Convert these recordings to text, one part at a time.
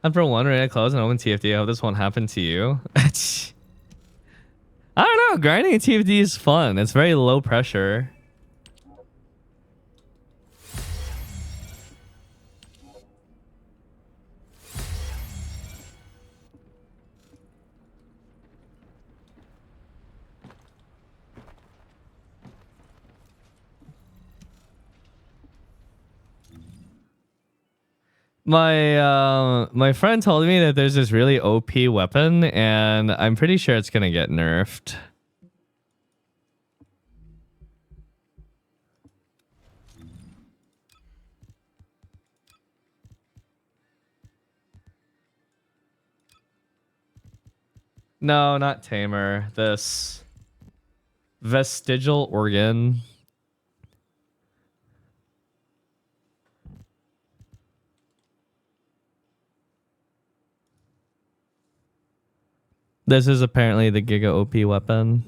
I'm for one ready to close and open TFD. I hope this won't happen to you. I don't know. Grinding in TFD is fun. It's very low pressure. My friend told me that there's this really OP weapon, and I'm pretty sure it's gonna get nerfed. No, not Tamer. This vestigial organ. This is apparently the Giga OP weapon.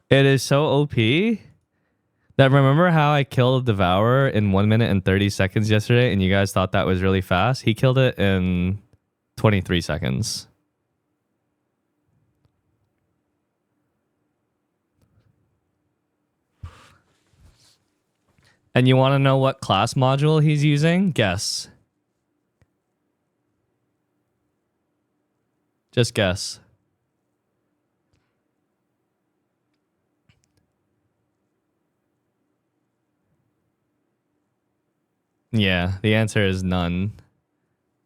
It is so OP that remember how I killed a Devourer in 1 minute and 30 seconds yesterday and you guys thought that was really fast? He killed it in 23 seconds. And you want to know what class module he's using? Guess. Just guess. Yeah, the answer is none.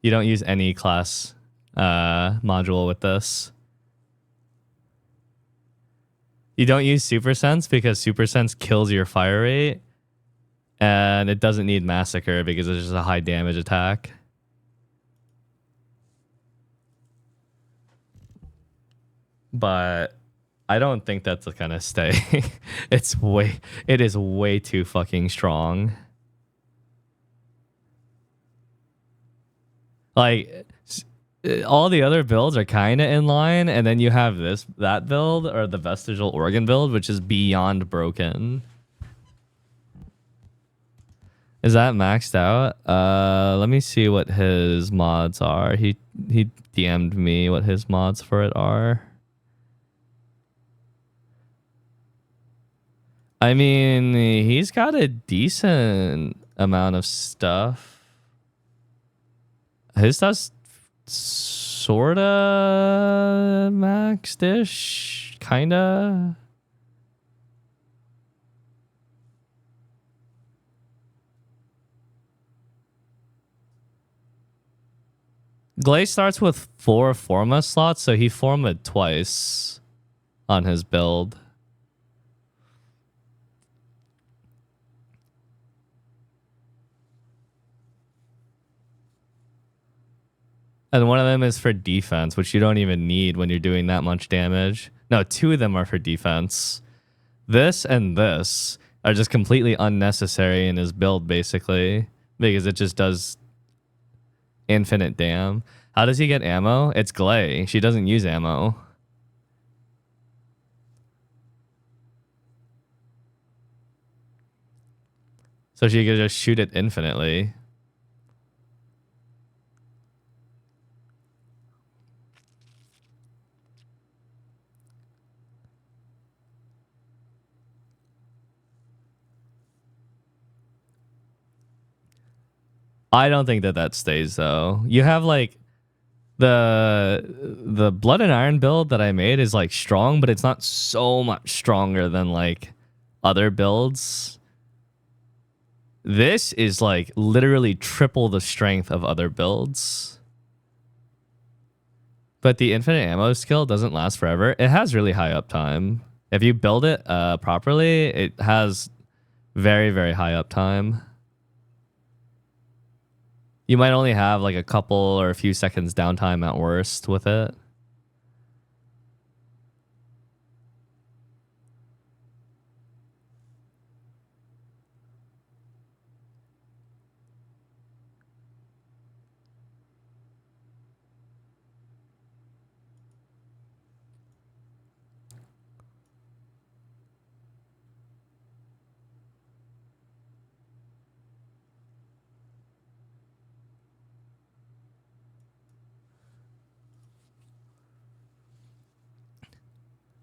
You don't use any class module with this. You don't use Super Sense because Super Sense kills your fire rate. And it doesn't need Massacre because it's just a high damage attack. But I don't think that's gonna stay. It is way too fucking strong. Like all the other builds are kind of in line, and then you have that build or the vestigial organ build, which is beyond broken. Is that maxed out? Let me see what his mods are. He DM'd me what his mods for it are. I mean, he's got a decent amount of stuff. His stuff's sorta maxed-ish, kinda. Glaze starts with 4 Forma slots, so he Formaed twice on his build. And one of them is for defense, which you don't even need when you're doing that much damage. No, 2 of them are for defense. This and this are just completely unnecessary in his build, basically, because it just does infinite damn. How does he get ammo? It's Glay. She doesn't use ammo. So she could just shoot it infinitely. I don't think that stays though. You have like the Blood and Iron build that I made is like strong, but it's not so much stronger than like other builds. This is like literally triple the strength of other builds. But the infinite ammo skill doesn't last forever. It has really high uptime. If you build it properly, it has very, very high uptime. You might only have like a couple or a few seconds downtime at worst with it.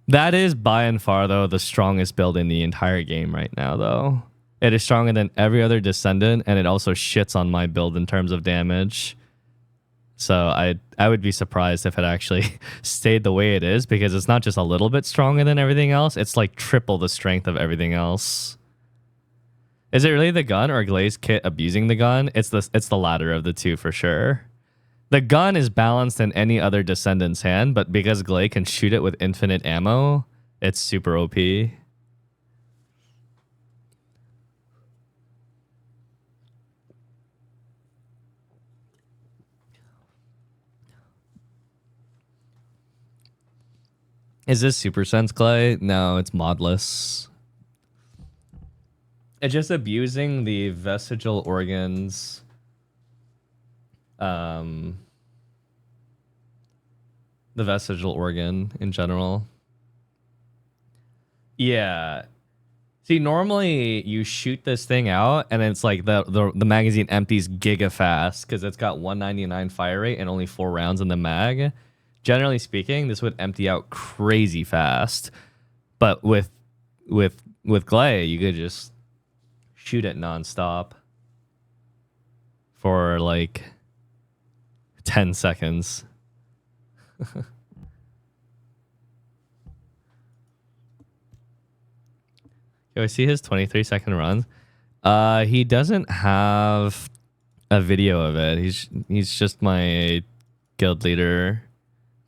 That is by and far, though, the strongest build in the entire game right now, though. It is stronger than every other Descendant, and it also shits on my build in terms of damage. So I would be surprised if it actually stayed the way it is, because it's not just a little bit stronger than everything else. It's like triple the strength of everything else. Is it really the gun or Glaze Kit abusing the gun? It's the latter of the two for sure. The gun is balanced in any other Descendant's hand, but because Glay can shoot it with infinite ammo, it's super OP. Is this Super Sense Clay? No, it's modless. It's just abusing the vestigial organs. The vestigial organ in general. Yeah. See, normally you shoot this thing out and it's like the magazine empties giga fast because it's got 199 fire rate and only 4 rounds in the mag. Generally speaking, this would empty out crazy fast. But with Glay, you could just shoot it nonstop for like 10 seconds. Yo, I see his 23-second runs. He doesn't have a video of it. He's just my guild leader.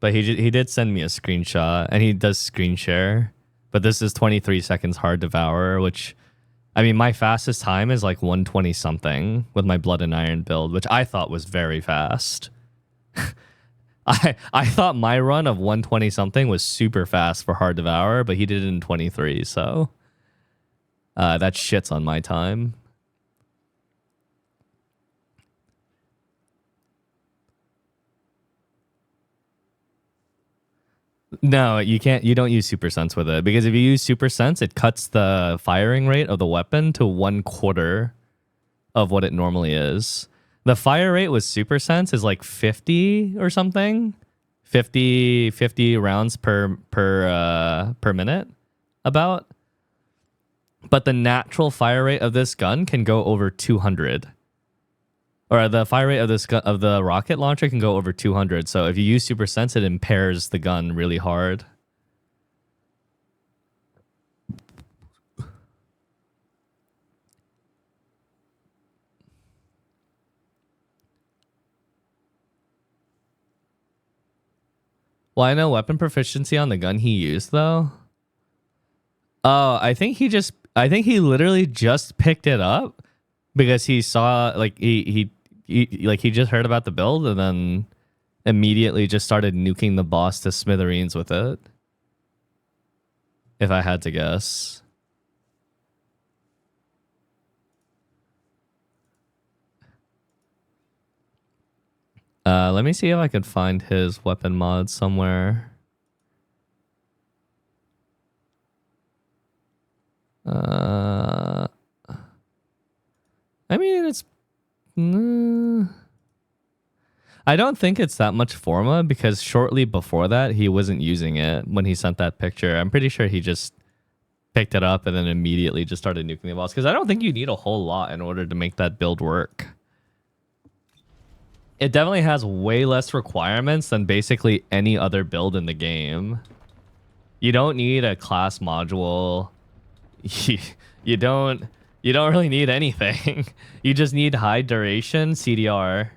But he did send me a screenshot, and he does screen share. But this is 23 seconds hard devour, which, I mean, my fastest time is like 120 something with my blood and iron build, which I thought was very fast. I thought my run of 120 something was super fast for hard devour, but he did it in 23, so that shits on my time. No, you can't. You don't use super sense with it, because if you use super sense, it cuts the firing rate of the weapon to 1/4 of what it normally is. The fire rate with super sense is like 50 or something. 50 rounds per minute about. But the natural fire rate of this gun can go over 200. Or the fire rate of this of the rocket launcher can go over 200. So if you use super sense, it impairs the gun really hard. Well, I know weapon proficiency on the gun he used though. Oh, I think he literally just picked it up because he saw like he just heard about the build and then immediately just started nuking the boss to smithereens with it. If I had to guess. Let me see if I could find his weapon mod somewhere. I mean, it's... I don't think it's that much Forma, because shortly before that, he wasn't using it when he sent that picture. I'm pretty sure he just picked it up and then immediately just started nuking the boss, because I don't think you need a whole lot in order to make that build work. It definitely has way less requirements than basically any other build in the game. You don't need a class module. You don't really need anything. You just need high duration CDR.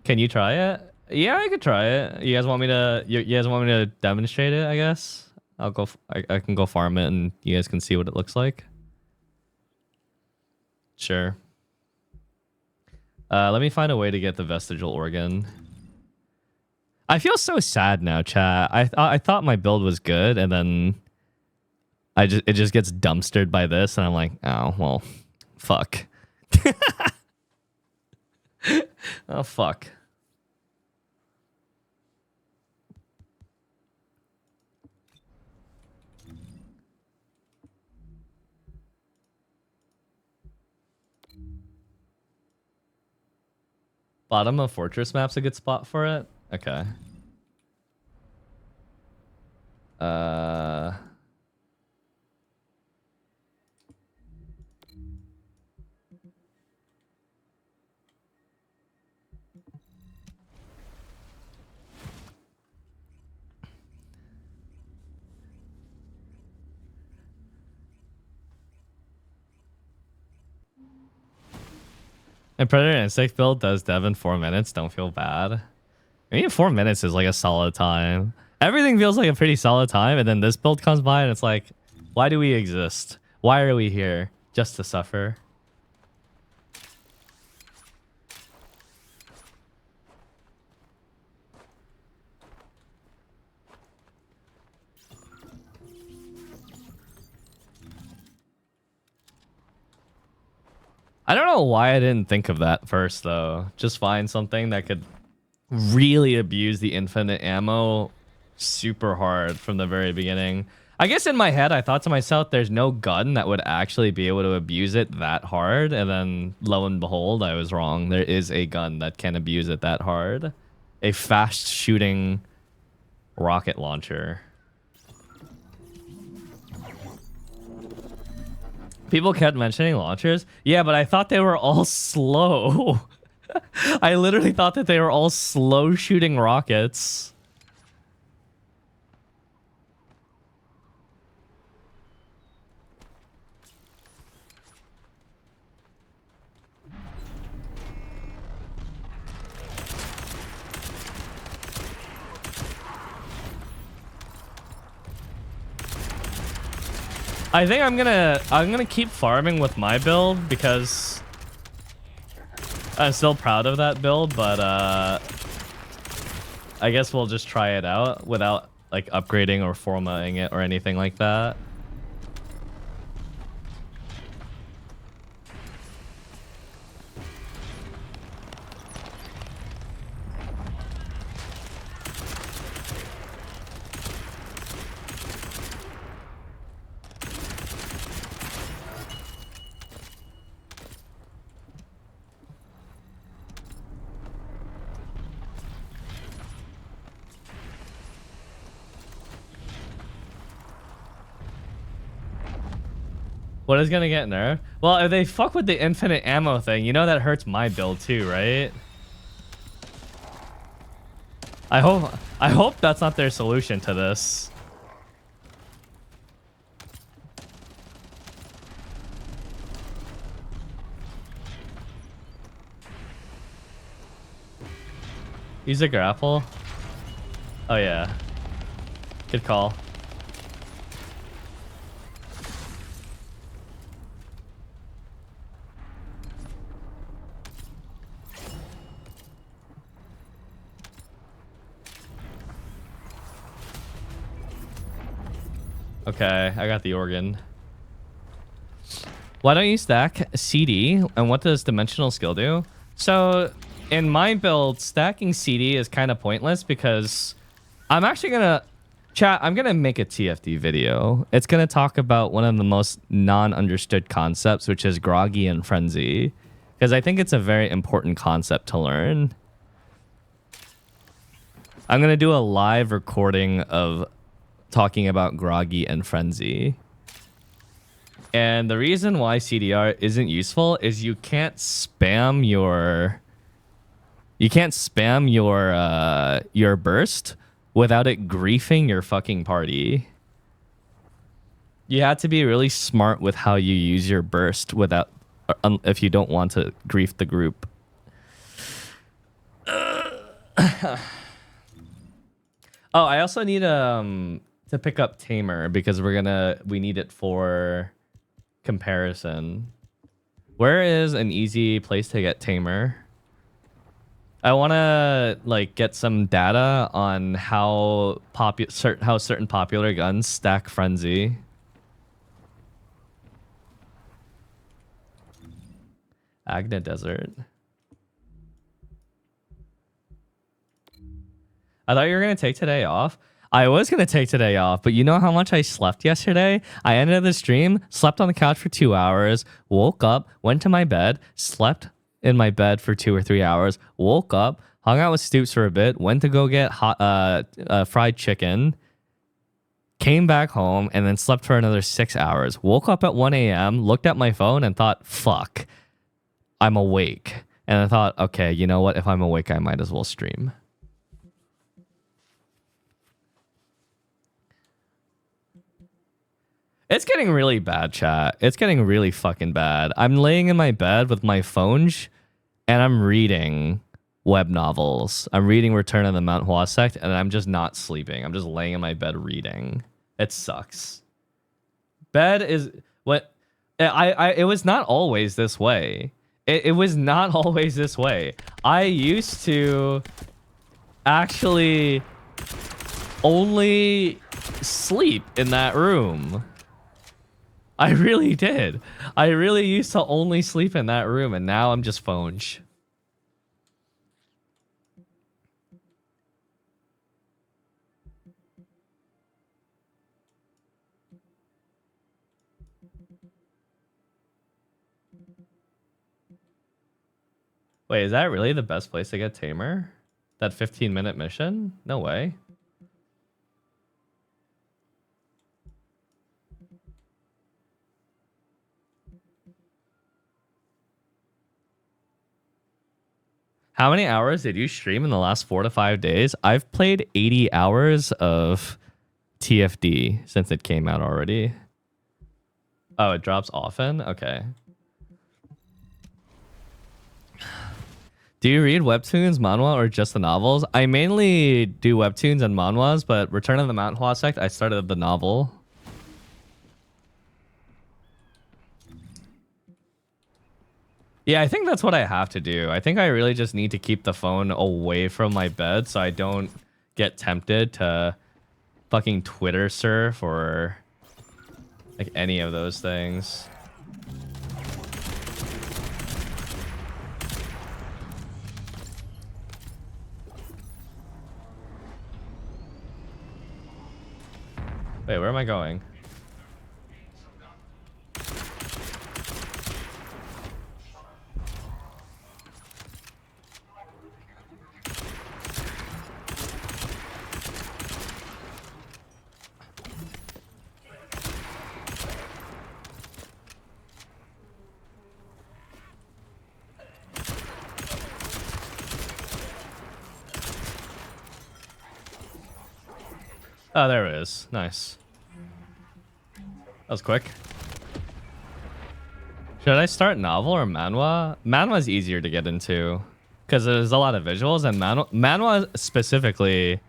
Can you try it? Yeah, I could try it. You guys want me to demonstrate it, I guess? I'll go I can go farm it and you guys can see what it looks like. Sure. Let me find a way to get the vestigial organ. I feel so sad now, chat. I thought my build was good, and then it just gets dumpstered by this, and I'm like, oh well, fuck. Oh fuck. Bottom of fortress map's a good spot for it. Okay. Uh, and Predator Insect build does dev in 4 minutes. Don't feel bad. I mean, 4 minutes is like a solid time. Everything feels like a pretty solid time, and then this build comes by, and it's like, why do we exist? Why are we here? Just to suffer? I don't know why I didn't think of that first, though. Just find something that could really abuse the infinite ammo super hard from the very beginning. I guess in my head, I thought to myself, there's no gun that would actually be able to abuse it that hard. And then lo and behold, I was wrong. There is a gun that can abuse it that hard. A fast shooting rocket launcher. People kept mentioning launchers. Yeah, but I thought they were all slow. I literally thought that they were all slow shooting rockets. I think I'm gonna keep farming with my build because I'm still proud of that build, but I guess we'll just try it out without like upgrading or formatting it or anything like that. What is gonna get nerfed? Well, if they fuck with the infinite ammo thing, you know that hurts my build too, right? I hope that's not their solution to this. Use a grapple. Oh yeah. Good call. Okay, I got the organ. Why don't you stack CD? And what does dimensional skill do? So in my build, stacking CD is kind of pointless because I'm actually gonna I'm gonna make a TFD video. It's gonna talk about one of the most non-understood concepts, which is groggy and frenzy, because I think it's a very important concept to learn. I'm gonna do a live recording of talking about groggy and frenzy. And the reason why CDR isn't useful is you can't spam your burst without it griefing your fucking party. You have to be really smart with how you use your burst without if you don't want to grief the group. Oh, I also need to pick up Tamer because we need it for comparison. Where is an easy place to get Tamer? I want to like get some data on how certain popular guns stack frenzy. Agna Desert. I thought you were going to take today off. I was going to take today off, but you know how much I slept yesterday? I ended the stream, slept on the couch for 2 hours, woke up, went to my bed, slept in my bed for 2 or 3 hours, woke up, hung out with Stoops for a bit, went to go get hot, fried chicken, Came back home and then slept for another 6 hours. Woke up at 1 a.m., looked at my phone and thought, fuck, I'm awake. And I thought, okay, you know what? If I'm awake, I might as well stream. It's getting really bad, chat. It's getting really fucking bad. I'm laying in my bed with my phone and I'm reading web novels. I'm reading Return of the Mount Hua Sect and I'm just not sleeping. I'm just laying in my bed reading. It sucks. Bed is what it was not always this way. It was not always this way. I used to actually only sleep in that room. I really did. I really used to only sleep in that room, and now I'm just phone-sh. Wait, is that really the best place to get Tamer? That 15-minute mission? No way. How many hours did you stream in the last 4 to 5 days? I've played 80 hours of TFD since it came out already. Oh, it drops often? Okay. Do you read webtoons, manhwa, or just the novels? I mainly do webtoons and manhwas, but Return of the Mount Hua Sect, I started the novel. Yeah, I think that's what I have to do. I think I really just need to keep the phone away from my bed so I don't get tempted to fucking Twitter surf or like any of those things. Wait, where am I going? Oh, there it is. Nice. That was quick. Should I start novel or manhwa? Manhwa is easier to get into because there's a lot of visuals, and manhwa specifically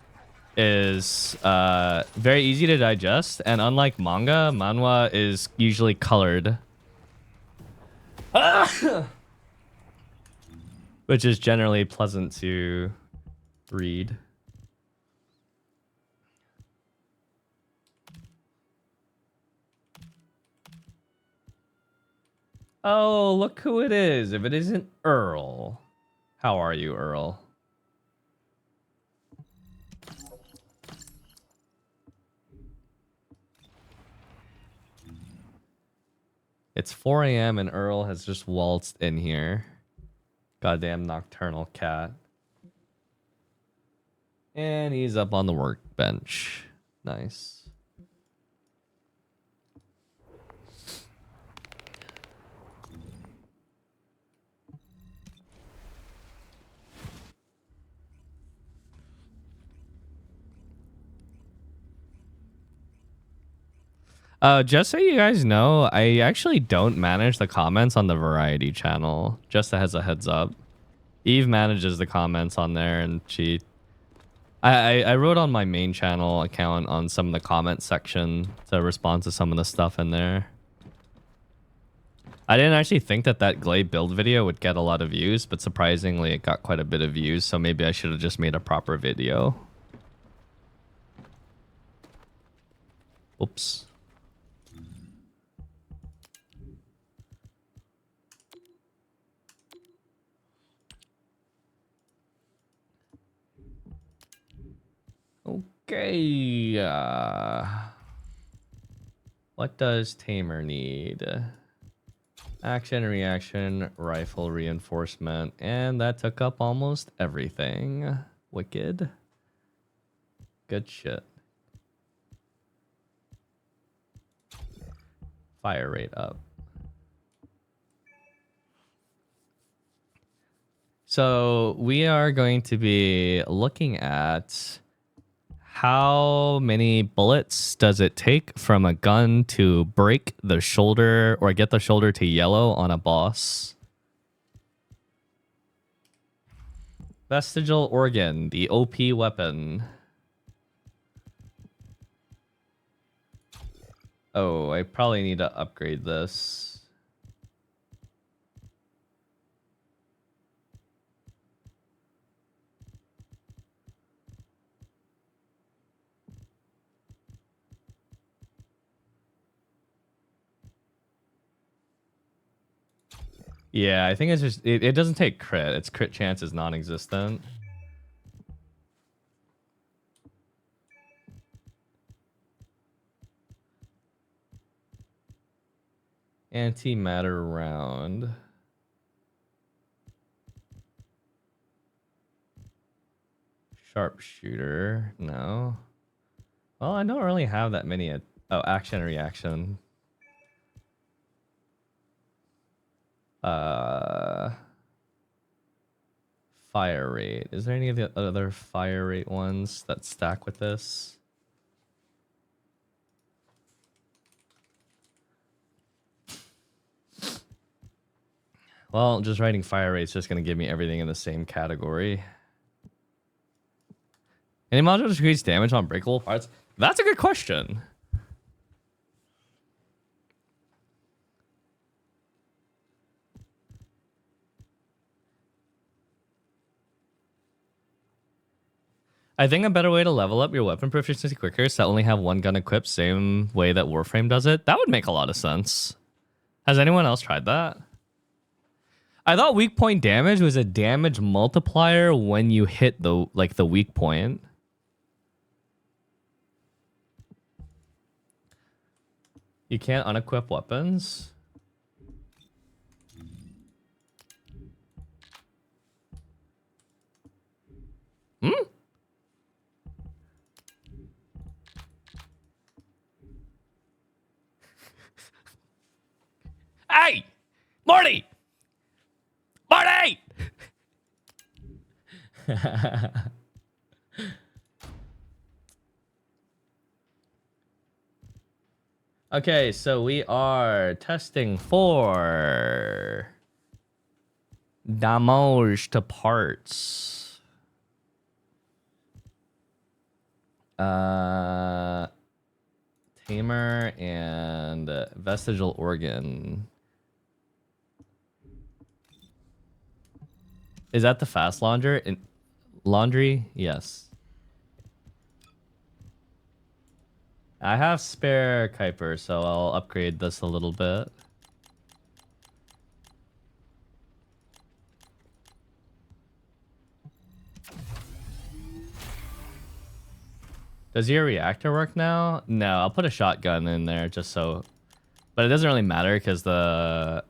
is very easy to digest, and unlike manga, manhwa is usually colored. Which is generally pleasant to read. Oh, look who it is. If it isn't Earl. How are you, Earl? It's 4 a.m. and Earl has just waltzed in here. Goddamn nocturnal cat. And he's up on the workbench. Nice. Just so you guys know, I actually don't manage the comments on the Variety channel. Just as a heads up. Eve manages the comments on there, and I wrote on my main channel account on some of the comment section to respond to some of the stuff in there. I didn't actually think that Glade build video would get a lot of views, but surprisingly it got quite a bit of views, so maybe I should have just made a proper video. Oops. Okay. What does Tamer need? Action, reaction, rifle reinforcement, and that took up almost everything. Wicked. Good shit. Fire rate up. So we are going to be looking at how many bullets does it take from a gun to break the shoulder or get the shoulder to yellow on a boss. Vestigial Organ, the OP weapon. Oh, I probably need to upgrade this. Yeah, I think it's just, it doesn't take crit. Its crit chance is non-existent. Antimatter round. Sharpshooter, no. Well, I don't really have that many. Oh, action reaction. Fire rate. Is there any of the other fire rate ones that stack with this? Well, just writing fire rate is just going to give me everything in the same category. Any module decrease damage on breakable parts? That's a good question. I think a better way to level up your weapon proficiency quicker is to only have one gun equipped, same way that Warframe does it. That would make a lot of sense. Has anyone else tried that? I thought weak point damage was a damage multiplier when you hit the weak point. You can't unequip weapons. Hmm? Hey! Marty! Marty! Okay, so we are testing for damage to parts. Tamer and vestigial organ. Is that the fast laundry? Yes. I have spare Kuiper, so I'll upgrade this a little bit. Does your reactor work now? No, I'll put a shotgun in there just so. But it doesn't really matter because I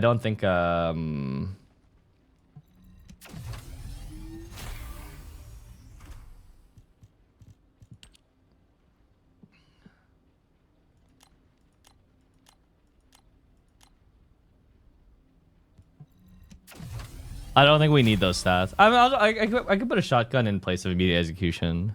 don't think I don't think we need those stats. I could put a shotgun in place of immediate execution.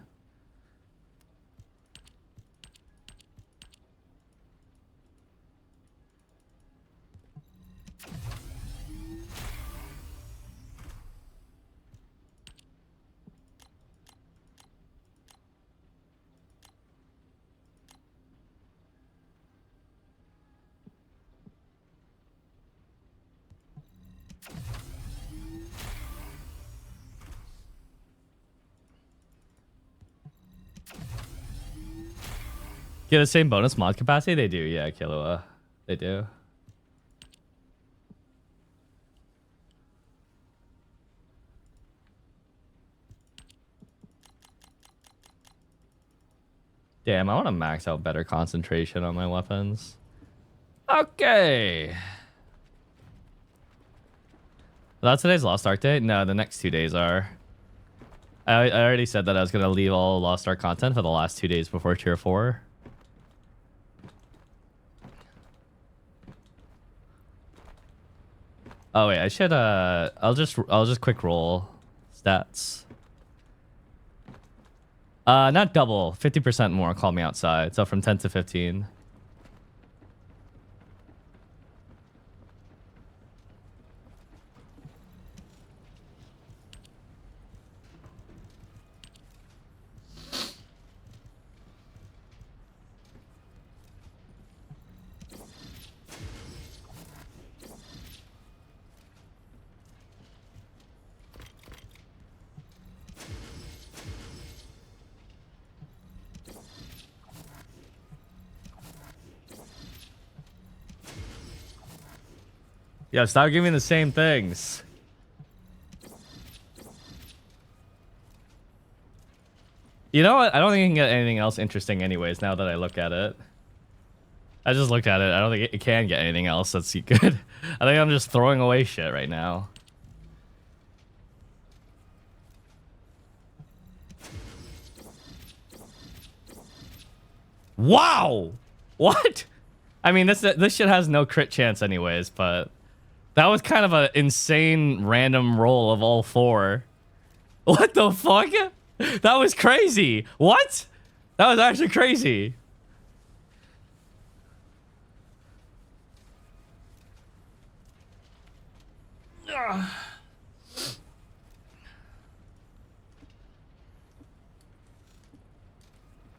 Get the same bonus mod capacity? They do, yeah, Killua. They do. Damn, I want to max out better concentration on my weapons. Okay. That's today's Lost Ark day? No, the next 2 days are. I already said that I was going to leave all Lost Ark content for the last 2 days before Tier 4. Oh wait, I should I'll just quick roll stats. Not double, 50% more call me outside. So from 10 to 15. Yo, stop giving me the same things. You know what? I don't think you can get anything else interesting anyways, now that I look at it. I just looked at it. I don't think it can get anything else that's good. I think I'm just throwing away shit right now. Wow! What? I mean, this shit has no crit chance anyways, but... That was kind of an insane random roll of all 4. What the fuck? That was crazy. What? That was actually crazy.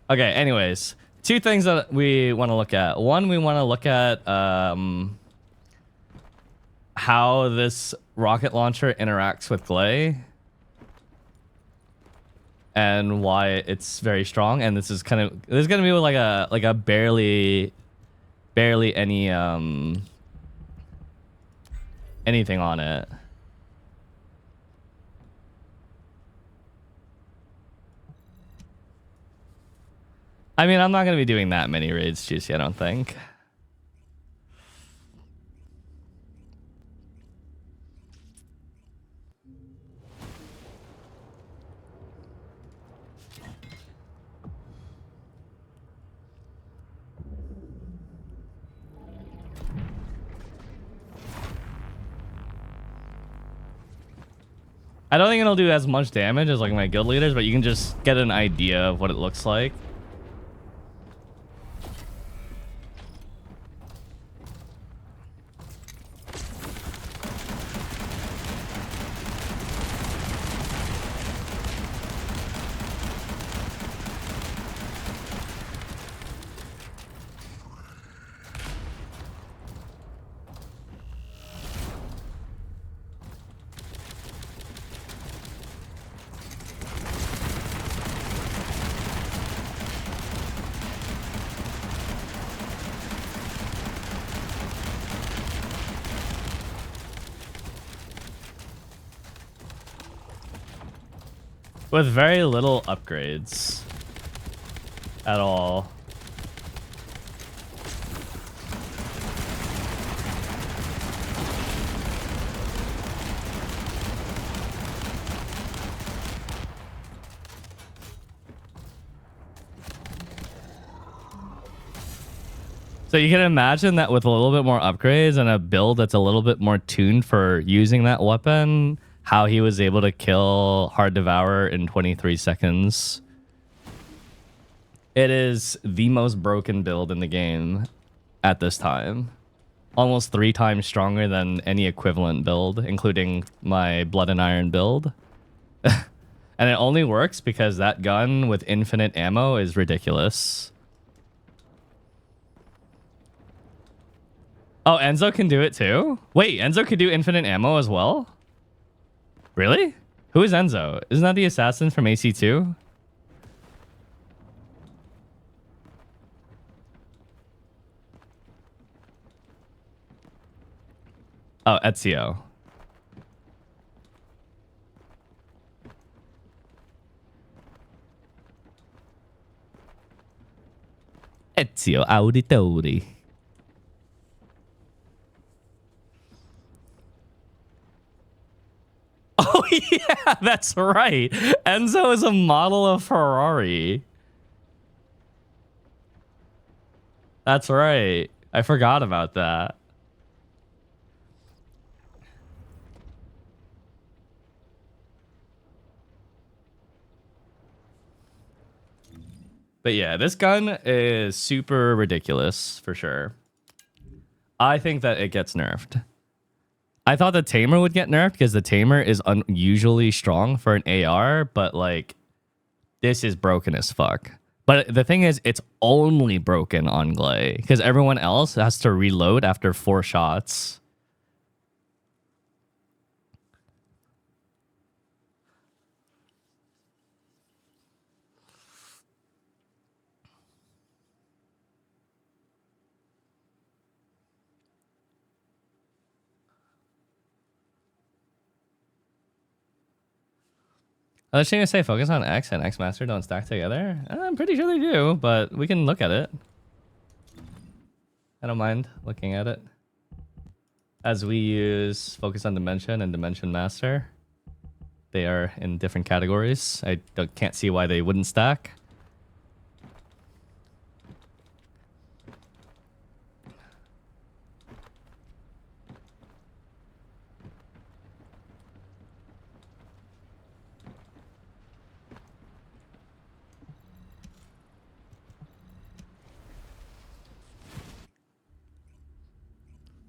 Okay, anyways. 2 things that we want to look at. One, we want to look at how this rocket launcher interacts with Glay and why it's very strong. And this is kind of, there's gonna be like a barely any anything on it. I mean, I'm not gonna be doing that many raids, Juicy, I don't think. I don't think it'll do as much damage as like my guild leaders, but you can just get an idea of what it looks like. With very little upgrades at all. So you can imagine that with a little bit more upgrades and a build that's a little bit more tuned for using that weapon, how he was able to kill Hard Devourer in 23 seconds. It is the most broken build in the game at this time. Almost 3 times stronger than any equivalent build, including my Blood and Iron build. And it only works because that gun with infinite ammo is ridiculous. Oh, Enzo can do it too? Wait, Enzo could do infinite ammo as well? Really? Who is Enzo? Isn't that the assassin from AC2? Oh, Ezio. Ezio Auditori. Oh, yeah, that's right. Enzo is a model of Ferrari. That's right. I forgot about that. But yeah, this gun is super ridiculous for sure. I think that it gets nerfed. I thought the Tamer would get nerfed because the Tamer is unusually strong for an AR, but like this is broken as fuck. But the thing is, it's only broken on Glay because everyone else has to reload after 4 shots. I was going to say focus on X and X Master don't stack together. I'm pretty sure they do, but we can look at it. I don't mind looking at it. As we use focus on Dimension and Dimension Master. They are in different categories. I can't see why they wouldn't stack.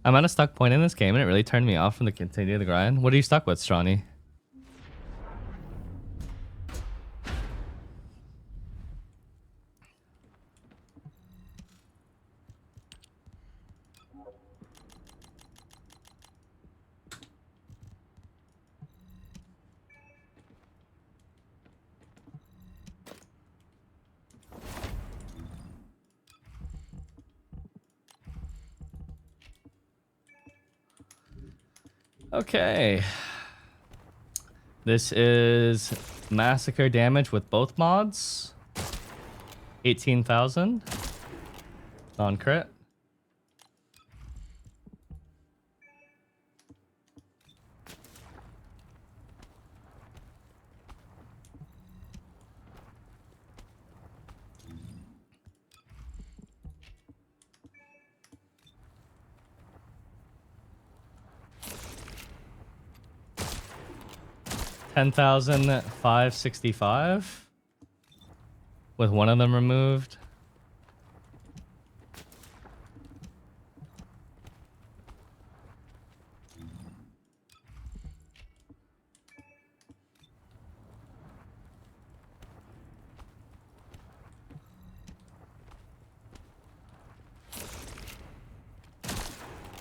I'm at a stuck point in this game, and it really turned me off from the continue the grind. What are you stuck with, Strawny? Okay. This is massacre damage with both mods. 18,000. Non-crit. $10,565 with one of them removed.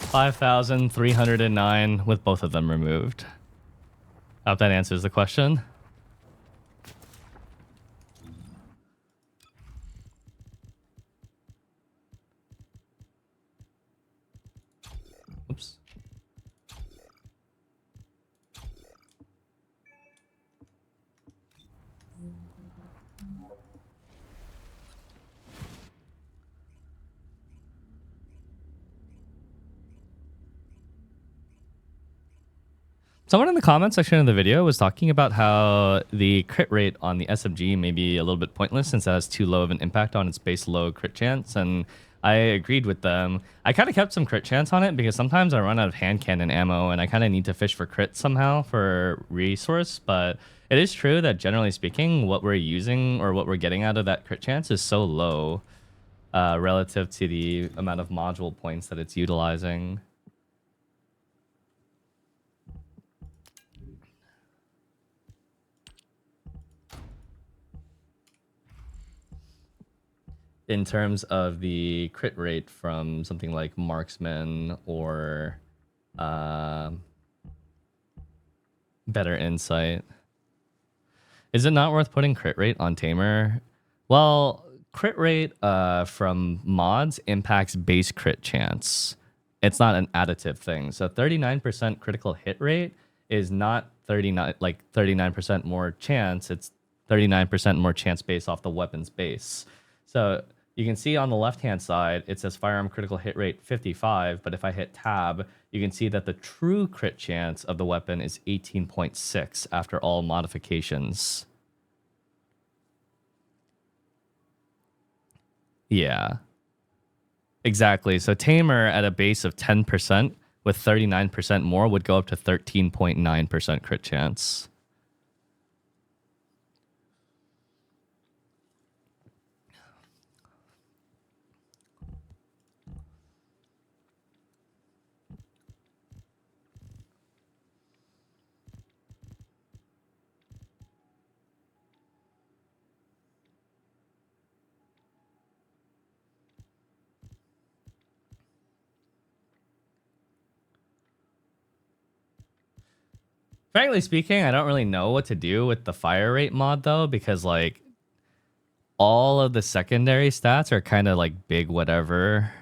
$5,309 with both of them removed. I hope that answers the question. Oops. Someone in the comments section of the video was talking about how the crit rate on the SMG may be a little bit pointless since it has too low of an impact on its base low crit chance, and I agreed with them. I kind of kept some crit chance on it because sometimes I run out of hand cannon ammo and I kind of need to fish for crit somehow for resource, but it is true that generally speaking, what we're using or what we're getting out of that crit chance is so low relative to the amount of module points that it's utilizing. In terms of the crit rate from something like Marksman or Better Insight. Is it not worth putting crit rate on Tamer? Well, crit rate from mods impacts base crit chance. It's not an additive thing. So 39% critical hit rate is not 39% more chance. It's 39% more chance based off the weapon's base. So you can see on the left-hand side, it says firearm critical hit rate 55, but if I hit tab, you can see that the true crit chance of the weapon is 18.6 after all modifications. Yeah. Exactly. So Tamer at a base of 10% with 39% more would go up to 13.9% crit chance. Frankly speaking, I don't really know what to do with the fire rate mod though, because like all of the secondary stats are kind of like big whatever.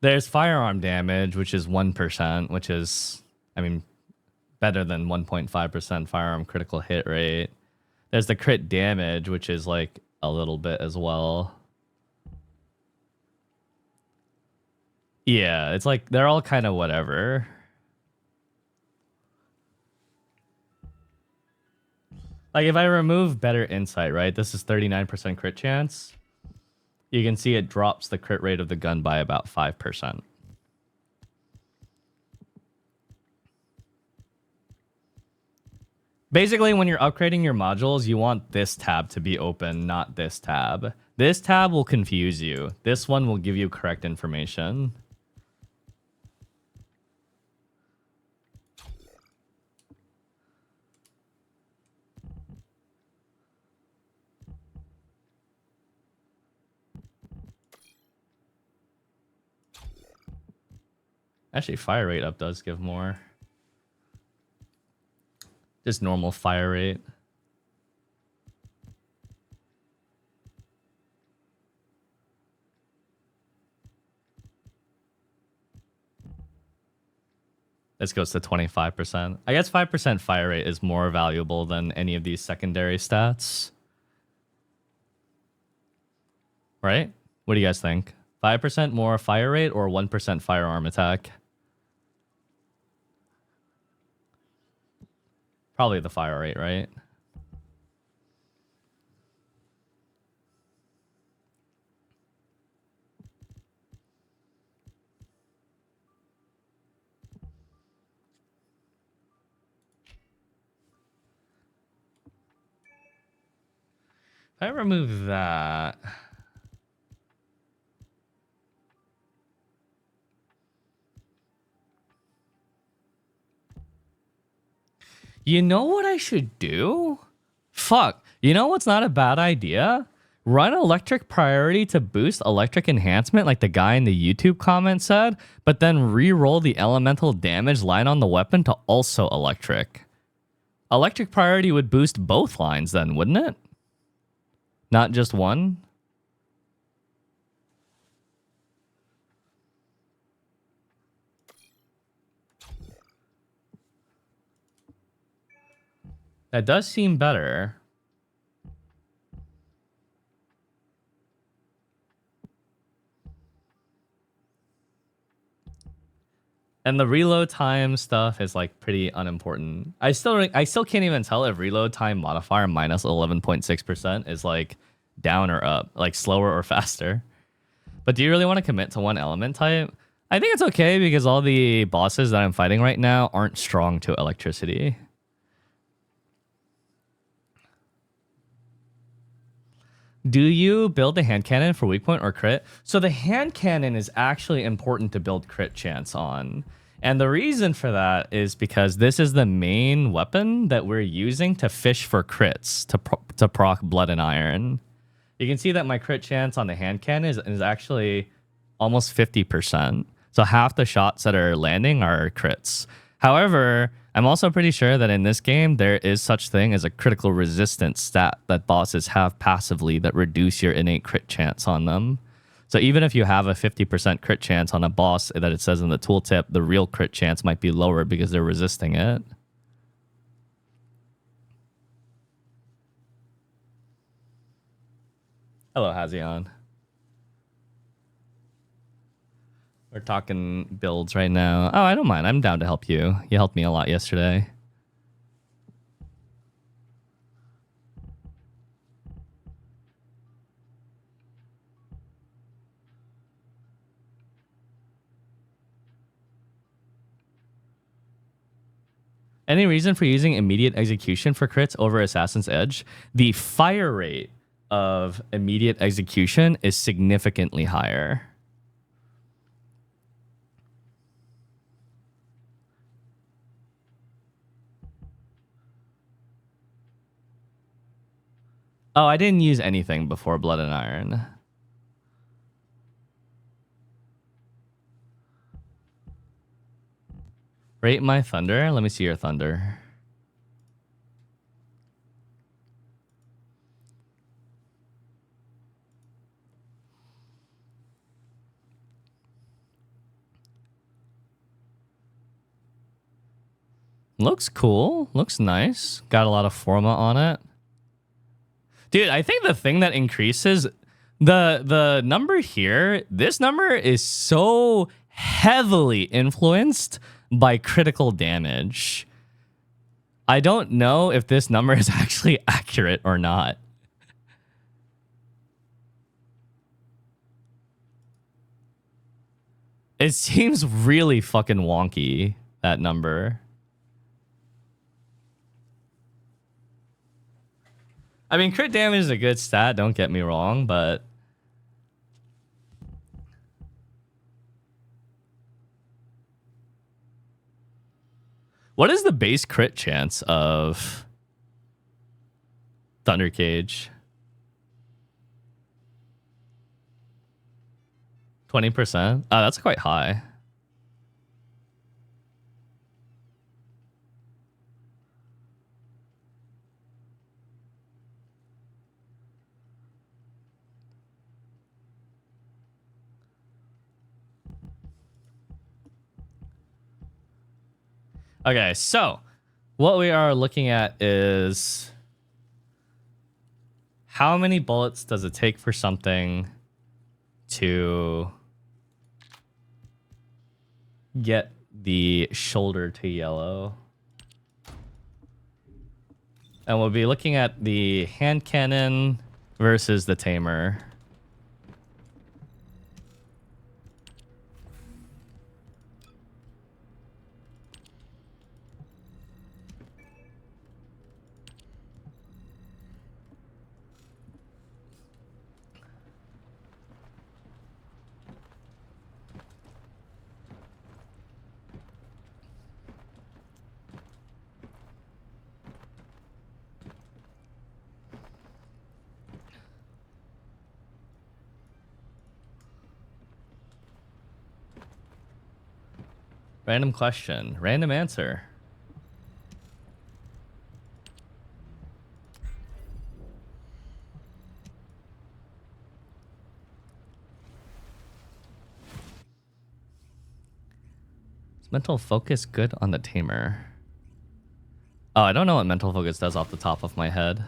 There's firearm damage, which is 1%, which is, I mean, better than 1.5% firearm critical hit rate. There's the crit damage, which is like a little bit as well. Yeah, it's like they're all kind of whatever. Like if I remove better insight, right? This is 39% crit chance. You can see it drops the crit rate of the gun by about 5%. Basically, when you're upgrading your modules, you want this tab to be open, not this tab. This tab will confuse you. This one will give you correct information. Actually, fire rate up does give more. Just normal fire rate. This goes to 25%. I guess 5% fire rate is more valuable than any of these secondary stats. Right? What do you guys think? 5% more fire rate or 1% firearm attack? Probably the fire rate, right? If I remove that... You know what I should do? Fuck. You know what's not a bad idea? Run electric priority to boost electric enhancement like the guy in the YouTube comment said, but then re-roll the elemental damage line on the weapon to also electric. Electric priority would boost both lines then, wouldn't it? Not just one? That does seem better. And the reload time stuff is like pretty unimportant. I still can't even tell if reload time modifier minus 11.6% is like down or up, like slower or faster. But do you really want to commit to one element type? I think it's okay because all the bosses that I'm fighting right now aren't strong to electricity. Do you build the hand cannon for weak point or crit? So the hand cannon is actually important to build crit chance on. And the reason for that is because this is the main weapon that we're using to fish for crits, to proc blood and iron. You can see that my crit chance on the hand cannon is actually almost 50%. So half the shots that are landing are crits. However, I'm also pretty sure that in this game, there is such thing as a critical resistance stat that bosses have passively that reduce your innate crit chance on them. So even if you have a 50% crit chance on a boss that it says in the tooltip, the real crit chance might be lower because they're resisting it. Hello, Hazion. We're talking builds right now. Oh, I don't mind. I'm down to help you. You helped me a lot yesterday. Any reason for using immediate execution for crits over Assassin's Edge? The fire rate of immediate execution is significantly higher. Oh, I didn't use anything before Blood and Iron. Rate my thunder. Let me see your thunder. Looks cool. Looks nice. Got a lot of forma on it. Dude, I think the thing that increases the number here, this number is so heavily influenced by critical damage. I don't know if this number is actually accurate or not. It seems really fucking wonky, that number. I mean, crit damage is a good stat, don't get me wrong, but... What is the base crit chance of Thunder Cage? 20%? Oh, that's quite high. Okay, so what we are looking at is how many bullets does it take for something to get the shoulder to yellow? And we'll be looking at the hand cannon versus the tamer. Random question, random answer. Is mental focus good on the tamer? Oh, I don't know what mental focus does off the top of my head.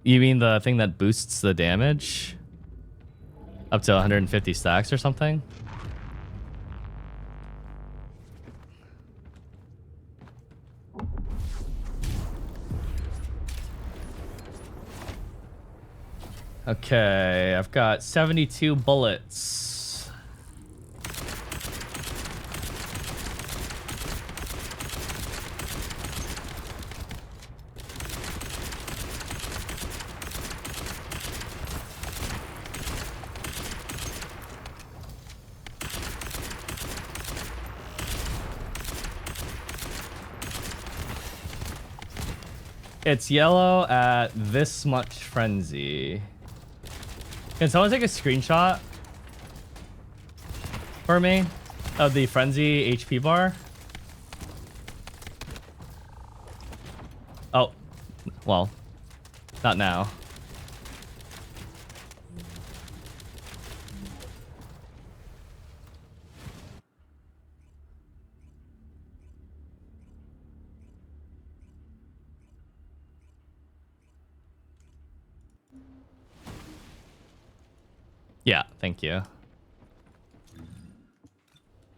You mean the thing that boosts the damage? Up to 150 stacks or something? Okay, I've got 72 bullets. It's yellow at this much frenzy. Can someone take a screenshot for me of the frenzy HP bar? Oh, well, not now. Yeah, thank you. I'm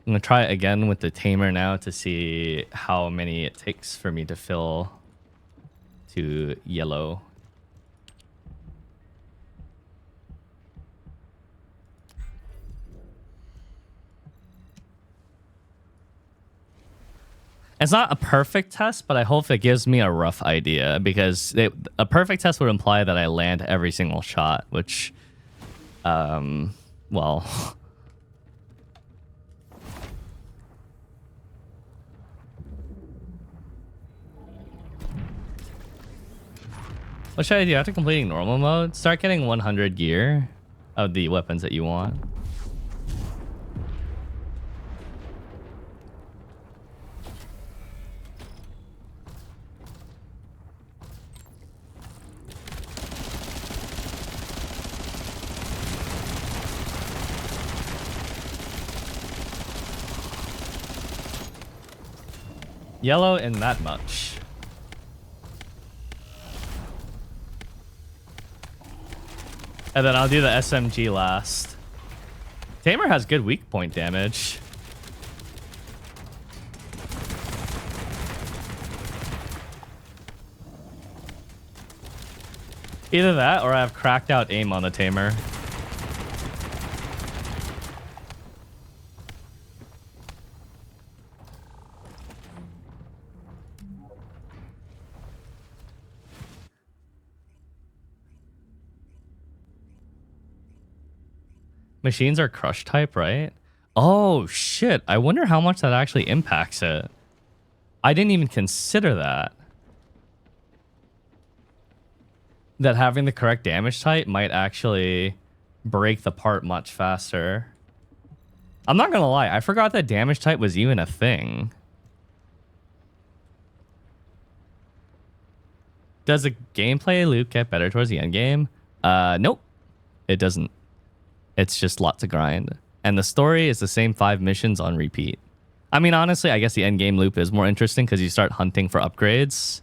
gonna try it again with the tamer now to see how many it takes for me to fill to yellow. It's not a perfect test, but I hope it gives me a rough idea, because a perfect test would imply that I land every single shot, which... well... What should I do after completing normal mode? Start getting 100 gear of the weapons that you want. yellow in that much. And then I'll do the SMG last. Tamer has good weak point damage. Either that or I have cracked out aim on the Tamer. Machines are crush type, right? Oh, shit. I wonder how much that actually impacts it. I didn't even consider that. That having the correct damage type might actually break the part much faster. I'm not gonna lie. I forgot that damage type was even a thing. Does the gameplay loop get better towards the end game? Nope. It doesn't. It's just lots of grind. And the story is the same 5 missions on repeat. I mean, honestly, I guess the end game loop is more interesting because you start hunting for upgrades.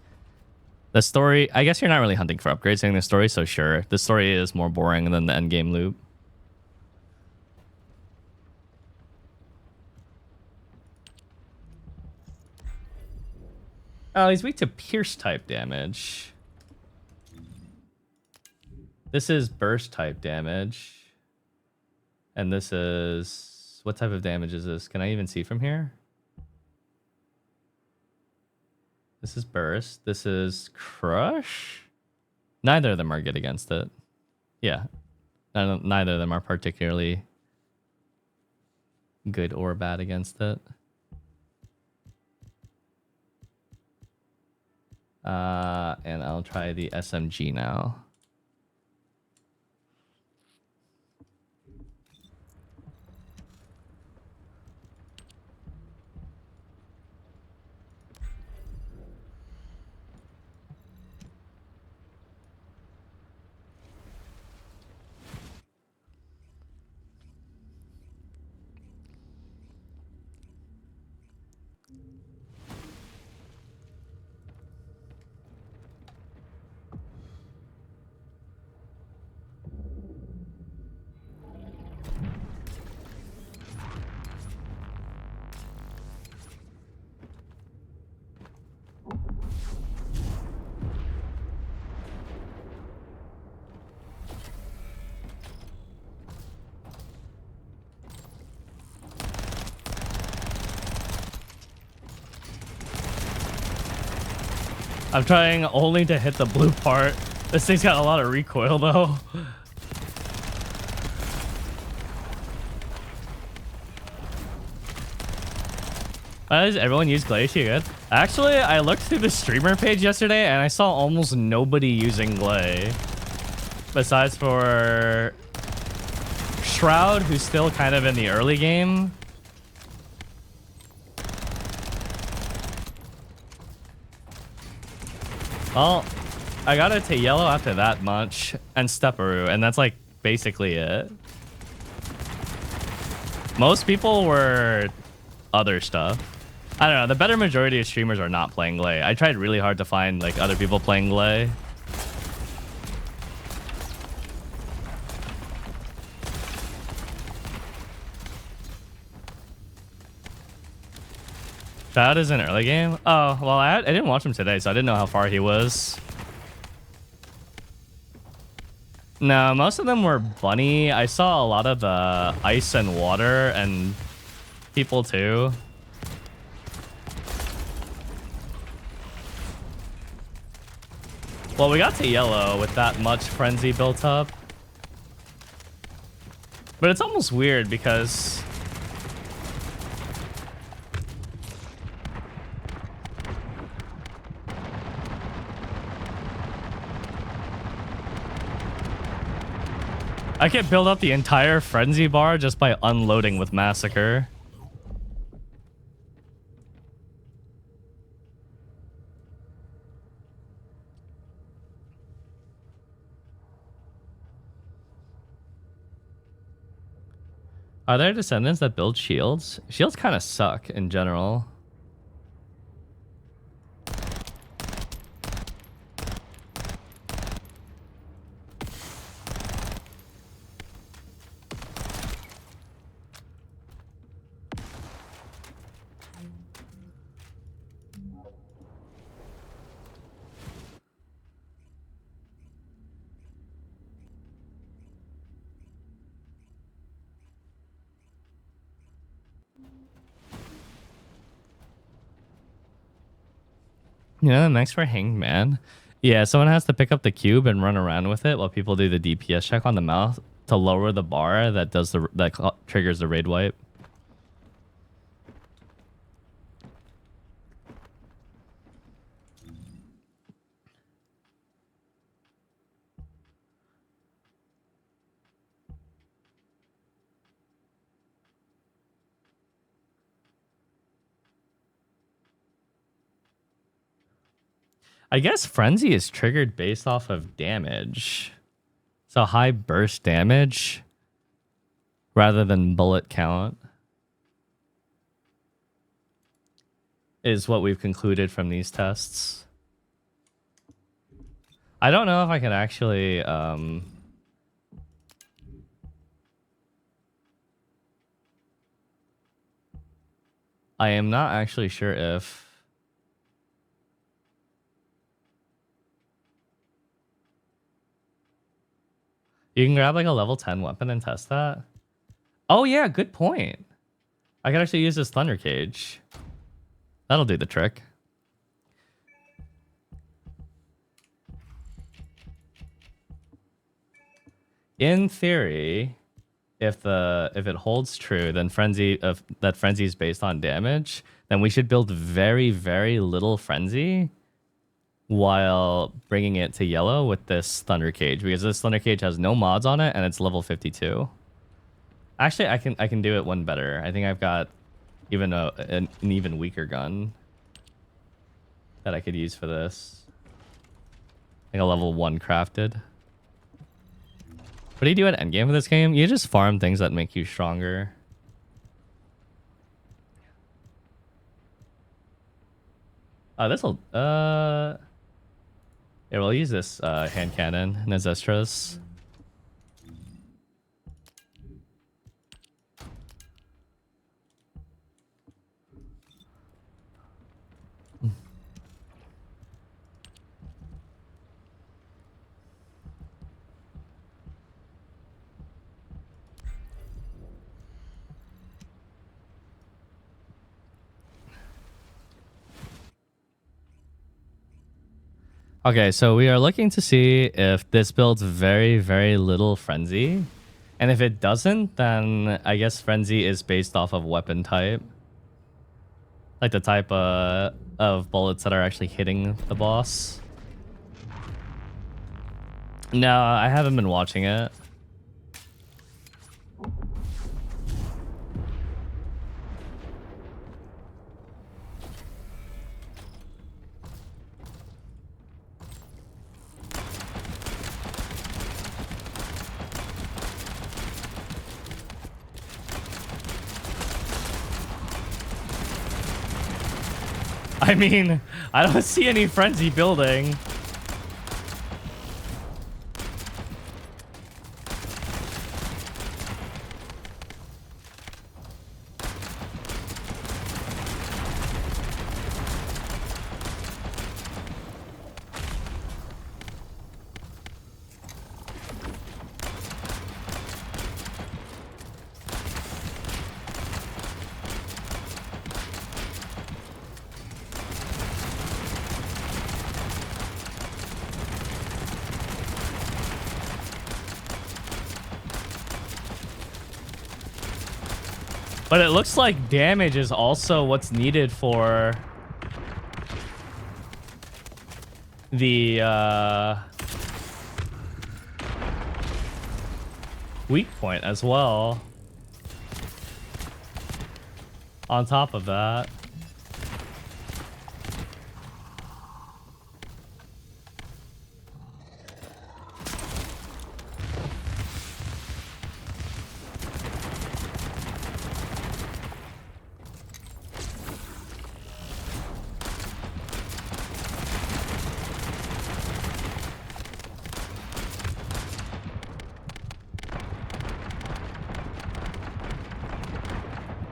The story, I guess you're not really hunting for upgrades in the story, so sure. The story is more boring than the end game loop. Oh, he's weak to pierce type damage. This is burst type damage. And this is... What type of damage is this? Can I even see from here? This is burst. This is crush? Neither of them are good against it. Yeah. Neither of them are particularly good or bad against it. And I'll try the SMG now. I'm trying only to hit the blue part. This thing's got a lot of recoil, though. Why does everyone use Glacier good? Actually, I looked through the streamer page yesterday, and I saw almost nobody using Glay. Besides for Shroud, who's still kind of in the early game. Well, I got it to yellow after that much, and Stepperoo, and that's like basically it. Most people were other stuff. I don't know, the better majority of streamers are not playing Glay. I tried really hard to find like other people playing Glay. Shroud is an early game? Oh, well, I didn't watch him today, so I didn't know how far he was. No, most of them were bunny. I saw a lot of the ice and water and people too. Well, we got to yellow with that much frenzy built up. But it's almost weird because... I can build up the entire frenzy bar just by unloading with Massacre. Are there Descendants that build shields? Shields kind of suck in general. You know, the next for Hanged Man. Yeah, someone has to pick up the cube and run around with it while people do the DPS check on the mouth to lower the bar that does triggers the raid wipe. I guess Frenzy is triggered based off of damage. So high burst damage rather than bullet count is what we've concluded from these tests. I don't know if I can actually... I am not actually sure if... You can grab like a level 10 weapon and test that? Oh yeah, good point. I could actually use this Thunder Cage. That'll do the trick. In theory, if it holds true, then Frenzy is based on damage, then we should build very, very little Frenzy while bringing it to yellow with this Thunder Cage, because this Thunder Cage has no mods on it and it's level 52. Actually, I can do it one better. I think I've got even an even weaker gun that I could use for this. Like a level 1 crafted. What do you do at endgame for this game? You just farm things that make you stronger. This'll yeah, we'll use this hand cannon, Nazestras. Okay, so we are looking to see if this builds very, very little Frenzy. And if it doesn't, then I guess Frenzy is based off of weapon type. Like the type of bullets that are actually hitting the boss. No, I haven't been watching it. I mean, I don't see any Frenzy building. But it looks like damage is also what's needed for the weak point as well. On top of that.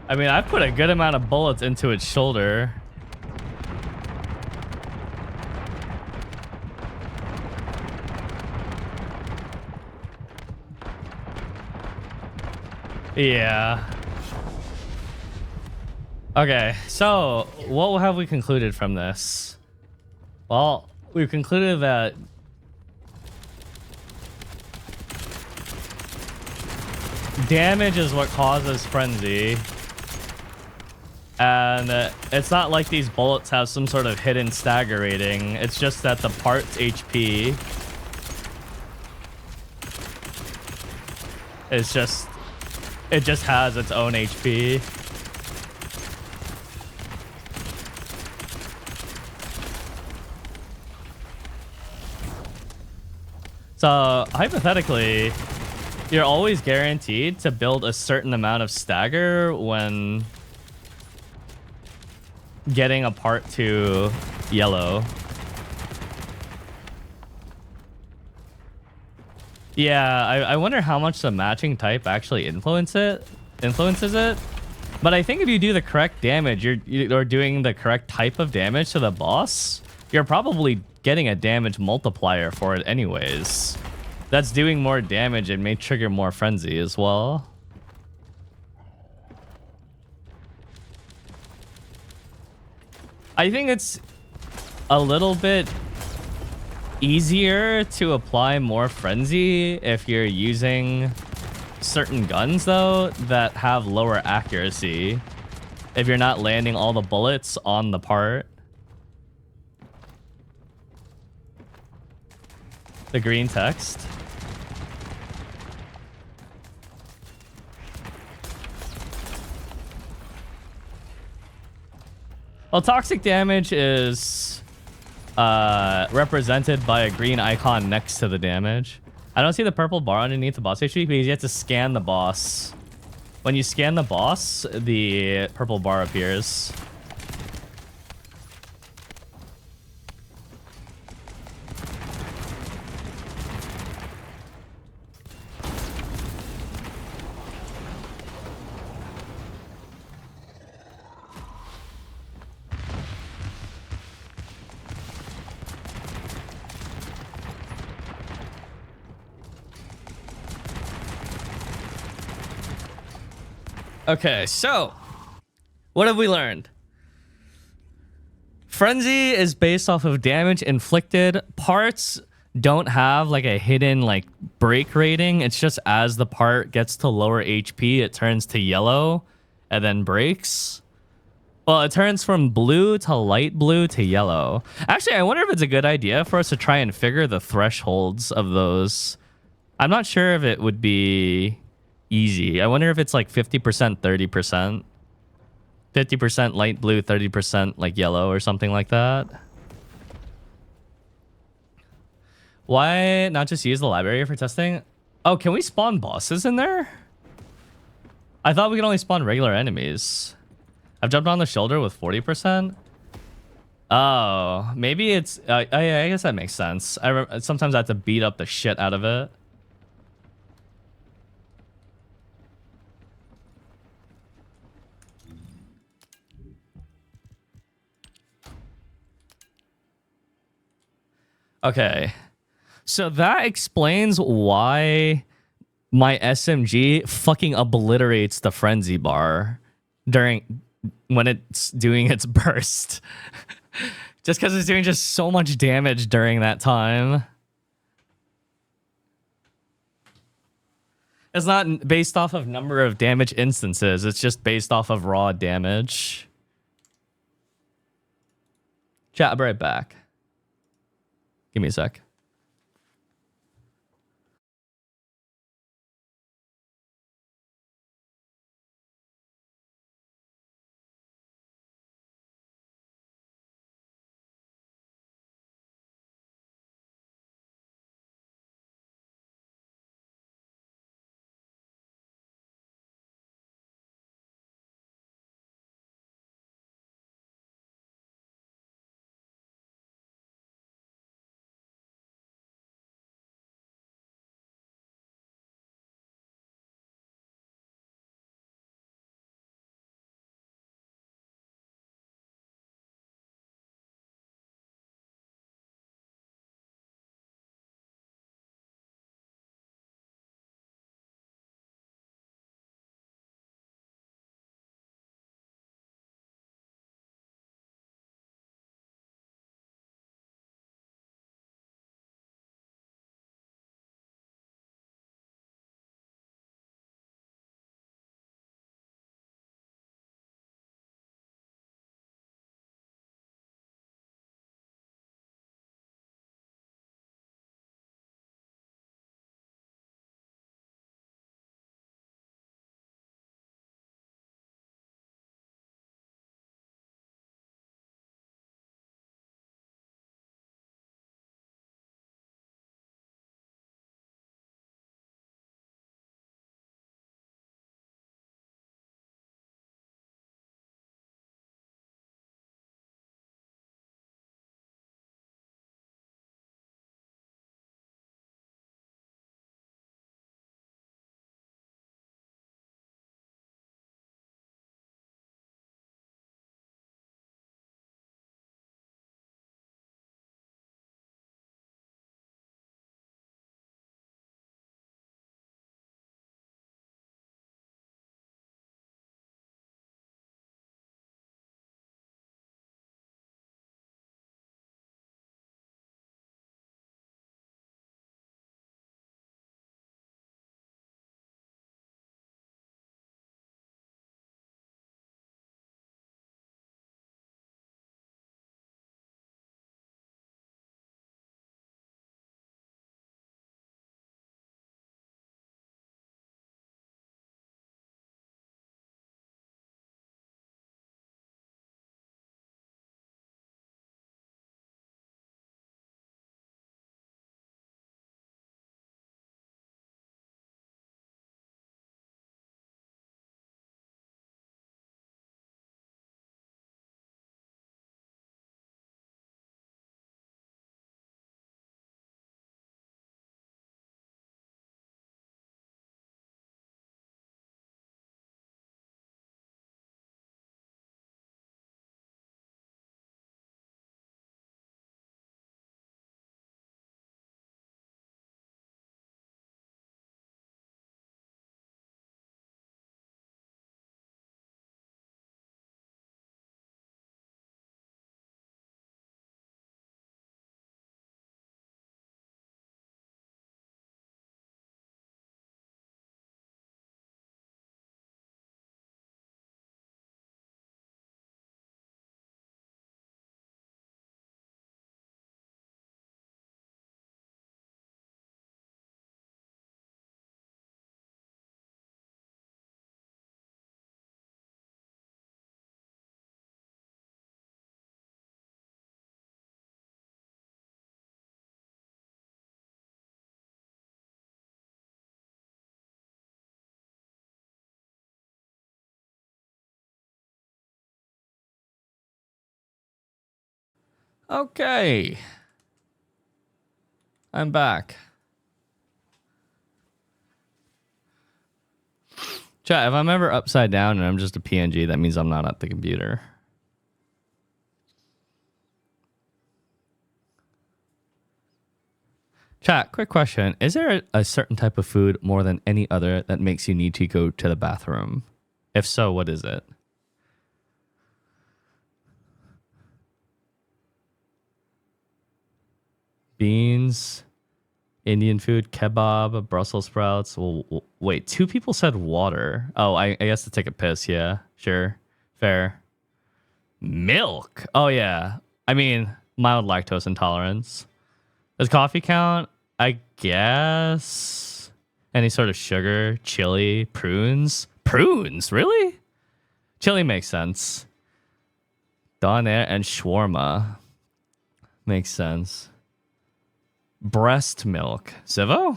I mean, I've put a good amount of bullets into its shoulder. Yeah. Okay, so what have we concluded from this? Well, we've concluded that damage is what causes frenzy. And it's not like these bullets have some sort of hidden stagger rating. It's just that the part's HP is just... It just has its own HP. So, hypothetically, you're always guaranteed to build a certain amount of stagger when getting a part to yellow. Yeah, I wonder how much the matching type actually influences it. But I think if you do the correct damage, you're doing the correct type of damage to the boss, you're probably getting a damage multiplier for it anyways. That's doing more damage and may trigger more frenzy as well. I think it's a little bit easier to apply more frenzy if you're using certain guns, though, that have lower accuracy. If you're not landing all the bullets on the part. The green text. Well, toxic damage is represented by a green icon next to the damage. I don't see the purple bar underneath the boss HP because you have to scan the boss. When you scan the boss, the purple bar appears. Okay, so what have we learned? Frenzy is based off of damage inflicted. Parts don't have like a hidden like break rating. It's just as the part gets to lower HP, it turns to yellow and then breaks. Well, it turns from blue to light blue to yellow. Actually, I wonder if it's a good idea for us to try and figure the thresholds of those. I'm not sure if it would be easy. I wonder if it's like 50%, 30%. 50% light blue, 30% like yellow or something like that. Why not just use the library for testing? Oh, can we spawn bosses in there? I thought we could only spawn regular enemies. I've jumped on the shoulder with 40%. Oh, maybe it's... I guess that makes sense. Sometimes I have to beat up the shit out of it. Okay. So that explains why my SMG fucking obliterates the frenzy bar when it's doing its burst. Just because it's doing just so much damage during that time. It's not based off of number of damage instances. It's just based off of raw damage. Chat, I'll be right back. Give me a sec. Okay. I'm back. Chat, if I'm ever upside down and I'm just a PNG, that means I'm not at the computer. Chat, quick question. Is there a certain type of food more than any other that makes you need to go to the bathroom? If so, what is it? Beans, Indian food, kebab, Brussels sprouts. Well, wait, 2 people said water. Oh, I guess to take a piss. Yeah, sure. Fair. Milk. Oh, yeah. I mean, mild lactose intolerance. Does coffee count? I guess. Any sort of sugar, chili, prunes. Prunes? Really? Chili makes sense. Donair and shawarma. Makes sense. Breast milk. Sivo?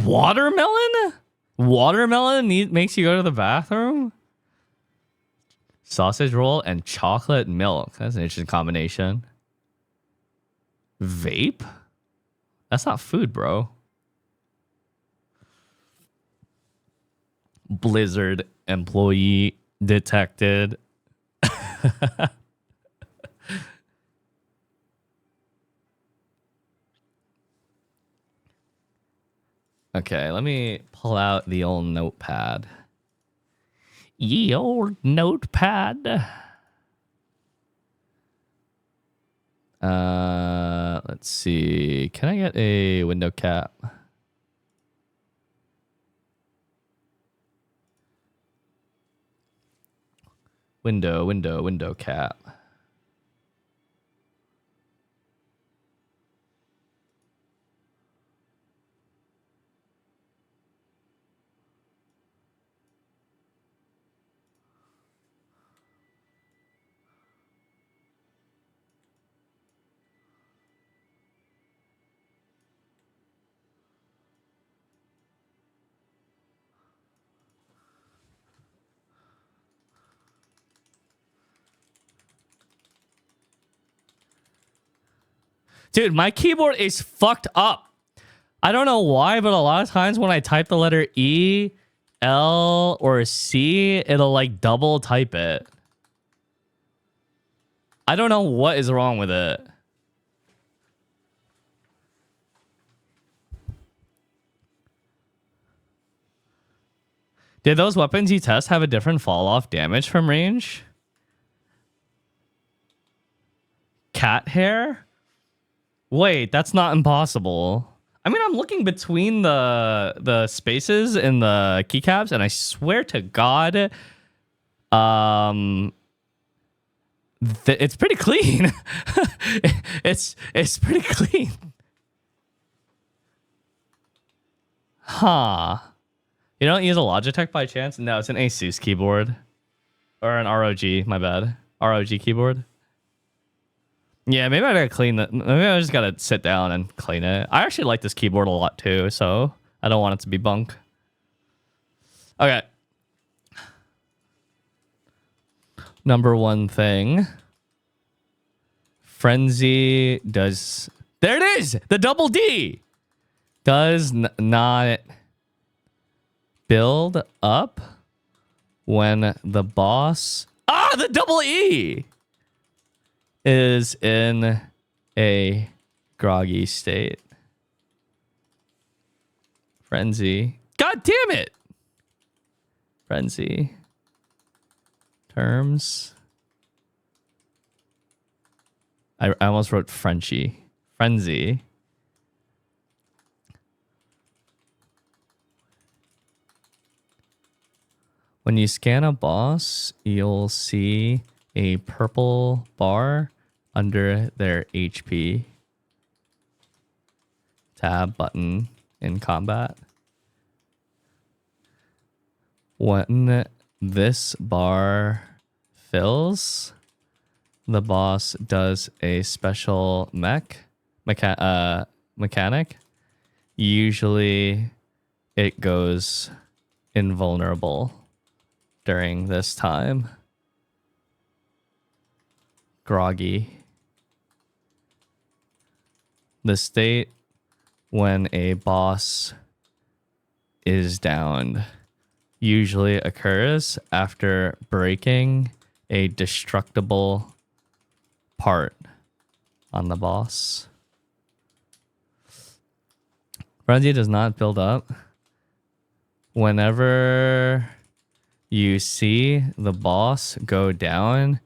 Watermelon? Watermelon makes you go to the bathroom? Sausage roll and chocolate milk. That's an interesting combination. Vape? That's not food, bro. Blizzard employee detected. Okay, let me pull out the old notepad. Ye old notepad. Let's see. Can I get a window cap? Window cap. Dude, my keyboard is fucked up. I don't know why, but a lot of times when I type the letter E, L, or C, it'll like double type it. I don't know what is wrong with it. Did those weapons you test have a different fall off damage from range? Cat hair? Wait, that's not impossible. I mean, I'm looking between the spaces in the keycaps, and I swear to God, it's pretty clean. it's pretty clean. Huh. You don't use a Logitech by chance? No, it's an Asus keyboard. Or an ROG, my bad. ROG keyboard. Yeah, maybe I gotta clean that. Maybe I just gotta sit down and clean it. I actually like this keyboard a lot too, so I don't want it to be bunk. Okay. Number one thing. Frenzy does... There it is! The double D! Does not build up when the boss... Ah! The double E! Is in a groggy state. Frenzy. God damn it! Frenzy. Terms. I almost wrote Frenchy. Frenzy. When you scan a boss, you'll see a purple bar under their HP. Tab button in combat. When this bar fills, the boss does a special mechanic Usually it goes invulnerable during this time. Groggy. The state when a boss is downed usually occurs after breaking a destructible part on the boss. Frenzy does not build up. Whenever you see the boss go down,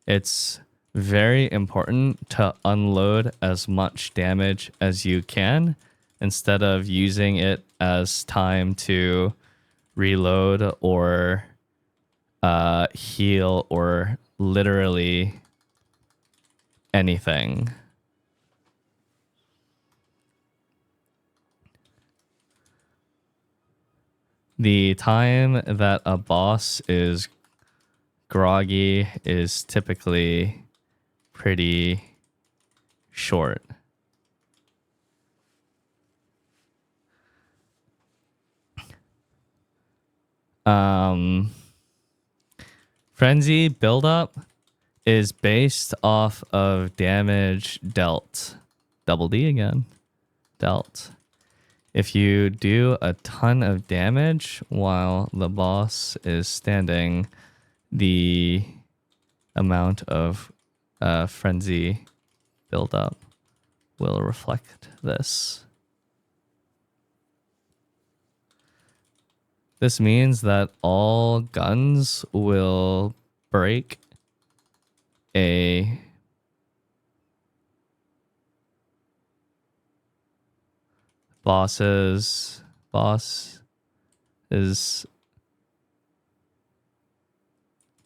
it's very important to unload as much damage as you can instead of using it as time to reload or heal or literally anything. The time that a boss is groggy is typically pretty short. Frenzy buildup is based off of damage dealt. Double D again. Dealt. If you do a ton of damage while the boss is standing, the amount of frenzy buildup will reflect this. This means that all guns will break a boss is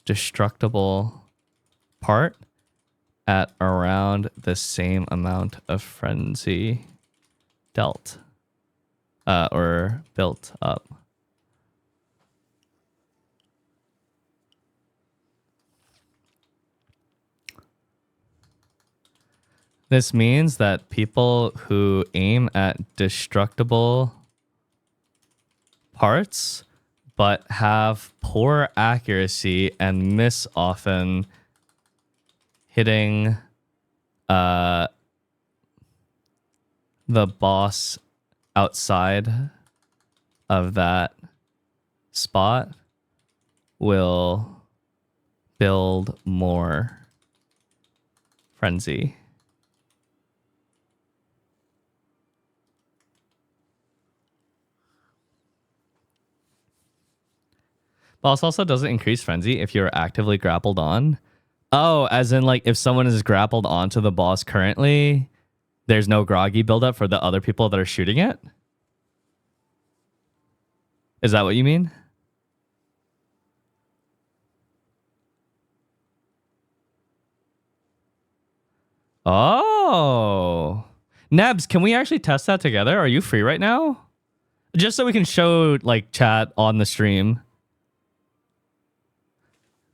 destructible part at around the same amount of frenzy dealt or built up. This means that people who aim at destructible parts but have poor accuracy and miss often hitting the boss outside of that spot will build more frenzy. Boss also doesn't increase frenzy if you're actively grappled on. Oh, as in like if someone is grappled onto the boss currently, there's no groggy buildup for the other people that are shooting it? Is that what you mean? Oh. Nebs, can we actually test that together? Are you free right now? Just so we can show like chat on the stream.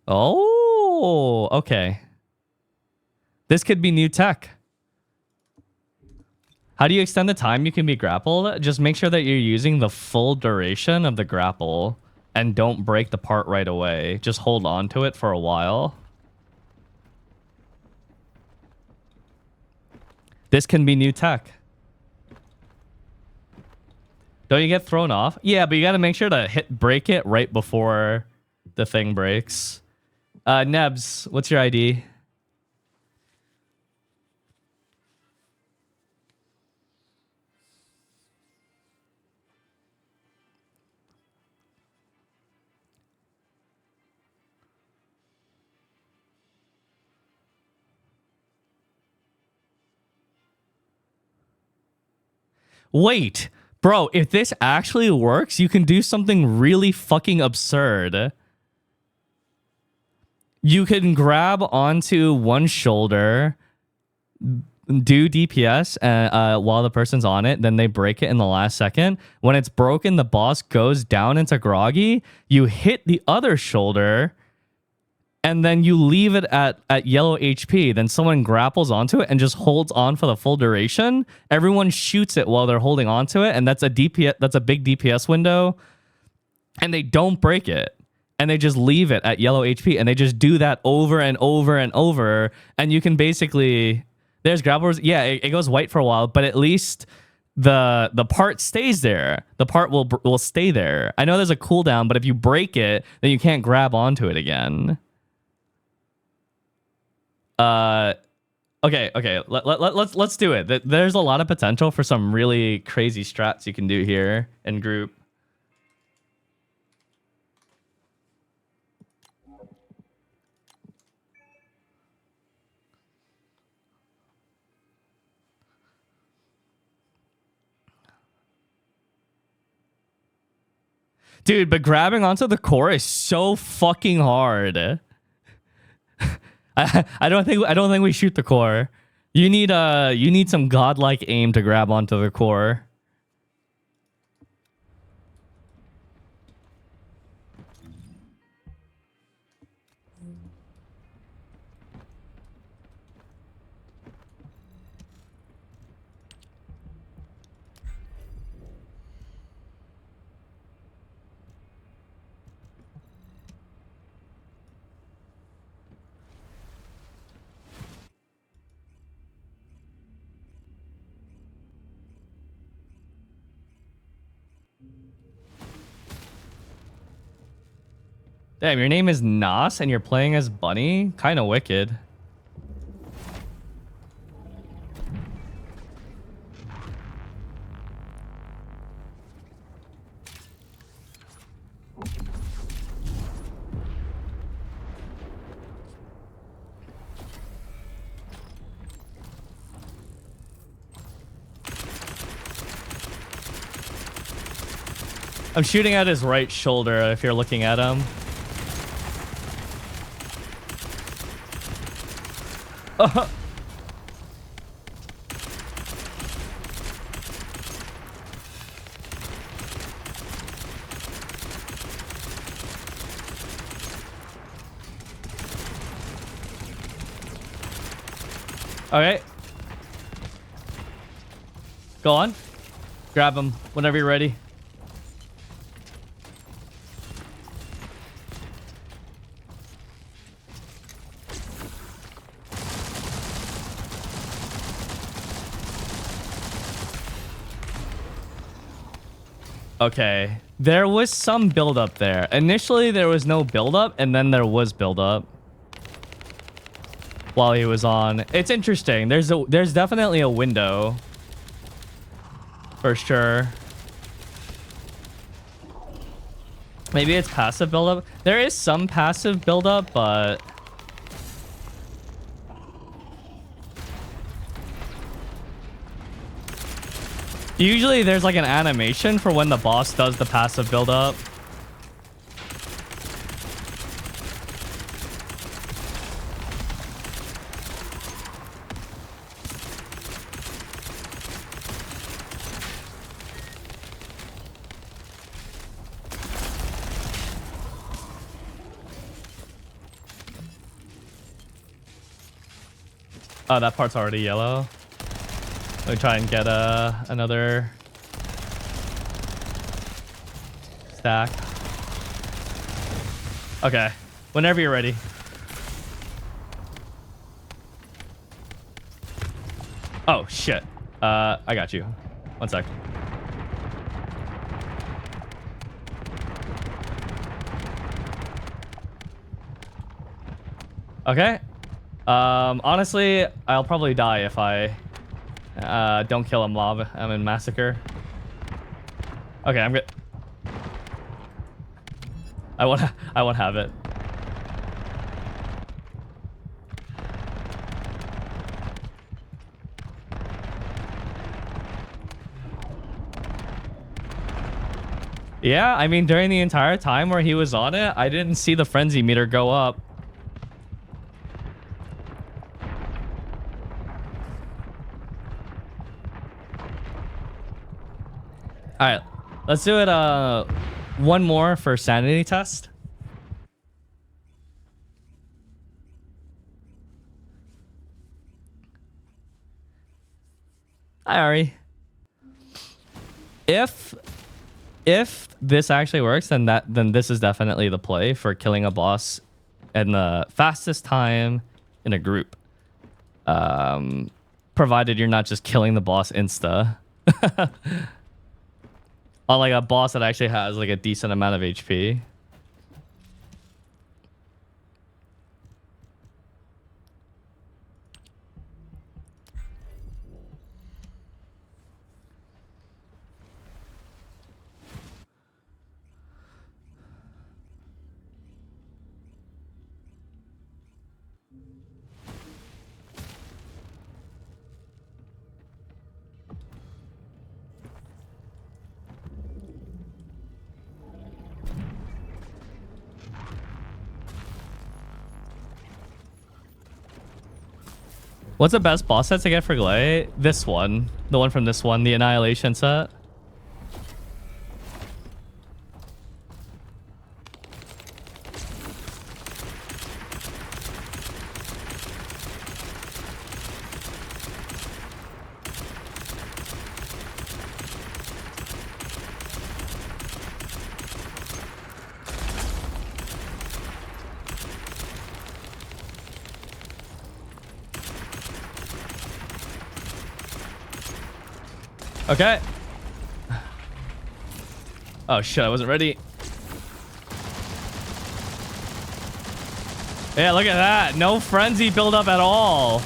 Oh, okay. This could be new tech. How do you extend the time you can be grappled? Just make sure that you're using the full duration of the grapple and don't break the part right away. Just hold on to it for a while. This can be new tech. Don't you get thrown off? Yeah, but you got to make sure to break it right before the thing breaks. Nebs, what's your ID? Wait, bro, if this actually works, you can do something really fucking absurd. You can grab onto one shoulder, do DPS while the person's on it, then they break it in the last second. When it's broken, the boss goes down into groggy. You hit the other shoulder, and then you leave it at yellow HP, then someone grapples onto it and just holds on for the full duration. Everyone shoots it while they're holding onto it, and that's a DPS, that's a big DPS window, and they don't break it. And they just leave it at yellow HP, and they just do that over and over and over, and you can basically, there's grapplers, yeah, it goes white for a while, but at least the part stays there. The part will stay there. I know there's a cooldown, but if you break it, then you can't grab onto it again. Okay. Let's do it. There's a lot of potential for some really crazy strats you can do here in group. Dude, but grabbing onto the core is so fucking hard. I don't think we shoot the core. You need some godlike aim to grab onto the core. Damn, your name is Nas and you're playing as Bunny? Kind of wicked. I'm shooting at his right shoulder if you're looking at him. Okay. Go on. Grab him whenever you're ready. Okay, there was some buildup there. Initially, there was no buildup, and then there was buildup while he was on. It's interesting. There's definitely a window for sure. Maybe it's passive buildup. There is some passive buildup, but usually there's like an animation for when the boss does the passive buildup. Oh, that part's already yellow. Let me try and get another stack. Okay, whenever you're ready. Oh shit. I got you. One sec. Okay. Honestly, I'll probably die if I don't kill a mob. I'm in massacre. Okay, I'm good. I won't have it. Yeah, I mean, during the entire time where he was on it, I didn't see the frenzy meter go up. All right, let's do it one more for sanity test. Hi, Ari. If this actually works, then this is definitely the play for killing a boss in the fastest time in a group. Provided you're not just killing the boss insta. On like a boss that actually has like a decent amount of HP. What's the best boss set to get for Glay? This one. The one from this one, the Annihilation set. Okay. Oh shit, I wasn't ready. Yeah, look at that. No frenzy buildup at all.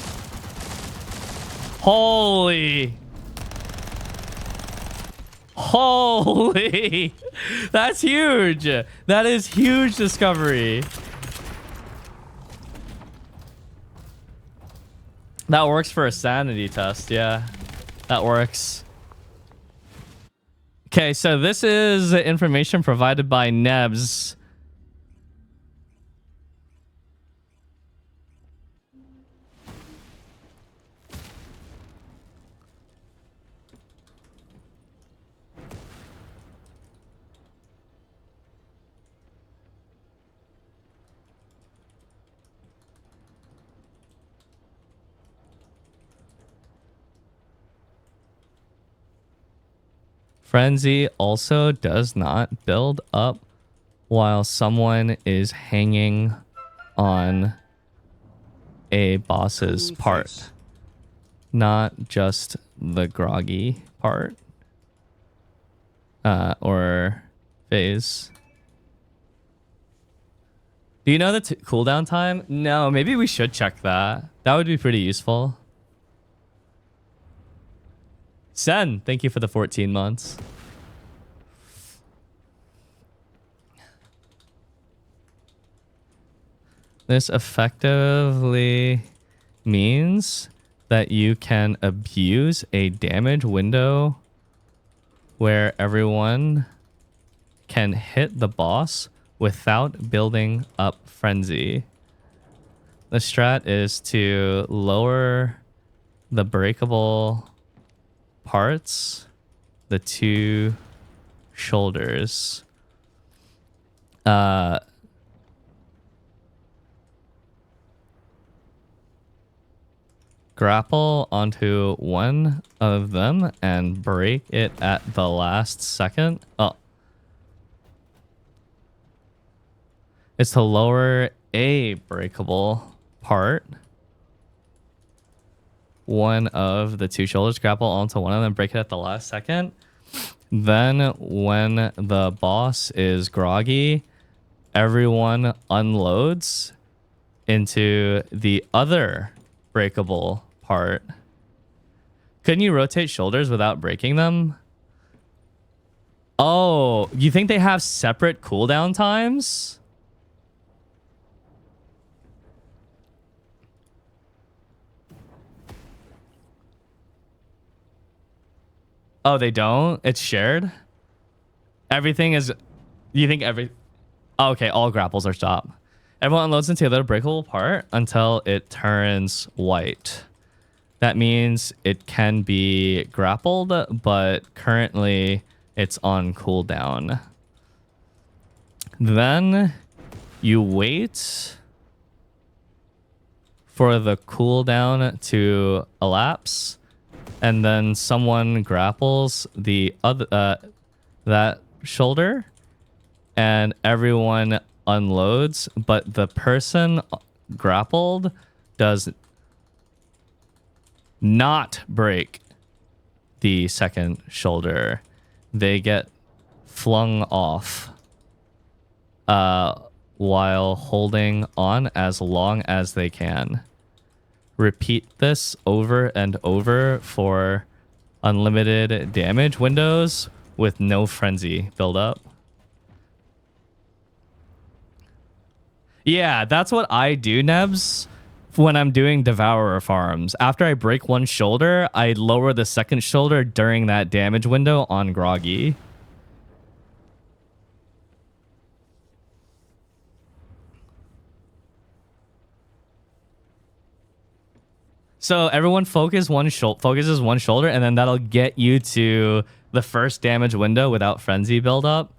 Holy. Holy. That's huge. That is huge discovery. That works for a sanity test. Yeah, that works. Okay, so this is information provided by Nebs. Frenzy also does not build up while someone is hanging on a boss's part. Not just the groggy part. Or phase. Do you know the cooldown time? No, maybe we should check that. That would be pretty useful. Sen, thank you for the 14 months. This effectively means that you can abuse a damage window where everyone can hit the boss without building up frenzy. The strat is to lower the breakable parts, the two shoulders. Grapple onto one of them and break it at the last second. Oh. It's to lower a breakable part. One of the two shoulders, grapple onto one of them, break it at the last second. Then when the boss is groggy, everyone unloads into the other breakable part. Couldn't you rotate shoulders without breaking them? Oh, you think they have separate cooldown times? Oh, they don't? It's shared? Everything is... You think every... Oh, okay, all grapples are stopped. Everyone unloads into the other breakable part until it turns white. That means it can be grappled, but currently it's on cooldown. Then you wait for the cooldown to elapse, and then someone grapples the other that shoulder, and everyone unloads, but the person grappled does not break the second shoulder. They get flung off while holding on as long as they can. Repeat this over and over for unlimited damage windows with no frenzy buildup. Yeah, that's what I do, Nebs, when I'm doing Devourer farms. After I break one shoulder, I lower the second shoulder during that damage window on Groggy. So everyone focuses one shoulder, and then that'll get you to the first damage window without frenzy buildup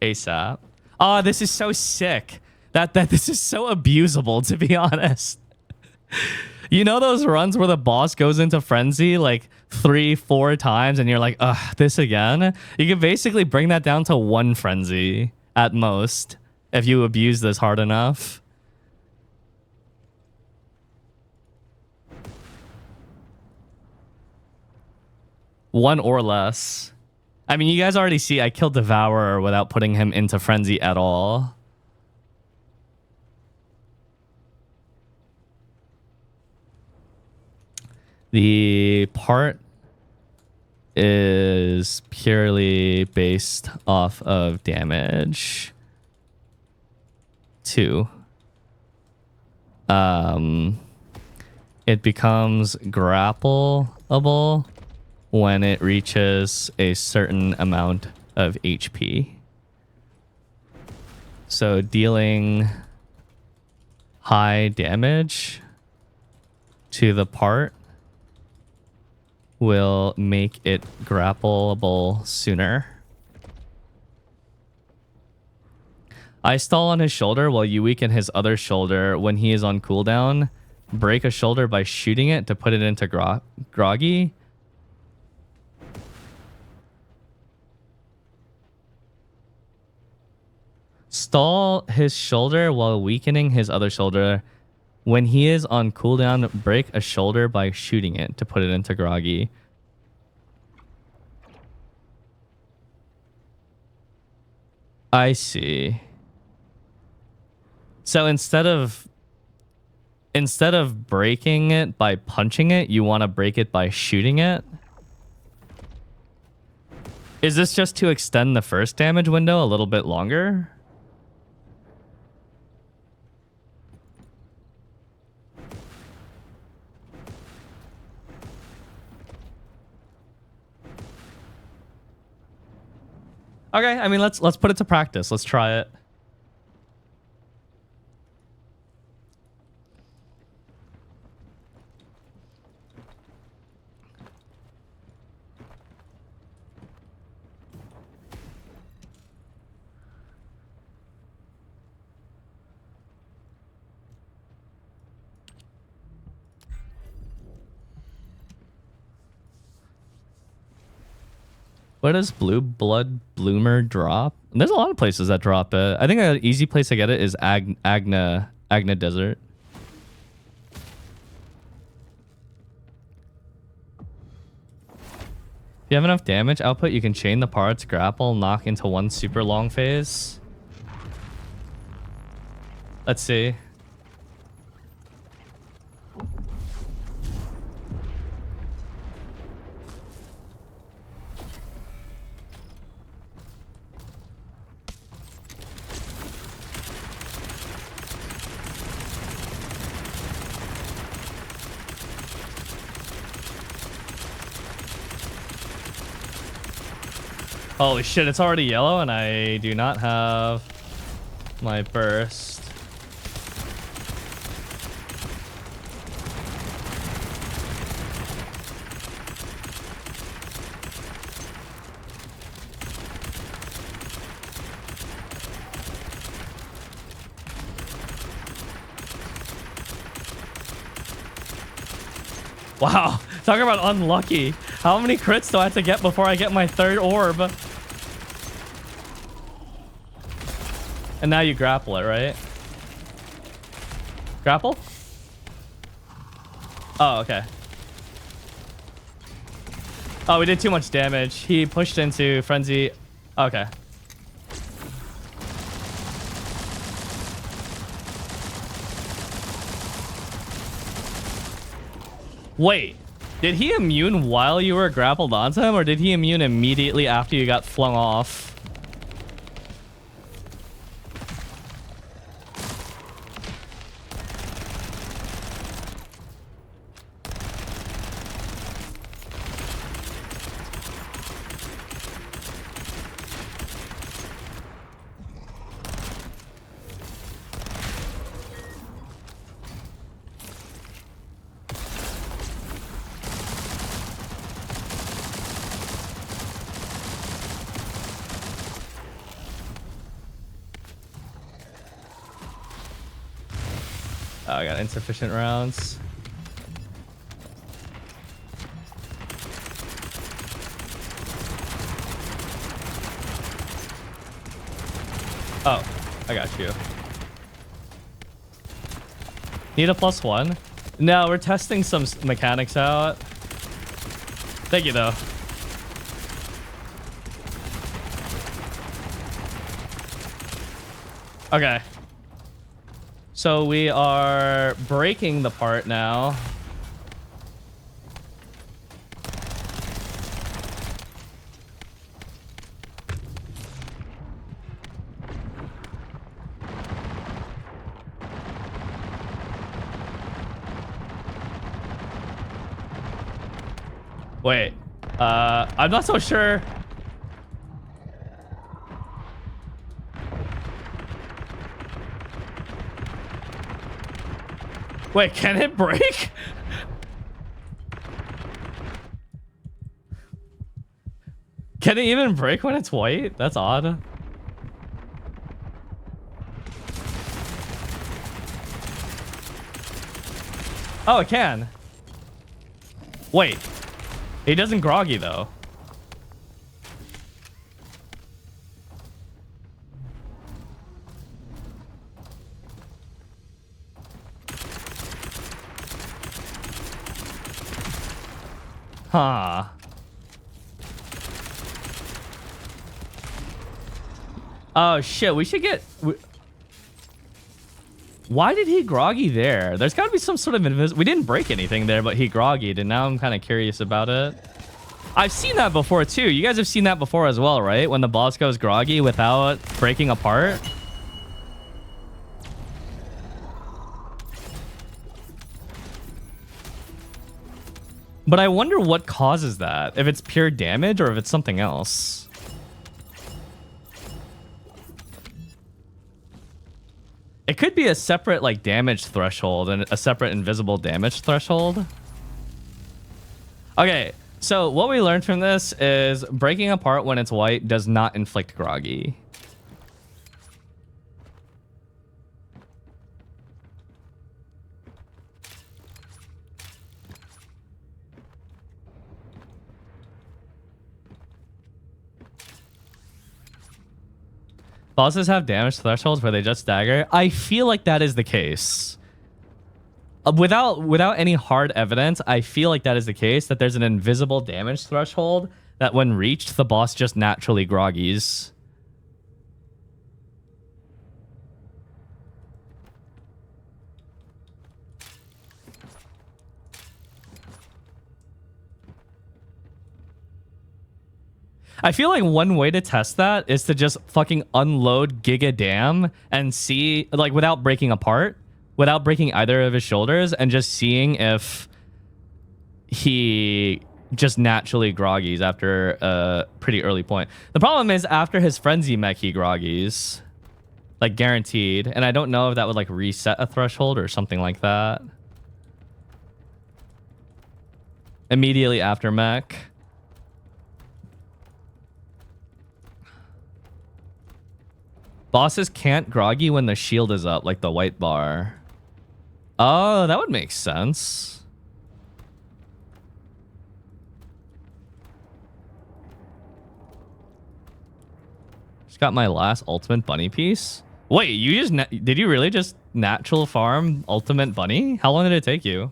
ASAP. Oh, this is so sick. That this is so abusable, to be honest. You know those runs where the boss goes into frenzy like 3-4 times and you're like, ugh, this again? You can basically bring that down to one frenzy at most if you abuse this hard enough. One or less. I mean, you guys already see I killed Devourer without putting him into frenzy at all. The part is purely based off of damage. 2. It becomes grappleable when it reaches a certain amount of HP. So dealing high damage to the part will make it grappleable sooner. I stall on his shoulder while you weaken his other shoulder when he is on cooldown. Break a shoulder by shooting it to put it into Groggy. Stall his shoulder while weakening his other shoulder. When he is on cooldown, break a shoulder by shooting it to put it into Groggy. I see. So instead of breaking it by punching it, you want to break it by shooting it? Is this just to extend the first damage window a little bit longer? Okay, I mean, let's put it to practice. Let's try it. Where does Blue Blood Bloomer drop? There's a lot of places that drop it. I think an easy place to get it is Agna Desert. If you have enough damage output, you can chain the parts, grapple, knock into one super long phase. Let's see. Holy shit, it's already yellow and I do not have my burst. Wow, talk about unlucky. How many crits do I have to get before I get my third orb? And now you grapple it, right? Grapple? Oh, okay. Oh, we did too much damage. He pushed into frenzy. Okay. Wait, did he immune while you were grappled onto him, or did he immune immediately after you got flung off? Oh, I got insufficient rounds. Oh, I got you. Need a +1? No, we're testing some mechanics out. Thank you, though. Okay. So we are breaking the part now. Wait, I'm not so sure. Wait, can it break? Can it even break when it's white? That's odd. Oh, it can. Wait. He doesn't groggy, though. Huh. Oh, shit. We should get... Why did he groggy there? There's got to be some sort of... We didn't break anything there, but he groggied, and now I'm kind of curious about it. I've seen that before, too. You guys have seen that before as well, right? When the boss goes groggy without breaking apart. But I wonder what causes that. If it's pure damage or if it's something else. It could be a separate, like, damage threshold and a separate invisible damage threshold. Okay, so what we learned from this is breaking apart when it's white does not inflict groggy. Bosses have damage thresholds where they just stagger. I feel like that is the case. Without any hard evidence, I feel like that is the case, that there's an invisible damage threshold that when reached, the boss just naturally groggies. I feel like one way to test that is to just fucking unload Giga Dam and see, like, without breaking apart, without breaking either of his shoulders, and just seeing if he just naturally groggies after a pretty early point. The problem is after his frenzy mech, he groggies, like, guaranteed. And I don't know if that would, like, reset a threshold or something like that. Immediately after mech. Bosses can't groggy when the shield is up, like the white bar. Oh, that would make sense. Just got my last ultimate bunny piece. Wait, you just did you really just natural farm ultimate bunny? How long did it take you?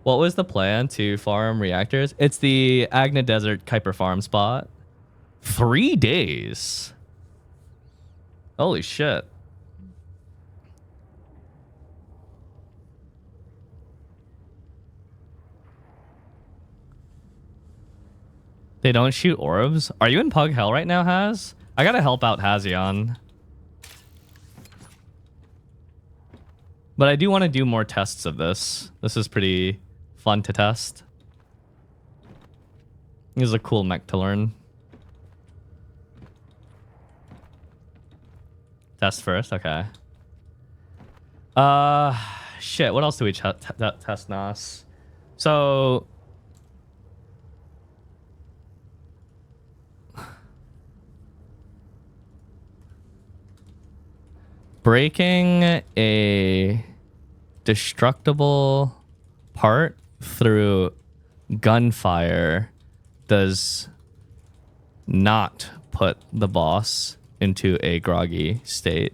What was the plan to farm reactors? It's the Agna Desert Kuiper farm spot. 3 days. Holy shit. They don't shoot orbs? Are you in Pug Hell right now, Haz? I gotta help out Hazion. But I do want to do more tests of this. This is pretty fun to test. This is a cool mech to learn. Test first, okay. Shit, what else do we test, Nas? So... breaking a destructible part through gunfire does not put the boss into a groggy state.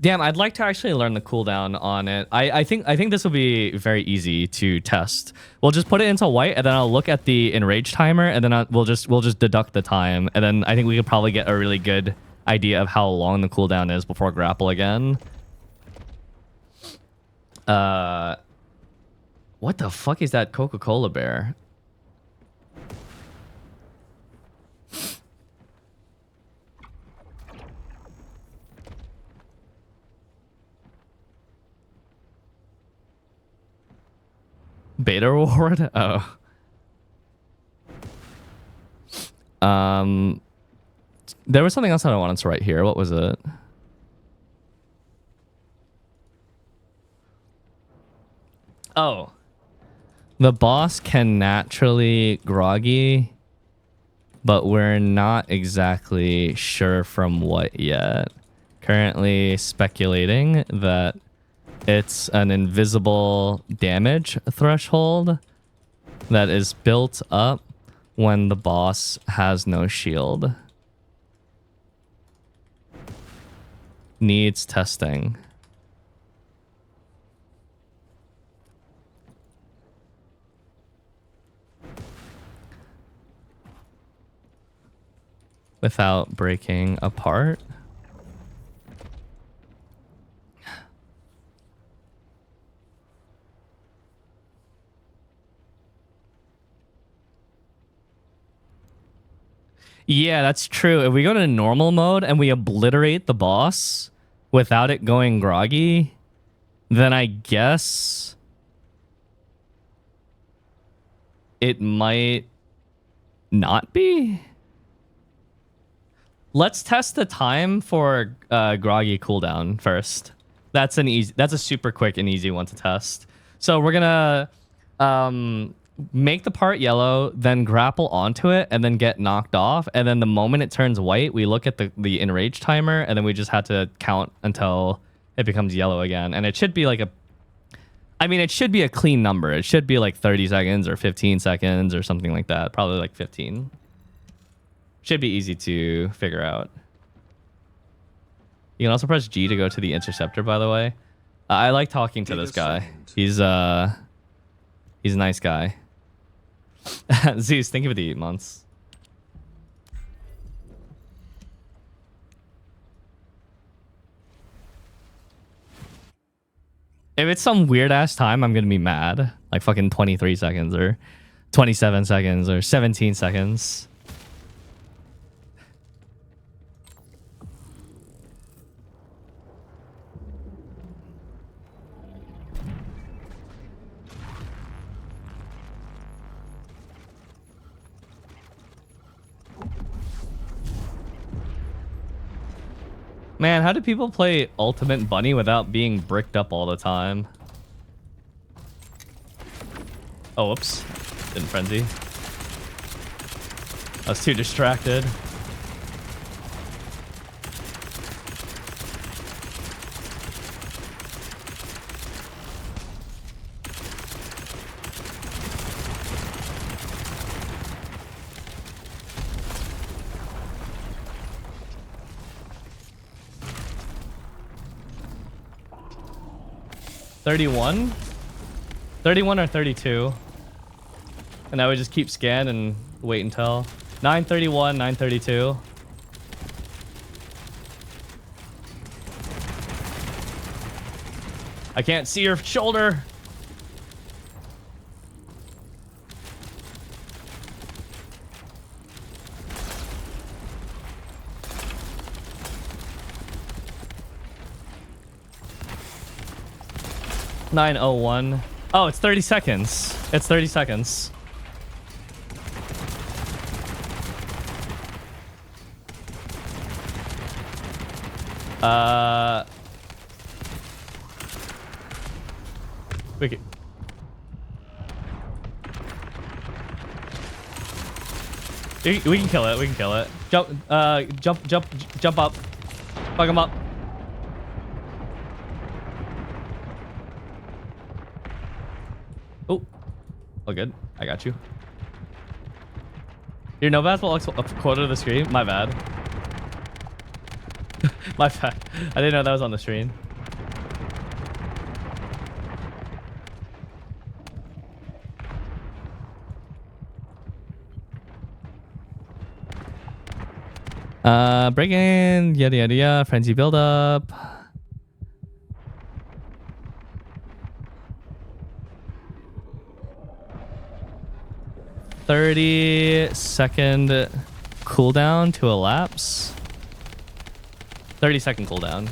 Damn, I'd like to actually learn the cooldown on it. I think this will be very easy to test. We'll just put it into white, and then I'll look at the enrage timer, and then we'll just deduct the time, and then I think we could probably get a really good idea of how long the cooldown is before grapple again. What the fuck is that Coca-Cola bear? Beta reward? Oh. There was something else that I wanted to write here. What was it? Oh. The boss can naturally groggy, but we're not exactly sure from what yet. Currently speculating that it's an invisible damage threshold that is built up when the boss has no shield. Needs testing. Without breaking apart. Yeah, that's true. If we go to normal mode and we obliterate the boss without it going groggy, then I guess it might not be. Let's test the time for groggy cooldown first. That's a super quick and easy one to test. So we're gonna make the part yellow, then grapple onto it, and then get knocked off. And then the moment it turns white, we look at the enrage timer, and then we just had to count until it becomes yellow again. And it should be like it should be a clean number. It should be like 30 seconds or 15 seconds or something like that. Probably like 15. Should be easy to figure out. You can also press G to go to the interceptor, by the way. I like talking to this guy. He's a nice guy. Zeus, thank you for the 8 months. If it's some weird ass time, I'm gonna be mad. Like fucking 23 seconds or 27 seconds or 17 seconds. Man, how do people play Ultimate Bunny without being bricked up all the time? Oh, whoops. Didn't frenzy. I was too distracted. 31? 31 or 32. And I would just keep scan and wait until 931, 932. I can't see your shoulder. $901. Oh, it's 30 seconds. It's 30 seconds. We can kill it. We can kill it. Jump up. Fuck him up. Oh, all good. I got you. Your no basketball looks a quarter of the screen. My bad. My bad. I didn't know that was on the screen. Break in, yada yada yada, frenzy build up. "30-second cooldown to elapse." 30-second cooldown.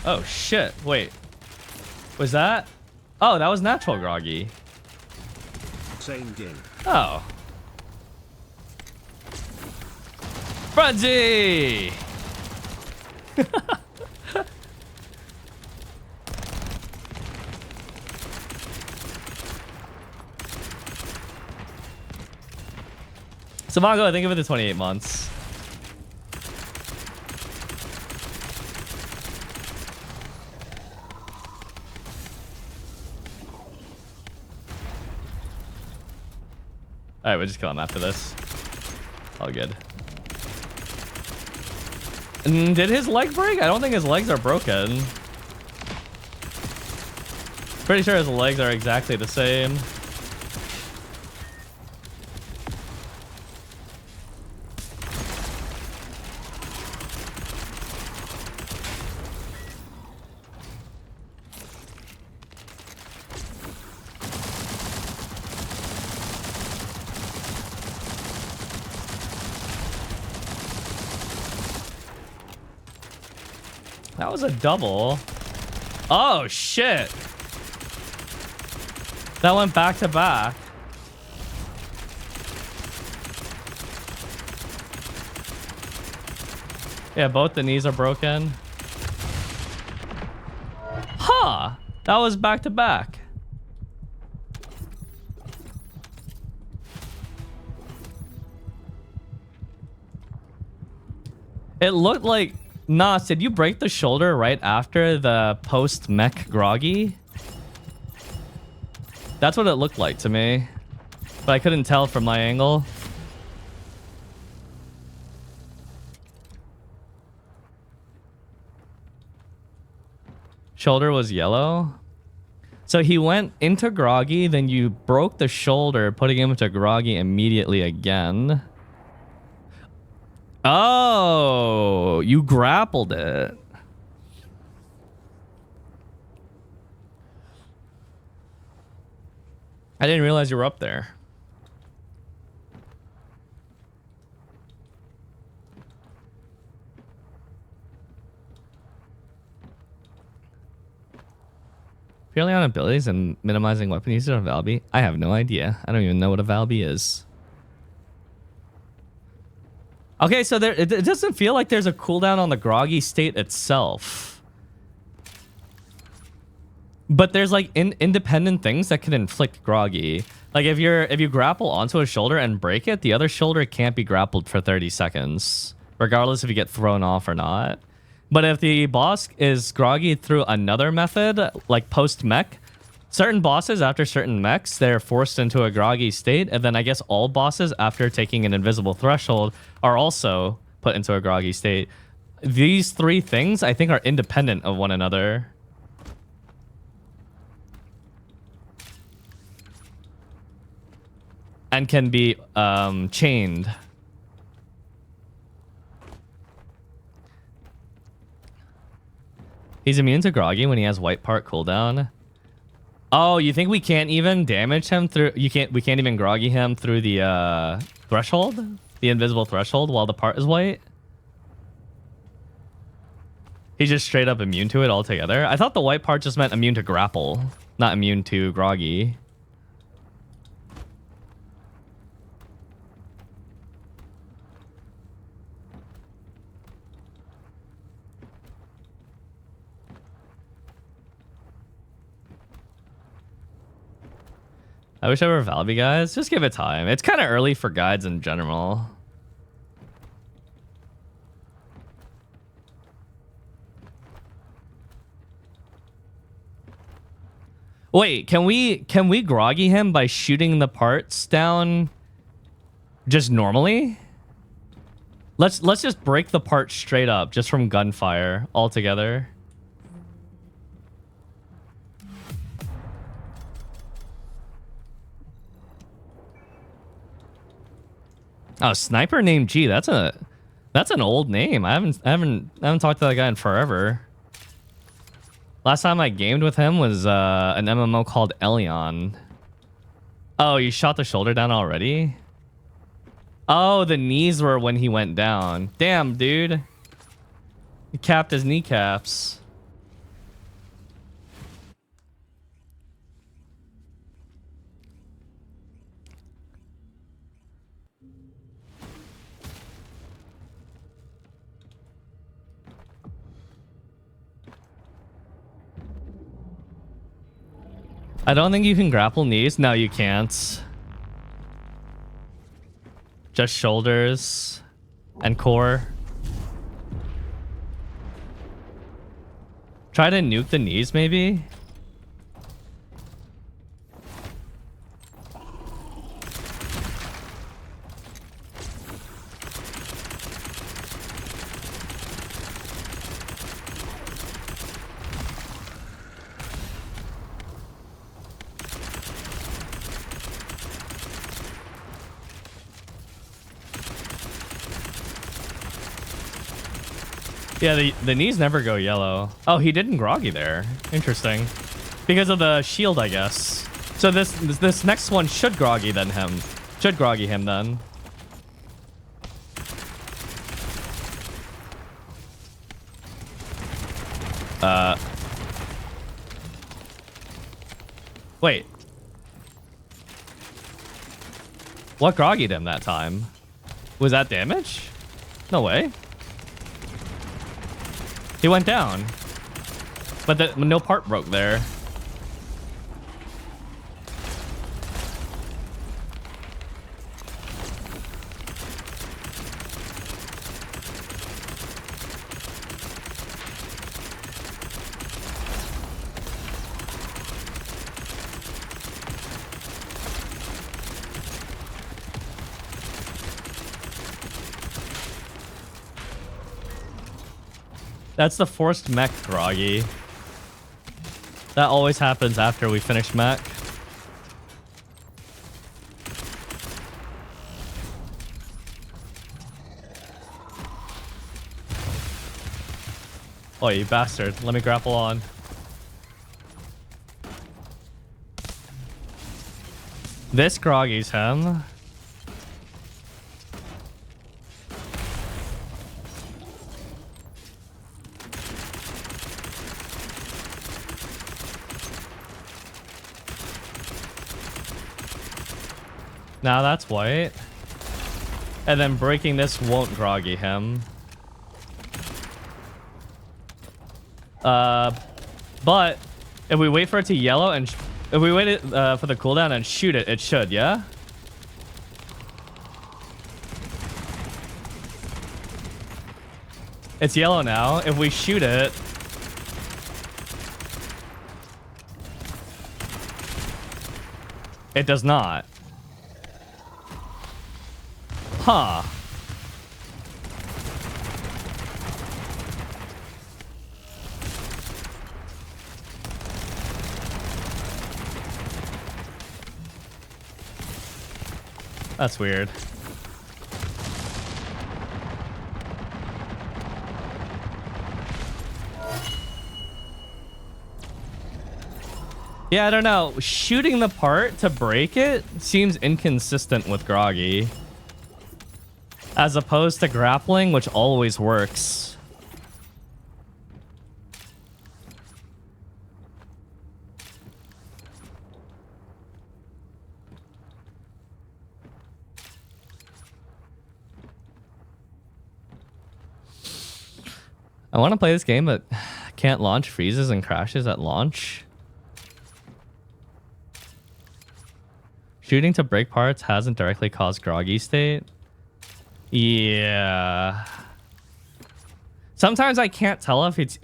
Oh shit, wait. Was that? Oh, that was natural groggy. Same game. Oh. Frenzy! Samago, I think of it as 28 months. Alright, we'll just kill him after this. All good. And did his leg break? I don't think his legs are broken. Pretty sure his legs are exactly the same. That was a double. Oh, shit. That went back to back. Yeah, both the knees are broken. Huh. That was back to back. It looked like... Nas, did you break the shoulder right after the post-mech groggy? That's what it looked like to me. But I couldn't tell from my angle. Shoulder was yellow. So he went into groggy, then you broke the shoulder, putting him into groggy immediately again. Oh, you grappled it. I didn't realize you were up there. Purely on abilities and minimizing weapon usage on Valby? I have no idea. I don't even know what a Valby is. Okay, so it doesn't feel like there's a cooldown on the groggy state itself. But there's like independent things that can inflict groggy. Like if you grapple onto a shoulder and break it, the other shoulder can't be grappled for 30 seconds, regardless if you get thrown off or not. But if the boss is groggy through another method, like post-mech, certain bosses after certain mechs, they're forced into a groggy state. And then I guess all bosses after taking an invisible threshold are also put into a groggy state. These three things, I think, are independent of one another. And can be chained. He's immune to groggy when he has white part cooldown. Oh, you think we can't even damage him through... We can't even groggy him through the threshold? The invisible threshold while the part is white? He's just straight up immune to it altogether? I thought the white part just meant immune to grapple, not immune to groggy. I wish I were Valby, guys. Just give it time. It's kind of early for guides in general. Wait, can we groggy him by shooting the parts down just normally? Let's just break the part straight up just from gunfire altogether. Oh, sniper named G. That's an old name. I haven't talked to that guy in forever. Last time I gamed with him was an MMO called Elion. Oh, you shot the shoulder down already? Oh, the knees were when he went down. Damn, dude. He capped his kneecaps. I don't think you can grapple knees. No, you can't. Just shoulders and core. Try to nuke the knees, maybe? Yeah, the knees never go yellow. Oh, he didn't groggy there. Interesting. Because of the shield, I guess. So this next one should groggy then him. Should groggy him then. Wait. What groggied him that time? Was that damage? No way. He went down. But no part broke there. That's the forced mech groggy. That always happens after we finish mech. Oh, you bastard. Let me grapple on. This groggy's him. Now that's white. And then breaking this won't groggy him. But if we wait for it to yellow and if we wait for the cooldown and shoot it, it should, yeah? It's yellow now. If we shoot it, it does not. Huh. That's weird. Yeah, I don't know. Shooting the part to break it seems inconsistent with groggy. As opposed to grappling, which always works. I want to play this game, but can't launch, freezes and crashes at launch. Shooting to break parts hasn't directly caused groggy state. Yeah. Sometimes I can't tell if it's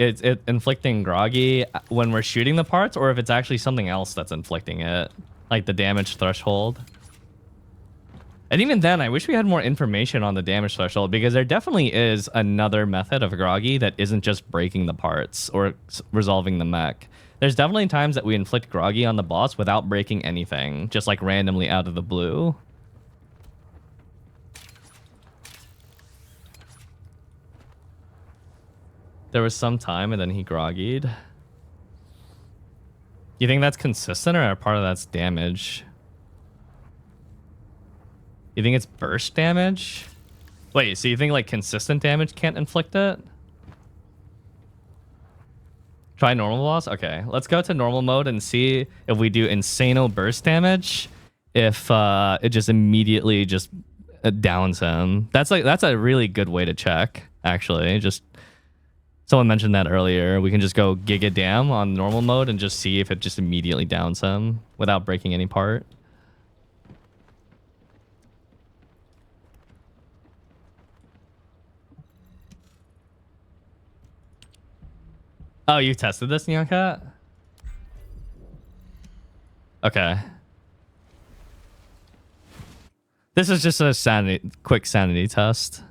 inflicting groggy when we're shooting the parts or if it's actually something else that's inflicting it. Like the damage threshold. And even then, I wish we had more information on the damage threshold because there definitely is another method of groggy that isn't just breaking the parts or resolving the mech. There's definitely times that we inflict groggy on the boss without breaking anything, just like randomly out of the blue. There was some time and then he groggied. You think that's consistent or a part of that's damage? You think it's burst damage? Wait, so you think like consistent damage can't inflict it? Try normal boss? Okay, let's go to normal mode and see if we do insano burst damage. If it just immediately just downs him. That's a really good way to check, actually. Just someone mentioned that earlier. We can just go Giga Dam on normal mode and just see if it just immediately downs him without breaking any part. Oh, you tested this, Neon Cat? Okay. This is just a quick sanity test.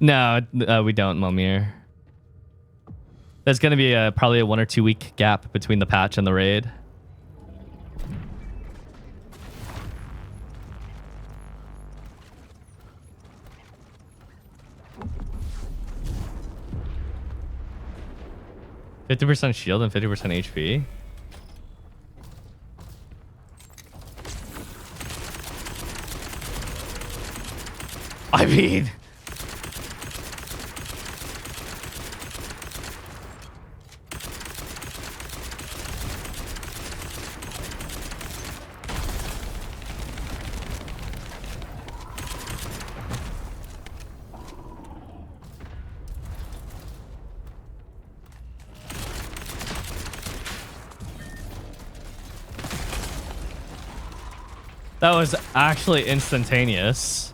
No, we don't, Momir. There's gonna be probably a 1 or 2 week gap between the patch and the raid. %50 shield and 50% HP. I mean, that was actually instantaneous.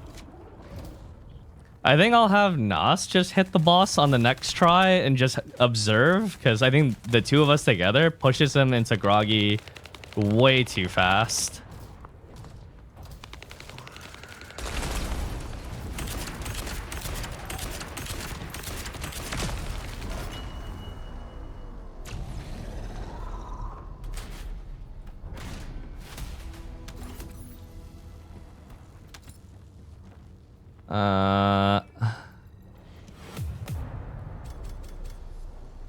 I think I'll have Nas just hit the boss on the next try and just observe, because I think the two of us together pushes him into groggy way too fast.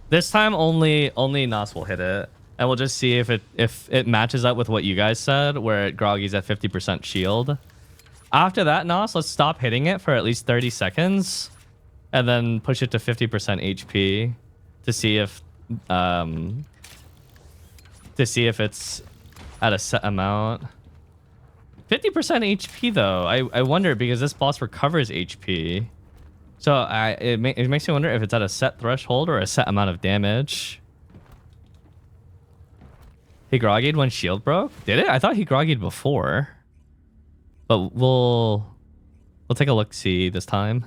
This time only Nas will hit it, and we'll just see if it matches up with what you guys said, where it groggy's at 50% shield. After that, Nas, let's stop hitting it for at least 30 seconds, and then push it to 50% HP to see if to see if it's at a set amount. 50% HP though. I wonder because this boss recovers HP. So it makes me wonder if it's at a set threshold or a set amount of damage. He groggied when shield broke? Did it? I thought he groggied before. But we'll take a look see this time.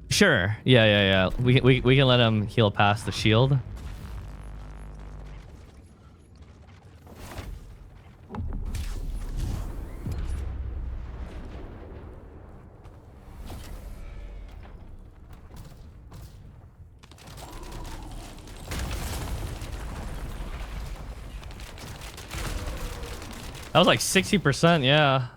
Sure. Yeah. We can let him heal past the shield. That was like 60%, yeah.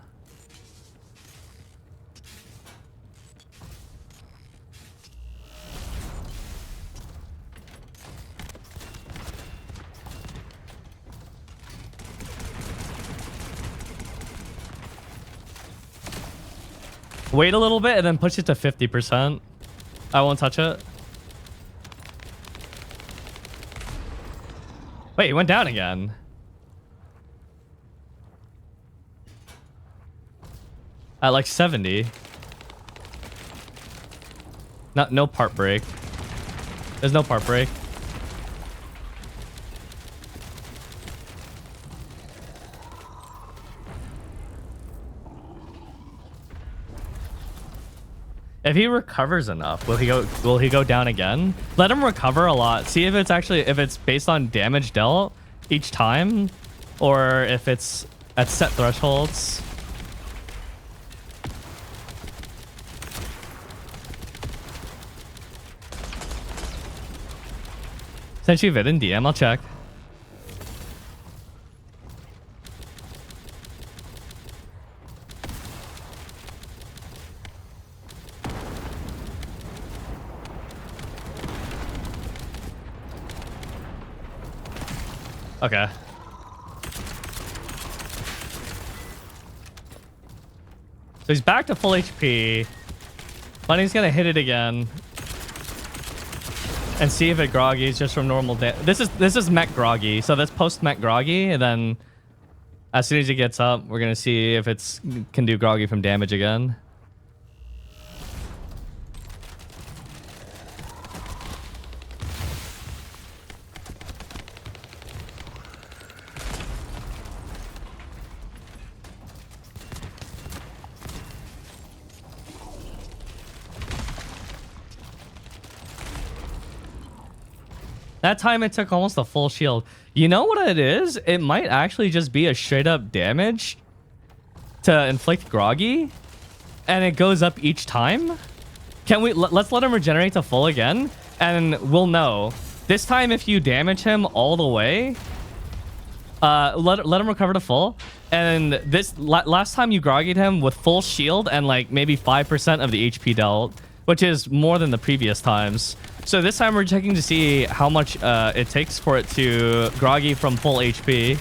Wait a little bit and then push it to 50%. I won't touch it. Wait, he went down again. At like 70. No part break. There's no part break. If he recovers enough, will he go down again? Let him recover a lot. See if it's based on damage dealt each time or if it's at set thresholds. Sent you vid in DM, I'll check. Okay. So he's back to full HP. Bunny's gonna hit it again. And see if it groggies just from normal damage. This is mech groggy. So that's post mech groggy, and then as soon as he gets up, we're gonna see if it's can do groggy from damage again. That time it took almost a full shield. You know what it is? It might actually just be a straight up damage to inflict groggy. And it goes up each time. Can we... Let's let him regenerate to full again. And we'll know. This time if you damage him all the way... let him recover to full. And this... last time you groggied him with full shield and like maybe 5% of the HP dealt. Which is more than the previous times. So this time we're checking to see how much it takes for it to groggy from full HP.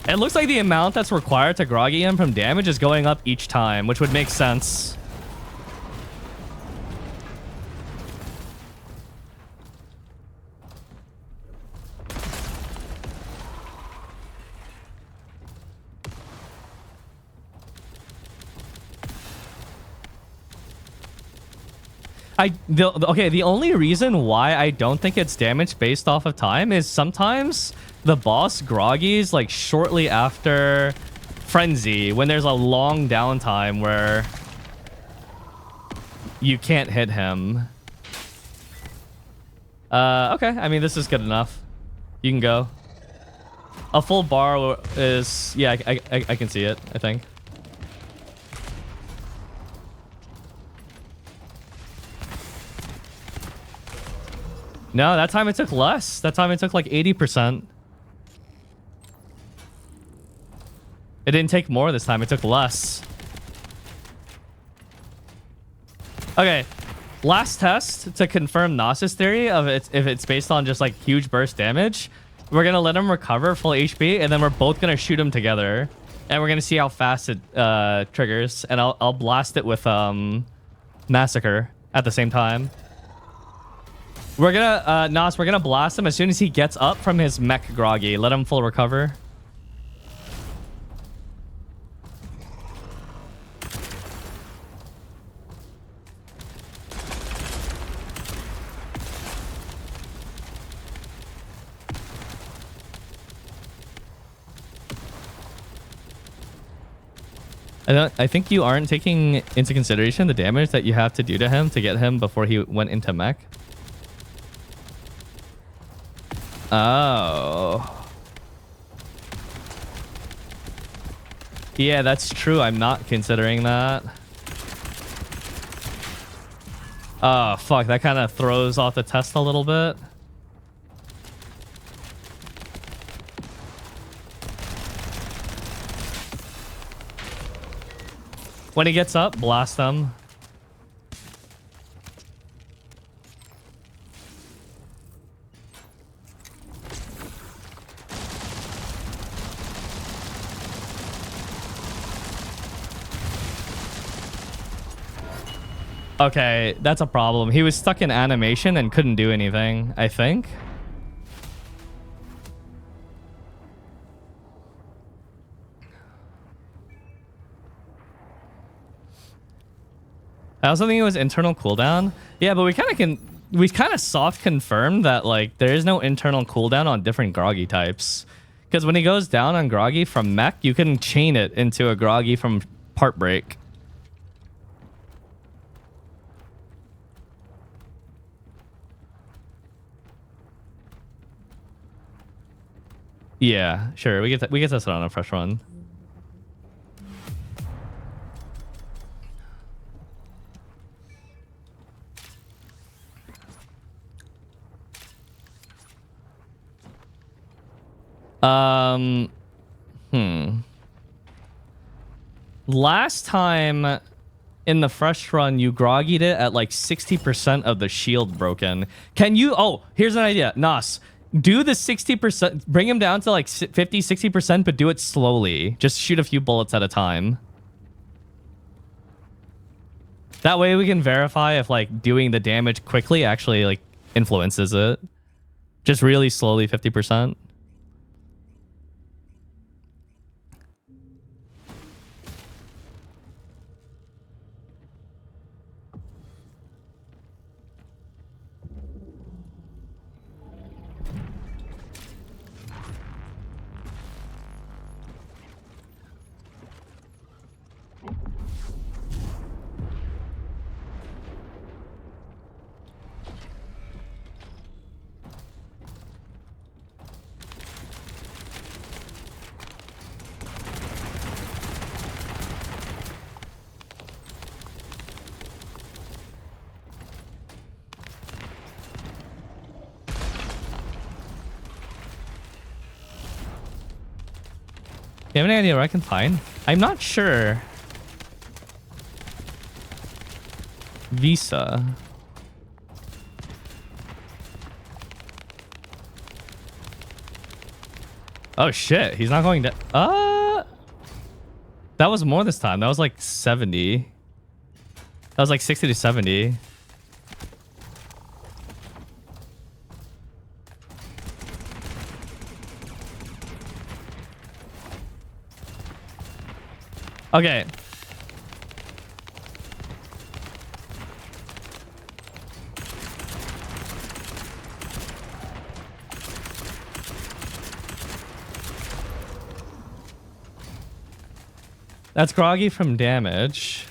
It looks like the amount that's required to groggy him from damage is going up each time, which would make sense. The only reason why I don't think it's damage based off of time is sometimes the boss groggies like shortly after Frenzy when there's a long downtime where you can't hit him. Okay, I mean this is good enough. You can go. A full bar is... Yeah, I can see it, I think. No, that time it took less. That time it took like 80%. It didn't take more this time. It took less. Okay. Last test to confirm Gnosis theory of if it's based on just like huge burst damage. We're going to let him recover full HP and then we're both going to shoot him together. And we're gonna see how fast it triggers, and I'll blast it with Massacre at the same time. We're gonna Nos, we're gonna blast him as soon as he gets up from his mech groggy. Let him full recover. I think you aren't taking into consideration the damage that you have to do to him to get him before he went into mech. Oh. Yeah, that's true. I'm not considering that. Oh, fuck. That kind of throws off the test a little bit. When he gets up, blast them. Okay, that's a problem. He was stuck in animation and couldn't do anything, I think. I also think it was internal cooldown. Yeah, but we kind of soft confirmed that like there is no internal cooldown on different groggy types. Because when he goes down on groggy from mech, you can chain it into a groggy from part break. Yeah, sure. We get this on a fresh run. Last time in the fresh run, you groggied it at like 60% of the shield broken. Can you... Oh, here's an idea. Nos, do the 60%. Bring him down to like 50, 60%, but do it slowly. Just shoot a few bullets at a time. That way we can verify if like doing the damage quickly actually like influences it. Just really slowly, 50%. You have any idea where I can find? I'm not sure. Visa. Oh shit, he's not going to... That was more this time. That was like 70. That was like 60 to 70. Okay. That's groggy from damage.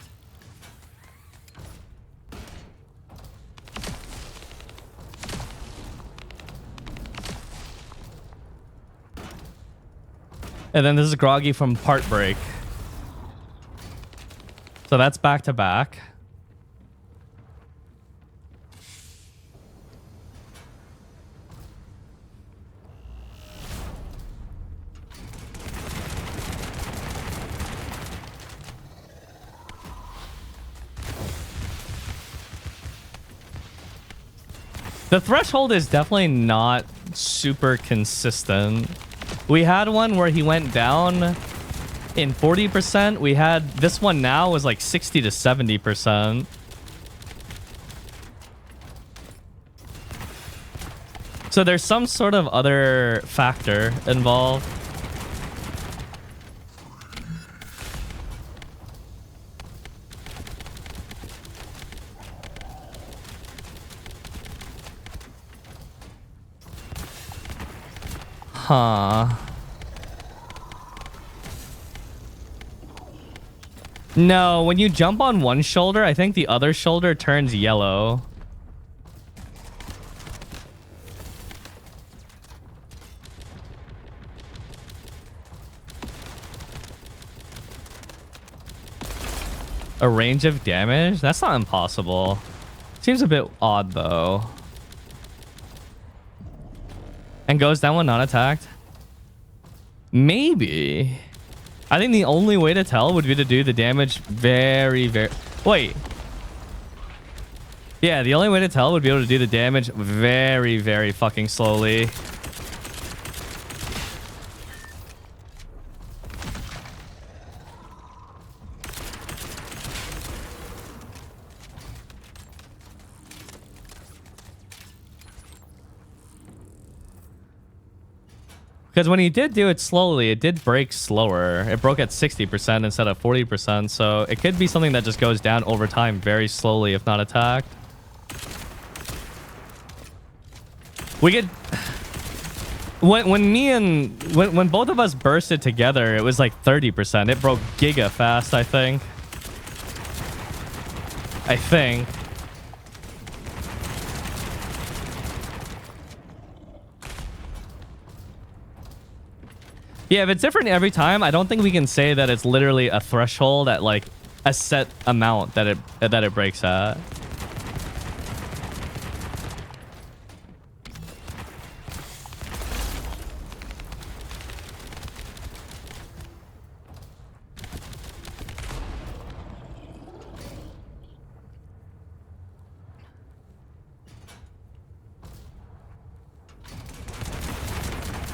And then this is groggy from part break. So that's back to back. The threshold is definitely not super consistent. We had one where he went down in 40%. We had this one now was like 60 to 70%. So there's some sort of other factor involved. Huh. No, when you jump on one shoulder, I think the other shoulder turns yellow. A range of damage? That's not impossible. Seems a bit odd though. And goes down when not attacked? Maybe. I think the only way to tell would be to do the damage very... Wait. Yeah, the only way to tell would be able to do the damage very fucking slowly. Because when he did do it slowly, it did break slower. It broke at 60% instead of 40%. So it could be something that just goes down over time very slowly if not attacked. We could... When both of us bursted together, it was like 30%. It broke giga fast, I think. Yeah, if it's different every time, I don't think we can say that it's literally a threshold at like a set amount that it breaks at.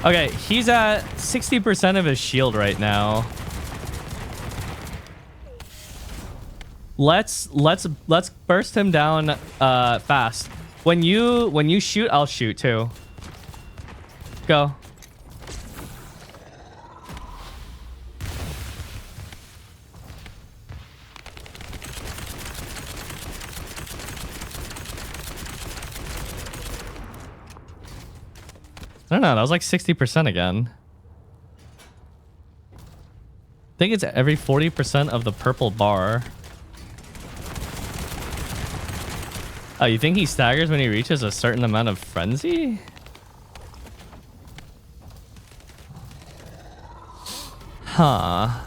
Okay, he's at 60% of his shield right now. Let's burst him down fast. When you shoot, I'll shoot too. Go. I don't know, that was like 60% again. I think it's every 40% of the purple bar. Oh, you think he staggers when he reaches a certain amount of frenzy? Huh.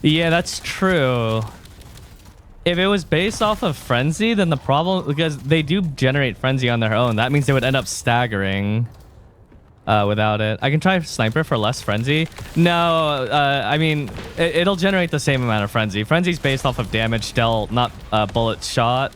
Yeah, that's true. If it was based off of frenzy, then the problem, because they do generate frenzy on their own, that means they would end up staggering without it. I can try sniper for less frenzy. No, I mean, it'll generate the same amount of frenzy. Frenzy's based off of damage dealt, not bullet shot.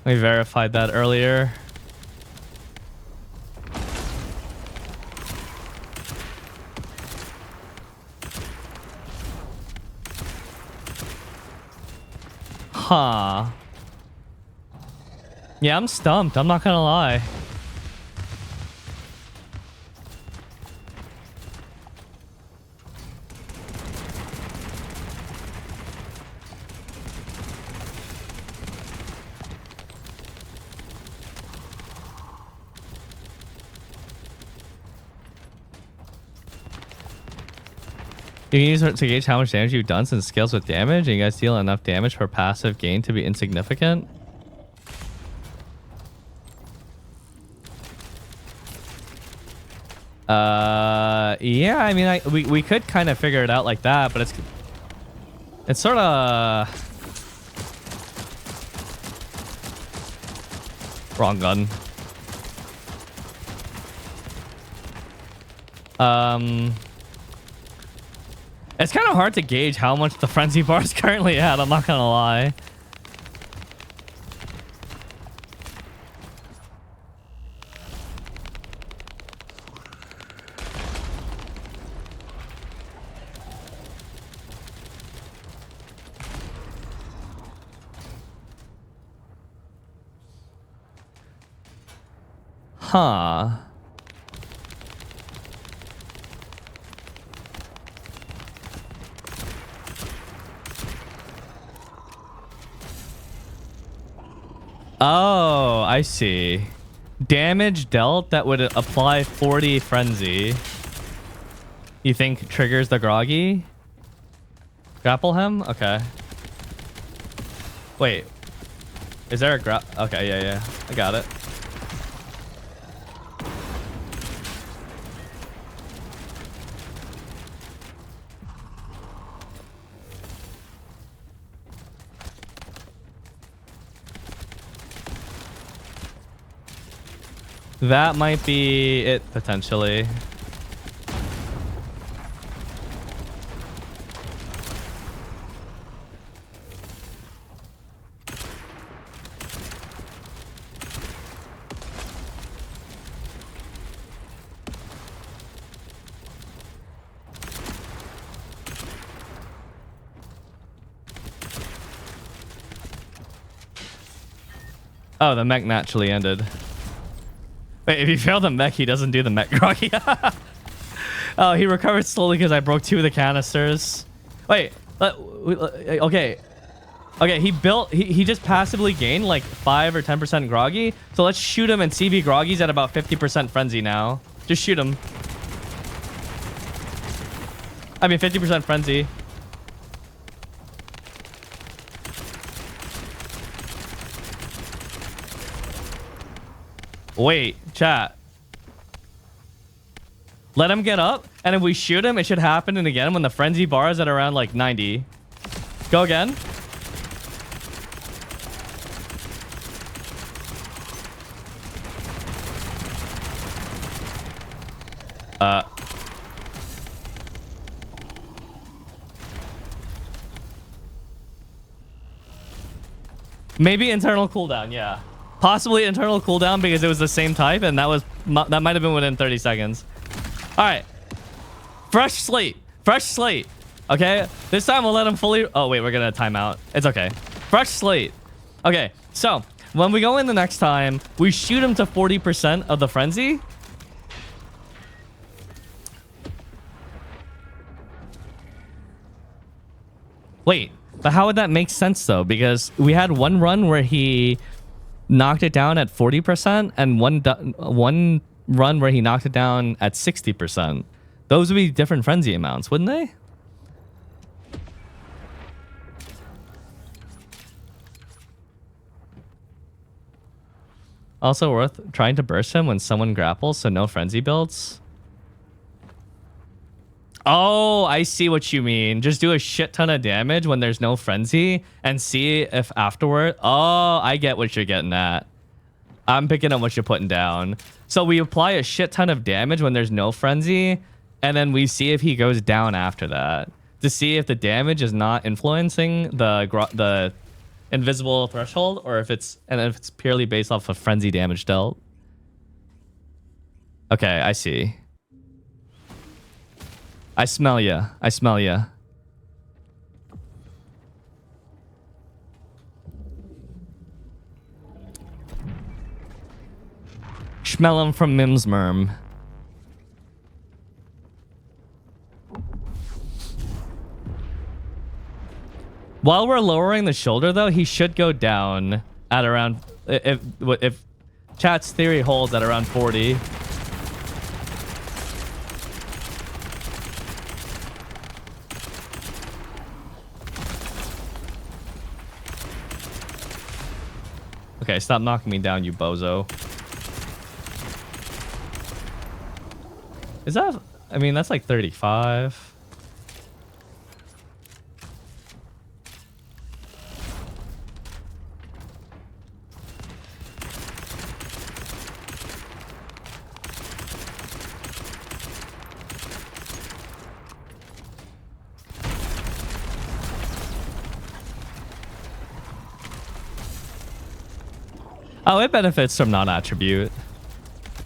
We verified that earlier. Huh. Yeah, I'm stumped. I'm not gonna lie. You can use it to gauge how much damage you've done since scales with damage, and you guys deal enough damage for passive gain to be insignificant. Yeah, I mean, we could kind of figure it out like that, but it's sort of wrong gun. It's kind of hard to gauge how much the frenzy bar is currently at. I'm not gonna lie. Huh. Oh, I see. Damage dealt that would apply 40 frenzy. You think triggers the groggy? Grapple him? Okay. Wait. Is there a Okay, yeah. I got it. That might be it, potentially. Oh, the mech naturally ended. Wait, if you fail the mech, he doesn't do the mech groggy. Oh, he recovered slowly because I broke 2 of the canisters. Wait, okay. Okay, he just passively gained like 5 or 10% groggy. So let's shoot him and see if he groggy's at about 50% frenzy now. Just shoot him. I mean, 50% frenzy. Wait, chat. Let him get up, and if we shoot him, it should happen and again when the frenzy bar is at around like 90. Go again. Maybe internal cooldown, yeah. Possibly internal cooldown because it was the same type, and that might have been within 30 seconds. All right, fresh slate. Okay, this time we'll let him fully. Oh wait, we're gonna time out. It's okay. Fresh slate. Okay, so when we go in the next time, we shoot him to 40% of the frenzy. Wait, but how would that make sense though? Because we had one run where he knocked it down at 40% and one run where he knocked it down at 60%. Those would be different frenzy amounts, wouldn't they? Also worth trying to burst him when someone grapples, so no frenzy builds. Oh, I see what you mean. Just do a shit ton of damage when there's no frenzy and see if afterward... Oh, I get what you're getting at. I'm picking up what you're putting down. So we apply a shit ton of damage when there's no frenzy, and then we see if he goes down after that to see if the damage is not influencing the invisible threshold, or if it's purely based off of frenzy damage dealt. Okay, I see. I smell ya. I smell ya. Smell him from Mimsmerm. While we're lowering the shoulder, though, he should go down at around... If chat's theory holds at around 40. Okay, stop knocking me down, you bozo. Is that... I mean, that's like 35. Oh, it benefits from non-attribute.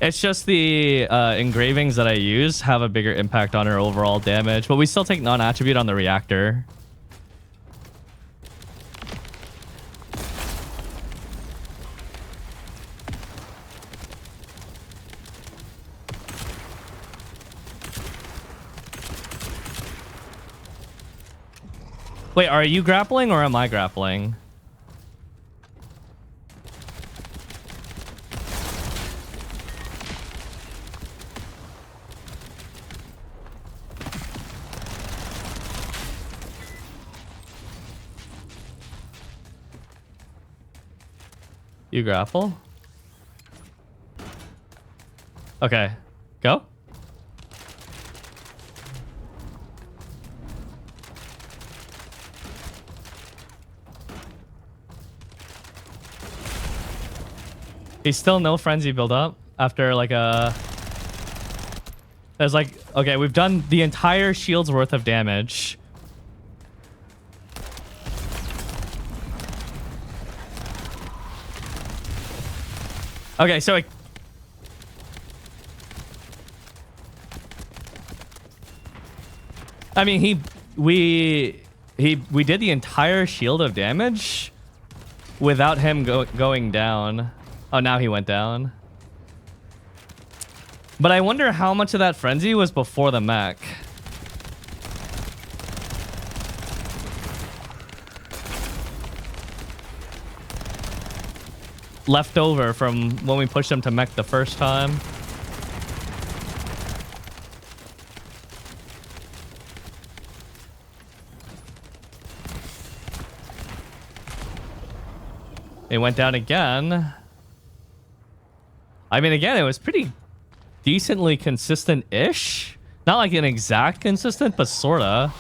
It's just the engravings that I use have a bigger impact on our overall damage, but we still take non-attribute on the reactor. Wait, are you grappling or am I grappling? You grapple? Okay, go. He's still no frenzy build up after like a... There's like... Okay, we've done the entire shield's worth of damage. Okay, so it... I mean, we did the entire shield of damage without him going down. Oh, now he went down. But I wonder how much of that frenzy was before the mech. Left over from when we pushed him to mech the first time. It went down again. I mean, again, it was pretty decently consistent-ish. Not like an exact consistent, but sorta.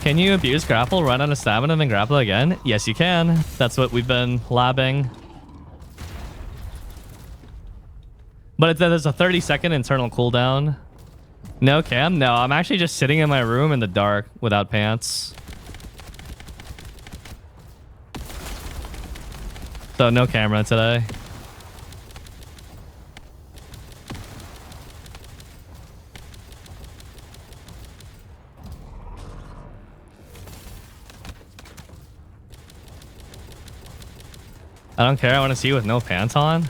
Can you abuse grapple, run out of stamina, and then grapple again? Yes, you can. That's what we've been labbing. But there's a 30-second internal cooldown. No cam? No, I'm actually just sitting in my room in the dark without pants. So no camera today. I don't care. I want to see you with no pants on.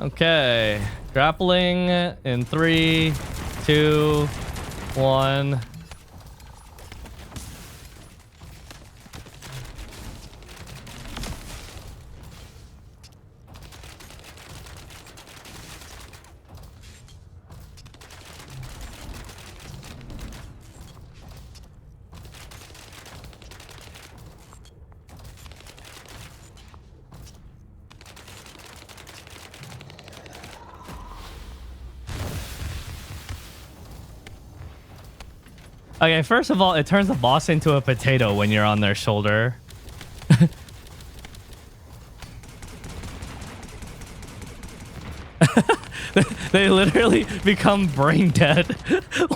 Okay, grappling in 3, 2, 1. Okay, first of all, it turns the boss into a potato when you're on their shoulder. They literally become brain dead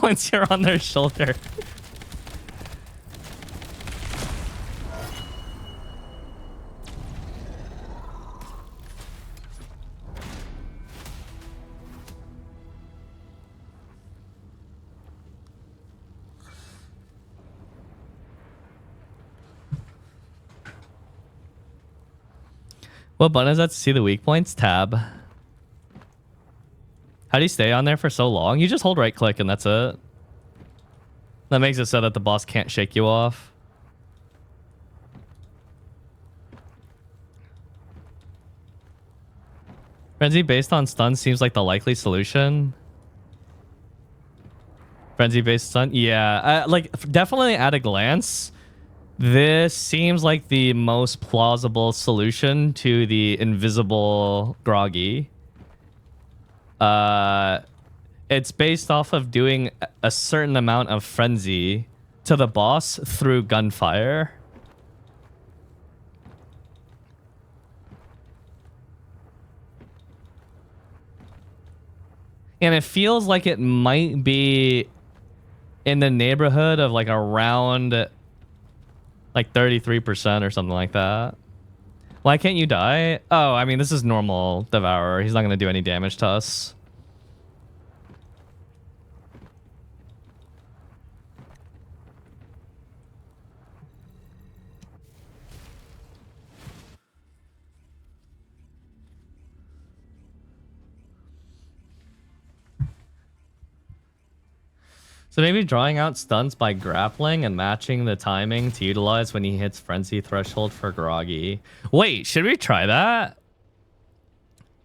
once you're on their shoulder. What button is that to see the weak points? Tab. How do you stay on there for so long? You just hold right click and that's it. That makes it so that the boss can't shake you off. Frenzy based on stun seems like the likely solution. Frenzy based stun? Yeah, like definitely at a glance, this seems like the most plausible solution to the invisible groggy. It's based off of doing a certain amount of frenzy to the boss through gunfire. And it feels like it might be in the neighborhood of like around like 33% or something like that. Why can't you die? Oh, I mean, this is normal Devourer. He's not going to do any damage to us. So maybe drawing out stunts by grappling and matching the timing to utilize when he hits frenzy threshold for groggy. Wait, should we try that?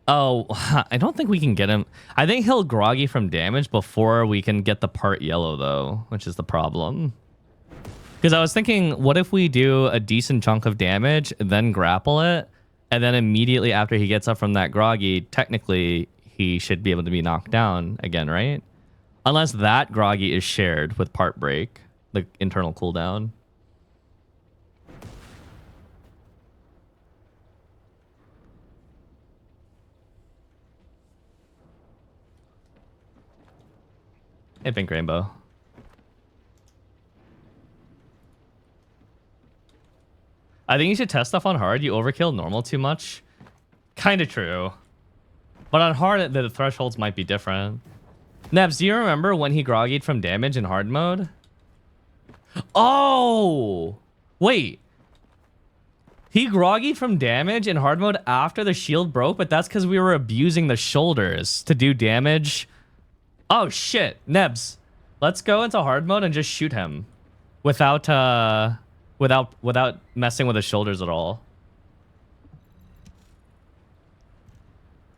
Oh, I don't think we can get him. I think he'll groggy from damage before we can get the part yellow though, which is the problem. Because I was thinking, what if we do a decent chunk of damage, then grapple it, and then immediately after he gets up from that groggy, technically he should be able to be knocked down again, right? Unless that groggy is shared with part break, the internal cooldown. Hey, Pink Rainbow. I think you should test stuff on hard. You overkill normal too much. Kind of true. But on hard, the thresholds might be different. Nebs, do you remember when he groggied from damage in hard mode? Oh! Wait. He groggied from damage in hard mode after the shield broke, but that's because we were abusing the shoulders to do damage. Oh, shit. Nebs, let's go into hard mode and just shoot him. Without messing with his shoulders at all.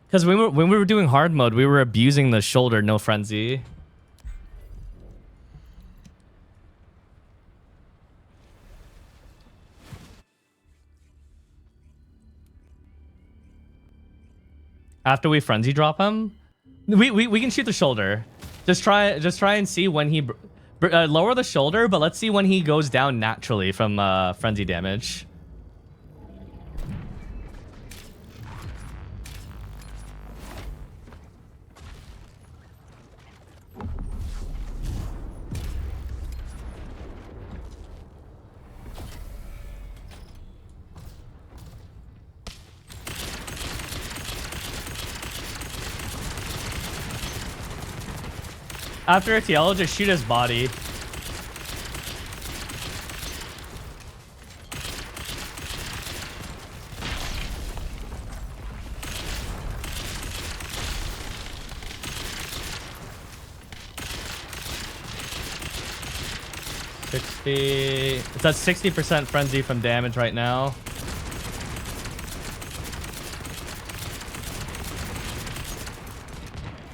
Because when we were doing hard mode, we were abusing the shoulder, no frenzy. After we frenzy drop him, we can shoot the shoulder. Just try and see when he lower the shoulder, but let's see when he goes down naturally from frenzy damage. After it's yellow, just shoot his body. It's at 60% frenzy from damage right now.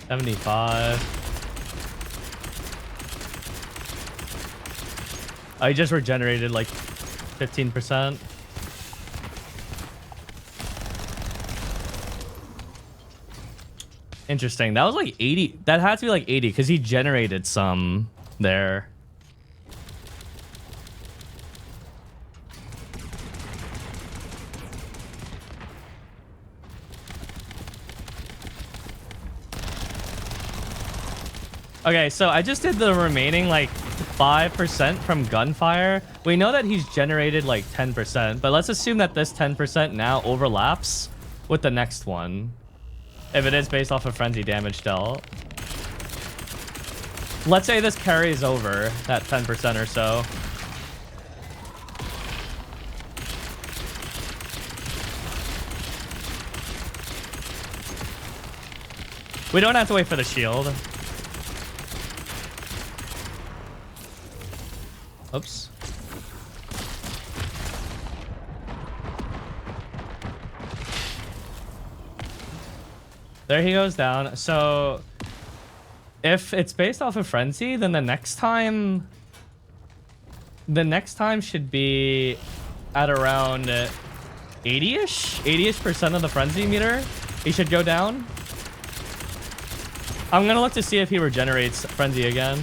$75. I just regenerated like 15%. Interesting. That was like 80. That had to be like 80 because he generated some there. Okay, so I just did the remaining like 5% from gunfire. We know that he's generated like 10%, but let's assume that this 10% now overlaps with the next one. If it is based off of frenzy damage dealt. Let's say this carries over that 10% or so. We don't have to wait for the shield. Oops. There he goes down. So if it's based off of Frenzy, then the next time should be at around 80-ish? 80-ish% of the Frenzy meter. He should go down. I'm gonna look to see if he regenerates Frenzy again.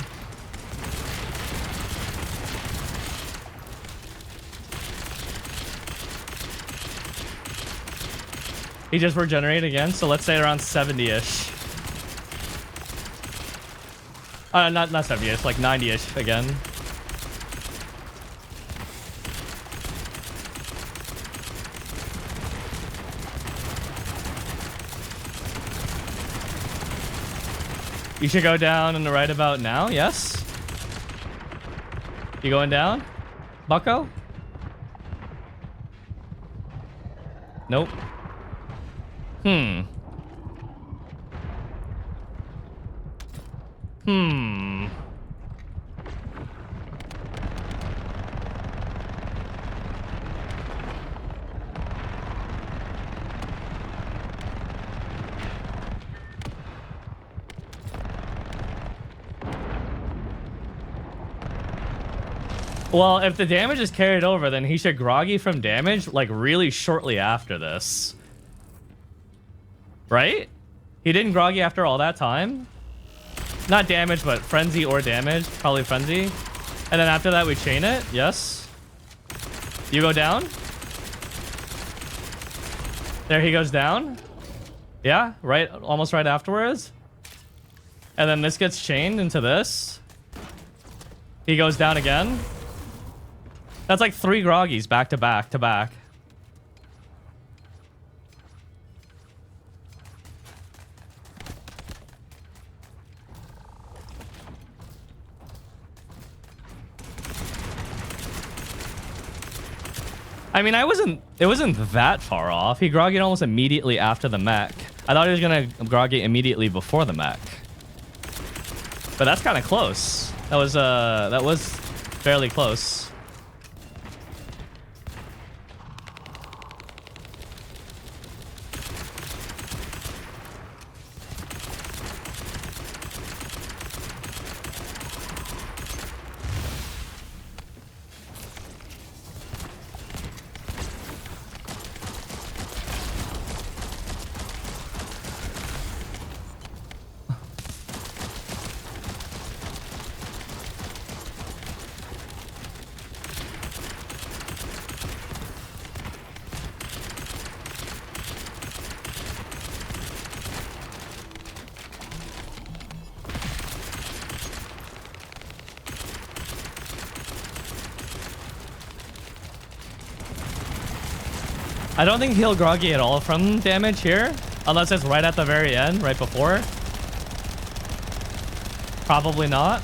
He just regenerated again, so let's say around 70-ish. Not 70-ish, like 90-ish again. You should go down in the right about now, yes? You going down, bucko? Nope. Well, if the damage is carried over, then he should groggy from damage, like, really shortly after this. Right? He didn't groggy after all that time? Not damage, but frenzy or damage. Probably frenzy. And then after that, we chain it. Yes. You go down. There he goes down. Yeah, right. Almost right afterwards. And then this gets chained into this. He goes down again. That's like 3 groggies back to back to back. I mean, it wasn't that far off. He groggied almost immediately after the mech. I thought he was gonna groggy immediately before the mech. But that's kind of close. That was fairly close. I don't think he'll groggy at all from damage here, unless it's right at the very end, right before. Probably not.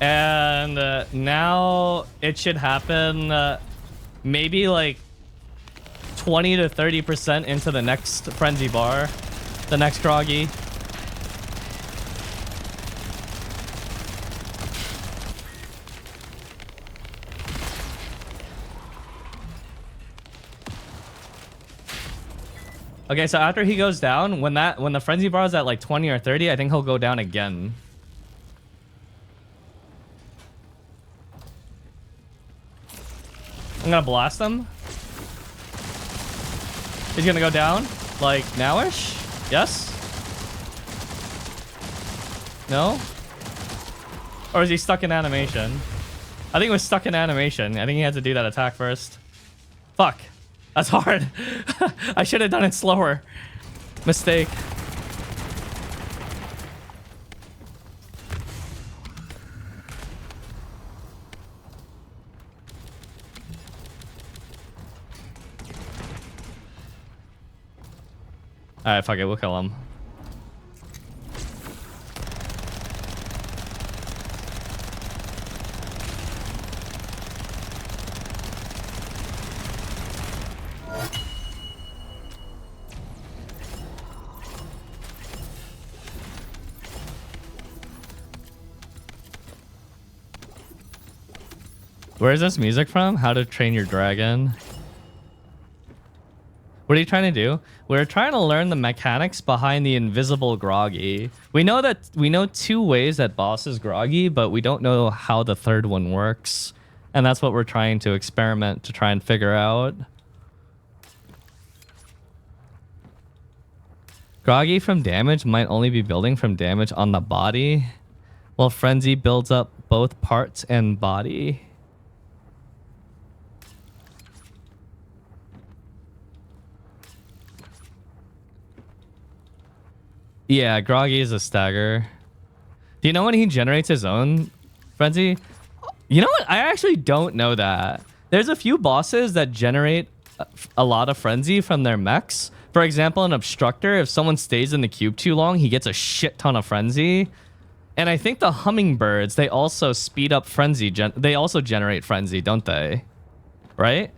And now it should happen maybe like 20 to 30% into the next frenzy bar, the next groggy. Okay, so after he goes down, when the frenzy bar is at like 20 or 30, I think he'll go down again. I'm gonna blast him. He's gonna go down, like nowish. Yes? No? Or is he stuck in animation? I think he was stuck in animation. I think he had to do that attack first. Fuck. That's hard. I should have done it slower. Mistake. Alright, fuck it. We'll kill him. Where's this music from? How to Train Your Dragon. What are you trying to do? We're trying to learn the mechanics behind the invisible groggy. We know 2 ways that boss is groggy, but we don't know how the third one works. And that's what we're trying to experiment to try and figure out. Groggy from damage might only be building from damage on the body, while Frenzy builds up both parts and body. Yeah, Groggy is a stagger. Do you know when he generates his own Frenzy? You know what? I actually don't know that. There's a few bosses that generate a lot of Frenzy from their mechs. For example, an Obstructor, if someone stays in the cube too long, he gets a shit ton of Frenzy. And I think the Hummingbirds, they also speed up Frenzy. They also generate Frenzy, don't they? Right?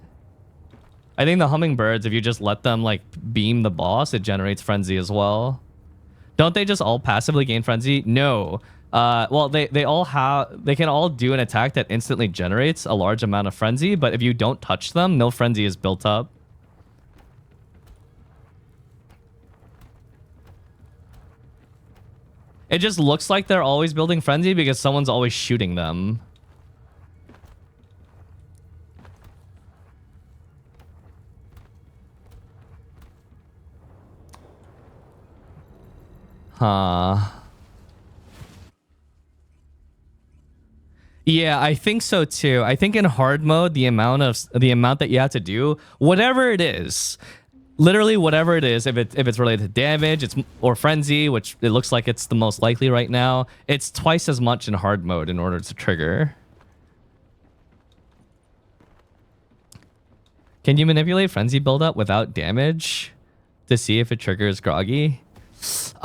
I think the Hummingbirds, if you just let them like beam the boss, it generates Frenzy as well. Don't they just all passively gain Frenzy? No. Well, they can all do an attack that instantly generates a large amount of Frenzy, but if you don't touch them, no Frenzy is built up. It just looks like they're always building Frenzy because someone's always shooting them. Huh. Yeah, I think so too. I think in hard mode, the amount that you have to do, whatever it is, literally whatever it is, if it's related to damage, or Frenzy, which it looks like it's the most likely right now, it's twice as much in hard mode in order to trigger. Can you manipulate Frenzy buildup without damage to see if it triggers Groggy?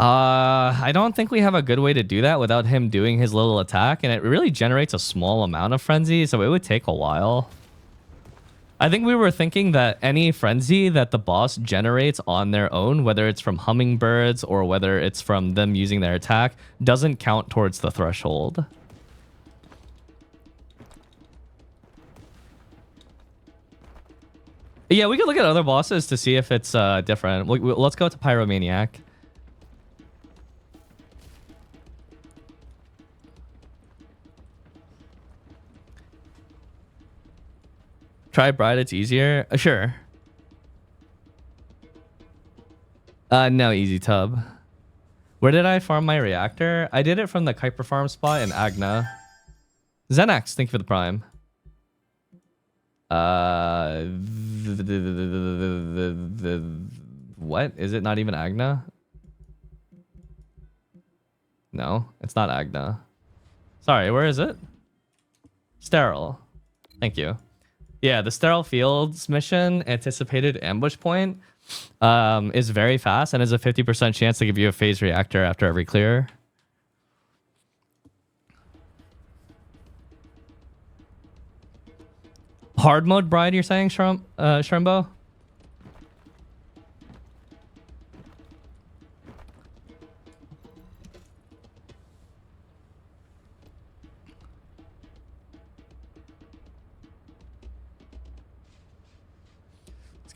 I don't think we have a good way to do that without him doing his little attack, and it really generates a small amount of Frenzy, so it would take a while. I think we were thinking that any Frenzy that the boss generates on their own, whether it's from Hummingbirds or whether it's from them using their attack, doesn't count towards the threshold. Yeah, we could look at other bosses to see if it's different. Let's go to Pyromaniac. Try Bride, it's easier. Sure. No, Easy Tub. Where did I farm my reactor? I did it from the Kuiper farm spot in Agna. Xenax, thank you for the prime. What? Is it not even Agna? No, it's not Agna. Sorry, where is it? Sterile. Thank you. Yeah, the Sterile Fields mission, anticipated ambush point, is very fast and has a 50% chance to give you a phase reactor after every clear. Hard mode Bride, you're saying, Shrimbo?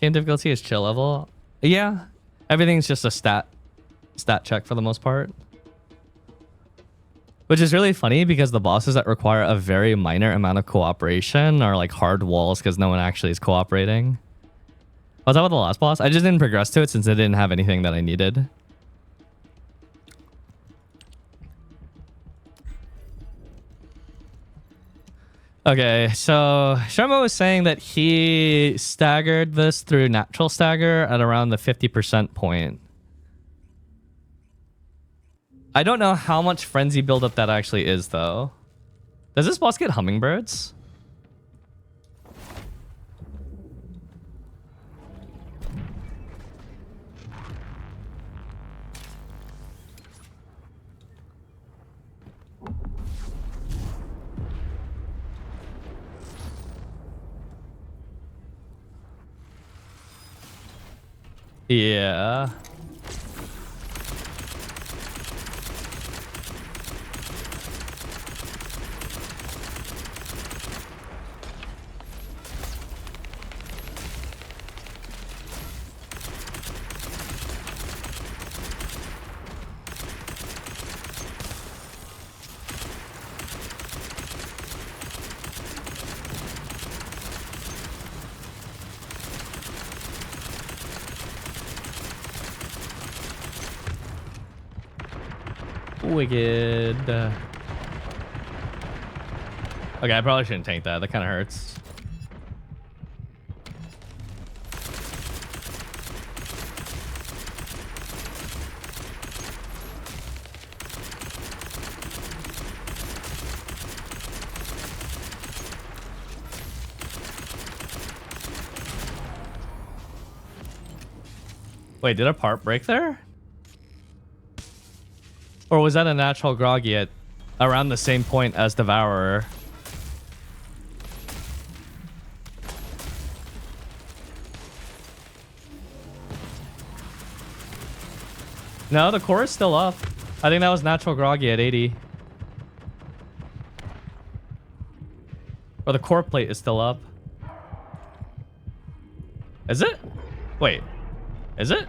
Game difficulty is chill level. Yeah, everything's just a stat check for the most part. Which is really funny because the bosses that require a very minor amount of cooperation are like hard walls because no one actually is cooperating. Was that with the last boss? I just didn't progress to it since I didn't have anything that I needed. Okay, so Sharma was saying that he staggered this through natural stagger at around the 50% point. I don't know how much frenzy buildup that actually is, though. Does this boss get hummingbirds? Yeah. Wicked. Okay, I probably shouldn't tank that. That kind of hurts. Wait, did a part break there? Or was that a natural groggy at around the same point as Devourer? No, the core is still up. I think that was natural groggy at 80. Or the core plate is still up. Is it? Wait. Is it?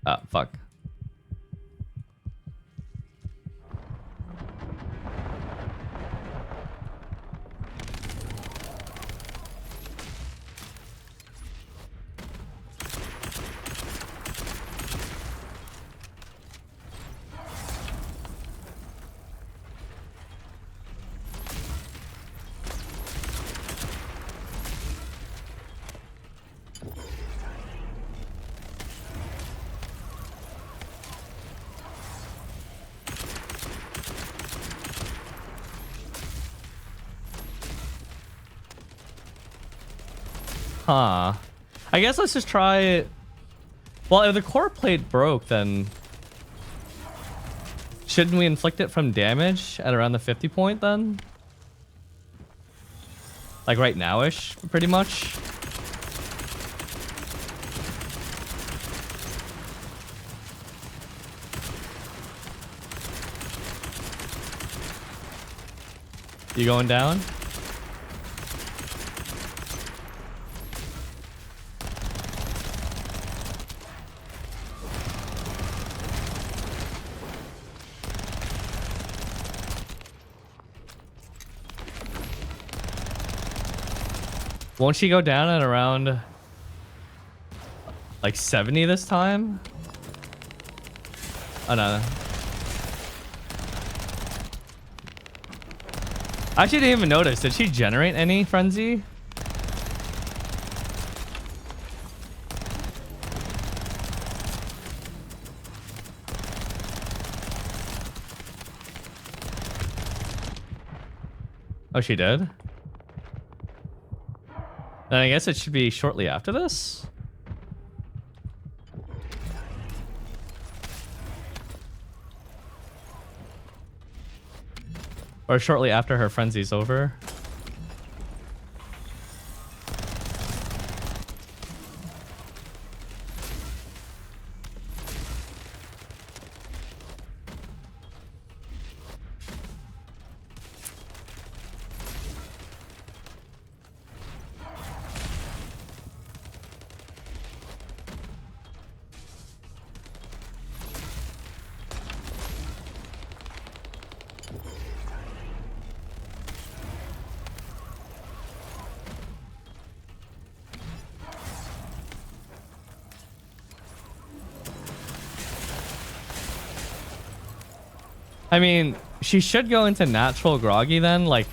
Oh, fuck. Huh. I guess let's just try it. Well, if the core plate broke, then shouldn't we inflict it from damage at around the 50 point then? Like right now-ish, pretty much. You going down? Won't she go down at around like 70 this time? Oh no. I actually didn't even notice. Did she generate any frenzy? Oh, she did? Then I guess it should be shortly after this. Or shortly after her frenzy's over. I mean, she should go into natural groggy then, like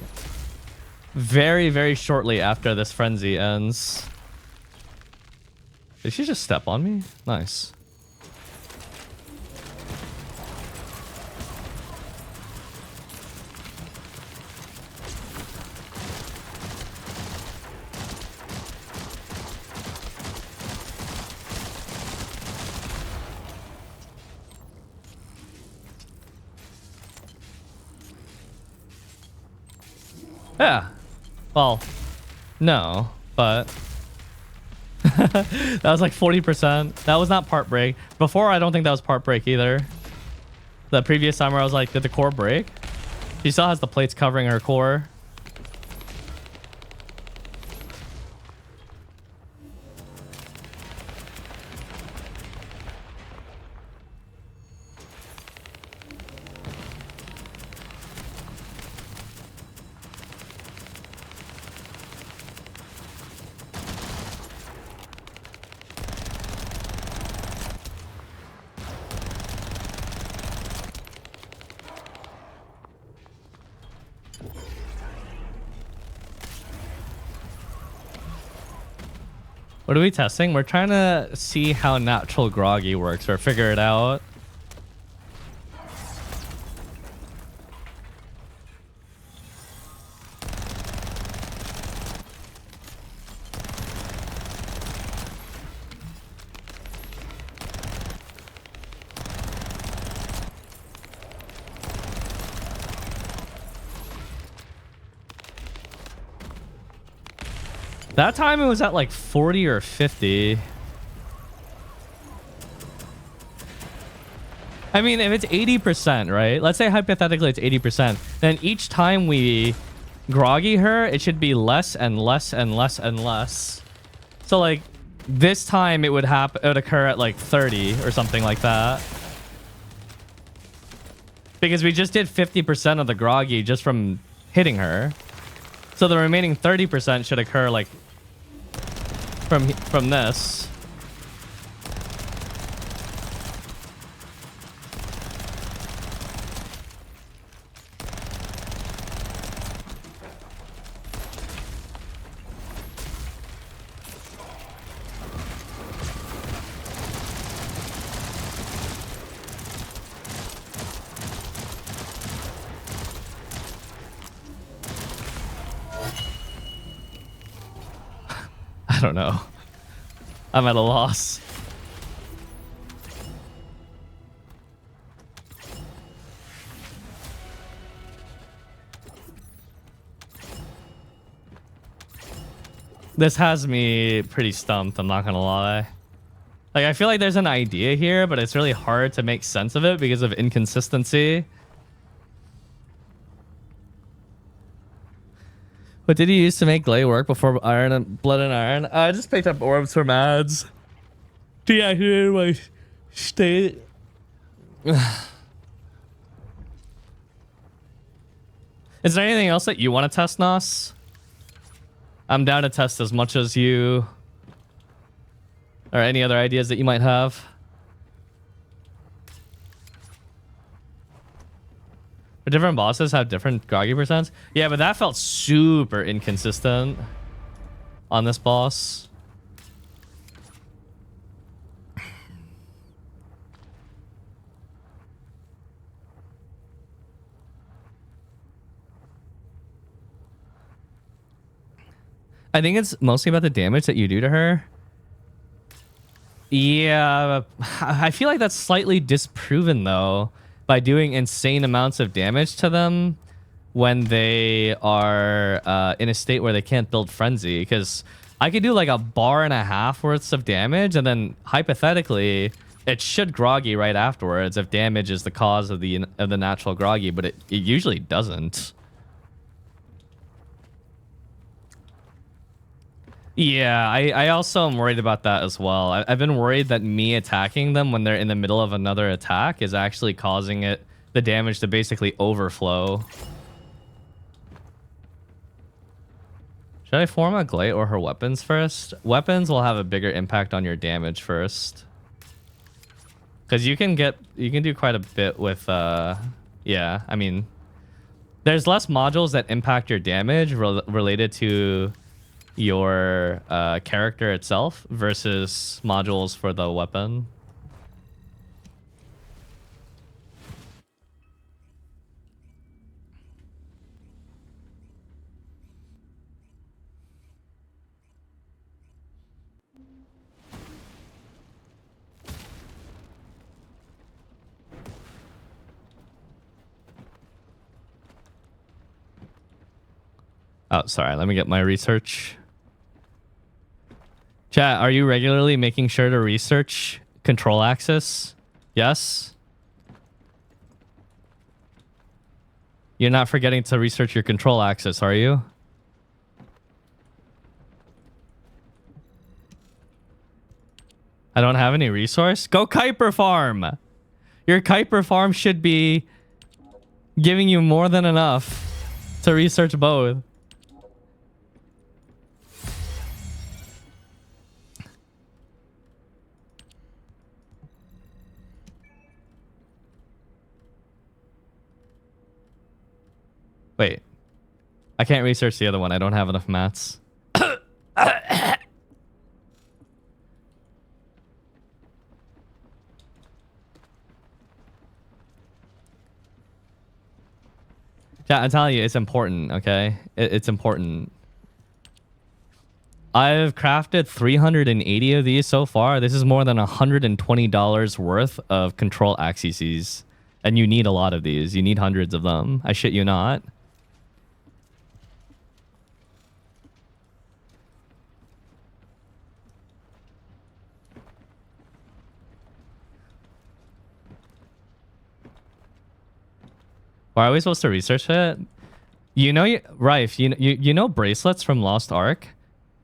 very, very shortly after this frenzy ends. Did she just step on me? Nice. Yeah. Well, no, but that was like 40%. That was not part break. Before, I don't think that was part break either. The previous time where I was like, did the core break? She still has the plates covering her core. What are we testing? We're trying to see how natural groggy works or figure it out. That time it was at like 40 or 50. I mean, if it's 80%, right? Let's say hypothetically it's 80%. Then each time we groggy her, it should be less and less and less and less. So like this time it would happen, it would occur at like 30 or something like that. Because we just did 50% of the groggy just from hitting her. So the remaining 30% should occur like from this. I don't know. I'm at a loss. This has me pretty stumped, I'm not gonna lie. Like, I feel like there's an idea here, but it's really hard to make sense of it because of inconsistency. What did you use to make Glay work before Iron and Blood and Iron? I just picked up orbs from ads. Deactivated my state. Is there anything else that you want to test, Nos? I'm down to test as much as you. Or any other ideas that you might have. But different bosses have different groggy percents. Yeah, but that felt super inconsistent on this boss. I think it's mostly about the damage that you do to her. Yeah, I feel like that's slightly disproven though, by doing insane amounts of damage to them when they are in a state where they can't build frenzy. Because I could do like 1.5 bars worth of damage, and then hypothetically it should groggy right afterwards if damage is the cause of the natural groggy, but it usually doesn't. Yeah, I also am worried about that as well. I've been worried that me attacking them when they're in the middle of another attack is actually causing the damage to basically overflow. Should I form a Glay or her weapons first? Weapons will have a bigger impact on your damage first. Because you can do quite a bit with yeah, I mean, there's less modules that impact your damage related to your character itself versus modules for the weapon. Oh, sorry, let me get my research. Chat, are you regularly making sure to research control axis? Yes? You're not forgetting to research your control axis, are you? I don't have any resource? Go Kuiper farm! Your Kuiper farm should be giving you more than enough to research both. Wait. I can't research the other one. I don't have enough mats. Chat, I'm telling you, it's important, okay? It's important. I've crafted 380 of these so far. This is more than $120 worth of control axes. And you need a lot of these. You need hundreds of them. I shit you not. Why are we supposed to research it? You know, Rife, you know bracelets from Lost Ark?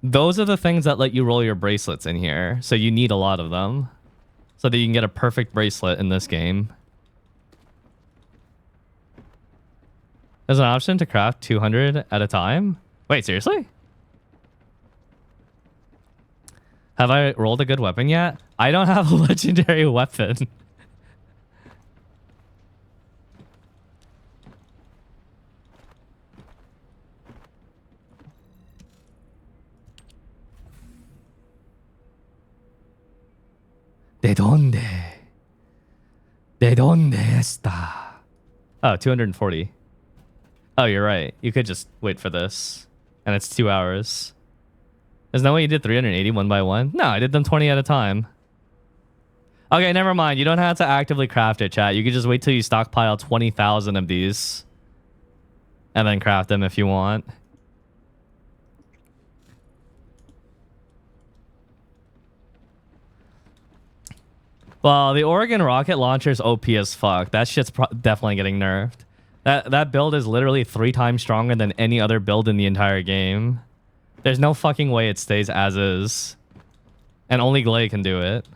Those are the things that let you roll your bracelets in here. So you need a lot of them. So that you can get a perfect bracelet in this game. There's an option to craft 200 at a time? Wait, seriously? Have I rolled a good weapon yet? I don't have a legendary weapon. ¿De dónde? ¿De dónde está? Oh, 240. Oh, you're right. You could just wait for this. And it's 2 hours. There's no way you did 380 one by one? No, I did them 20 at a time. Okay, never mind. You don't have to actively craft it, chat. You could just wait till you stockpile 20,000 of these. And then craft them if you want. Well, the Oregon rocket launcher is OP as fuck. That shit's definitely getting nerfed. That build is literally 3 times stronger than any other build in the entire game. There's no fucking way it stays as is. And only Glay can do it.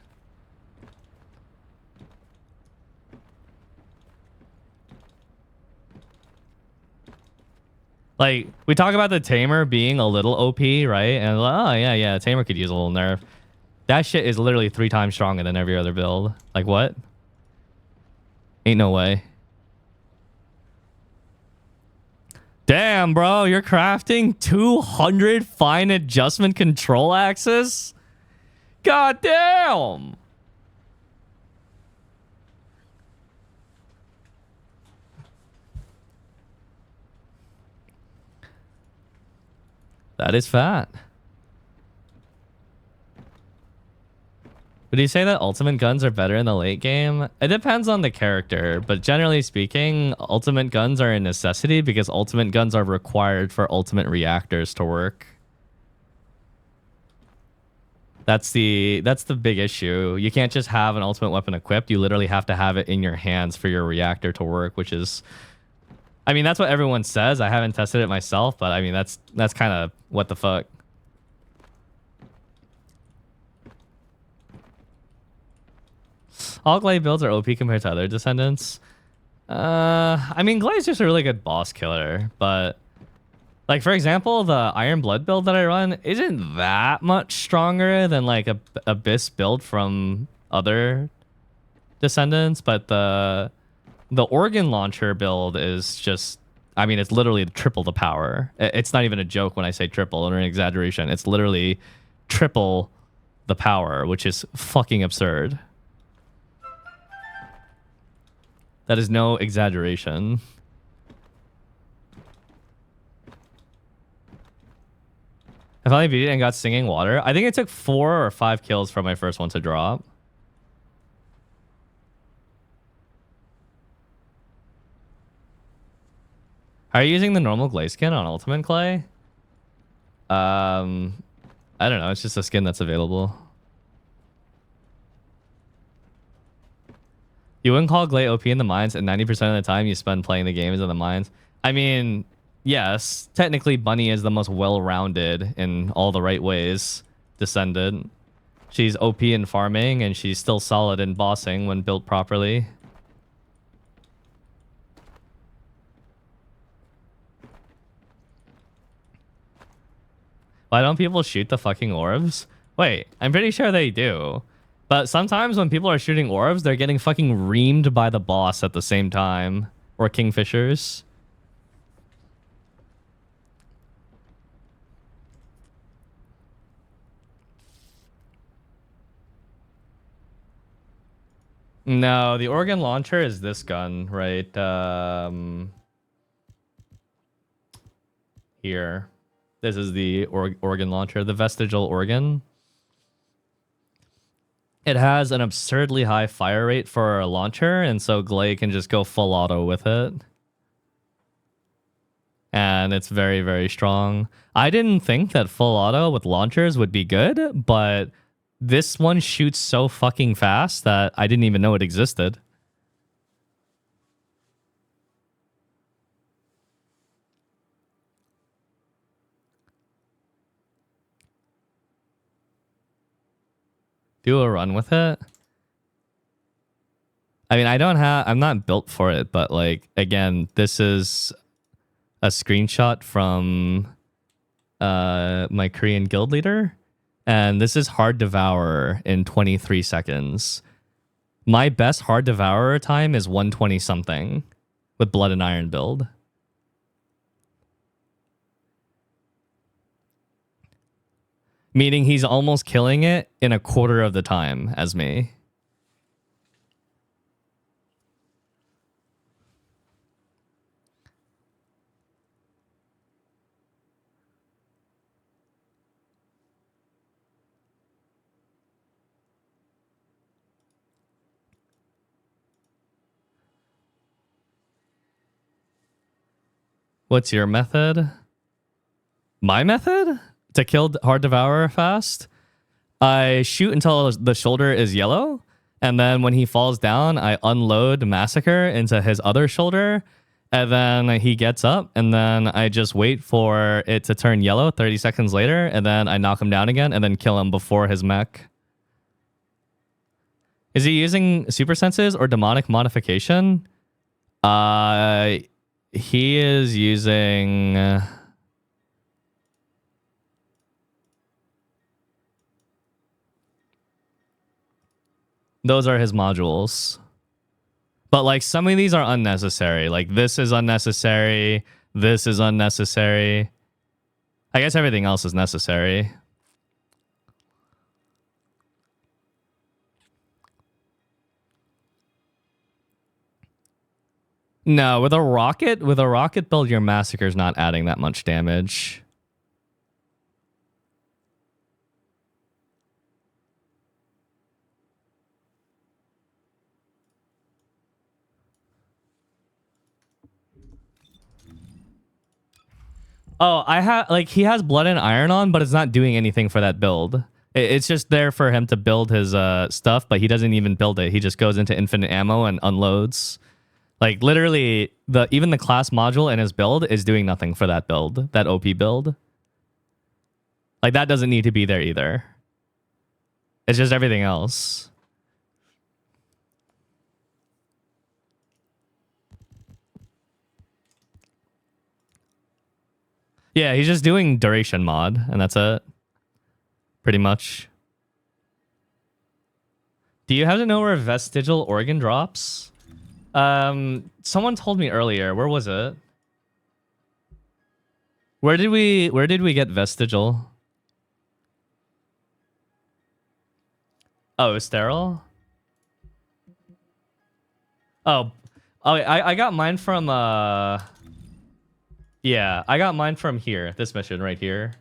Like, we talk about the Tamer being a little OP, right? And oh, yeah, Tamer could use a little nerf. That shit is literally 3 times stronger than every other build. Like, what? Ain't no way. Damn, bro, you're crafting 200 fine adjustment control axes? God damn! That is fat. Would you say that ultimate guns are better in the late game? It depends on the character, but generally speaking, ultimate guns are a necessity because ultimate guns are required for ultimate reactors to work. That's the big issue. You can't just have an ultimate weapon equipped. You literally have to have it in your hands for your reactor to work, which is... I mean, that's what everyone says. I haven't tested it myself, but I mean, that's kind of what the fuck. All Glay builds are OP compared to other Descendants. I mean, Glay's just a really good boss killer, but... Like, for example, the Iron Blood build that I run isn't that much stronger than, like, a Abyss build from other Descendants, but the Organ Launcher build is just... I mean, it's literally triple the power. It's not even a joke when I say triple or an exaggeration. It's literally triple the power, which is fucking absurd. That is no exaggeration. I finally beat it and got Singing Water. I think it took 4 or 5 kills for my first one to drop. Are you using the normal Glay skin on Ultimate Clay? I don't know. It's just a skin that's available. You wouldn't call Glay OP in the mines, and 90% of the time you spend playing the game is in the mines. I mean, yes, technically Bunny is the most well-rounded in all the right ways Descendant. She's OP in farming, and she's still solid in bossing when built properly. Why don't people shoot the fucking orbs? Wait, I'm pretty sure they do. But sometimes when people are shooting orbs, they're getting fucking reamed by the boss at the same time. Or kingfishers. No, the organ launcher is this gun, right? Here. This is the organ launcher, the vestigial organ. It has an absurdly high fire rate for a launcher, and so Glay can just go full auto with it. And it's very, very strong. I didn't think that full auto with launchers would be good, but this one shoots so fucking fast that I didn't even know it existed. Do a run with it. I mean, I'm not built for it, but like, again, this is a screenshot from my Korean guild leader, and this is hard devourer in 23 seconds. My best hard devourer time is 120 something with blood and iron build. Meaning he's almost killing it in a quarter of the time as me. What's your method? My method? To kill hard devourer fast? I shoot until the shoulder is yellow, and then when he falls down, I unload massacre into his other shoulder, and then he gets up, and then I just wait for it to turn yellow 30 seconds later, and then I knock him down again, and then kill him before his mech. Is he using super senses or demonic modification? He is using... Those are his modules. But like some of these are unnecessary. Like this is unnecessary. This is unnecessary. I guess everything else is necessary. No, with a rocket build, your massacre's not adding that much damage. Oh, he has blood and iron on, but it's not doing anything for that build. It's just there for him to build his stuff, but he doesn't even build it. He just goes into infinite ammo and unloads. Like literally, even the class module in his build is doing nothing for that build, that OP build. Like that doesn't need to be there either. It's just everything else. Yeah, he's just doing duration mod, and that's it. Pretty much. Do you have to know where vestigial organ drops? Someone told me earlier. Where was it? Where did we get vestigial? Oh, sterile? Oh, I got mine from yeah, I got mine from here. This mission right here.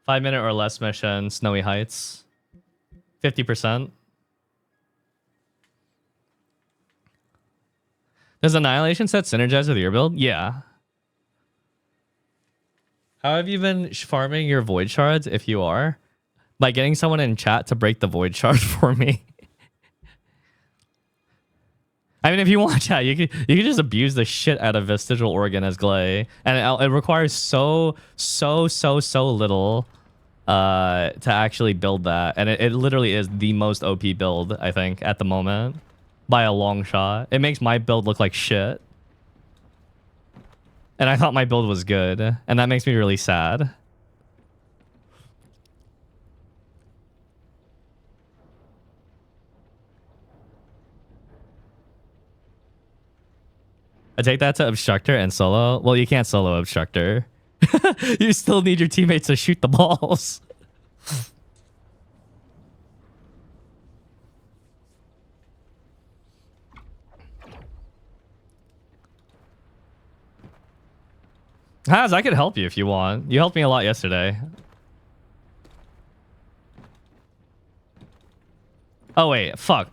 5-minute or less mission, Snowy Heights. 50%. Does Annihilation set synergize with your build? Yeah. How have you been farming your void shards if you are? By getting someone in chat to break the void shard for me. I mean, if you want chat, you can just abuse the shit out of vestigial organ as Glay, and it requires so little to actually build that, and it literally is the most OP build I think at the moment by a long shot. It makes my build look like shit, and I thought my build was good, and that makes me really sad. I take that to Obstructor and solo. Well, you can't solo Obstructor. You still need your teammates to shoot the balls. Haz, I could help you if you want. You helped me a lot yesterday. Oh wait, fuck.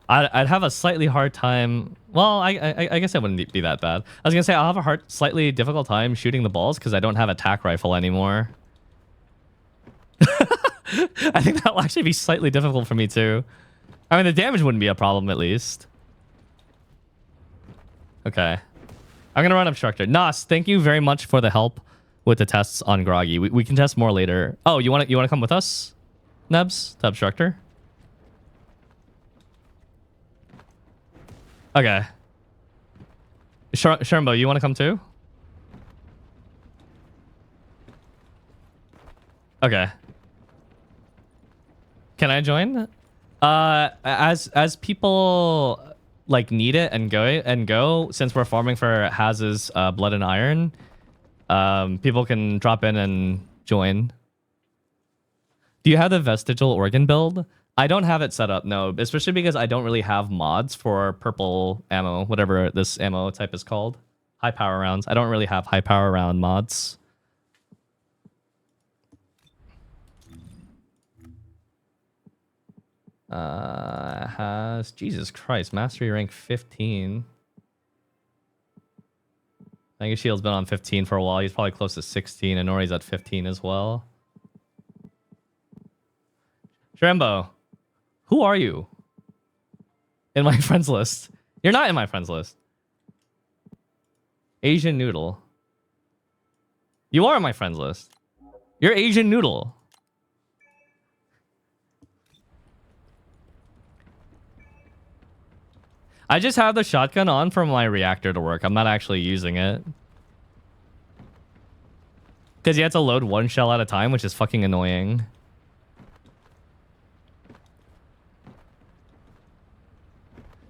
I'd have a slightly hard time. Well, I guess it wouldn't be that bad. I was gonna say I'll have a slightly difficult time shooting the balls because I don't have a tac rifle anymore. I think that'll actually be slightly difficult for me too. I mean, the damage wouldn't be a problem at least. Okay. I'm gonna run Obstructor. Nas, thank you very much for the help with the tests on Groggy. We can test more later. Oh, you wanna come with us, Nebs, to Obstructor? Okay. Shermbo, you wanna come too? Okay. Can I join? As people like need it and go, since we're farming for Haz's blood and iron, people can drop in and join. Do you have the vestigial organ build? I don't have it set up, no, especially because I don't really have mods for purple ammo, whatever this ammo type is called. High power rounds. I don't really have high power round mods. Has Jesus Christ, mastery rank 15. I think his shield's been on 15 for a while. He's probably close to 16, and Nori's at 15 as well. Shrembo, who are you? In my friends list. You're not in my friends list. Asian Noodle. You are in my friends list. You're Asian Noodle. I just have the shotgun on for my reactor to work. I'm not actually using it. Because you have to load one shell at a time, which is fucking annoying.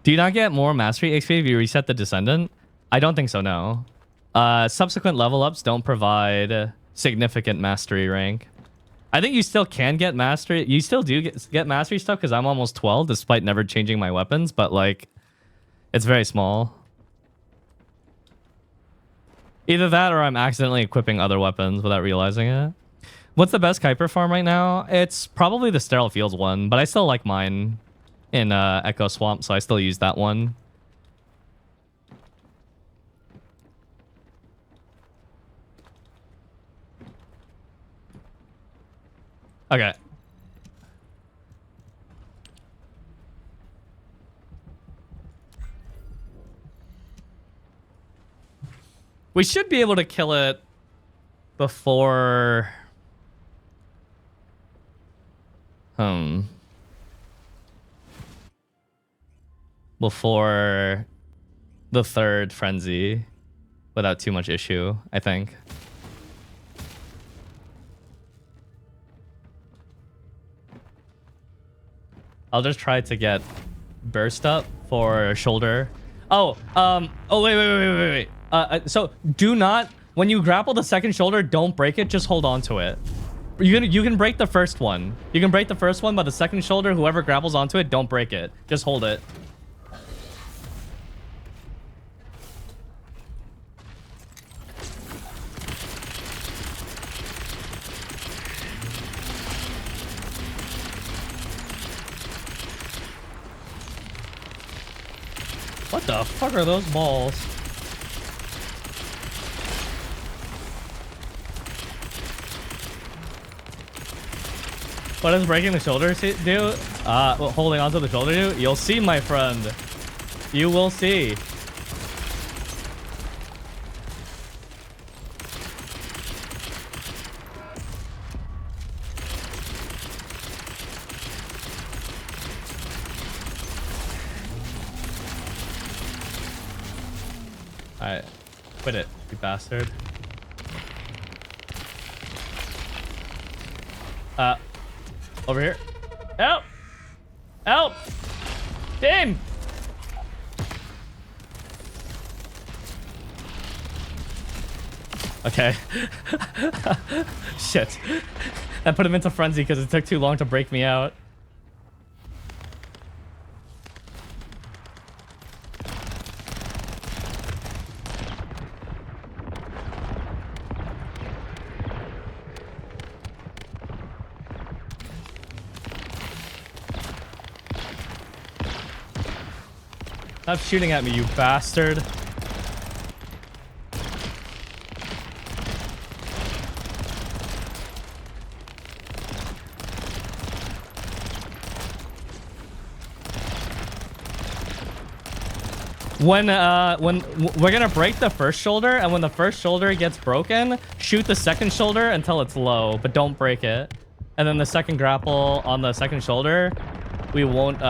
Do you not get more mastery XP if you reset the Descendant? I don't think so, no. Subsequent level ups don't provide significant mastery rank. I think you still can get mastery. You still do get mastery stuff because I'm almost 12 despite never changing my weapons, but like... it's very small. Either that or I'm accidentally equipping other weapons without realizing it. What's the best Kuiper farm right now? It's probably the Sterile Fields one, but I still like mine in Echo Swamp, so I still use that one. Okay. We should be able to kill it before... before the third frenzy without too much issue, I think. I'll just try to get burst up for shoulder. Oh, wait. So do not, when you grapple the second shoulder, don't break it, just hold on to it. You can break the first one. You can break the first one, but the second shoulder, whoever grapples onto it, don't break it. Just hold it. What the fuck are those balls? What does breaking the shoulder do? Holding onto the shoulder do? You'll see, my friend. You will see. Alright. Quit it, you bastard. Over here. Help! Help! Team! Okay. Shit. That put him into frenzy because it took too long to break me out. Stop shooting at me, you bastard. When we're gonna break the first shoulder, and when the first shoulder gets broken, shoot the second shoulder until it's low, but don't break it. And then the second grapple on the second shoulder, we won't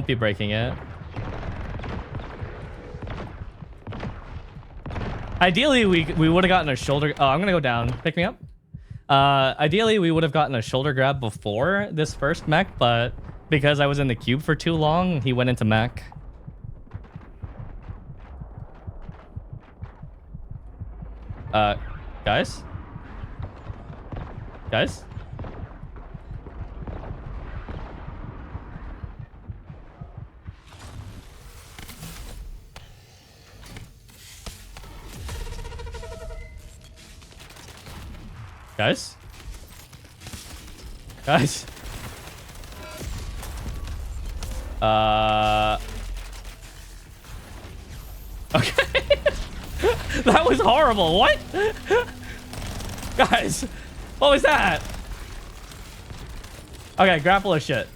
be breaking it. Ideally, we would have gotten a shoulder. Oh, I'm gonna go down. Pick me up. Ideally, we would have gotten a shoulder grab before this first mech, but because I was in the cube for too long, he went into mech. Guys? Guys? Guys? Guys? Okay. That was horrible. What? Guys, what was that? Okay, grapple or shit.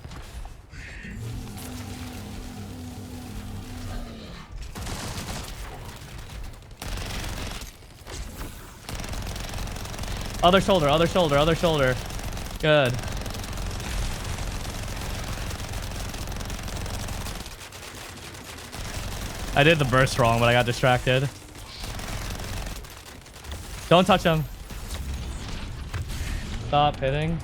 Other shoulder, other shoulder, other shoulder. Good. I did the burst wrong, but I got distracted. Don't touch him. Stop hitting.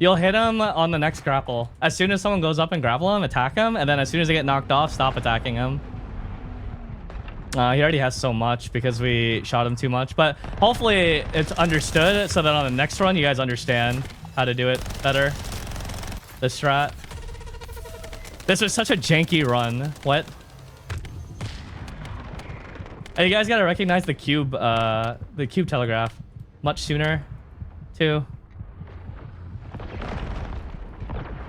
You'll hit him on the next grapple. As soon as someone goes up and grapple him, attack him, and then as soon as they get knocked off, stop attacking him. He already has so much because we shot him too much, but hopefully it's understood so that on the next run you guys understand how to do it better. The strat. This was such a janky run. What? Hey, you guys gotta recognize the cube telegraph much sooner, too.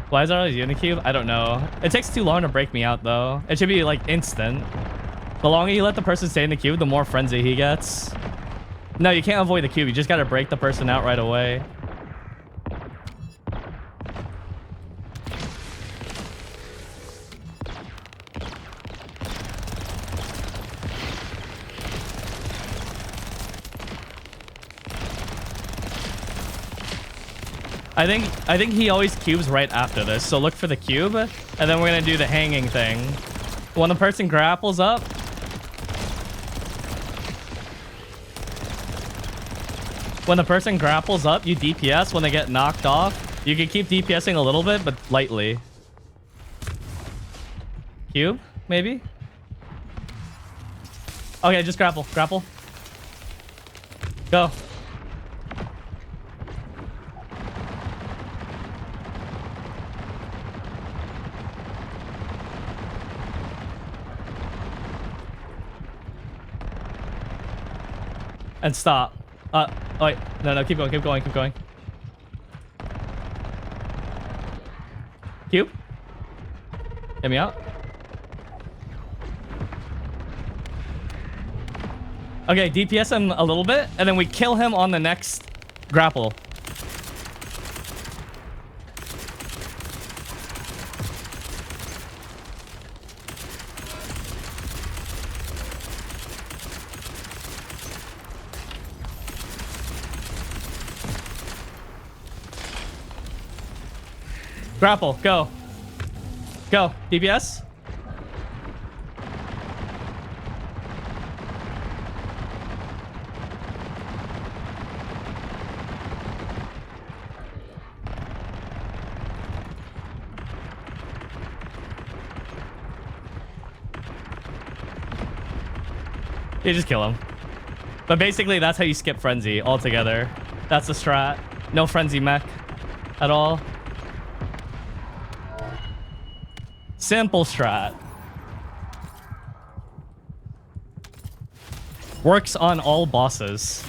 Why is that always Unicube? I don't know. It takes too long to break me out, though. It should be, like, instant. The longer you let the person stay in the cube, the more frenzy he gets. No, you can't avoid the cube. You just gotta break the person out right away. I think he always cubes right after this, so look for the cube, and then we're gonna do the hanging thing. When the person grapples up, you DPS. When they get knocked off, you can keep DPSing a little bit, but lightly. Cube, maybe? Okay, just grapple, grapple. Go. And stop. Oh wait, no, keep going, keep going, keep going. Cube? Get me out. Okay, DPS him a little bit, and then we kill him on the next grapple. Grapple, go. Go, DPS. You just kill him. But basically, that's how you skip Frenzy altogether. That's the strat. No Frenzy mech at all. Simple strat. Works on all bosses.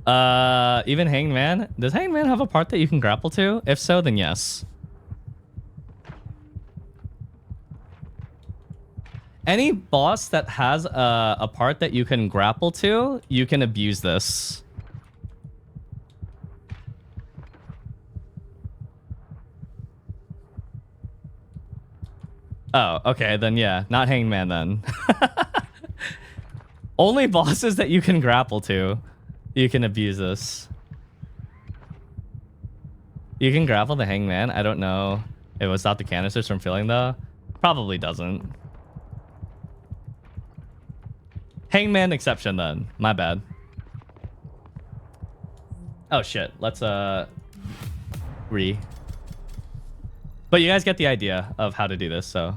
Even Hangman. Does Hangman have a part that you can grapple to? If so, then yes. Any boss that has a part that you can grapple to, you can abuse this. Oh, okay, then yeah, not Hangman then. Only bosses that you can grapple to, you can abuse this. You can grapple the Hangman. I don't know if it would stop the canisters from filling though. Probably doesn't. Hangman exception then. My bad. Oh shit. Let's re. But you guys get the idea of how to do this, so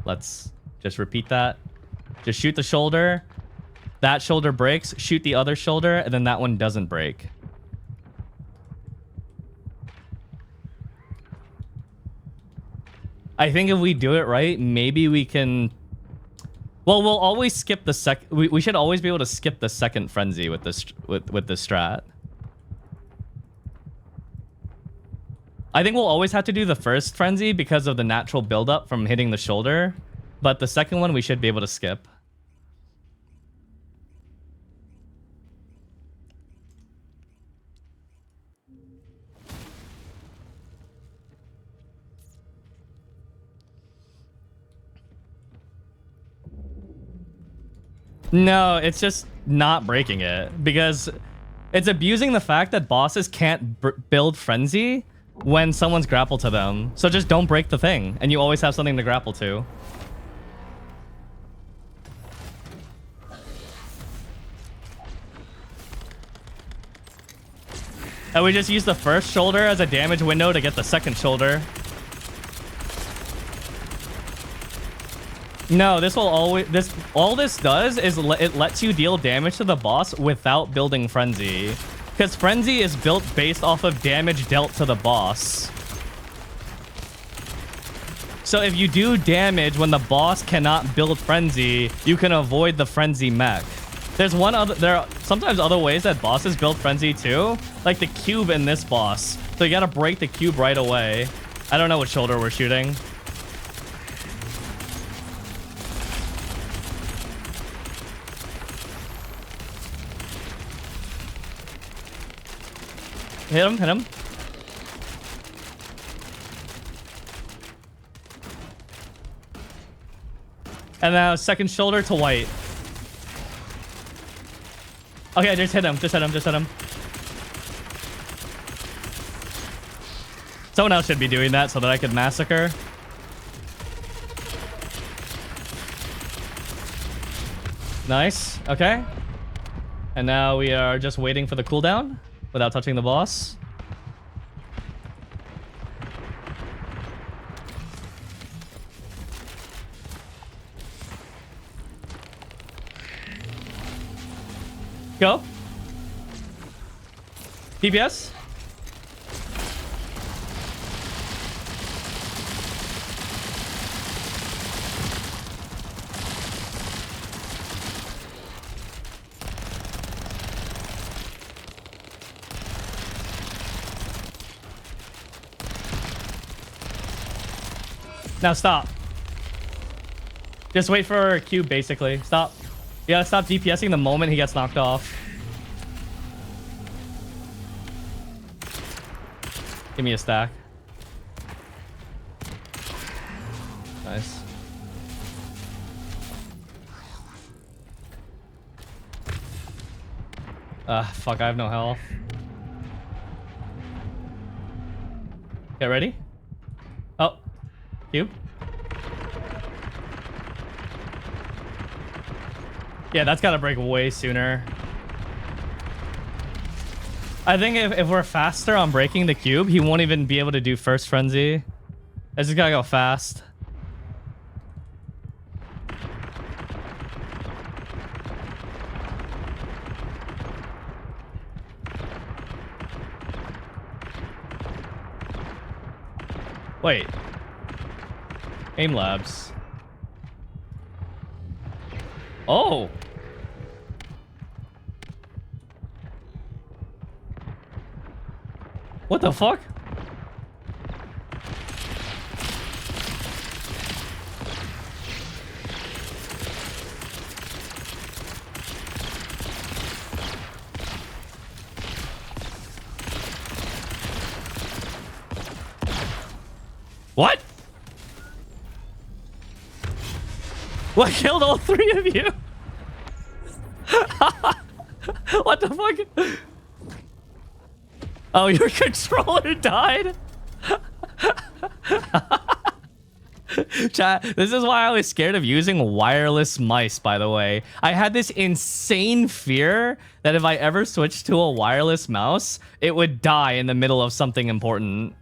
let's just repeat that. Just shoot the shoulder. That shoulder breaks. Shoot the other shoulder, and then that one doesn't break. I think if we do it right, maybe we can... Well, we'll always skip the we should always be able to skip the second frenzy with this with this strat. I think we'll always have to do the first frenzy because of the natural buildup from hitting the shoulder, but the second one we should be able to skip. No, it's just not breaking it because it's abusing the fact that bosses can't build frenzy when someone's grappled to them. So just don't break the thing and you always have something to grapple to. And we just use the first shoulder as a damage window to get the second shoulder. No, this will always... all this does is it lets you deal damage to the boss without building Frenzy. Because Frenzy is built based off of damage dealt to the boss. So if you do damage when the boss cannot build Frenzy, you can avoid the Frenzy mech. There's one other... there are sometimes other ways that bosses build Frenzy too. Like the cube in this boss. So you gotta break the cube right away. I don't know what shoulder we're shooting. Hit him, hit him. And now second shoulder to white. Okay, just hit him, just hit him, just hit him. Someone else should be doing that so that I could massacre. Nice, okay. And now we are just waiting for the cooldown without touching the boss. Go. DPS. Now stop. Just wait for a cube, basically. Stop. You gotta stop DPSing the moment he gets knocked off. Give me a stack. Nice. Fuck, I have no health. Get ready. Oh. Cube. Yeah, that's gotta break way sooner. I think if we're faster on breaking the cube, he won't even be able to do first frenzy. I just gotta go fast. Wait. Aim labs. Oh. What the fuck? What? What killed all three of you? What the fuck? Oh, your controller died? Chat, this is why I was scared of using wireless mice, by the way. I had this insane fear that if I ever switched to a wireless mouse, it would die in the middle of something important.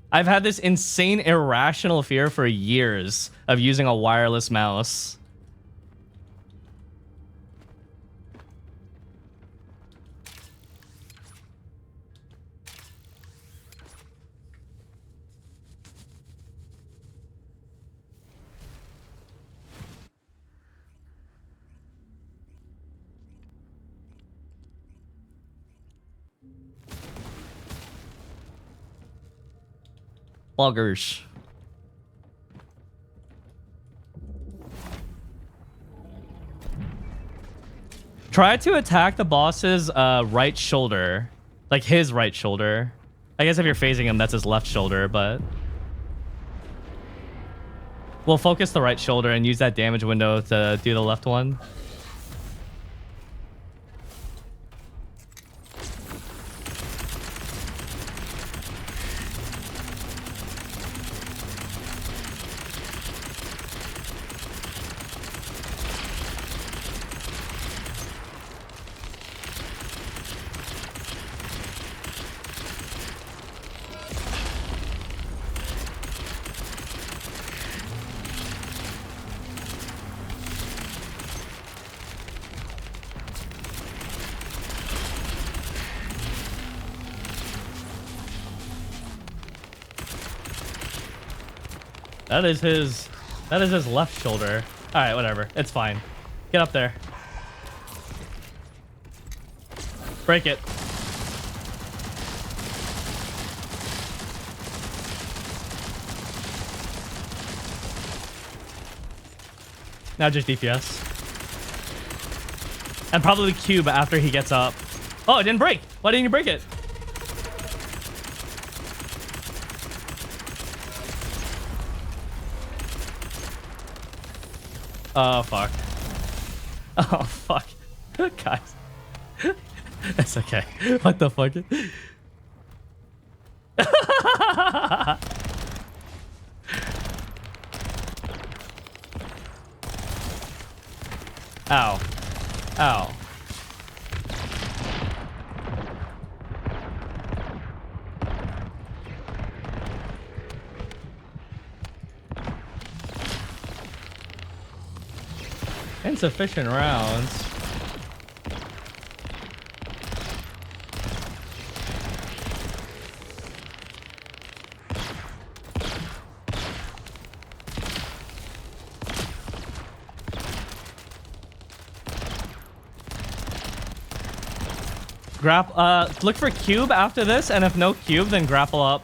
I've had this insane irrational fear for years of using a wireless mouse. Buggers. Try to attack the boss's right shoulder. Like his right shoulder. I guess if you're phasing him, that's his left shoulder, but... We'll focus the right shoulder and use that damage window to do the left one. That is his left shoulder. All right, whatever. It's fine. Get up there. Break it. Now just DPS. And probably cube after he gets up. Oh, it didn't break. Why didn't you break it? Oh, fuck. Oh, fuck. Guys. It's okay. What the fuck? Ow. Ow. Insufficient rounds. Look for cube after this, and if no cube, then grapple up.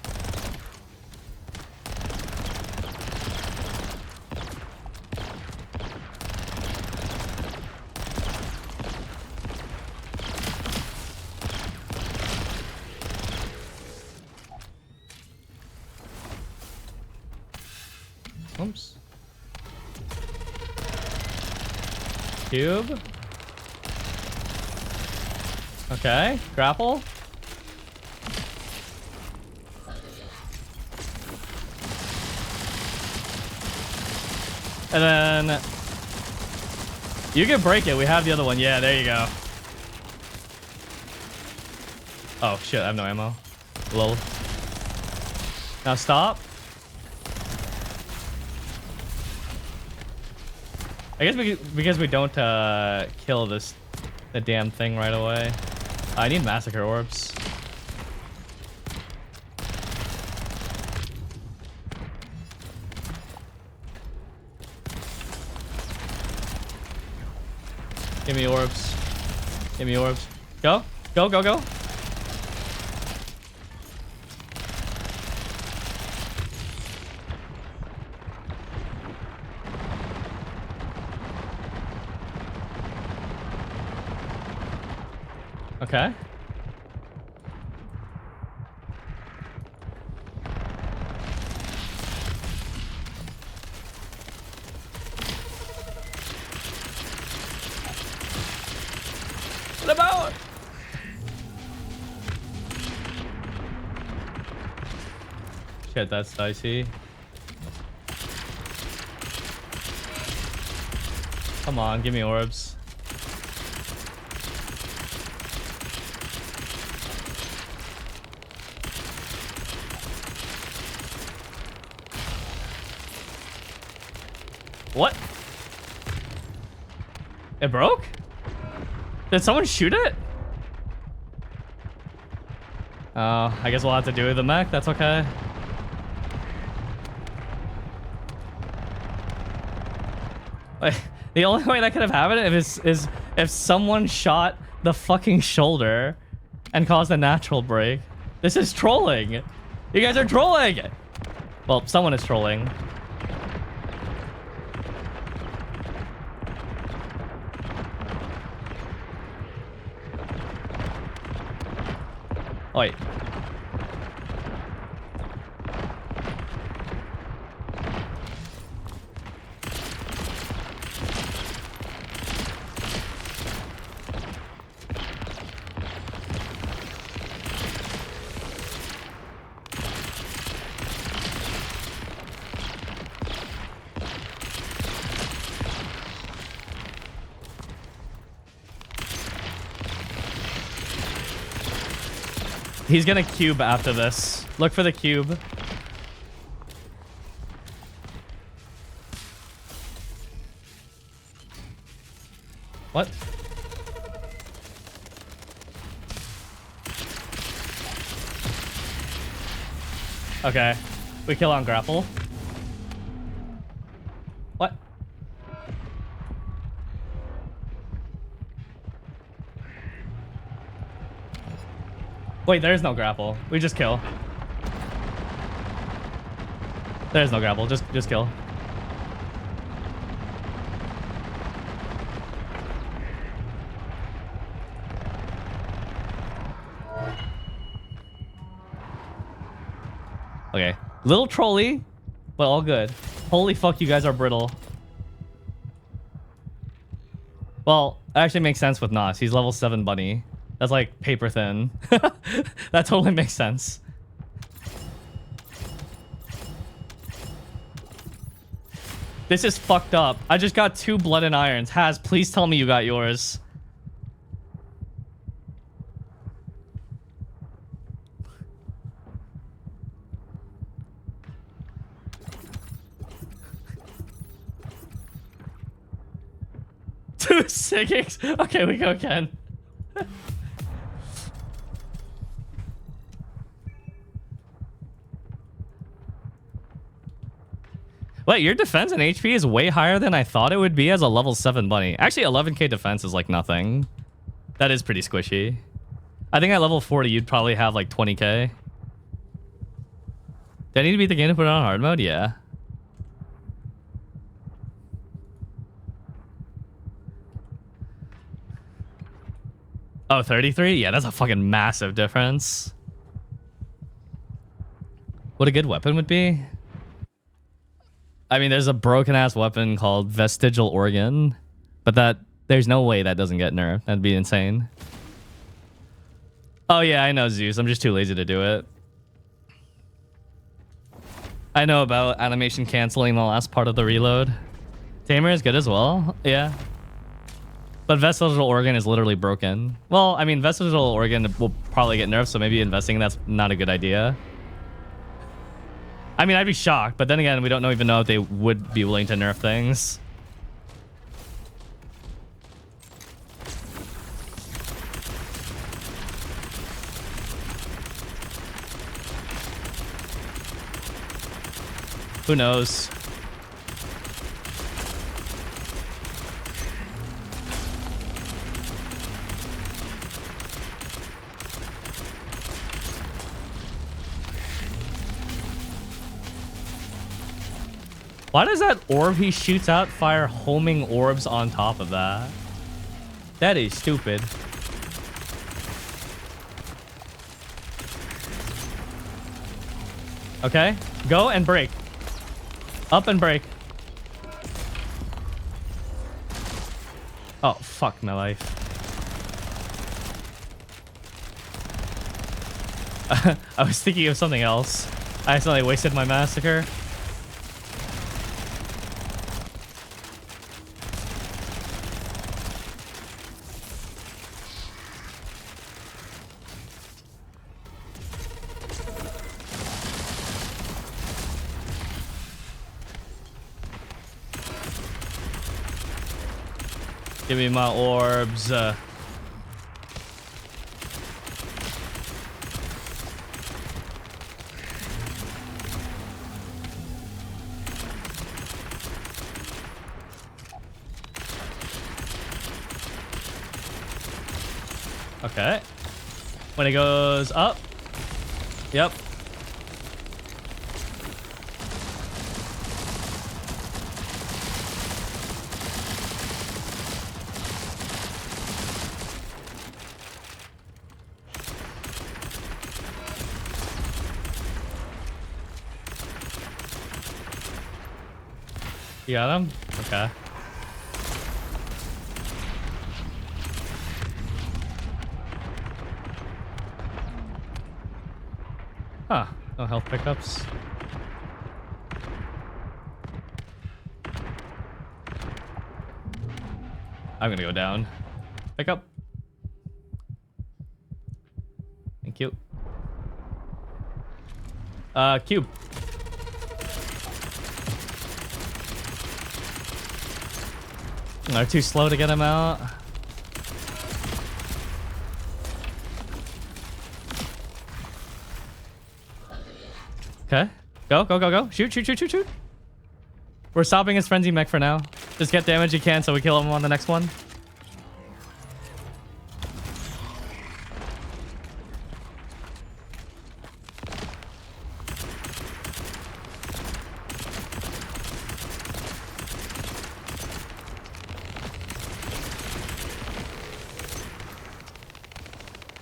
Oops. Cube. Okay, grapple. And then you can break it. We have the other one. Yeah, there you go. Oh shit, I have no ammo. Lol. Now stop. I guess because we don't kill the damn thing right away. I need massacre orbs. Give me orbs. Give me orbs. Go. Go, go, go. Okay. What about? Shit, that's dicey. Come on, give me orbs. What? It broke? Did someone shoot it? Oh, I guess we'll have to do it with the mech. That's okay. Wait, the only way that could have happened is if someone shot the fucking shoulder and caused a natural break. This is trolling. You guys are trolling. Well, someone is trolling. Wait. He's gonna cube after this. Look for the cube. What? Okay. We kill on grapple. What? Wait, there's no grapple. We just kill. There's no grapple. Just kill. Okay. Little trolly, but all good. Holy fuck, you guys are brittle. Well, it actually makes sense with Nos. He's level 7 bunny. That's like paper thin. That totally makes sense. This is fucked up. I just got 2 blood and irons. Haz, please tell me you got yours. Two Sigix? Okay, we go again. Wait, your defense and HP is way higher than I thought it would be as a level 7 bunny. Actually, 11k defense is like nothing. That is pretty squishy. I think at level 40, you'd probably have like 20k. Do I need to beat the game to put it on hard mode? Yeah. Oh, 33? Yeah, that's a fucking massive difference. What a good weapon would be? I mean, there's a broken-ass weapon called Vestigial Organ, but there's no way that doesn't get nerfed. That'd be insane. Oh yeah, I know, Zeus. I'm just too lazy to do it. I know about animation canceling the last part of the reload. Tamer is good as well. Yeah. But Vestigial Organ is literally broken. Well, I mean, Vestigial Organ will probably get nerfed, so maybe investing in that's not a good idea. I mean, I'd be shocked, but then again, we don't even know if they would be willing to nerf things. Who knows? Why does that orb he shoots out fire homing orbs on top of that? That is stupid. Okay. Go and break. Up and break. Oh, fuck my life. I was thinking of something else. I accidentally wasted my massacre. Give me my orbs. Okay. When it goes up. Yep. You got him? Okay. Huh. No health pickups. I'm gonna go down. Pick up. Thank you. Cube. They're too slow to get him out. Okay. Go, go, go, go. Shoot, shoot, shoot, shoot, shoot. We're stopping his frenzy mech for now. Just get damage you can so we kill him on the next one.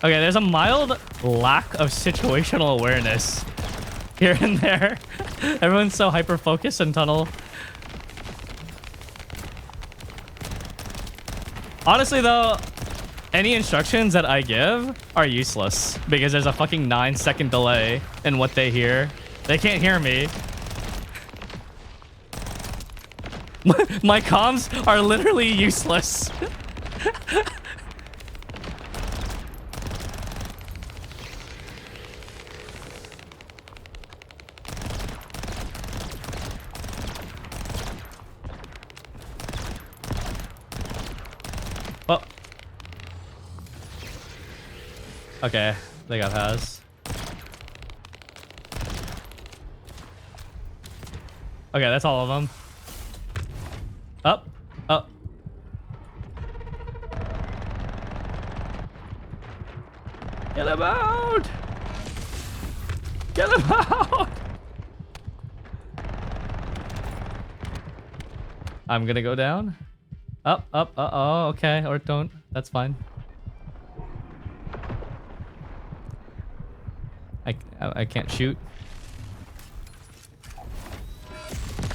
Okay, there's a mild lack of situational awareness here and there. Everyone's so hyper-focused in tunnel. Honestly, though, any instructions that I give are useless because there's a fucking 9-second delay in what they hear. They can't hear me. My comms are literally useless. Oh. Okay, they got Has. Okay, that's all of them. Up, up. Get him out! Get him out! I'm gonna go down. Up, up, uh-oh, okay, or don't. That's fine. I can't shoot.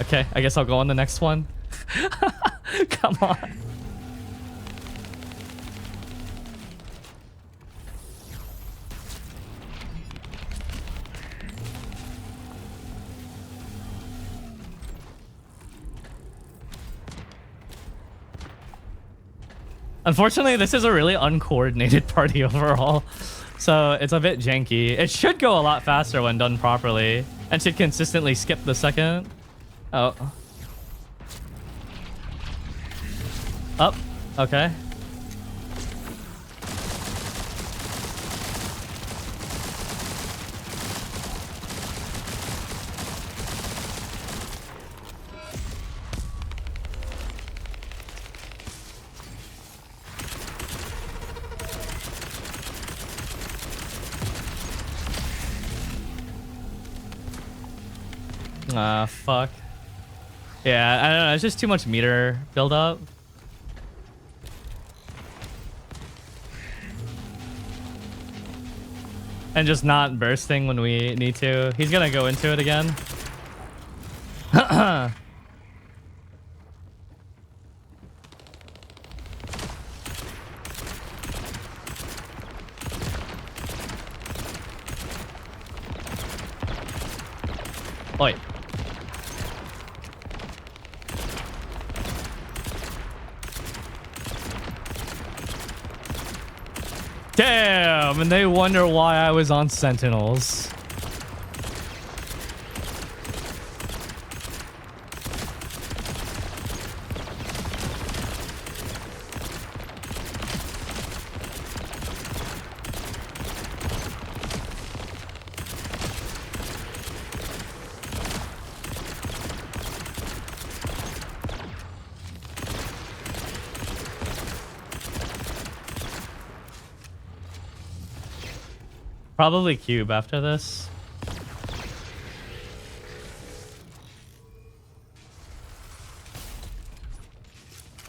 Okay, I guess I'll go on the next one. Come on. Unfortunately, this is a really uncoordinated party overall, so it's a bit janky. It should go a lot faster when done properly, and should consistently skip the second. Oh. Up. Okay. Ah, fuck. Yeah, I don't know. It's just too much meter build up. And just not bursting when we need to. He's gonna go into it again. Oi. Damn, and they wonder why I was on Sentinels. Probably cube after this.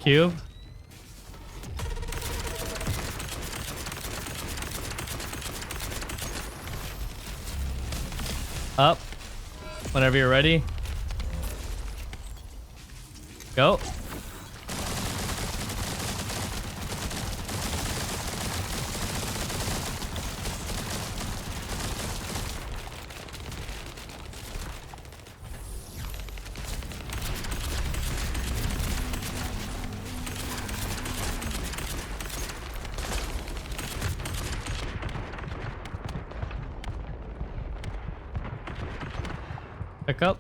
Cube. Up. Whenever you're ready. Go. Pick up.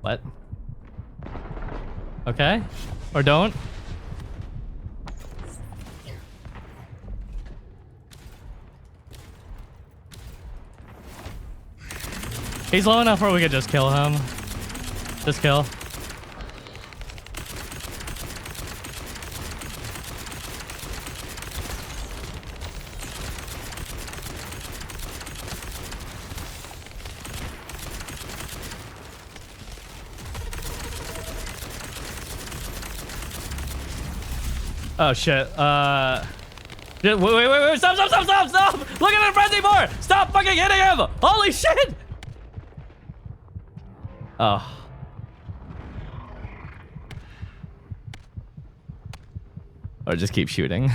What? Okay. Or don't. He's low enough where we could just kill him. Just kill. Oh shit. Wait, stop! Look at the frenzy bar! Stop fucking hitting him! Holy shit! Oh. Or just keep shooting.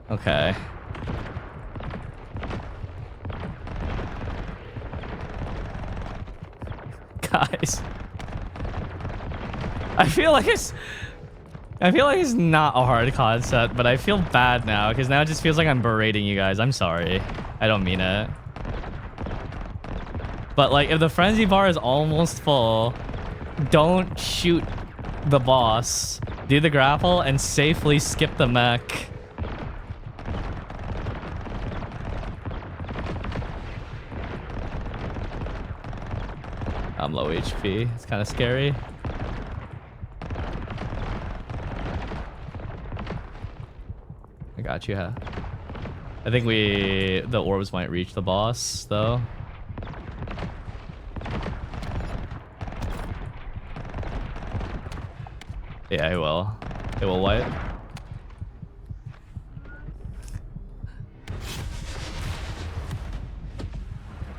Okay. Guys. I feel like it's not a hard concept, but I feel bad now because now it just feels like I'm berating you guys. I'm sorry. I don't mean it. But like if the frenzy bar is almost full, don't shoot the boss. Do the grapple and safely skip the mech. I'm low HP. It's kind of scary. I got you, huh? I think the orbs might reach the boss, though. Yeah, it will. It will wipe.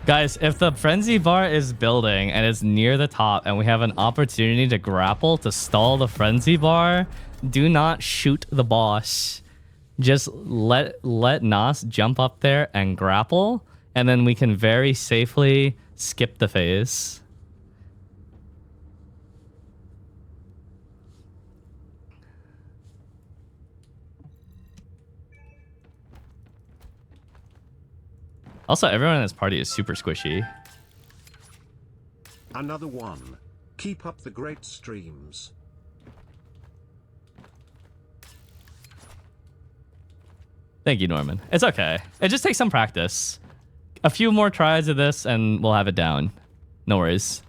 Guys, if the frenzy bar is building and it's near the top and we have an opportunity to grapple to stall the frenzy bar, do not shoot the boss. Just let Nas jump up there and grapple, and then we can very safely skip the phase. Also, everyone in this party is super squishy. Another one. Keep up the great streams. Thank you, Norman. It's okay. It just takes some practice. A few more tries of this and we'll have it down. No worries.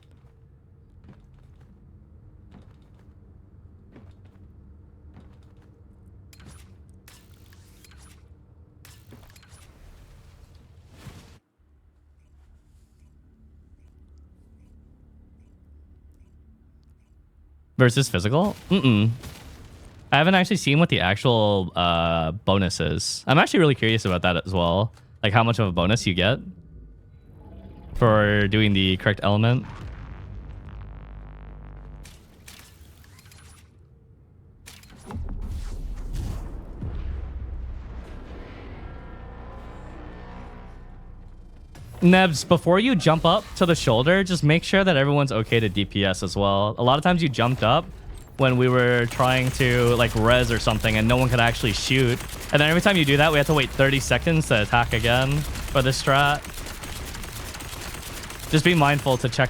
Versus physical? Mm-mm. I haven't actually seen what the actual bonus is. I'm actually really curious about that as well. Like how much of a bonus you get for doing the correct element. Nebs, before you jump up to the shoulder, just make sure that everyone's okay to DPS as well. A lot of times you jumped up when we were trying to like res or something and no one could actually shoot. And then every time you do that, we have to wait 30 seconds to attack again for this strat. Just be mindful to check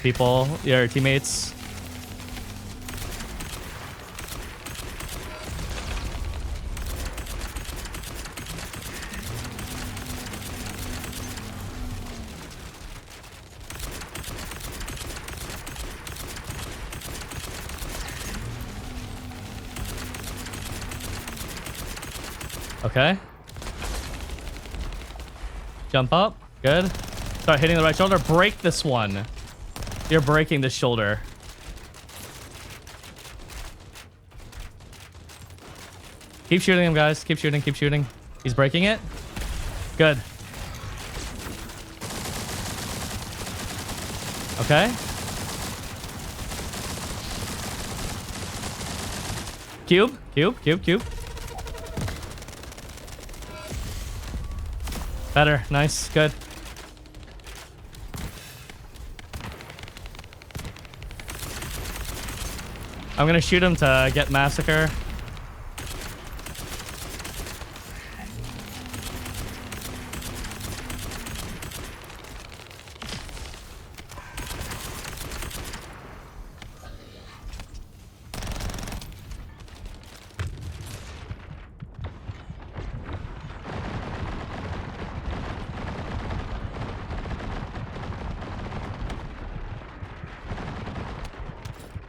people, your teammates. Okay. Jump up. Good. Start hitting the right shoulder. Break this one. You're breaking this shoulder. Keep shooting him, guys. Keep shooting. Keep shooting. He's breaking it. Good. Okay. Cube. Cube. Cube. Cube. Better. Nice. Good. I'm gonna shoot him to get Massacre.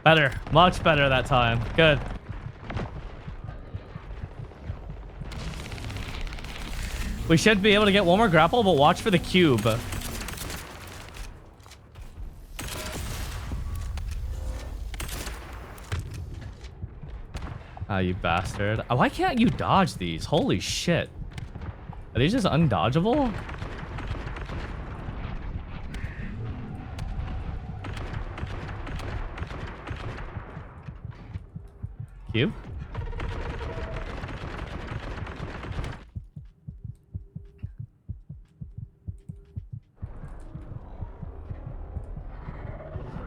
Better. Much better that time. Good. We should be able to get one more grapple, but watch for the cube. Ah, you bastard. Why can't you dodge these? Holy shit. Are these just undodgeable? Cube.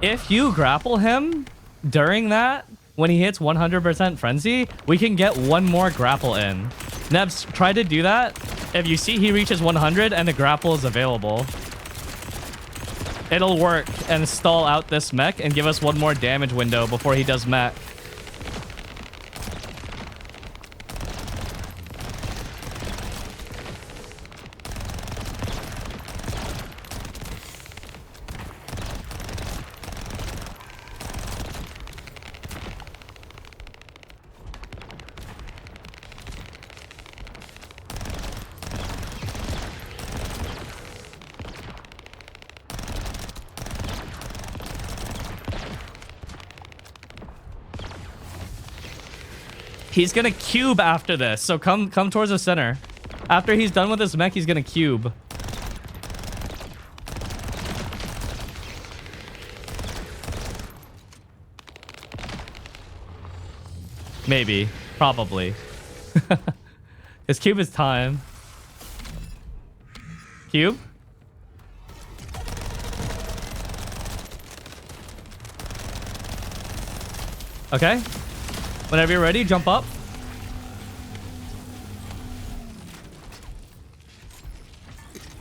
If you grapple him during that, when he hits 100% frenzy, we can get one more grapple in. Nebs, try to do that. If you see he reaches 100 and the grapple is available, it'll work and stall out this mech and give us one more damage window before he does mech. He's gonna cube after this, so come towards the center. After he's done with his mech, he's gonna cube. Maybe. Probably. His cube is time. Cube? Okay. Whenever you're ready, jump up.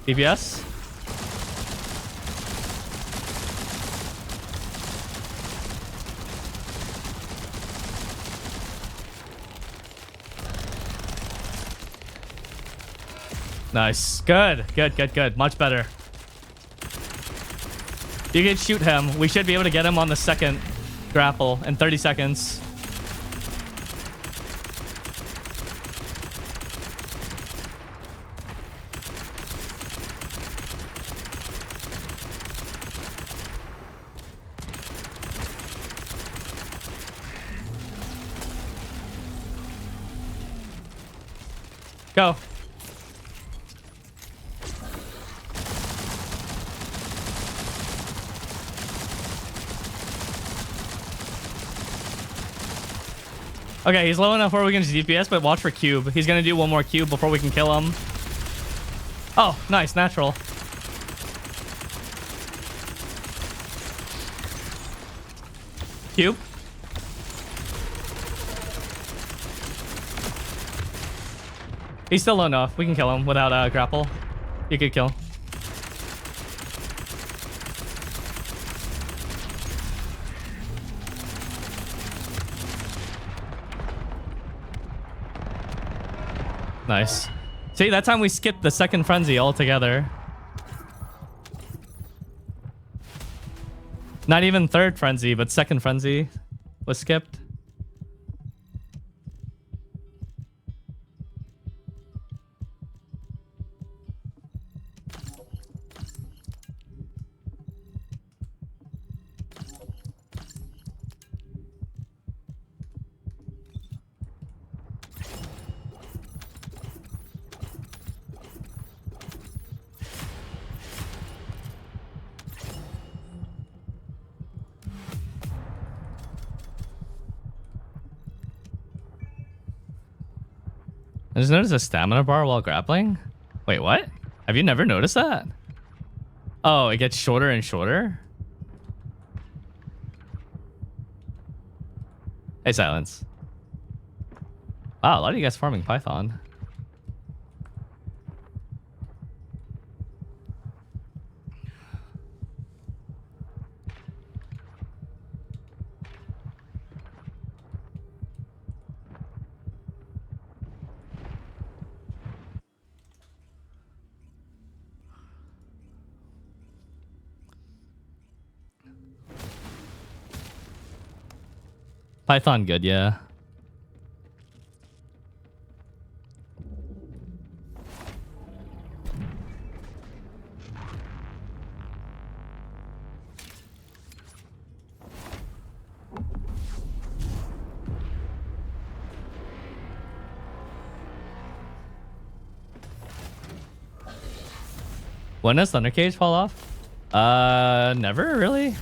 DPS. Nice. Good. Good, good, good. Much better. You can shoot him. We should be able to get him on the second grapple in 30 seconds. Go. Okay, he's low enough where we can DPS, but watch for cube. He's gonna do one more cube before we can kill him. Oh, nice, natural. Cube. He's still low enough. We can kill him without grapple. You could kill. Nice. See, that time we skipped the second frenzy altogether. Not even third frenzy, but second frenzy was skipped. I just noticed a stamina bar while grappling. Wait, what? Have you never noticed that? Oh, it gets shorter and shorter? Hey, silence. Wow, a lot of you guys farming Python. Python good, yeah. When does Thunder Cage fall off? Never really.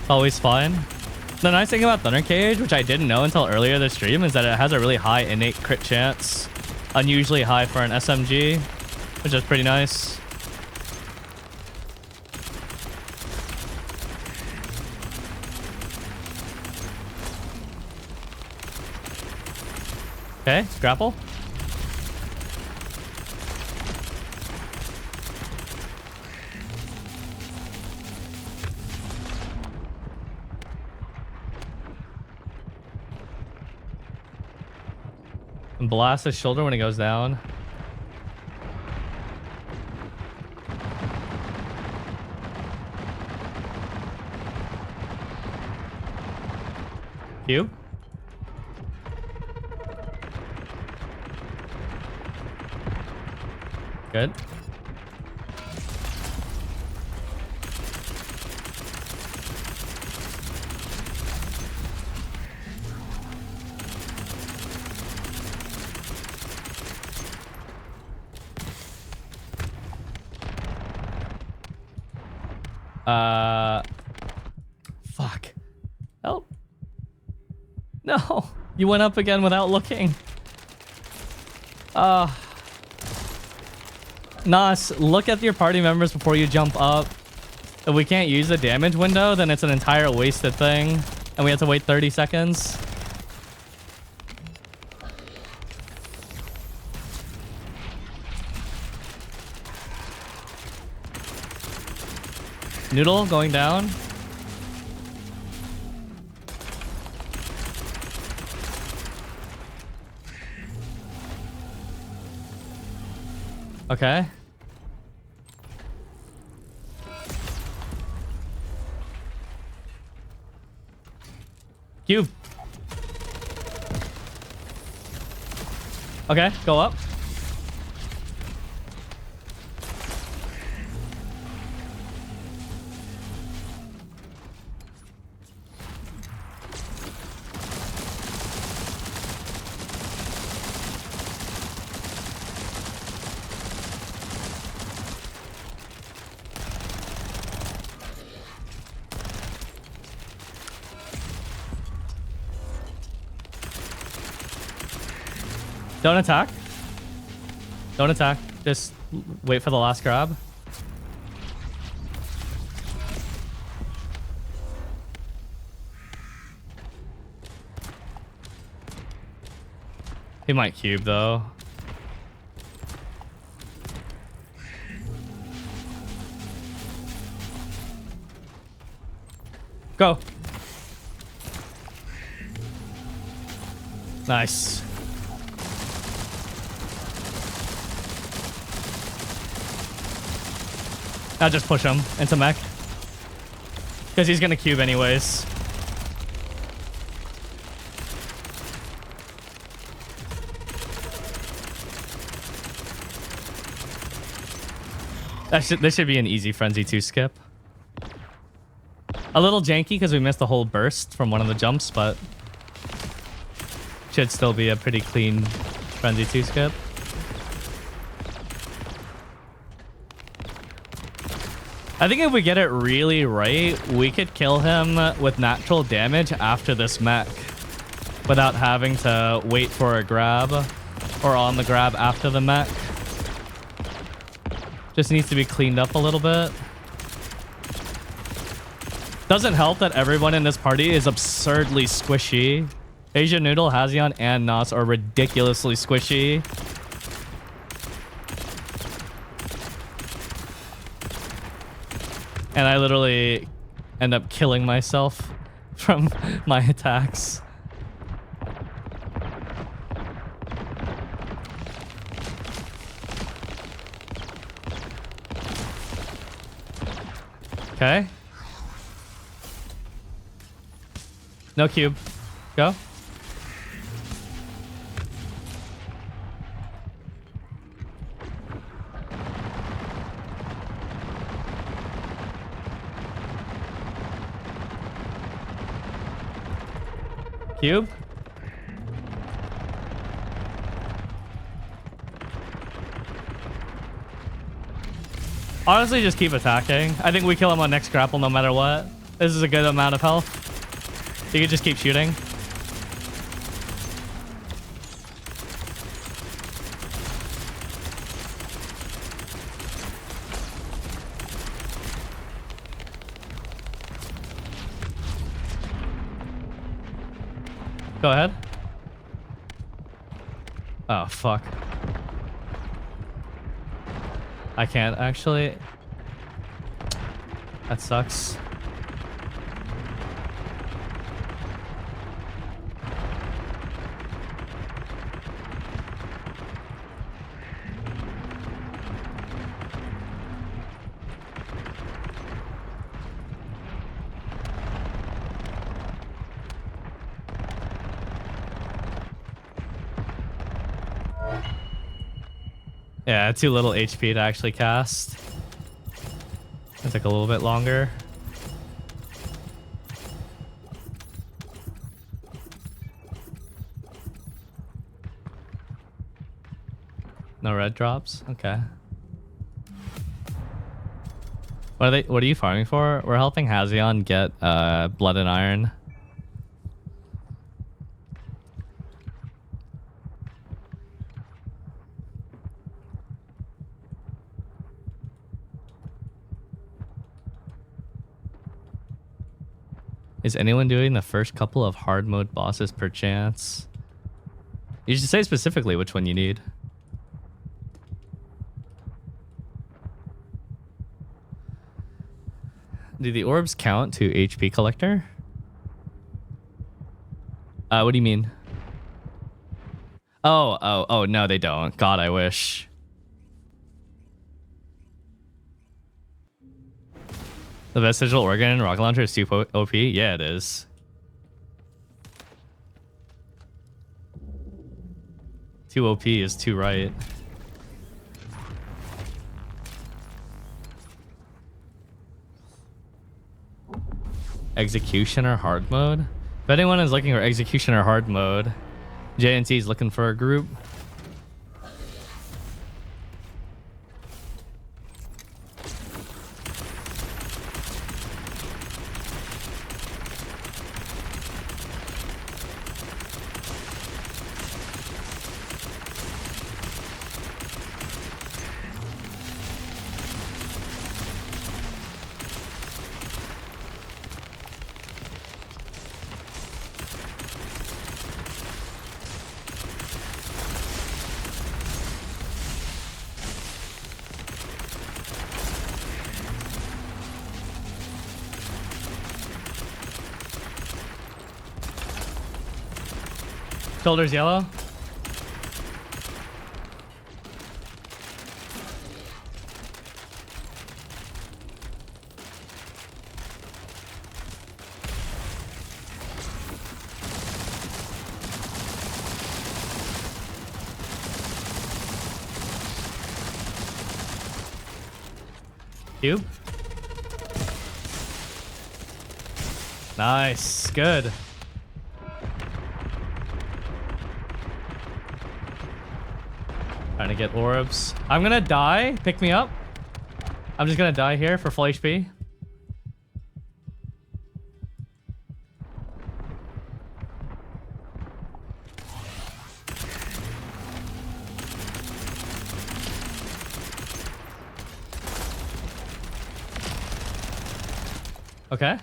Always fine. The nice thing about Thunder Cage, which I didn't know until earlier this stream, is that it has a really high innate crit chance. Unusually high for an SMG, which is pretty nice. Okay, grapple. And blast his shoulder when it goes down. Cube. Good. Fuck. Help. No. You went up again without looking. Nas, look at your party members before you jump up. If we can't use the damage window, then it's an entire wasted thing. And we have to wait 30 seconds. Noodle going down. Okay. Cube. Okay, go up. Don't attack. Don't attack. Just wait for the last grab. He might cube though. Go. Nice. Now just push him into mech. Because he's gonna cube anyways. This should be an easy Frenzy 2 skip. A little janky because we missed the whole burst from one of the jumps, but should still be a pretty clean Frenzy 2 skip. I think if we get it really right, we could kill him with natural damage after this mech without having to wait for a grab or on the grab after the mech. Just needs to be cleaned up a little bit. Doesn't help that everyone in this party is absurdly squishy. Asia Noodle, Hazion, and Nos are ridiculously squishy. And I literally end up killing myself from my attacks. Okay. No cube. Go. Cube. Honestly, just keep attacking. I think we kill him on next grapple no matter what. This is a good amount of health. You can just keep shooting. Go ahead. Oh, fuck. I can't actually. That sucks. Yeah, too little HP to actually cast. It took a little bit longer. No red drops? Okay. What are you farming for? We're helping Hazion get blood and iron. Is anyone doing the first couple of hard mode bosses per chance? You should say specifically which one you need. Do the orbs count to HP collector? What do you mean? Oh, no, they don't. God, I wish. The vestigial organ in rocket launcher is too OP? Yeah, it is. Too OP is too right. Executioner hard mode? If anyone is looking for executioner hard mode, JNT is looking for a group. Shoulders yellow. Cube. Nice. Good. Trying to get orbs. I'm gonna die. Pick me up. I'm just gonna die here for full HP. Okay.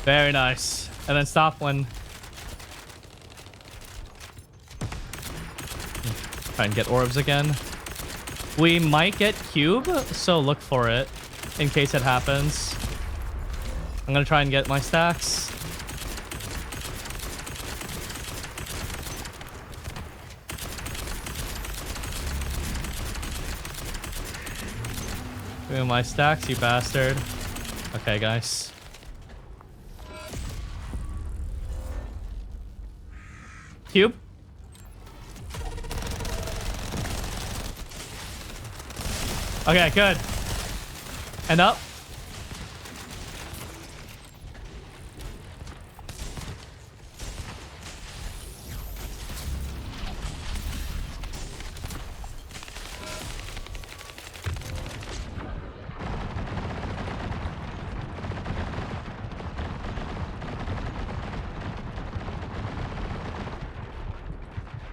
Very nice. And then stop when... Try and get orbs again. We might get cube, so look for it in case it happens. I'm gonna try and get my stacks. Give me my stacks, you bastard. Okay, guys. Cube. Okay, good. And up.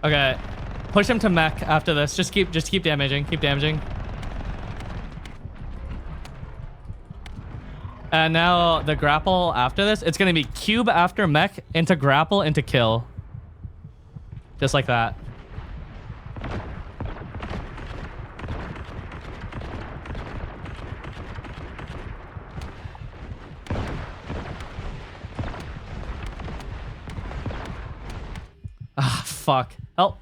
Okay, push him to mech after this. Just keep damaging. Keep damaging. And now the grapple after this, it's gonna be cube after mech into grapple into kill. Just like that. Ah, fuck. Help.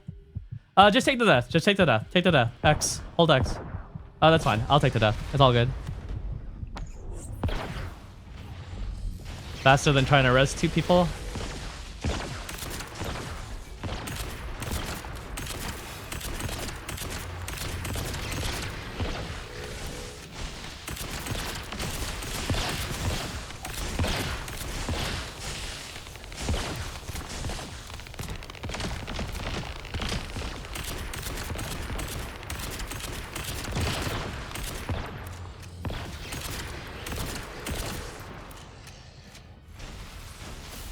Just take the death. Just take the death. Take the death. X. Hold X. Oh, that's fine. I'll take the death. It's all good. Faster than trying to res 2 people.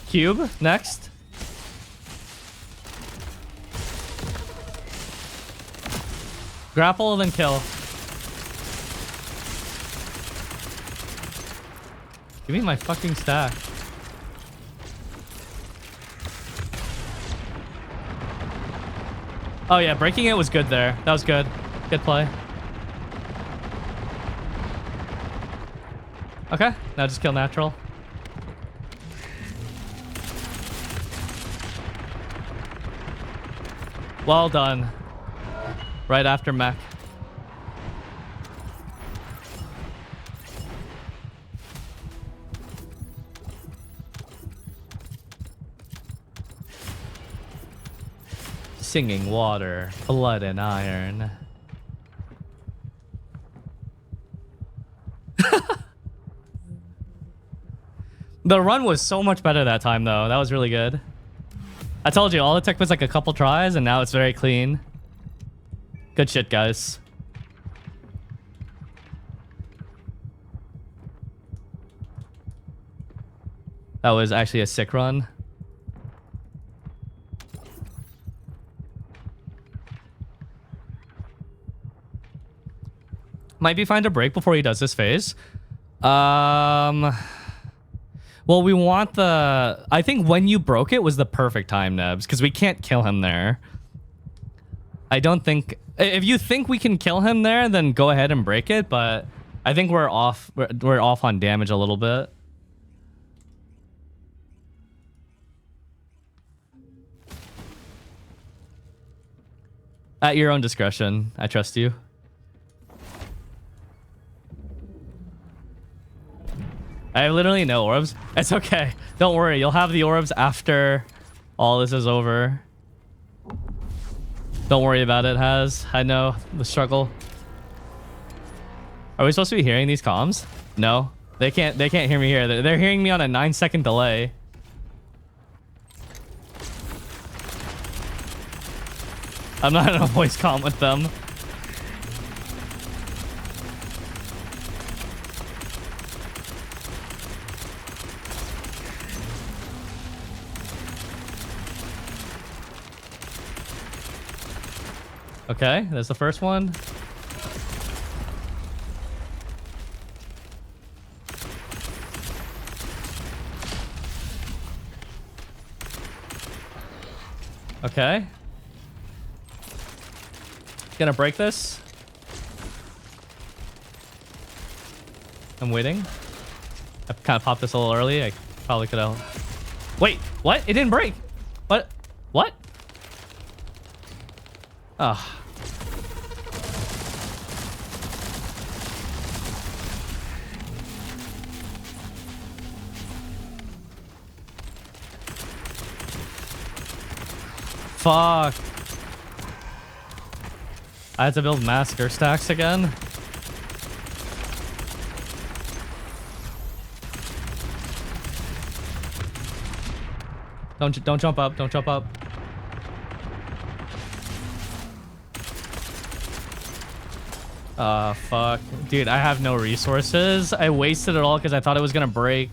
Cube, next. Grapple, then kill. Give me my fucking stack. Oh yeah, breaking it was good there. That was good. Good play. Okay, now just kill natural. Well done. Right after mech. Singing water, blood and iron. The run was so much better that time though. That was really good. I told you, all it took was like a couple tries, and now it's very clean. Good shit, guys. That was actually a sick run. Might be fine to break before he does this phase. Well, we want the... I think when you broke it was the perfect time, Nebs, because we can't kill him there. I don't think... If you think we can kill him there, then go ahead and break it, but I think we're off. We're off on damage a little bit. At your own discretion. I trust you. I have literally no orbs. It's okay. Don't worry. You'll have the orbs after all this is over. Don't worry about it, Haz. I know the struggle. Are we supposed to be hearing these comms? No. They can't hear me here. They're hearing me on a 9-second delay. I'm not in a voice comm with them. Okay, there's the first one. Okay. Gonna break this. I'm waiting. I kind of popped this a little early. I probably could have... Wait, what? It didn't break. What? What? Ah. Fuck. I had to build massacre stacks again. Don't jump up. Don't jump up. Fuck. Dude, I have no resources. I wasted it all because I thought it was gonna break.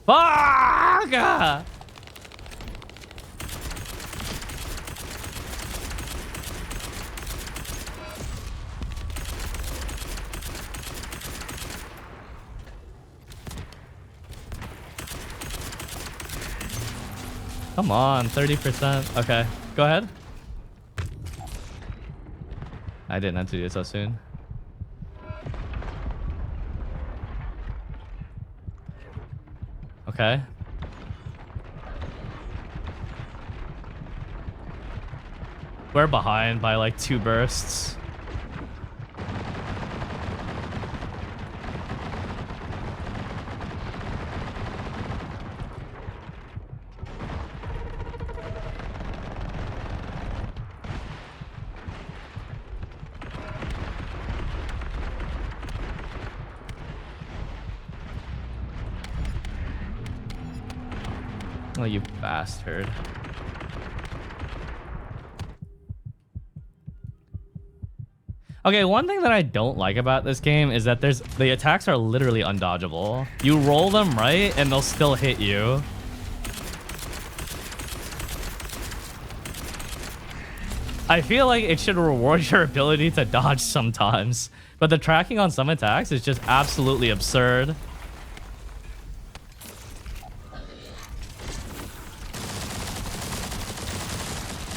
Fuck! Come on, 30%. Okay, go ahead. I didn't have to do it so soon. Okay. We're behind by like 2 bursts. Oh, you bastard. Okay, one thing that I don't like about this game is that the attacks are literally undodgeable. You roll them right and they'll still hit you. I feel like it should reward your ability to dodge sometimes, but the tracking on some attacks is just absolutely absurd.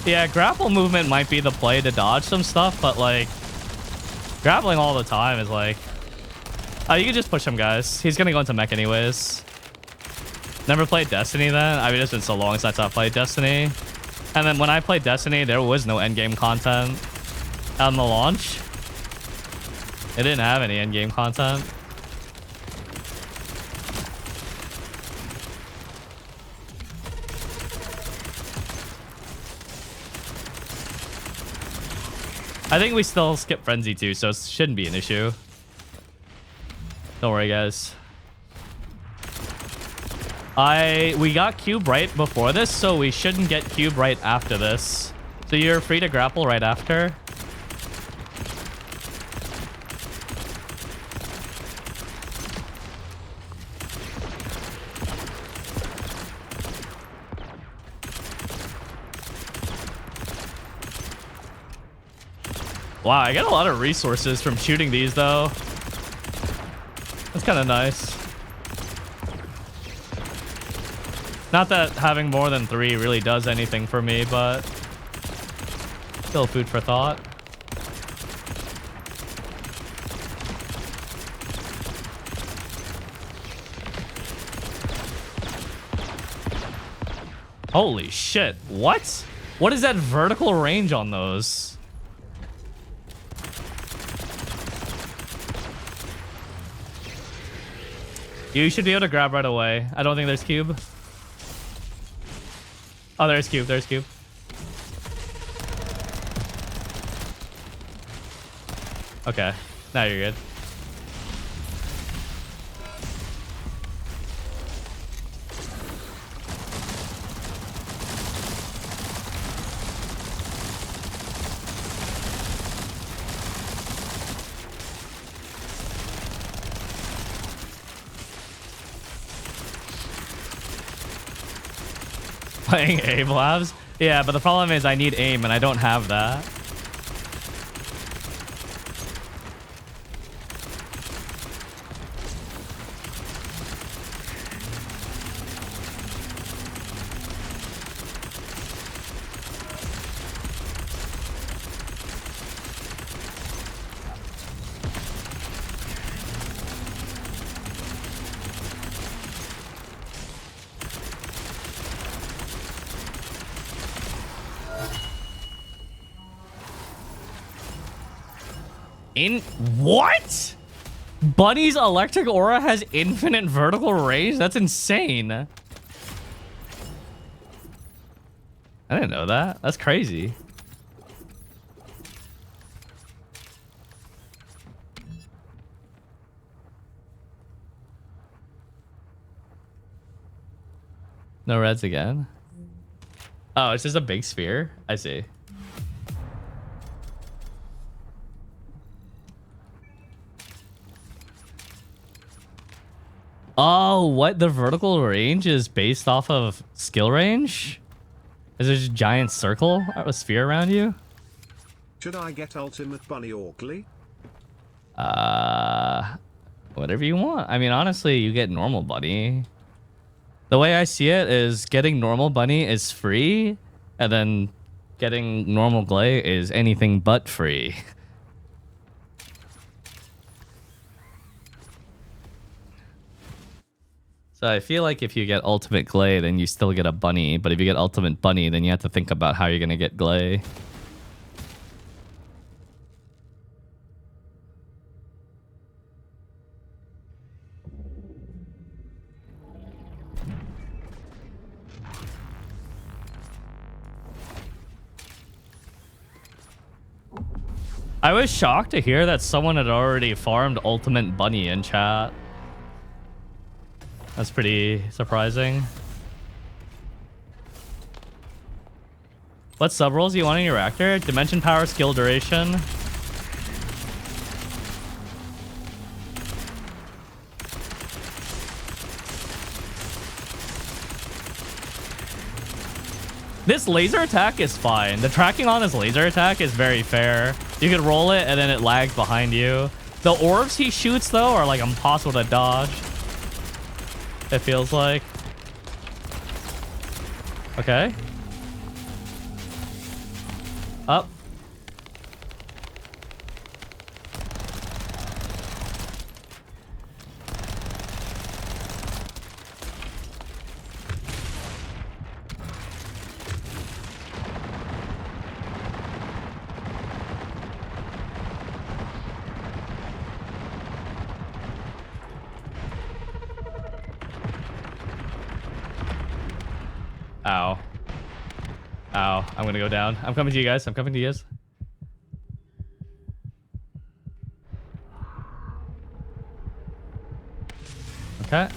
Yeah, grapple movement might be the play to dodge some stuff, but like grappling all the time is like, oh, you can just push him, guys. He's gonna go into mech anyways. Never played Destiny then? I mean, it's been so long since I played Destiny. And then when I played Destiny, there was no endgame content on the launch. It didn't have any endgame content. I think we still skip Frenzy too, so it shouldn't be an issue. Don't worry, guys. We got cube right before this, so we shouldn't get cube right after this. So you're free to grapple right after. Wow, I get a lot of resources from shooting these, though. That's kind of nice. Not that having more than 3 really does anything for me, but... Still food for thought. Holy shit. What? What is that vertical range on those? You should be able to grab right away. I don't think there's cube. Oh, there's cube. There's cube. Okay. Now you're good. Playing aim labs? Yeah, but the problem is I need aim and I don't have that. What? Bunny's electric aura has infinite vertical range? That's insane. I didn't know that. That's crazy. No reds again. Oh, it's just a big sphere? I see. Oh, what? The vertical range is based off of skill range? Is there just a giant circle, a sphere around you? Should I get ultimate bunny or glee? Whatever you want. I mean, honestly, you get normal bunny. The way I see it is getting normal bunny is free, and then getting normal glay is anything but free. So I feel like if you get ultimate glay, then you still get a bunny. But if you get ultimate bunny, then you have to think about how you're going to get glay. I was shocked to hear that someone had already farmed ultimate bunny in chat. That's pretty surprising. What sub rolls do you want in your reactor? Dimension power, skill duration. This laser attack is fine. The tracking on this laser attack is very fair. You could roll it and then it lags behind you. The orbs he shoots though are like impossible to dodge. It feels like. Okay. Up. Ow. Ow. I'm gonna go down. I'm coming to you guys. I'm coming to you guys. Okay.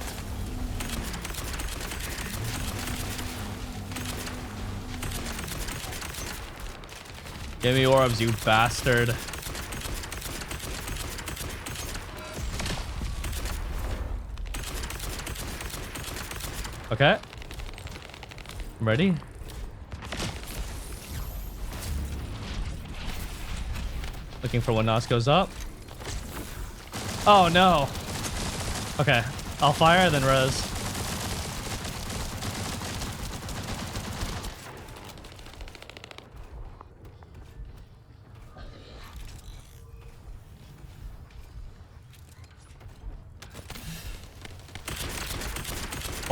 Give me orbs, you bastard. Okay. I'm ready. Looking for when NOS goes up. Oh no. Okay. I'll fire, then res.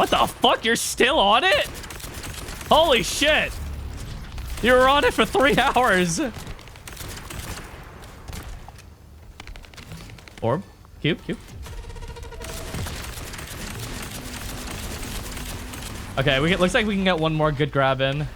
What the fuck? You're still on it? Holy shit. You were on it for 3 hours. Orb. Cube. Okay, looks like we can get one more good grab in.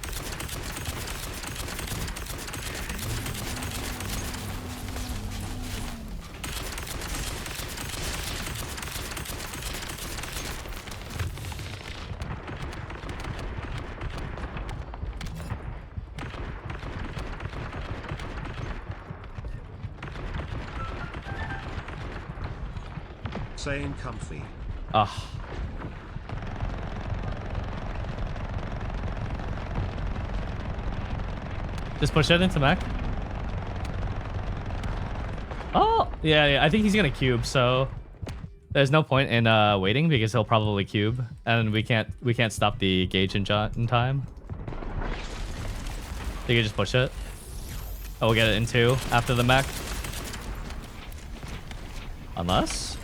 Saying comfy. Ugh. Just push it into mech. Oh, yeah, I think he's gonna cube, so there's no point in waiting because he'll probably cube, and we can't stop the gauge in time. You can just push it. Oh, we'll get it in 2 after the mech. Unless.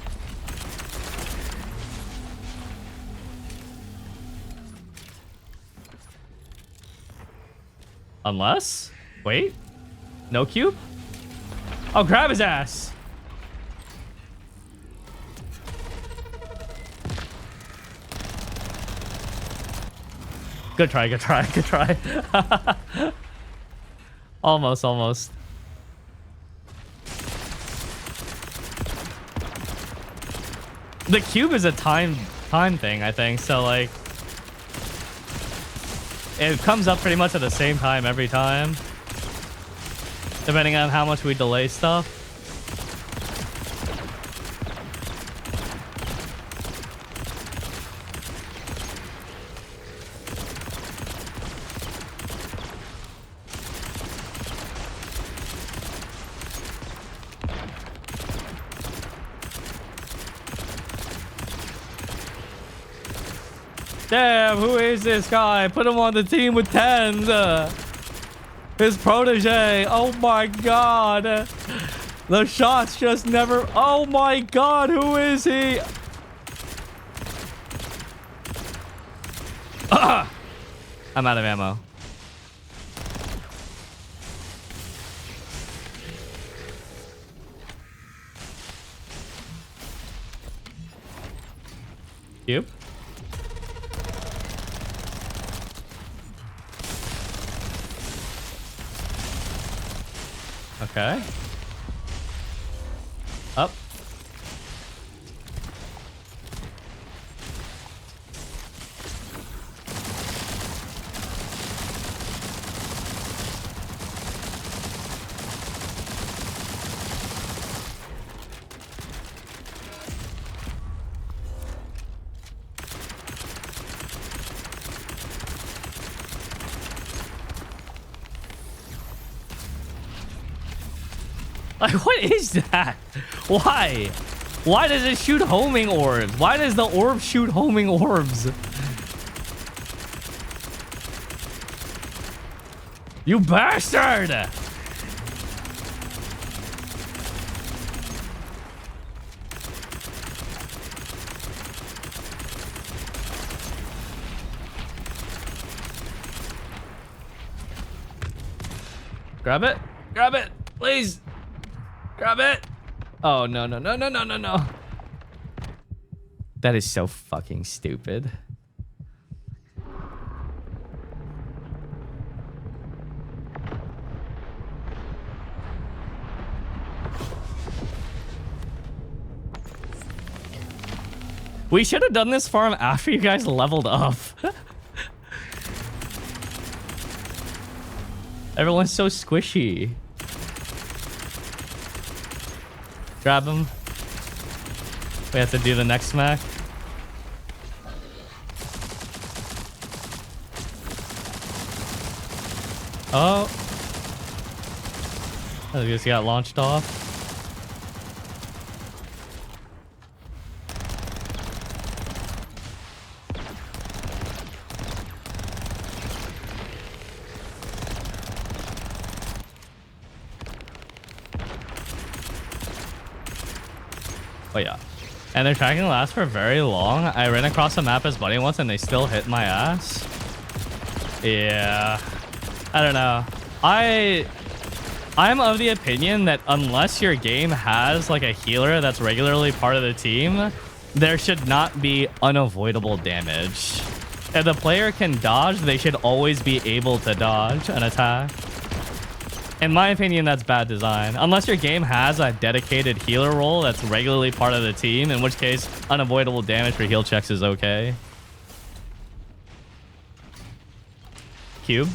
Wait. No cube? Oh, grab his ass. Good try. Almost. The cube is a time thing, I think. So like it comes up pretty much at the same time every time, depending on how much we delay stuff. Damn, who is this guy? Put him on the team with 10s. His protege. Oh my god. The shots just never... Oh my god, who is he? I'm out of ammo. Cube. Okay. Up. Like, what is that? Why? Why does it shoot homing orbs? Why does the orb shoot homing orbs? You bastard! Grab it. Grab it, please. Grab it. Oh, no. That is so fucking stupid. We should have done this farm after you guys leveled up. Everyone's so squishy. Grab him. We have to do the next smack. Oh. I guess he got launched off. Oh yeah. And their tracking lasts for very long. I ran across a map as Bunny once and they still hit my ass. Yeah. I don't know. I'm of the opinion that unless your game has like a healer that's regularly part of the team, there should not be unavoidable damage. If the player can dodge, they should always be able to dodge an attack. In my opinion, that's bad design. Unless your game has a dedicated healer role that's regularly part of the team, in which case unavoidable damage for heal checks is okay. Cube.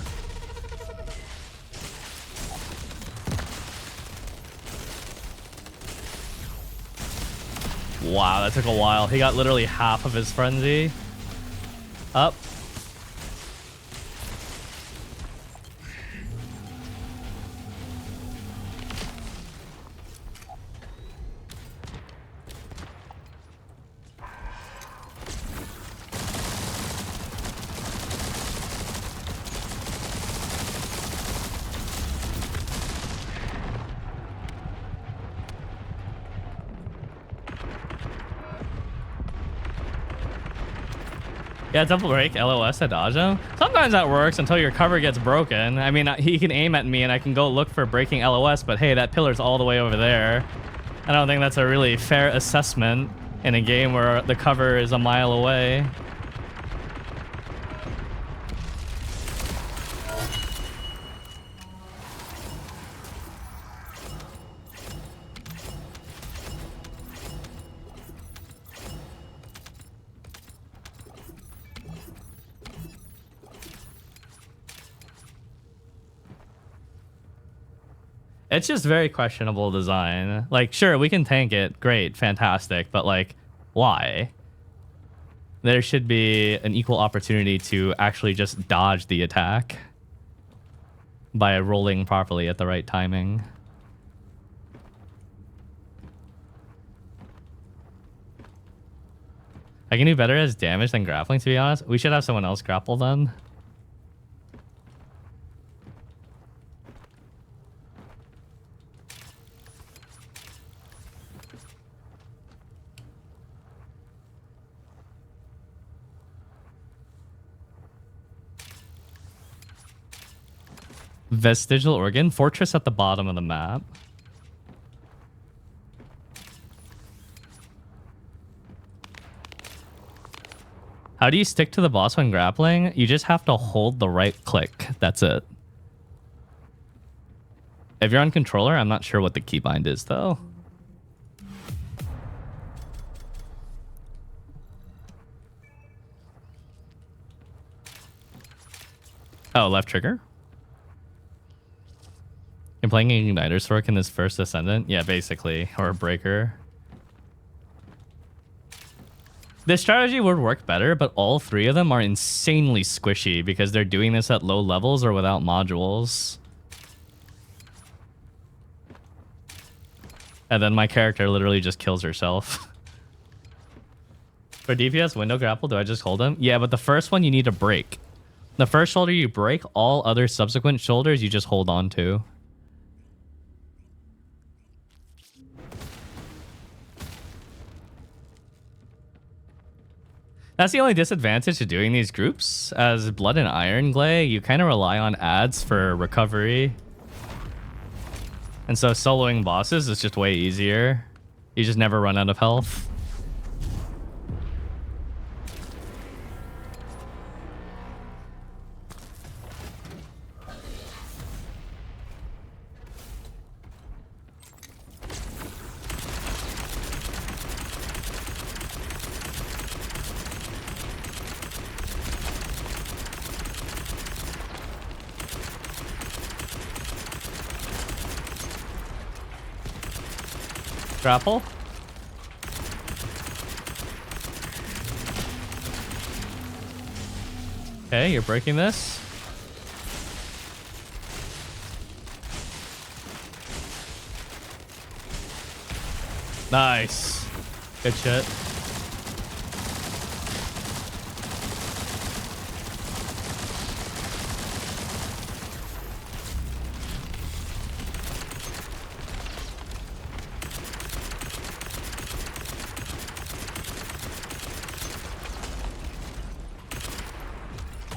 Wow, that took a while. He got literally half of his frenzy. Up. Yeah, double break, LOS to dodge him. Sometimes that works until your cover gets broken. I mean, he can aim at me and I can go look for breaking LOS, but hey, that pillar's all the way over there. I don't think that's a really fair assessment in a game where the cover is a mile away. It's just very questionable design. Like, sure, we can tank it. Great, fantastic. But, like, why? There should be an equal opportunity to actually just dodge the attack by rolling properly at the right timing. I can do better as damage than grappling, to be honest. We should have someone else grapple then. Vestigial organ, fortress at the bottom of the map. How do you stick to the boss when grappling? You just have to hold the right click. That's it. If you're on controller, I'm not sure what the keybind is though. Oh, left trigger. You're playing an Igniter's Fork in this First Descendant? Yeah, basically. Or a Breaker. This strategy would work better, but all three of them are insanely squishy because they're doing this at low levels or without modules. And then my character literally just kills herself. For DPS window grapple, do I just hold him? Yeah, but the first one you need to break. The first shoulder you break, all other subsequent shoulders you just hold on to. That's the only disadvantage to doing these groups. As Blood and Iron Glay, you kind of rely on ads for recovery. And so soloing bosses is just way easier. You just never run out of health. Grapple. Okay, you're breaking this. Nice. Good shit.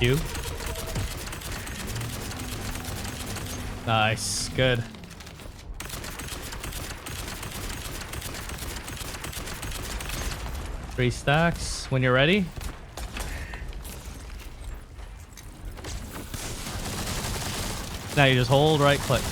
Cube. Nice. Good. Three stacks when you're ready. Now you just hold right click.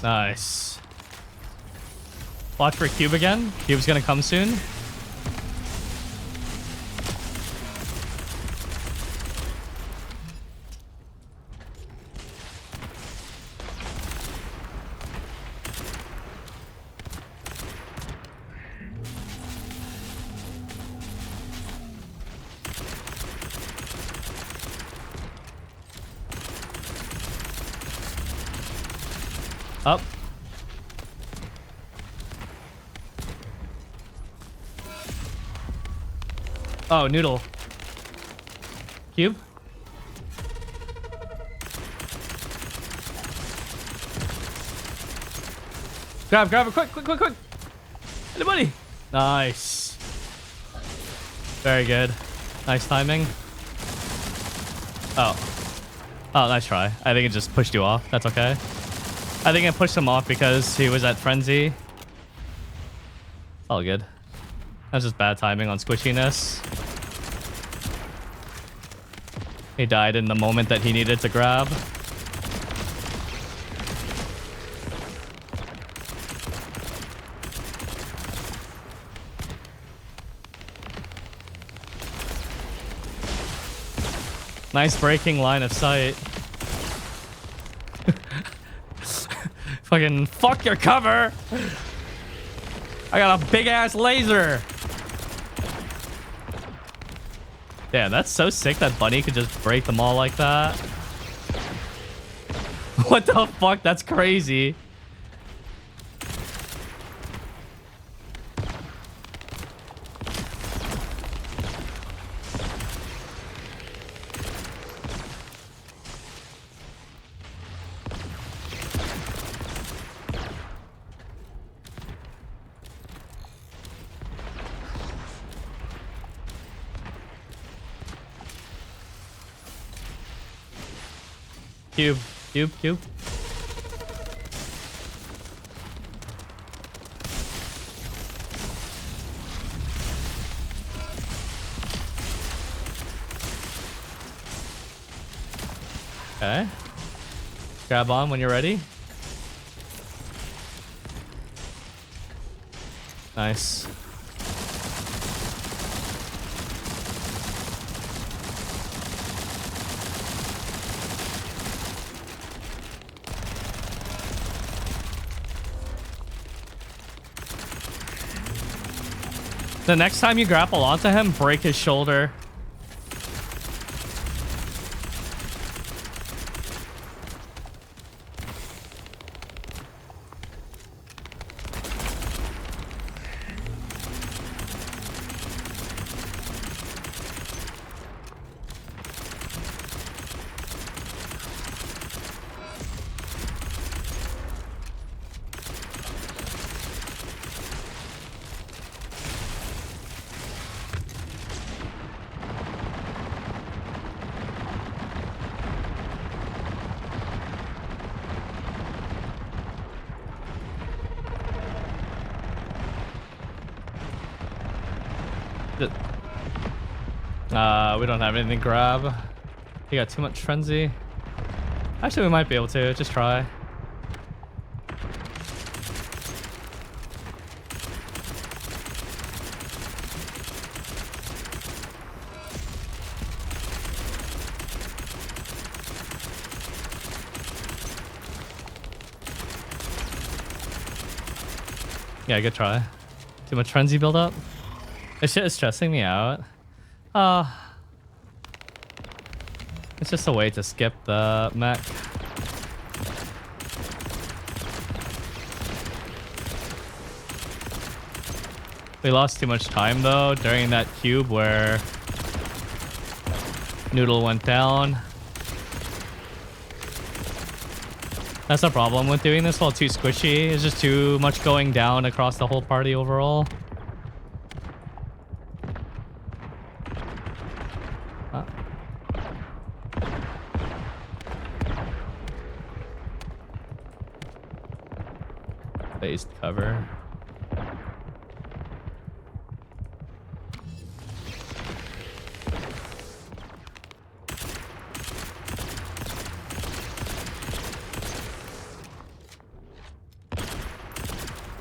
Nice. Watch for Cube again. Cube's gonna come soon. Up. Oh, noodle. Cube. Grab it, quick. Anybody? Nice. Very good. Nice timing. Oh, nice try. I think it just pushed you off. That's okay. I think I pushed him off because he was at frenzy. All good. That's just bad timing on squishiness. He died in the moment that he needed to grab. Nice breaking line of sight. Fucking fuck your cover. I got a big ass laser. Damn, that's so sick that Bunny could just break them all like that. What the fuck? That's crazy. Cube. Okay. Grab on when you're ready. Nice. The next time you grapple onto him, break his shoulder. We don't have anything to grab. He got too much frenzy. Actually, we might be able to. Just try. Yeah, good try. Too much frenzy build up. This shit is stressing me out. It's just a way to skip the mech. We lost too much time though during that cube where Noodle went down. That's the problem with doing this while too squishy. It's just too much going down across the whole party overall. Phased cover.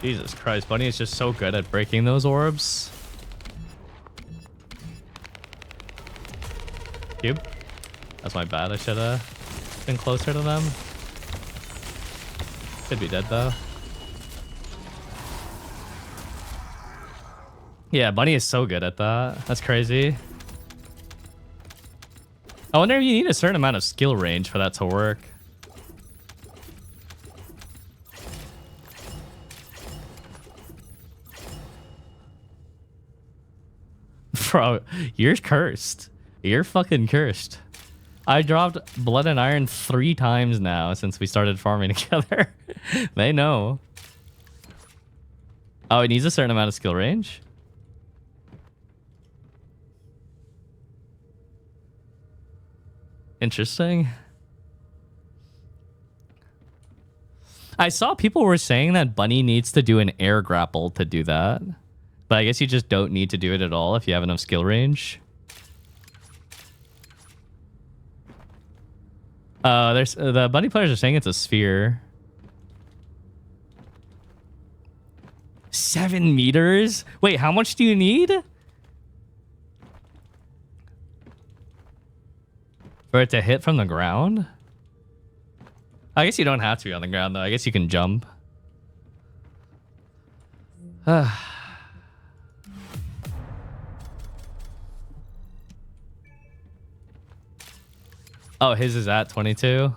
Jesus Christ, Bunny is just so good at breaking those orbs. Cube. That's my bad. I should have been closer to them. Could be dead though. Yeah, Bunny is so good at that. That's crazy. I wonder if you need a certain amount of skill range for that to work. Bro, you're cursed. You're fucking cursed. I dropped blood and iron 3 times now since we started farming together. They know. Oh, it needs a certain amount of skill range? Interesting. I saw people were saying that Bunny needs to do an air grapple to do that. But I guess you just don't need to do it at all if you have enough skill range. There's the Bunny players are saying it's a sphere. 7 meters? Wait, how much do you need? For it to hit from the ground? I guess you don't have to be on the ground though. I guess you can jump. Oh, his is at 22.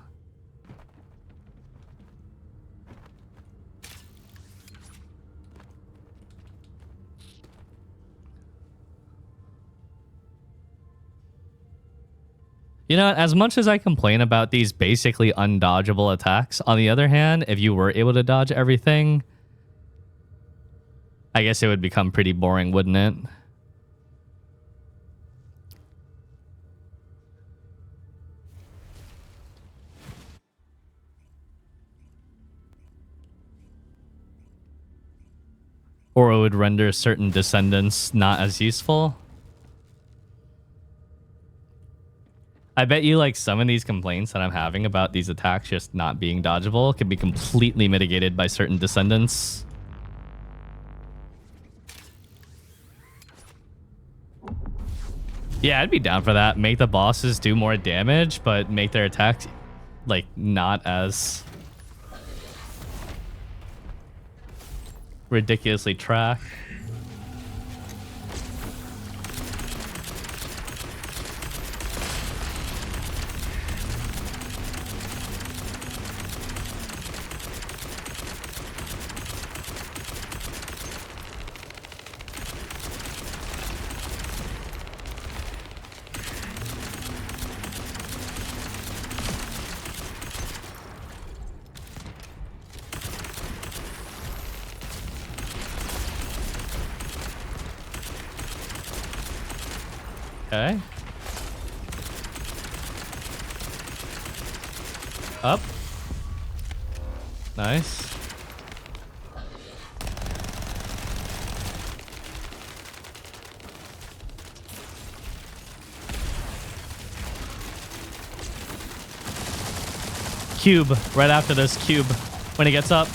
You know, as much as I complain about these basically undodgeable attacks, on the other hand, if you were able to dodge everything, I guess it would become pretty boring, wouldn't it? Or it would render certain descendants not as useful. I bet you like some of these complaints that I'm having about these attacks just not being dodgeable can be completely mitigated by certain descendants. Yeah, I'd be down for that. Make the bosses do more damage, but make their attacks like not as ridiculously track. Okay. Up. Nice. Cube. Right after this cube. When he gets up.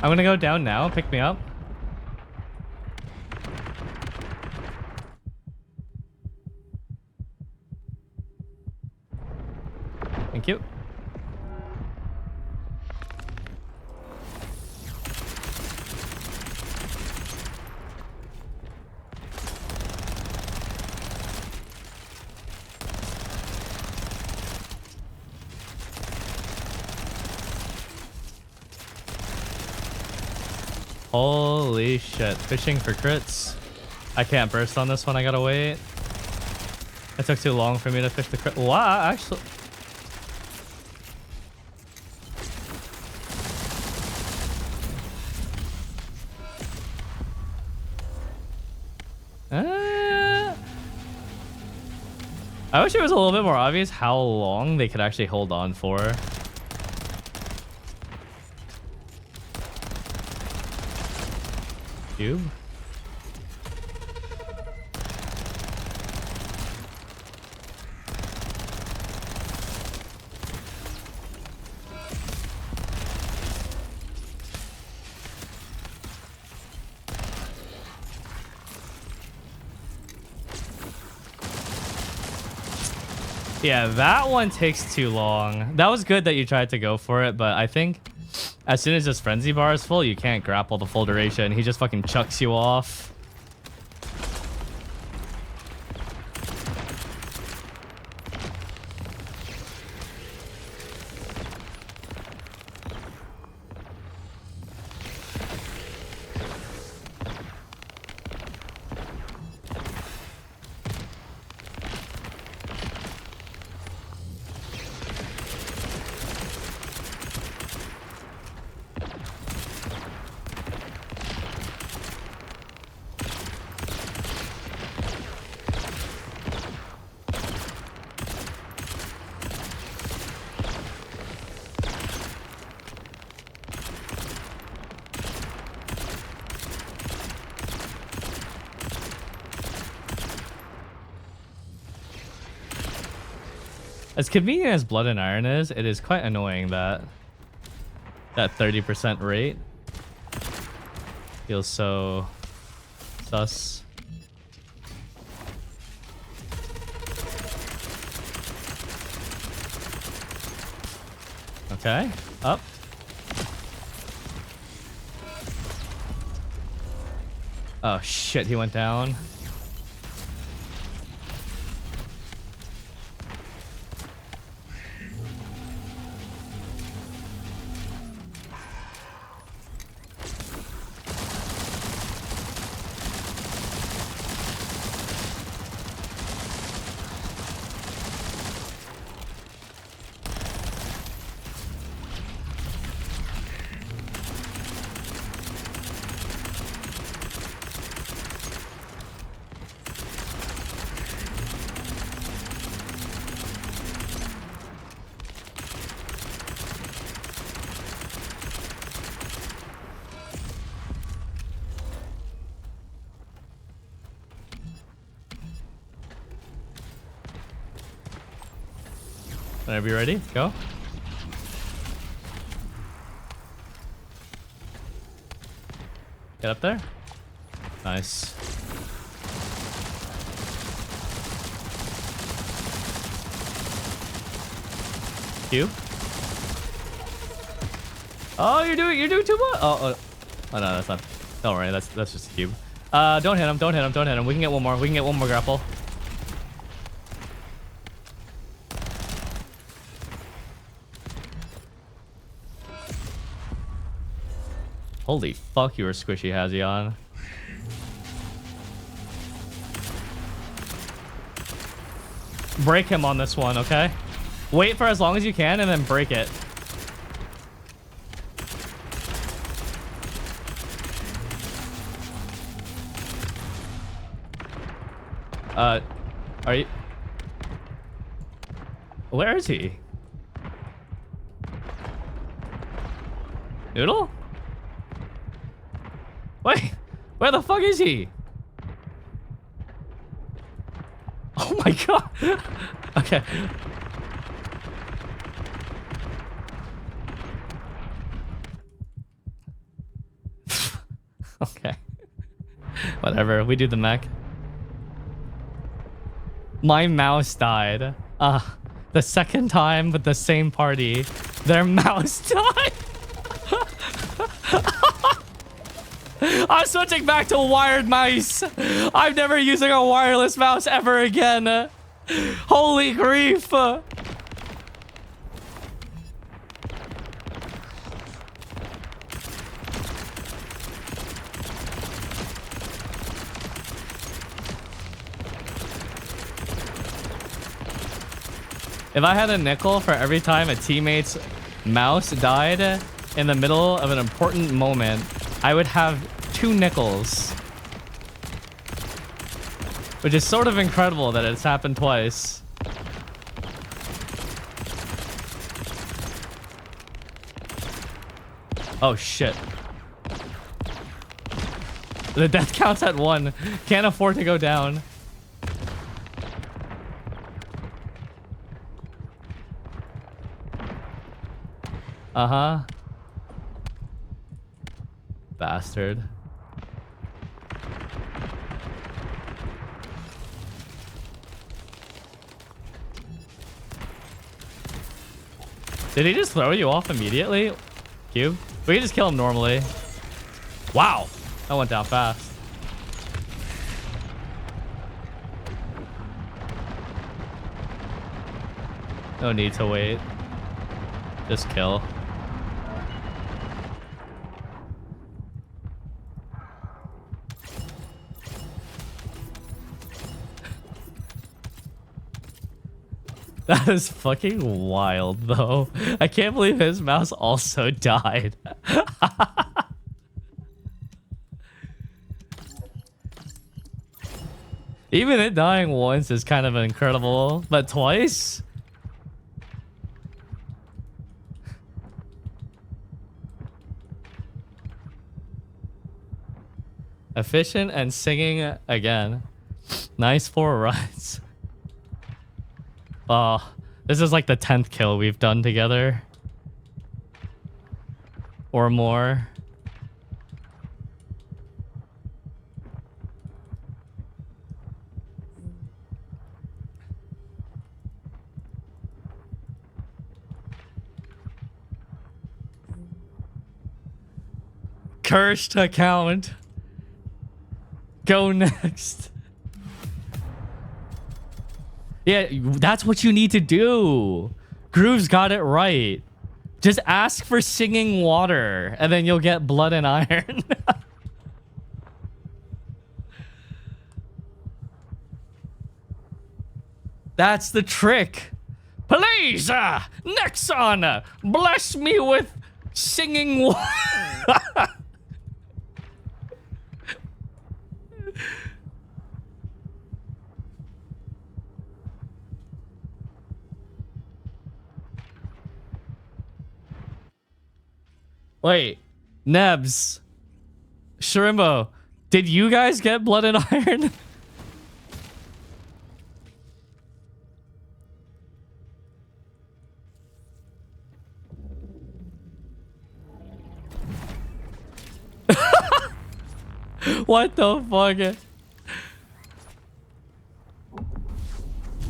I'm gonna go down now. Pick me up. Thank you. Holy shit. Fishing for crits. I can't burst on this one. I gotta wait. It took too long for me to fish the crit. Wow, actually. I wish it was a little bit more obvious how long they could actually hold on for. Cube. Yeah, that one takes too long. That was good that you tried to go for it, but I think as soon as this frenzy bar is full, you can't grapple the full duration. He just fucking chucks you off. As convenient as Blood and Iron is, it is quite annoying that 30% rate feels so sus. Okay, up. Oh shit, he went down. Whenever you're ready, go. Get up there. Nice. Q. Oh, you're doing too much. Oh no, that's not. Don't worry, that's just a cube. Don't hit him. We can get one more. We can get one more grapple. Holy fuck, you were squishy, Hazion. Break him on this one, okay? Wait for as long as you can and then break it. Are you... Where is he? Noodle? Wait, where the fuck is he? Oh my god. Okay. Okay. Whatever, we do the mech. My mouse died. The second time with the same party, their mouse died. I'm switching back to wired mice. I'm never using a wireless mouse ever again. Holy grief. If I had a nickel for every time a teammate's mouse died in the middle of an important moment, I would have 2 nickels. Which is sort of incredible that it's happened twice. Oh shit. The death counts at 1. Can't afford to go down. Uh-huh. Bastard. Did he just throw you off immediately? Cube? We can just kill him normally. Wow. That went down fast. No need to wait. Just kill. That is fucking wild, though. I can't believe his mouse also died. Even it dying once is kind of incredible, but twice? Efficient and singing again. Nice 4 runs. Oh, this is like the 10th kill we've done together. Or more. Cursed account. Go next. Yeah, that's what you need to do. Groove's got it right. Just ask for singing water, and then you'll get blood and iron. That's the trick. Please, Nexon, bless me with singing water. Wait, Nebs, Shrimbo, did you guys get blood and iron? What the fuck?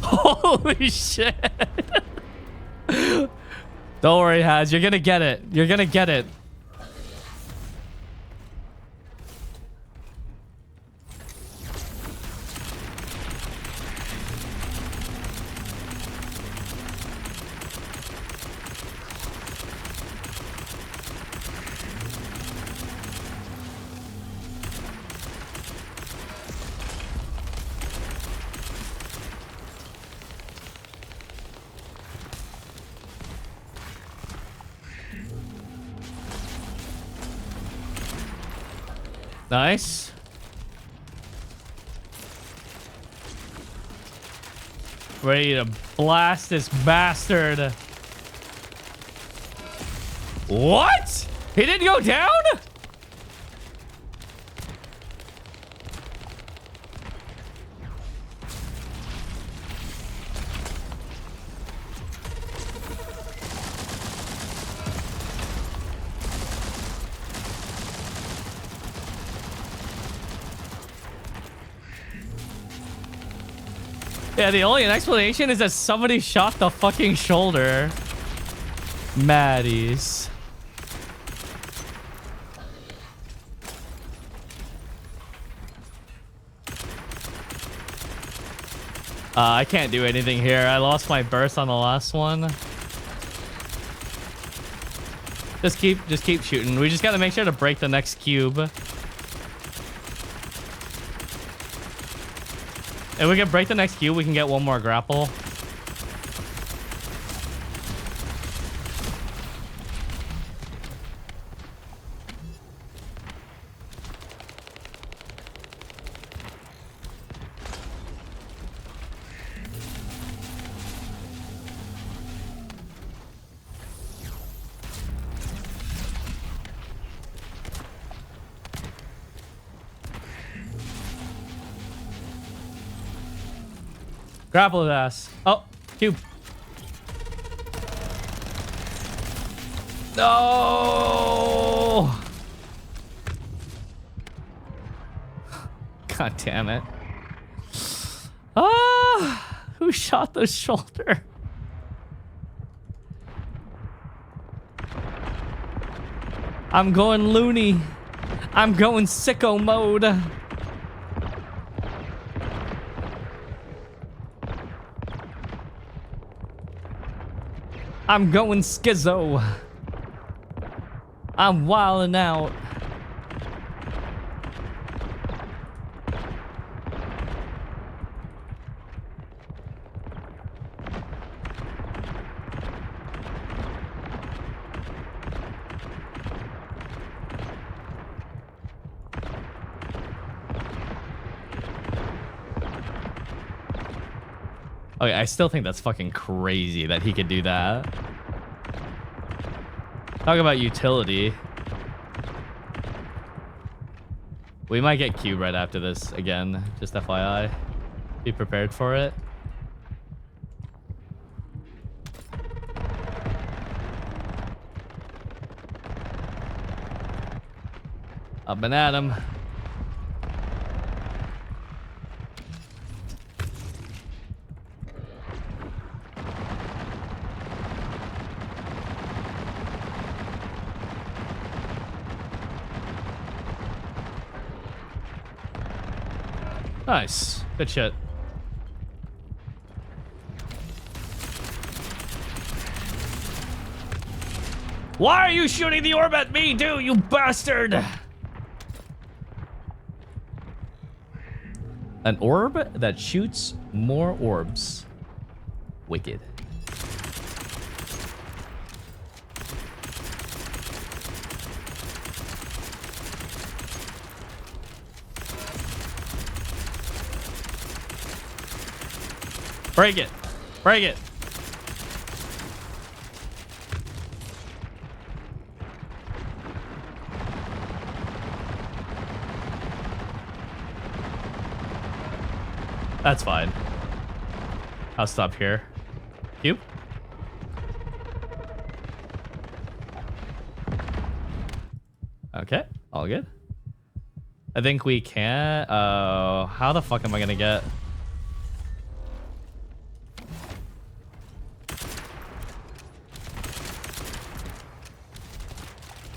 Holy shit. Don't worry, Haz. You're gonna get it. You're gonna get it. Nice. Ready to blast this bastard. What? He didn't go down? Yeah, the only explanation is that somebody shot the fucking shoulder. Maddies. I can't do anything here. I lost my burst on the last one. Just keep shooting. We just gotta make sure to break the next cube. If we can break the next cube, we can get one more grapple. Grapple his ass. Oh, cube. No! God damn it. Ah! Who shot the shoulder? I'm going loony. I'm going sicko mode. I'm going schizo. I'm wilding out. Okay, I still think that's fucking crazy that he could do that. Talk about utility. We might get cube right after this again, just FYI. Be prepared for it. Up and at him. Nice. Good shit. Why are you shooting the orb at me, dude, you bastard? An orb that shoots more orbs. Wicked. Break it. Break it. That's fine. I'll stop here. Cube? Okay, all good. I think we can. How the fuck am I gonna get?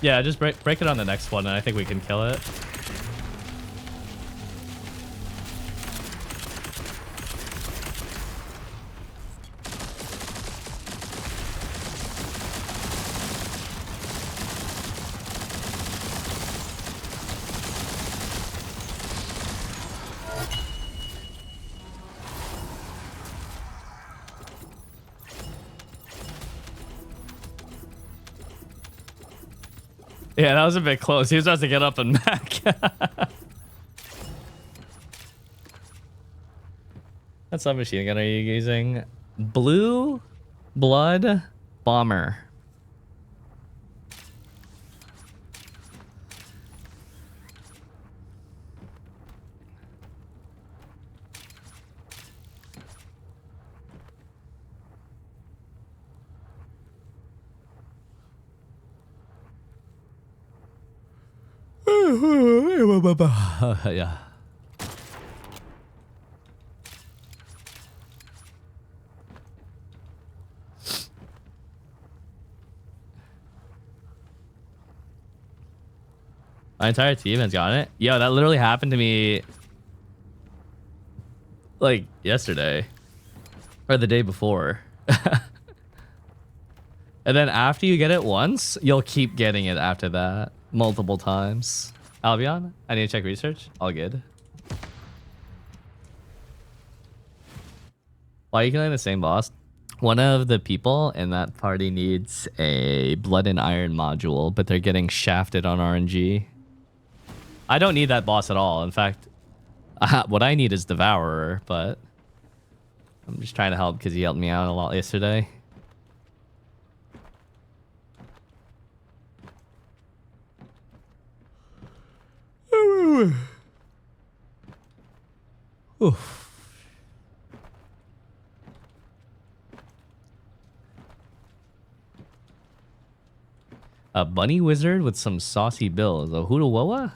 Yeah, just break it on the next one, and I think we can kill it. Yeah, that was a bit close. He was about to get up and back. What submachine gun are you using? Blue Blood Bomber. Yeah. My entire team has gotten it. Yo, that literally happened to me like yesterday or the day before. And then after you get it once, you'll keep getting it after that multiple times. Albion, I need to check research. All good. Why are you killing the same boss? One of the people in that party needs a blood and iron module, but they're getting shafted on RNG. I don't need that boss at all. In fact, what I need is Devourer, but I'm just trying to help because he helped me out a lot yesterday. Oof. A bunny wizard with some saucy bills. A Hulawoa?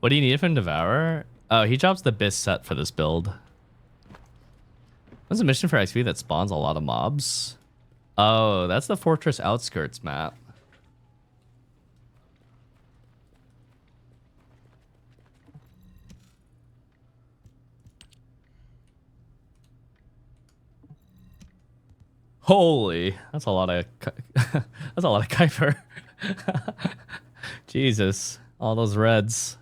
What do you need from Devourer? Oh, he drops the Bis set for this build. What's a mission for XP that spawns a lot of mobs? Oh, that's the Fortress Outskirts map. Holy, that's a lot of that's a lot of Kuiper. Jesus, all those reds.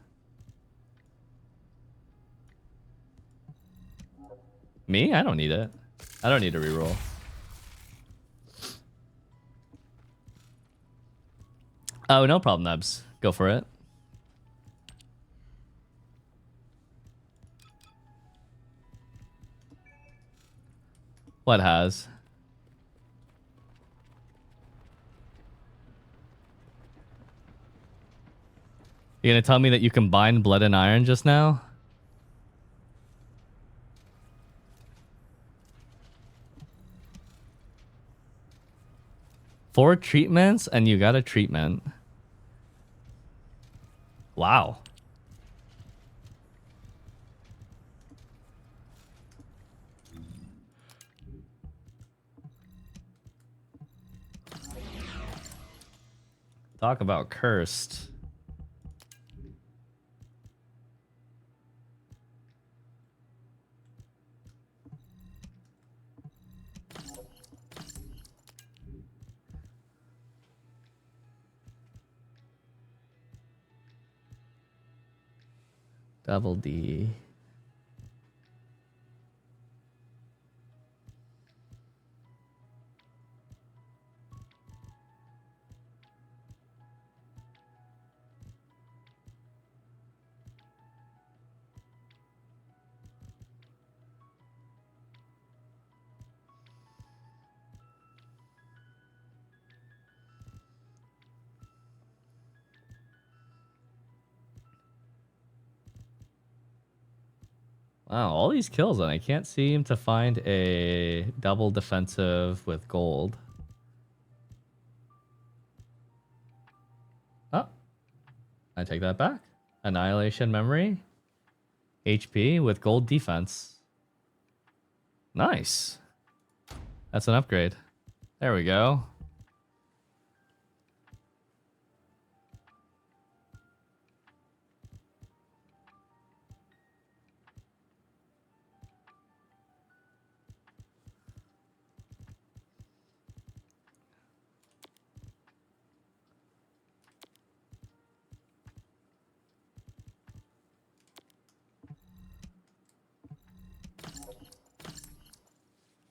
Me? I don't need it. I don't need a reroll. Oh, no problem, Nebs. Go for it. What has? You gonna tell me that you combined blood and iron just now? Four treatments and you got a treatment. Wow. Talk about cursed. Double D. Wow, all these kills and I can't seem to find a double defensive with gold. Oh, I take that back. Annihilation memory. HP with gold defense. Nice. That's an upgrade. There we go.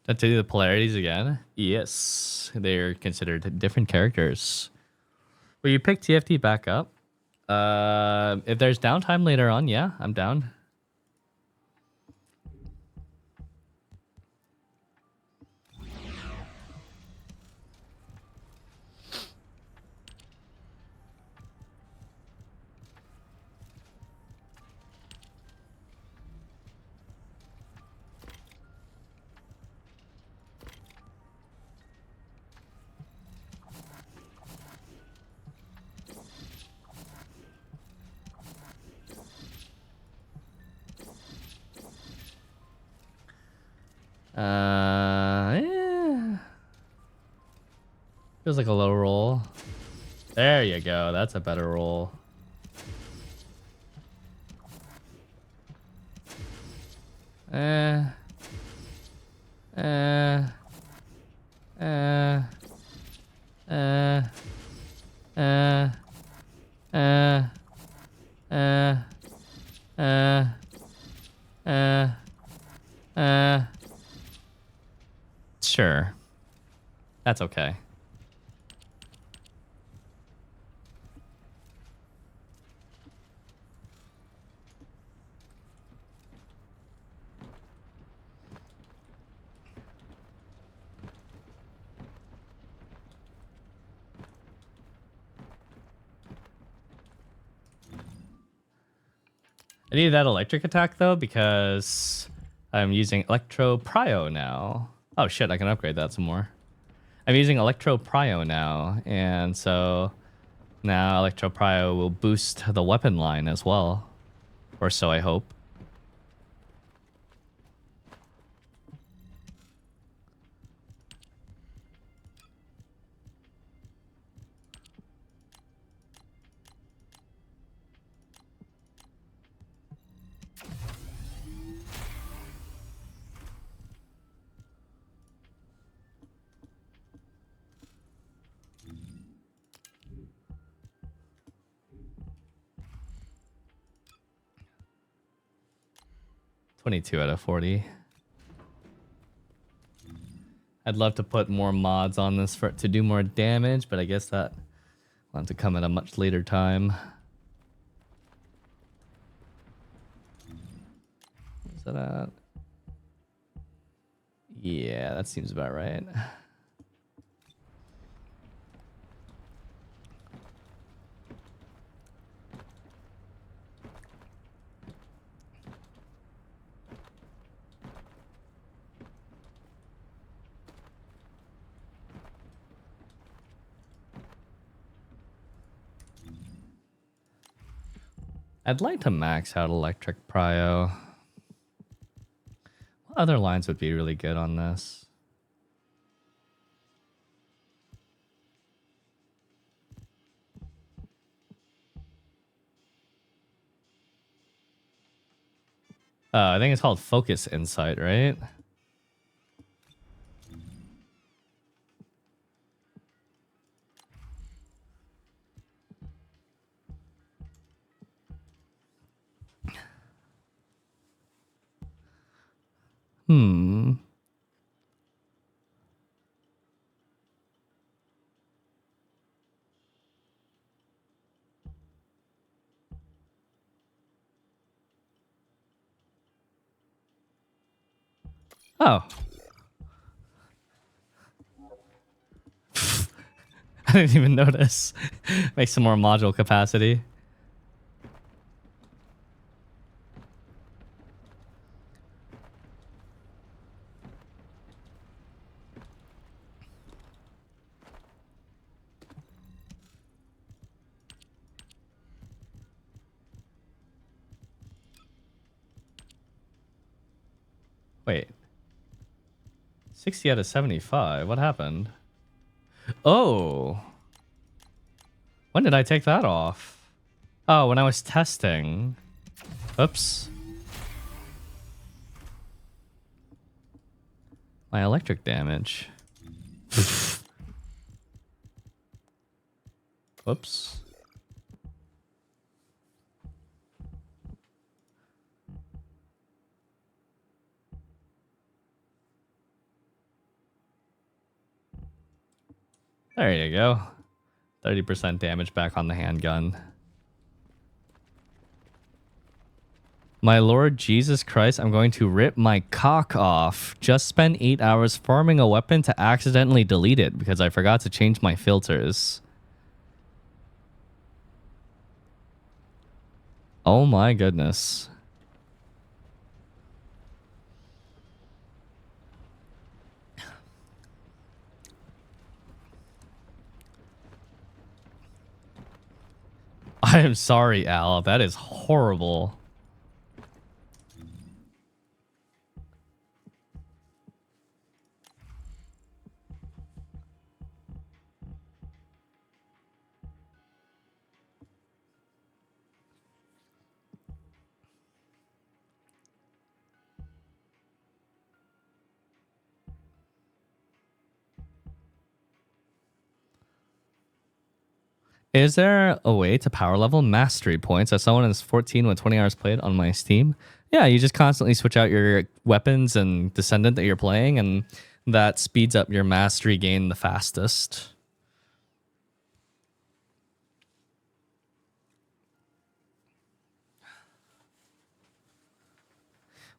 Did I tell you the polarities again? Yes, they're considered different characters. Will you pick TFT back up? If there's downtime later on, yeah, I'm down. Yeah. Feels like a low roll. There you go. That's a better roll. Eh. Eh. Eh. Eh. Eh. Eh. Eh. Eh. Sure. That's okay. I need that electric attack though because I'm using Electro Prio now. Oh shit, I can upgrade that some more. I'm using Electro Prio now, and so now Electro Prio will boost the weapon line as well. Or so I hope. $22 out of 40. I'd love to put more mods on this for it to do more damage, but I guess that will have to come at a much later time. What's that at? Yeah, that seems about right. I'd like to max out Electric Prio. What other lines would be really good on this? I think it's called Focus Insight, right? Hmm. Oh. I didn't even notice. Make some more module capacity. Wait. 60 out of 75. What happened? Oh. When did I take that off? Oh, when I was testing. Oops. My electric damage. Whoops. There you go. 30% damage back on the handgun. My Lord Jesus Christ, I'm going to rip my cock off. Just spent 8 hours farming a weapon to accidentally delete it because I forgot to change my filters. Oh my goodness. I am sorry, Al. That is horrible. Is there a way to power level mastery points as someone is 14 with 20 hours played on my Steam? Yeah, you just constantly switch out your weapons and Descendant that you're playing, and that speeds up your mastery gain the fastest.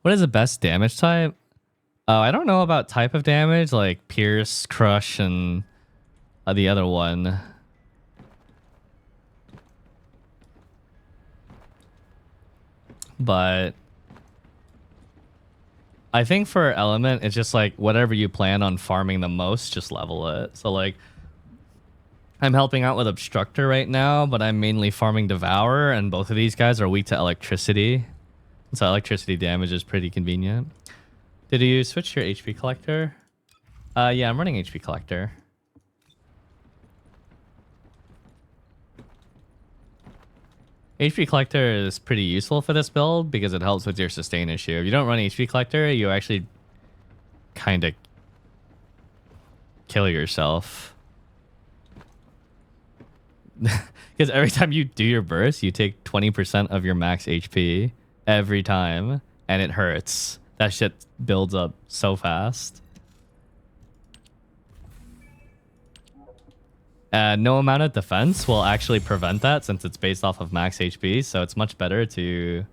What is the best damage type? I don't know about type of damage, like Pierce, Crush, and the other one. But I think for element, it's just like whatever you plan on farming the most, just level it. So like I'm helping out with Obstructor right now, but I'm mainly farming Devourer, and both of these guys are weak to electricity. So electricity damage is pretty convenient. Did you switch your HP collector? Yeah, I'm running HP collector. HP collector is pretty useful for this build because it helps with your sustain issue. If you don't run HP collector, you actually kind of kill yourself. Because every time you do your burst, you take 20% of your max HP every time, and it hurts. That shit builds up so fast. No amount of defense will actually prevent that since it's based off of max HP, so it's much better to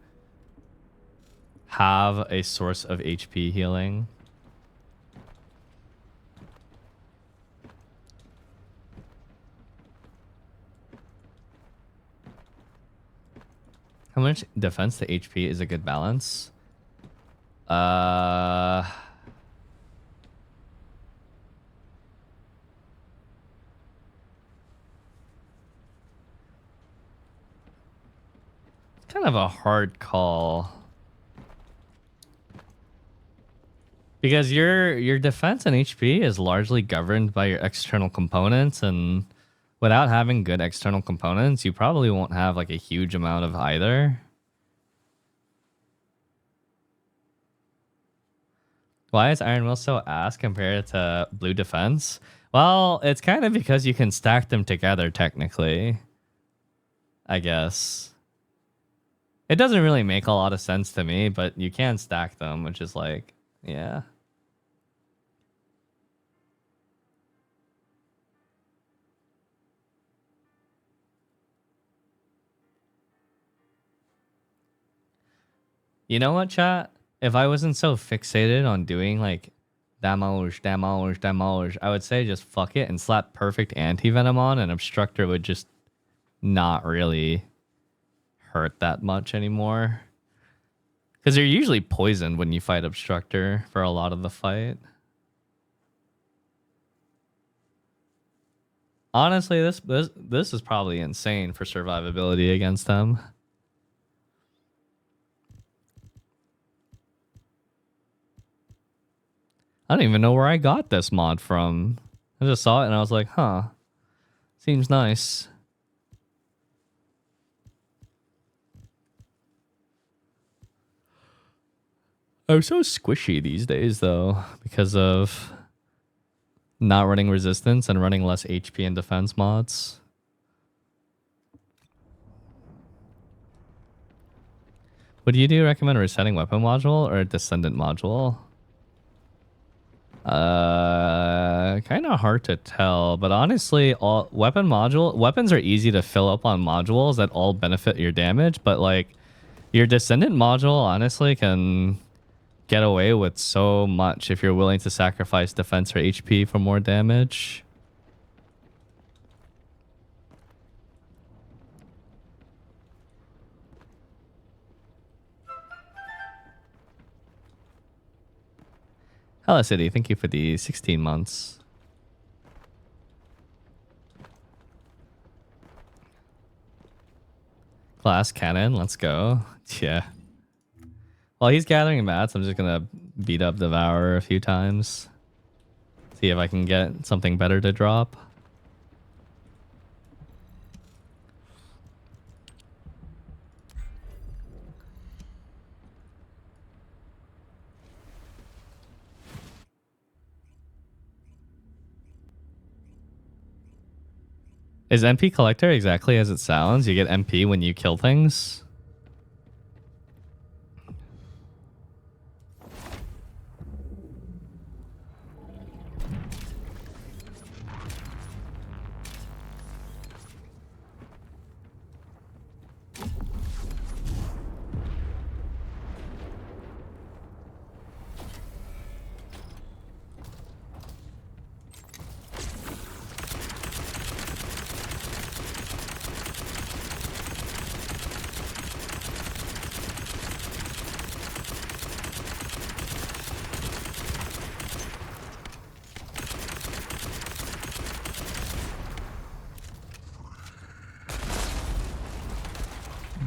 have a source of HP healing. How much defense to HP is a good balance? Kind of a hard call. Because your defense and HP is largely governed by your external components, and without having good external components, you probably won't have like a huge amount of either. Why is Iron Will so ass compared to blue defense? Well, it's kind of because you can stack them together technically, I guess. It doesn't really make a lot of sense to me, but you can stack them, which is like, yeah. You know what, chat? If I wasn't so fixated on doing like damage, I would say just fuck it and slap perfect anti-venom on, and Obstructor would just not really hurt that much anymore. Because you're usually poisoned when you fight Obstructor for a lot of the fight. Honestly, this is probably insane for survivability against them. I don't even know where I got this mod from. I just saw it and I was like, huh. Seems nice. I'm so squishy these days, though, because of not running resistance and running less HP and defense mods. Would you recommend a resetting weapon module or a Descendant module? Kind of hard to tell, but honestly, weapons are easy to fill up on modules that all benefit your damage, but like your Descendant module honestly can get away with so much if you're willing to sacrifice defense or HP for more damage. Hello City, thank you for the 16 months. Glass cannon, let's go. Yeah. While he's gathering mats, I'm just gonna beat up Devourer a few times. See if I can get something better to drop. Is MP Collector exactly as it sounds? You get MP when you kill things?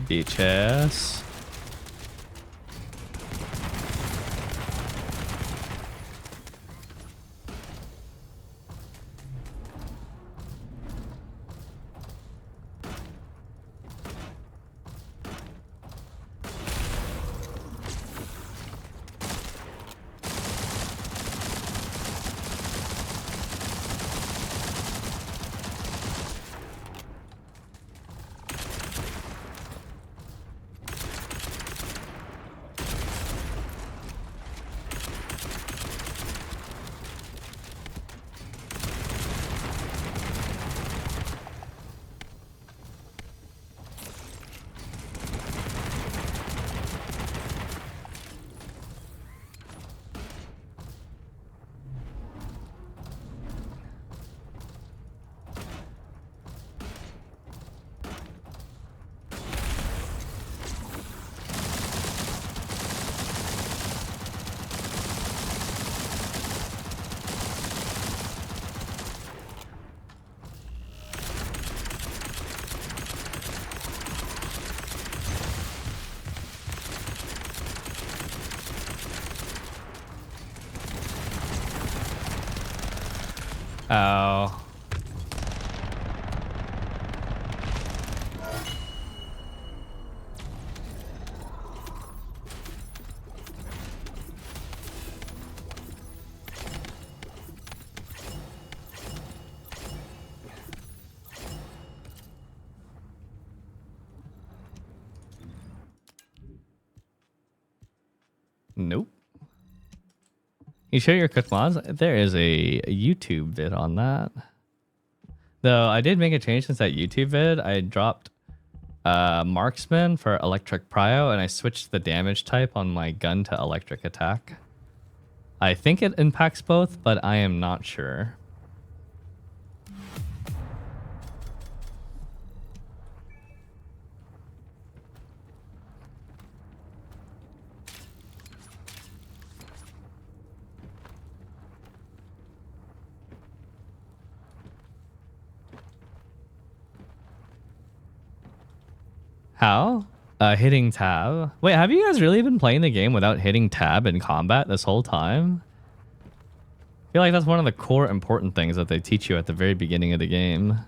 Beaches. Oh. Nope. You share your cook mods? There is a YouTube vid on that. Though I did make a change since that YouTube vid. I dropped marksman for electric prio and I switched the damage type on my gun to electric attack. I think it impacts both, but I am not sure. How? Hitting tab. Wait, have you guys really been playing the game without hitting tab in combat this whole time? I feel like that's one of the core important things that they teach you at the very beginning of the game.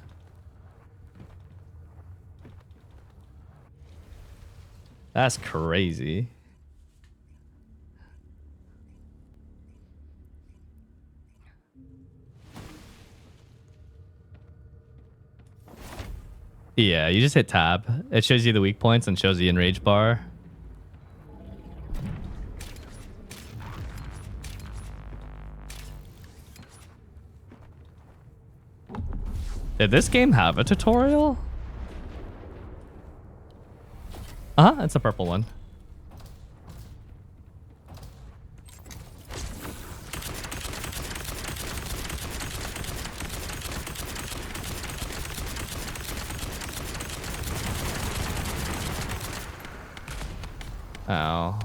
That's crazy. Yeah, you just hit tab. It shows you the weak points and shows the enrage bar. Did this game have a tutorial? Uh-huh, it's a purple one. Oh.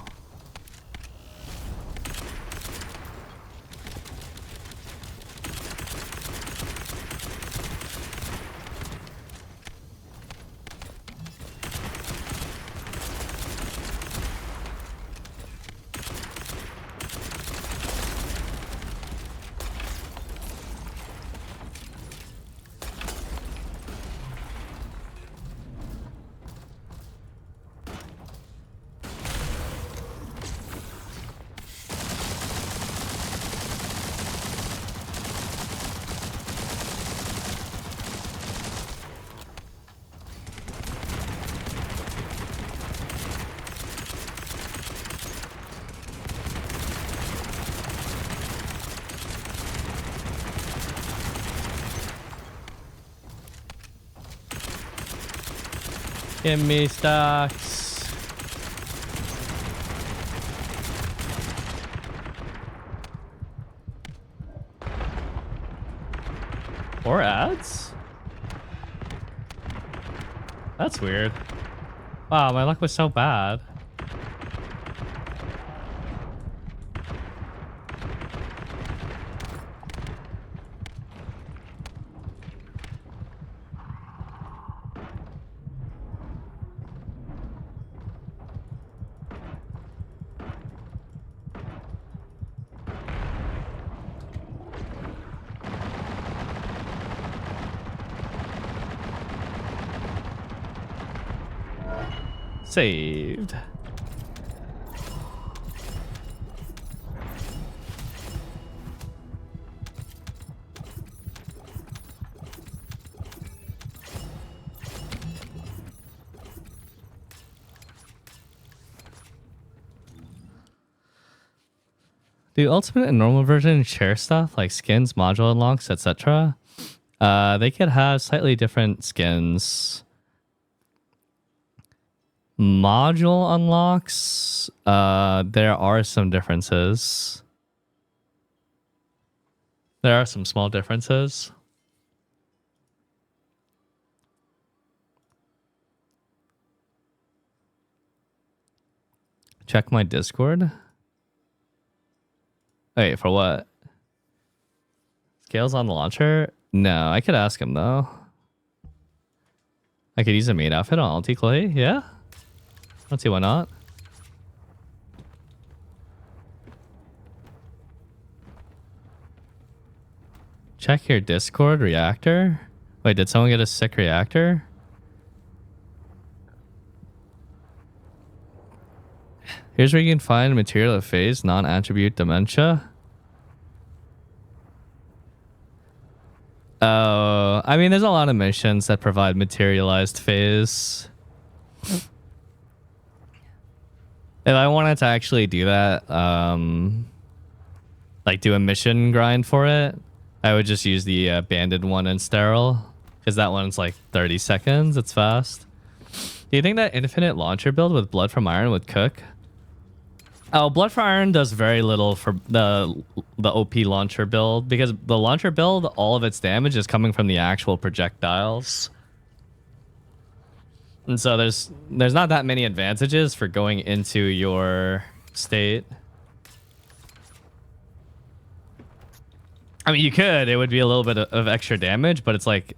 Give me stocks. Or ads? That's weird. Wow, my luck was so bad. Saved. Do Ultimate and normal version share stuff like skins, module unlocks, etc.? They could have slightly different skins. Module unlocks, there are some differences. There are some small differences. Check my Discord. Wait, for what? Scales on the launcher? No, I could ask him though. I could use a maid outfit on Ulti Clay, yeah? Let's see why not. Check your Discord reactor. Wait, did someone get a sick reactor? Here's where you can find material of phase, non-attribute dementia. Oh, I mean, there's a lot of missions that provide materialized phase. If I wanted to actually do that, like do a mission grind for it, I would just use the banded one in sterile, because that one's like 30 seconds. It's fast. Do you think that infinite launcher build with Blood from Iron would cook? Oh, Blood from Iron does very little for the OP launcher build, because the launcher build, all of its damage is coming from the actual projectiles. And so there's not that many advantages for going into your state. I mean, you could. It would be a little bit of extra damage, but it's like,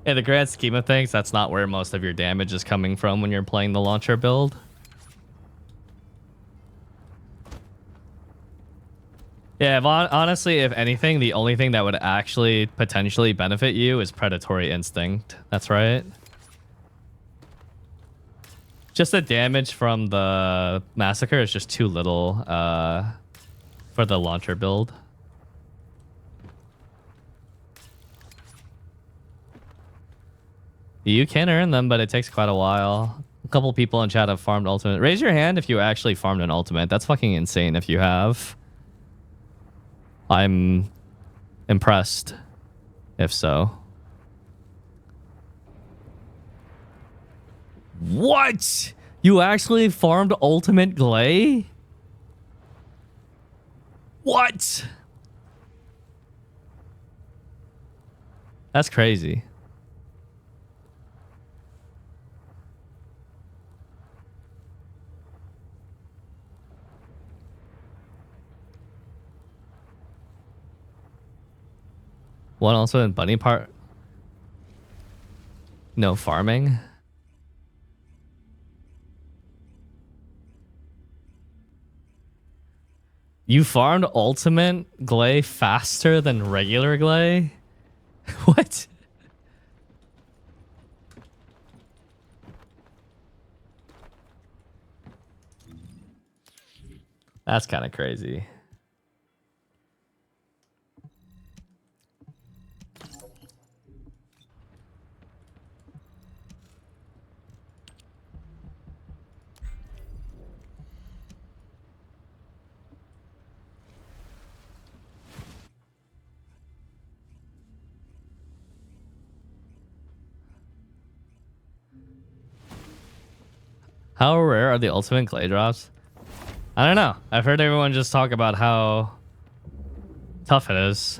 in the grand scheme of things, that's not where most of your damage is coming from when you're playing the launcher build. Yeah, honestly, if anything, the only thing that would actually potentially benefit you is Predatory Instinct. That's right. Just the damage from the Massacre is just too little for the launcher build. You can earn them, but it takes quite a while. A couple people in chat have farmed ultimate. Raise your hand if you actually farmed an ultimate. That's fucking insane if you have. I'm impressed if so. What? You actually farmed ultimate Glay? What? That's crazy. One also in bunny part. No farming. You farmed ultimate Glay faster than regular Glay? What? That's kind of crazy. How rare are the ultimate Glay drops? I don't know. I've heard everyone just talk about how tough it is.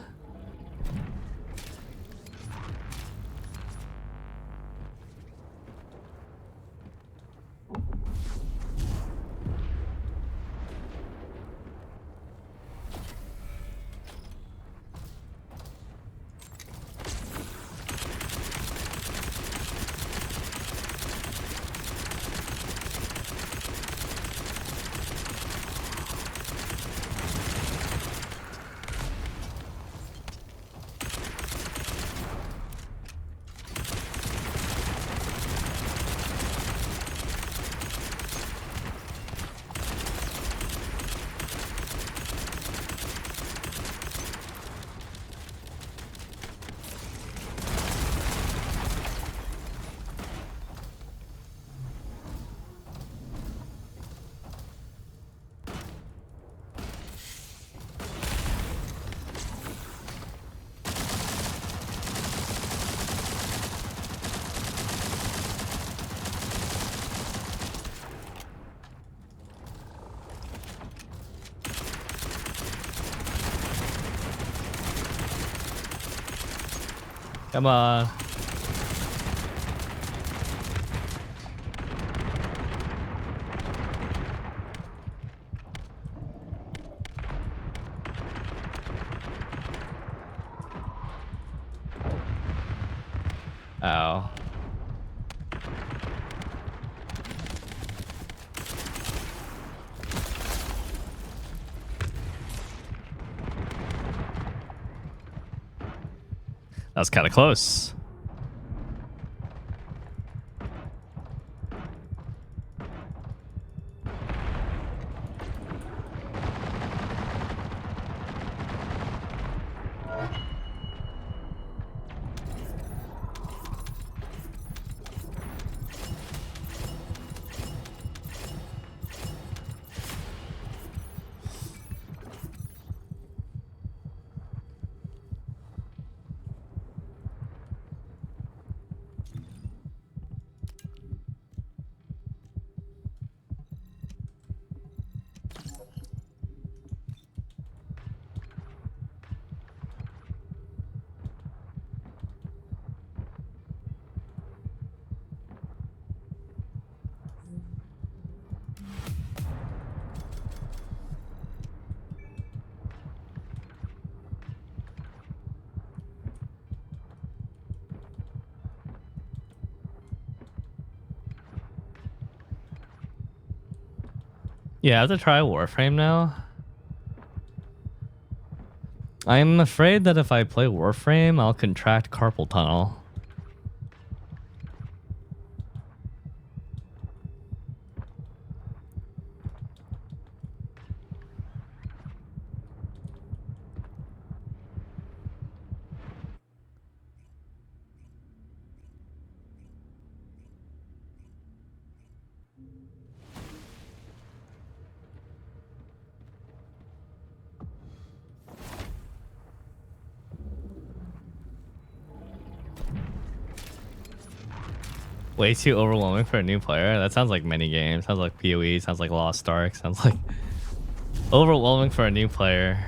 Come on. Oh. That was kind of close. Yeah, I have to try Warframe now. I'm afraid that if I play Warframe, I'll contract carpal tunnel. Way too overwhelming for a new player. That sounds like many games. Sounds like PoE. Sounds like Lost Ark. Sounds like overwhelming for a new player.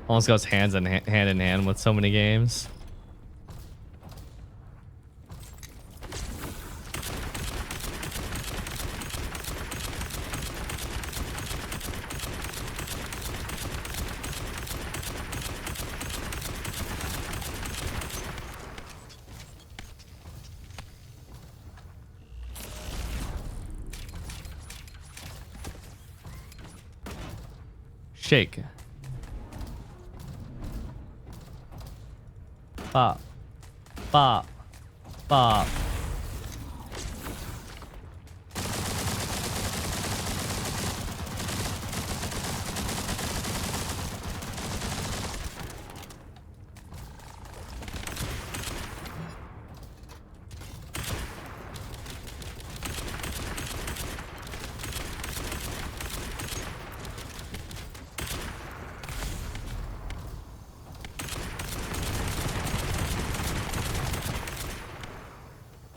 Almost goes hand in hand with so many games. Shake. Bop. Bop. Bop.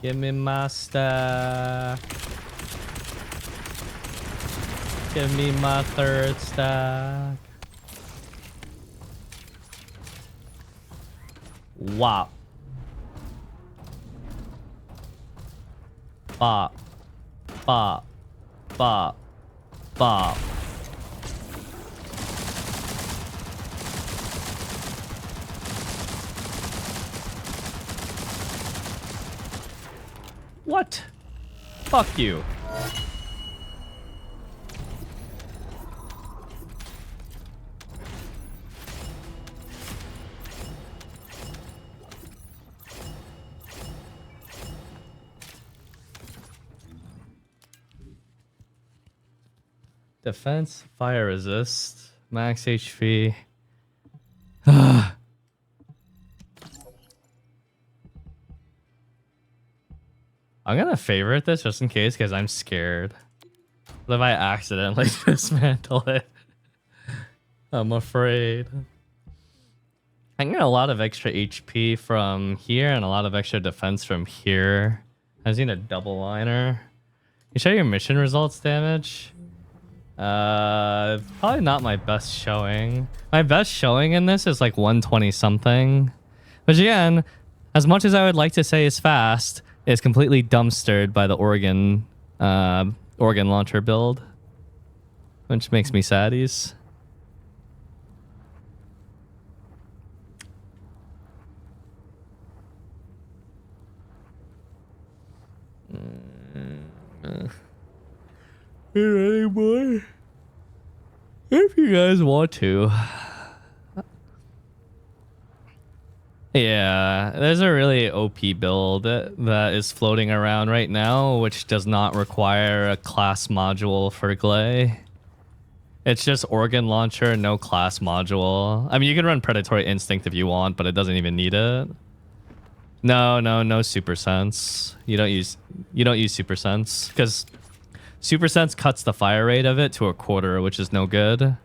Give me my stack. Give me my third stack. Wop. Bop. Bop. Bop. Bop. What? Fuck you. Defense, fire resist, max HP. I'm gonna favorite this just in case because I'm scared. What if I accidentally dismantle it? I'm afraid. I can get a lot of extra HP from here and a lot of extra defense from here. I've seen a double liner. You show your mission results damage? Probably not my best showing. My best showing in this is like 120 something. Which again, As much as I would like to say is fast, it's completely dumpstered by the organ launcher build, which makes me saddies. Here anymore? If you guys want to. Yeah, there's a really OP build that is floating around right now, which does not require a class module for Glay. It's just organ launcher, no class module. I mean, you can run predatory instinct if you want, but it doesn't even need it. No super sense. You don't use super sense because super sense cuts the fire rate of it to a quarter, which is no good.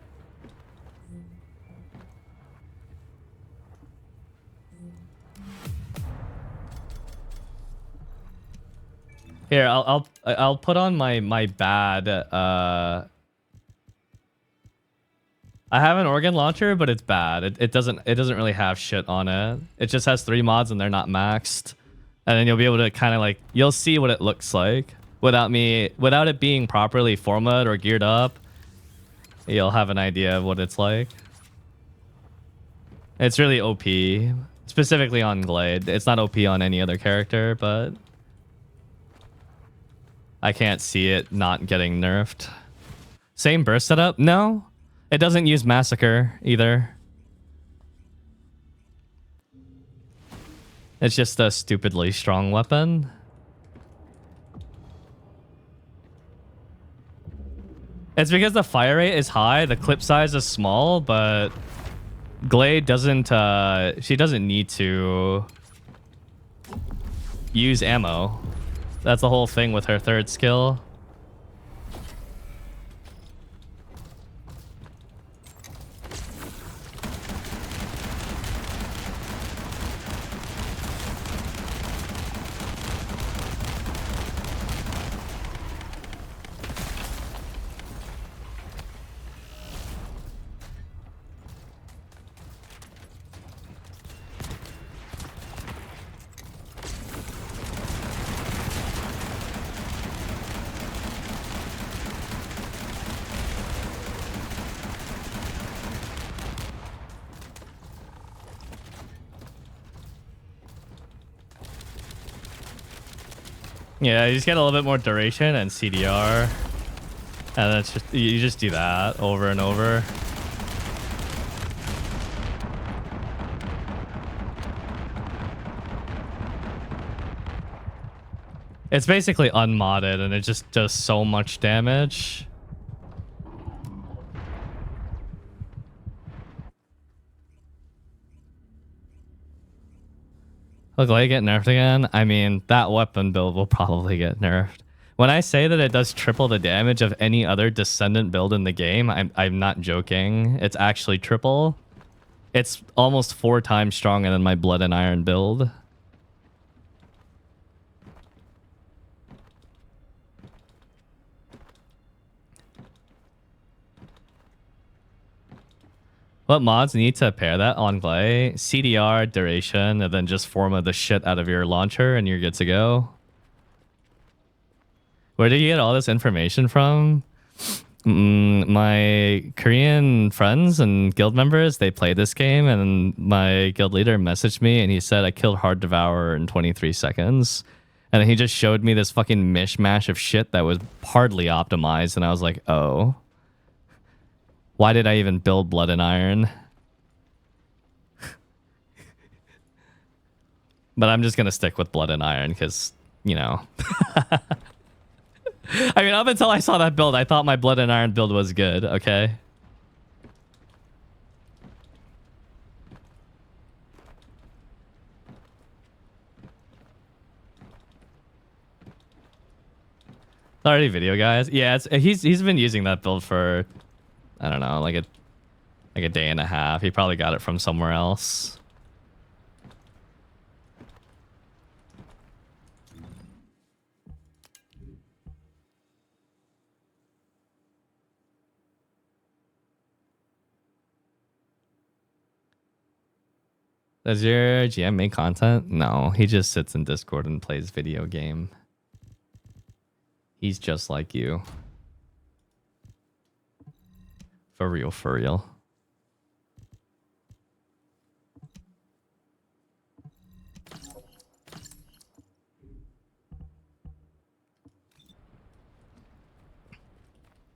Here, I'll put on my bad. I have an organ launcher, but it's bad. It doesn't really have shit on it. It just has 3 mods and they're not maxed. And then you'll be able to kind of like, you'll see what it looks like without it being properly formatted or geared up. You'll have an idea of what it's like. It's really OP, specifically on Glade. It's not OP on any other character, but I can't see it not getting nerfed. Same burst setup? No. It doesn't use Massacre either. It's just a stupidly strong weapon. It's because the fire rate is high, the clip size is small, but Glade doesn't, she doesn't need to use ammo. That's the whole thing with her third skill. Yeah, you just get a little bit more duration and CDR. And that's just, you just do that over and over. It's basically unmodded and it just does so much damage. Look, like get nerfed again? I mean, that weapon build will probably get nerfed. When I say that it does triple the damage of any other Descendant build in the game, I'm not joking. It's actually triple. It's almost 4 times stronger than my Blood and Iron build. What mods need to pair that on Glay? CDR, duration, and then just forma the shit out of your launcher and you're good to go. Where did you get all this information from? My Korean friends and guild members, they play this game, and my guild leader messaged me and he said I killed Hard Devourer in 23 seconds. And then he just showed me this fucking mishmash of shit that was hardly optimized, and I was like, oh. Why did I even build Blood and Iron? But I'm just going to stick with Blood and Iron because, you know. I mean, up until I saw that build, I thought my Blood and Iron build was good, okay? Already video, guys. Yeah, he's been using that build for, I don't know, like a day and a half. He probably got it from somewhere else. Does your GM make content? No, he just sits in Discord and plays video game. He's just like you. For real, for real.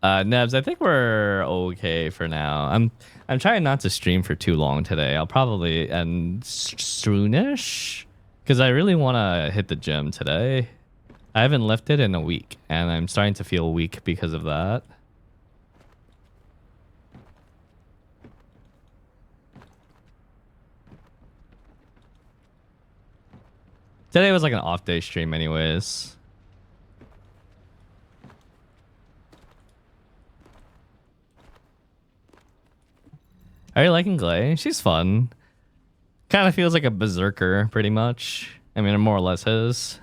Nebs, I think we're okay for now. I'm trying not to stream for too long today. I'll probably end soonish because I really want to hit the gym today. I haven't lifted in a week, and I'm starting to feel weak because of that. Today was like an off day stream anyways. Are you liking Glay? She's fun. Kind of feels like a berserker, pretty much. I mean, it more or less is.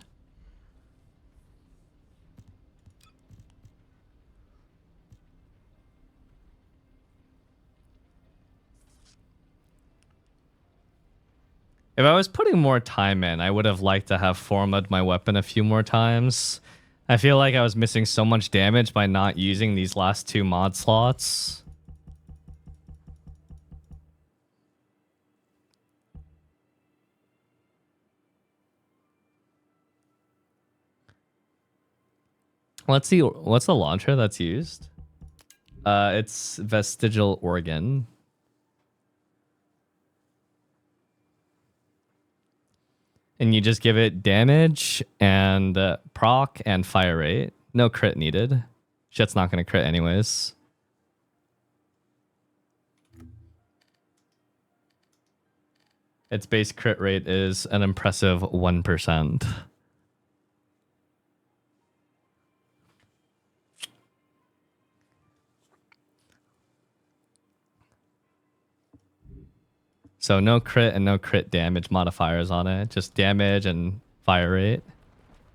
If I was putting more time in, I would have liked to have formatted my weapon a few more times. I feel like I was missing so much damage by not using these last 2 mod slots. Let's see, what's the launcher that's used? It's Vestigial Organ. And you just give it damage and proc and fire rate. No crit needed. Shit's not going to crit anyways. Its base crit rate is an impressive 1%. So no crit and no crit damage modifiers on it. Just damage and fire rate.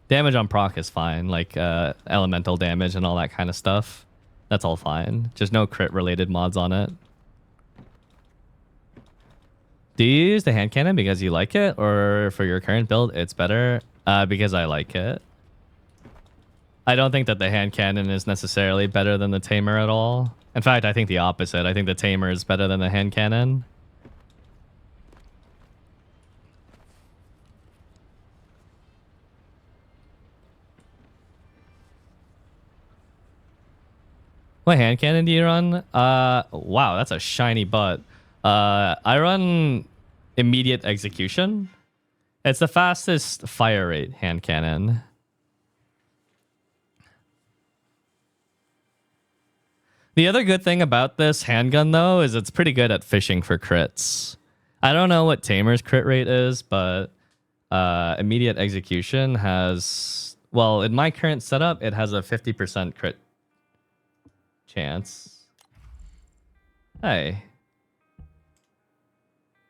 Damage on proc is fine, like elemental damage and all that kind of stuff. That's all fine. Just no crit related mods on it. Do you use the hand cannon because you like it, or for your current build it's better? Because I like it. I don't think that the hand cannon is necessarily better than the tamer at all. In fact, I think the opposite. I think the tamer is better than the hand cannon. What hand cannon do you run? Wow, that's a shiny butt. I run immediate execution. It's the fastest fire rate hand cannon. The other good thing about this handgun, though, is it's pretty good at fishing for crits. I don't know what Tamer's crit rate is, but immediate execution has... Well, in my current setup, it has a 50% crit chance. Hey.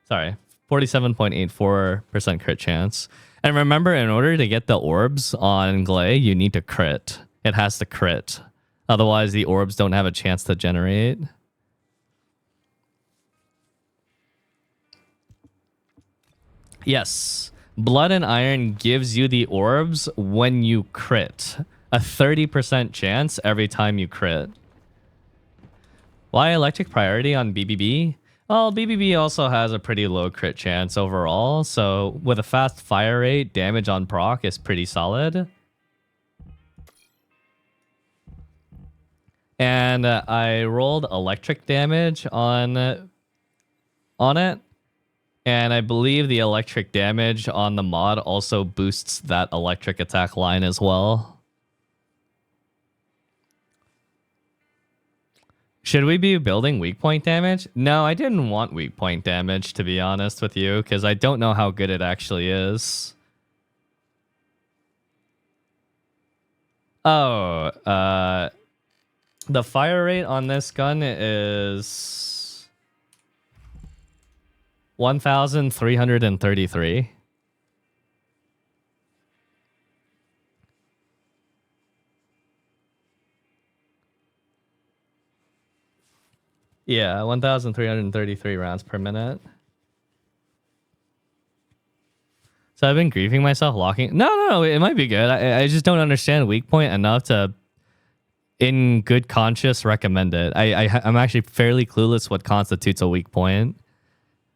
Sorry. 47.84% crit chance. And remember, in order to get the orbs on Glay, you need to crit. It has to crit. Otherwise, the orbs don't have a chance to generate. Yes. Blood and Iron gives you the orbs when you crit. A 30% chance every time you crit. Why electric priority on BBB? Well, BBB also has a pretty low crit chance overall, so with a fast fire rate, damage on proc is pretty solid. And I rolled electric damage on it, and I believe the electric damage on the mod also boosts that electric attack line as well. Should we be building weak point damage? No, I didn't want weak point damage, to be honest with you, because I don't know how good it actually is. Oh, the fire rate on this gun is 1,333. Yeah, 1,333 rounds per minute. So I've been griefing myself locking. No. It might be good. I just don't understand weak point enough to, in good conscience, recommend it. I'm actually fairly clueless what constitutes a weak point.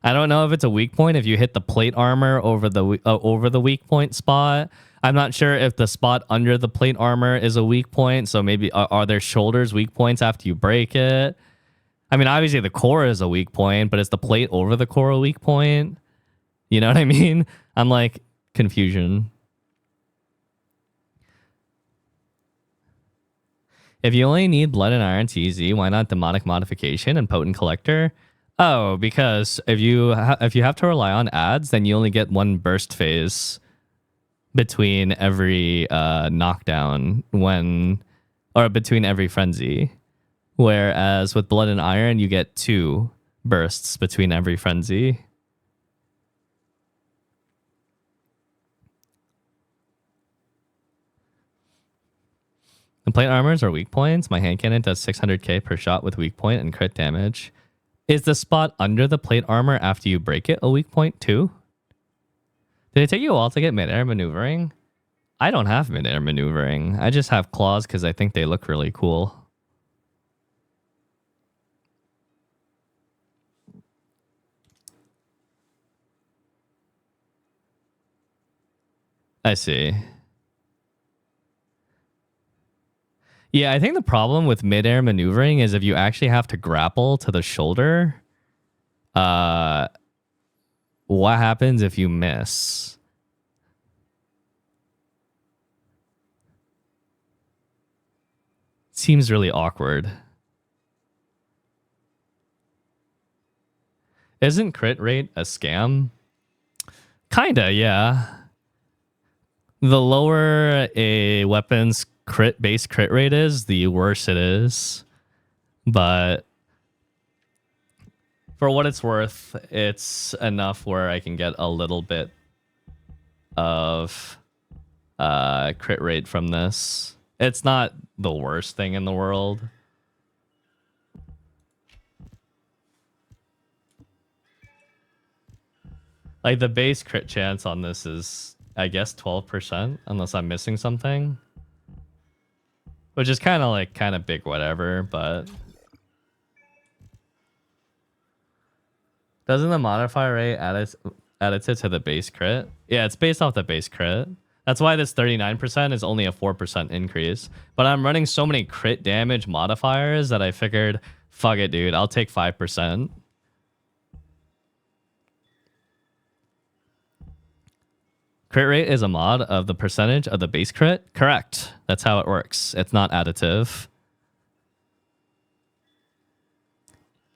I don't know if it's a weak point if you hit the plate armor over the weak point spot. I'm not sure if the spot under the plate armor is a weak point. So maybe are there shoulders weak points after you break it? I mean, obviously the core is a weak point, but is the plate over the core a weak point? You know what I mean? I'm like, confusion. If you only need blood and iron TZ, why not demonic modification and potent collector? Oh, because if you have to rely on ads, then you only get one burst phase between every knockdown or between every frenzy. Whereas with blood and iron, you get 2 bursts between every frenzy. The plate armors are weak points. My hand cannon does 600k per shot with weak point and crit damage. Is the spot under the plate armor after you break it a weak point too? Did it take you a while to get mid-air maneuvering? I don't have mid-air maneuvering. I just have claws because I think they look really cool. I see. Yeah, I think the problem with mid-air maneuvering is if you actually have to grapple to the shoulder, what happens if you miss? Seems really awkward. Isn't crit rate a scam? Kinda, yeah. The lower a weapon's base crit rate is, the worse it is. But for what it's worth, it's enough where I can get a little bit of crit rate from this. It's not the worst thing in the world. Like the base crit chance on this is, I guess, 12%, unless I'm missing something. Which is kind of big whatever, but doesn't the modifier rate additive to the base crit? Yeah, it's based off the base crit. That's why this 39% is only a 4% increase. But I'm running so many crit damage modifiers that I figured, fuck it, dude, I'll take 5%. Crit rate is a mod of the percentage of the base crit? Correct. That's how it works. It's not additive.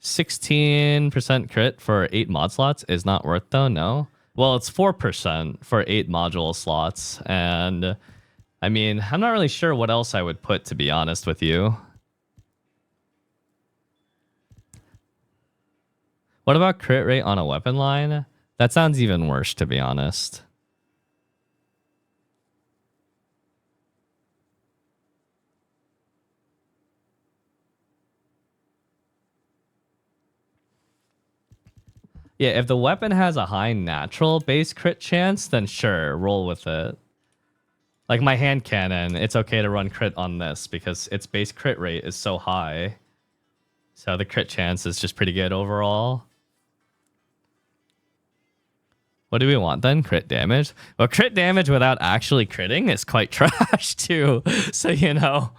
16% crit for 8 mod slots is not worth though, no? Well, it's 4% for 8 module slots. And I mean, I'm not really sure what else I would put, to be honest with you. What about crit rate on a weapon line? That sounds even worse, to be honest. Yeah, if the weapon has a high natural base crit chance, then sure, roll with it. Like my hand cannon, it's okay to run crit on this because its base crit rate is so high. So the crit chance is just pretty good overall. What do we want then? Crit damage? Well, crit damage without actually critting is quite trash too. So, you know.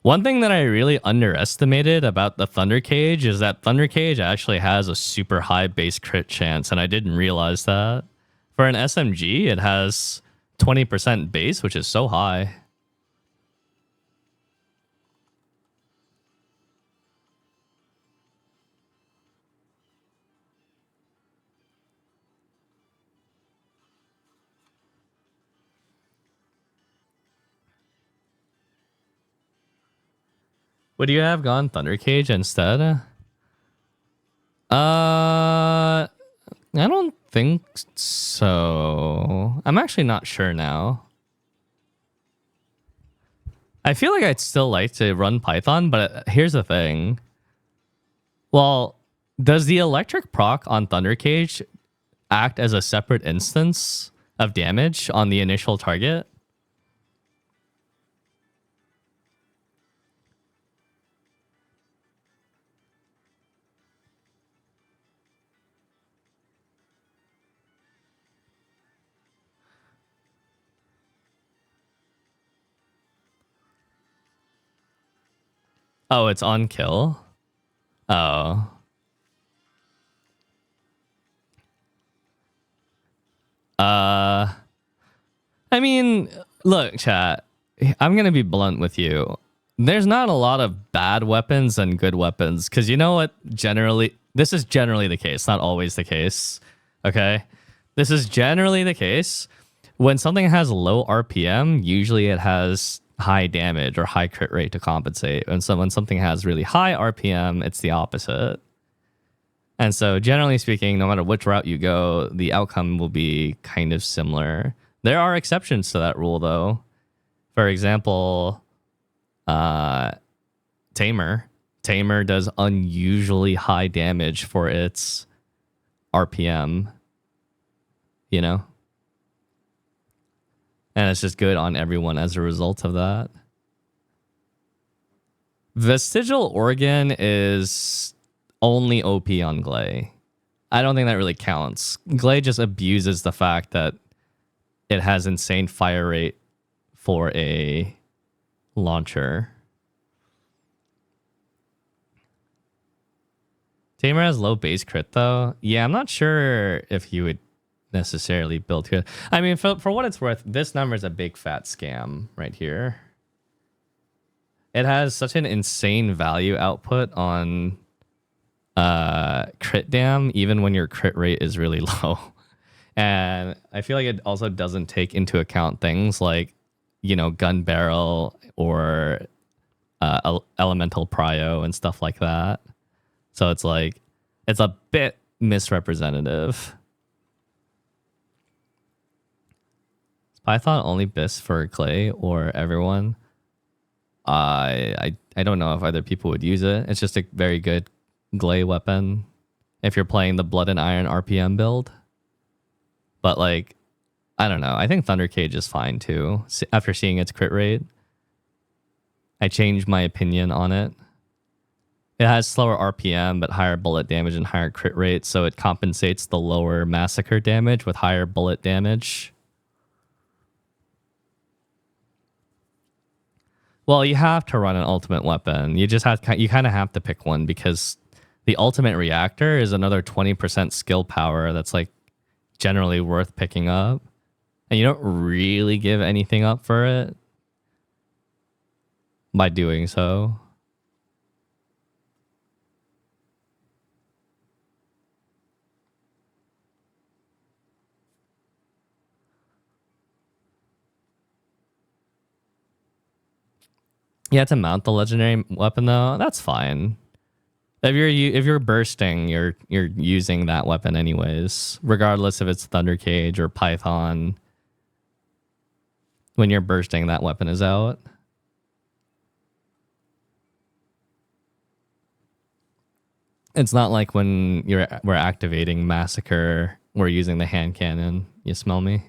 One thing that I really underestimated about the Thunder Cage is that Thunder Cage actually has a super high base crit chance, and I didn't realize that. For an SMG, it has 20% base, which is so high. Would you have gone Thunder Cage instead? I don't think so. I'm actually not sure now. I feel like I'd still like to run Python, but here's the thing. Well, does the electric proc on Thunder Cage act as a separate instance of damage on the initial target? Oh, it's on kill? Oh. I mean, look, chat. I'm gonna be blunt with you. There's not a lot of bad weapons and good weapons, because you know what? This is generally the case, not always the case. Okay, this is generally the case. When something has low RPM, usually it has high damage or high crit rate to compensate. And so when something has really high RPM, it's the opposite. And so, generally speaking, no matter which route you go, the outcome will be kind of similar. There are exceptions to that rule, though. For example, Tamer. Tamer does unusually high damage for its RPM, you know? And it's just good on everyone as a result of that. Vestigial Organ is only OP on Glay. I don't think that really counts. Glay just abuses the fact that it has insane fire rate for a launcher. Tamer has low base crit though. Yeah, I'm not sure if you would necessarily build here. I mean, for what it's worth, this number is a big fat scam right here. It has such an insane value output on crit dam, even when your crit rate is really low. And I feel like it also doesn't take into account things like, you know, gun barrel or elemental prio and stuff like that. So it's like, it's a bit misrepresentative. Is Python only BIS for Clay or everyone? I don't know if other people would use it. It's just a very good Glay weapon if you're playing the Blood and Iron RPM build. But like, I don't know. I think Thunder Cage is fine too. After seeing its crit rate, I changed my opinion on it. It has slower RPM, but higher bullet damage and higher crit rate, so it compensates the lower massacre damage with higher bullet damage. Well, you have to run an ultimate weapon. You just have you kind of have to pick one because the ultimate reactor is another 20% skill power that's like generally worth picking up. And you don't really give anything up for it by doing so. Yeah, to mount the legendary weapon though, that's fine. If you're bursting, you're using that weapon anyways, regardless if it's Thunder Cage or Python. When you're bursting, that weapon is out. It's not like when we're activating Massacre, we're using the hand cannon. You smell me?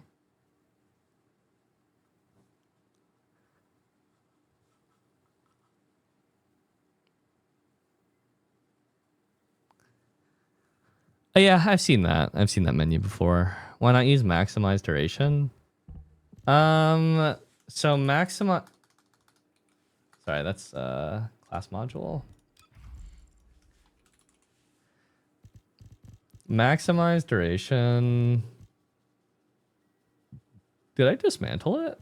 Oh, yeah, I've seen that. I've seen that menu before. Why not use maximize duration? So maximize. Sorry, that's class module. Maximize duration. Did I dismantle it?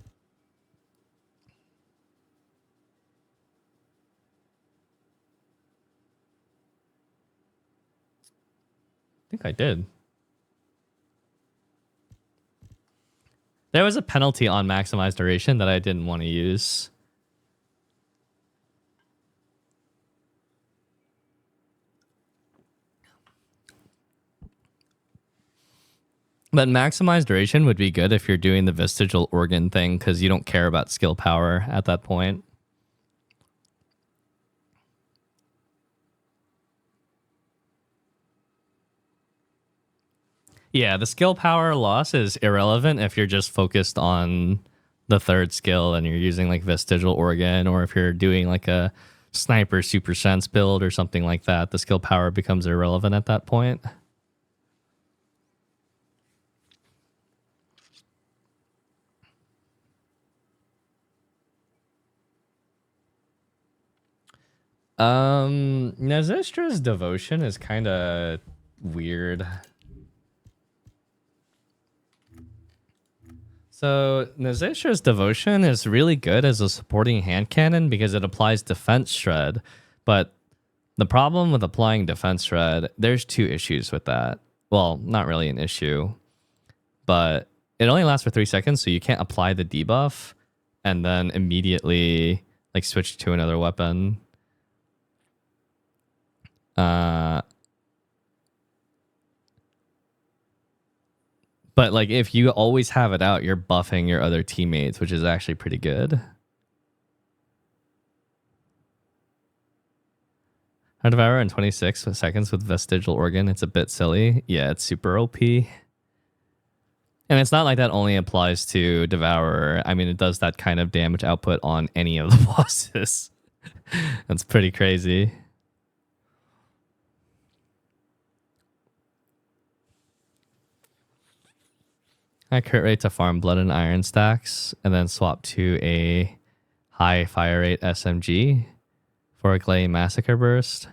I think I did. There was a penalty on maximize duration that I didn't want to use. But maximize duration would be good if you're doing the vestigial organ thing because you don't care about skill power at that point. Yeah, the skill power loss is irrelevant if you're just focused on the third skill and you're using like vestigial organ, or if you're doing like a sniper super sense build or something like that. The skill power becomes irrelevant at that point. Nazistra's devotion is kind of weird. So Nazistra's devotion is really good as a supporting hand cannon because it applies defense shred. But the problem with applying defense shred, there's two issues with that. Well, not really an issue, but it only lasts for 3 seconds, so you can't apply the debuff and then immediately like switch to another weapon. But like if you always have it out, you're buffing your other teammates, which is actually pretty good. How Devour in 26 seconds with Vestigial Organ. It's a bit silly. Yeah, it's super OP. And it's not like that only applies to Devourer. I mean, it does that kind of damage output on any of the bosses. That's pretty crazy. I crit rate to farm blood and iron stacks, and then swap to a high fire rate SMG for a Glay Massacre Burst.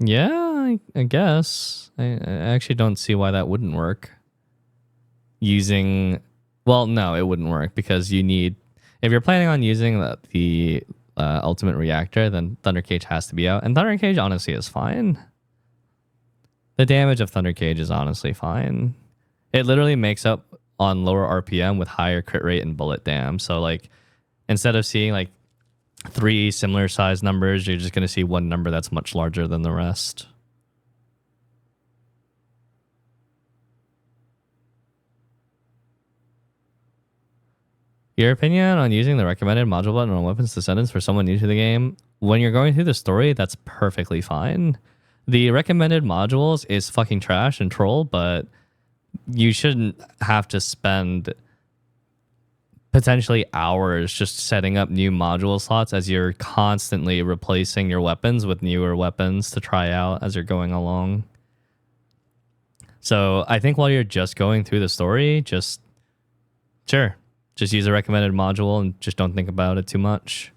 Yeah, I guess. I actually don't see why that wouldn't work. Using, well, no, it wouldn't work because you need, if you're planning on using the ultimate reactor, then Thunder Cage has to be out. And Thunder Cage honestly is fine. The damage of Thunder Cage is honestly fine. It literally makes up on lower RPM with higher crit rate and bullet dam. So like, instead of seeing like 3 similar size numbers, you're just going to see one number that's much larger than the rest. Your opinion on using the recommended module button on Weapons Descendants for someone new to the game? When you're going through the story, that's perfectly fine. The recommended modules is fucking trash and troll, but you shouldn't have to spend potentially hours just setting up new module slots as you're constantly replacing your weapons with newer weapons to try out as you're going along. So I think while you're just going through the story, just use a recommended module and just don't think about it too much.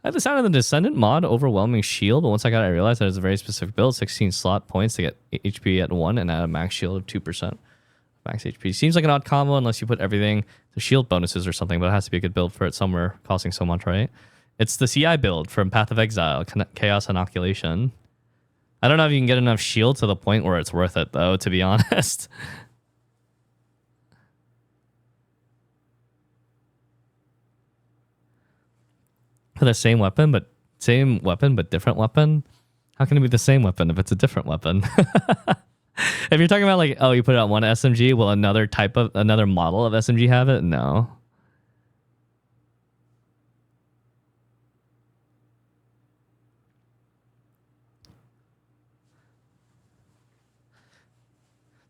I had the sound of the Descendant mod, Overwhelming Shield, but once I got it, I realized that it's a very specific build, 16 slot points to get HP at 1 and add a max shield of 2%. Max HP. Seems like an odd combo unless you put everything to shield bonuses or something, but it has to be a good build for it somewhere, costing so much, right? It's the CI build from Path of Exile, Chaos Inoculation. I don't know if you can get enough shield to the point where it's worth it, though, to be honest. For the same weapon, but different weapon? How can it be the same weapon if it's a different weapon? If you're talking about like, oh, you put it on one SMG, will another model of SMG have it? No.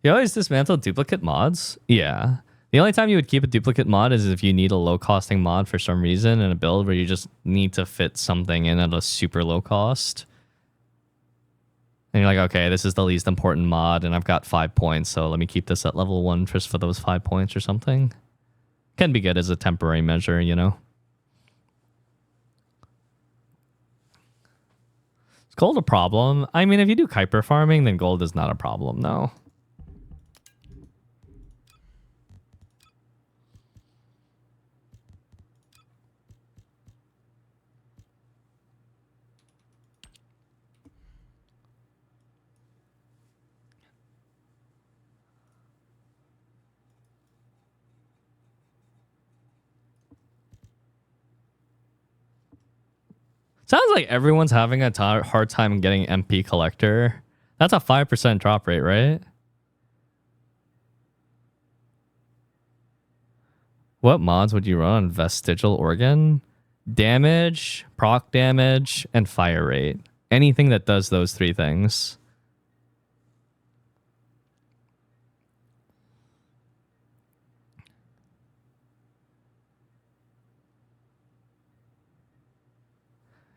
You always dismantle duplicate mods? Yeah. The only time you would keep a duplicate mod is if you need a low costing mod for some reason in a build where you just need to fit something in at a super low cost. And you're like, okay, this is the least important mod and I've got 5 points, so let me keep this at level 1 just for those 5 points or something. Can be good as a temporary measure, you know? Is gold a problem? I mean, if you do Kuiper farming, then gold is not a problem, no. Sounds like everyone's having a hard time getting MP collector. That's a 5% drop rate, right? What mods would you run on vestigial organ? Damage, proc damage, and fire rate. Anything that does those three things.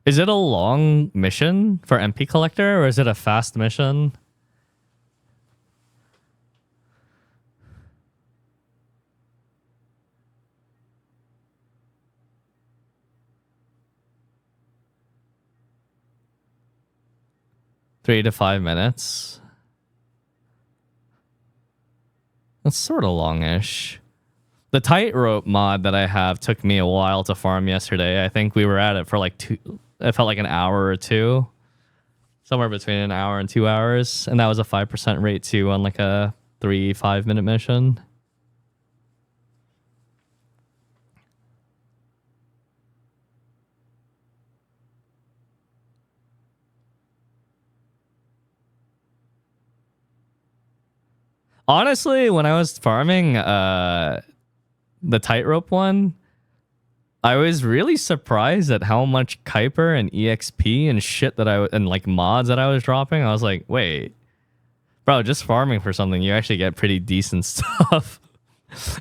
Is it a long mission for MP collector, or is it a fast mission? Three to 5 minutes. That's sort of longish. The tightrope mod that I have took me a while to farm yesterday. I think we were at it for like it felt like an hour or two. Somewhere between an hour and 2 hours. And that was a 5% rate too on like a 3-5 minute mission. Honestly, when I was farming the tightrope one, I was really surprised at how much Kuiper and EXP and shit that and like mods that I was dropping. I was like, wait, bro, just farming for something, you actually get pretty decent stuff.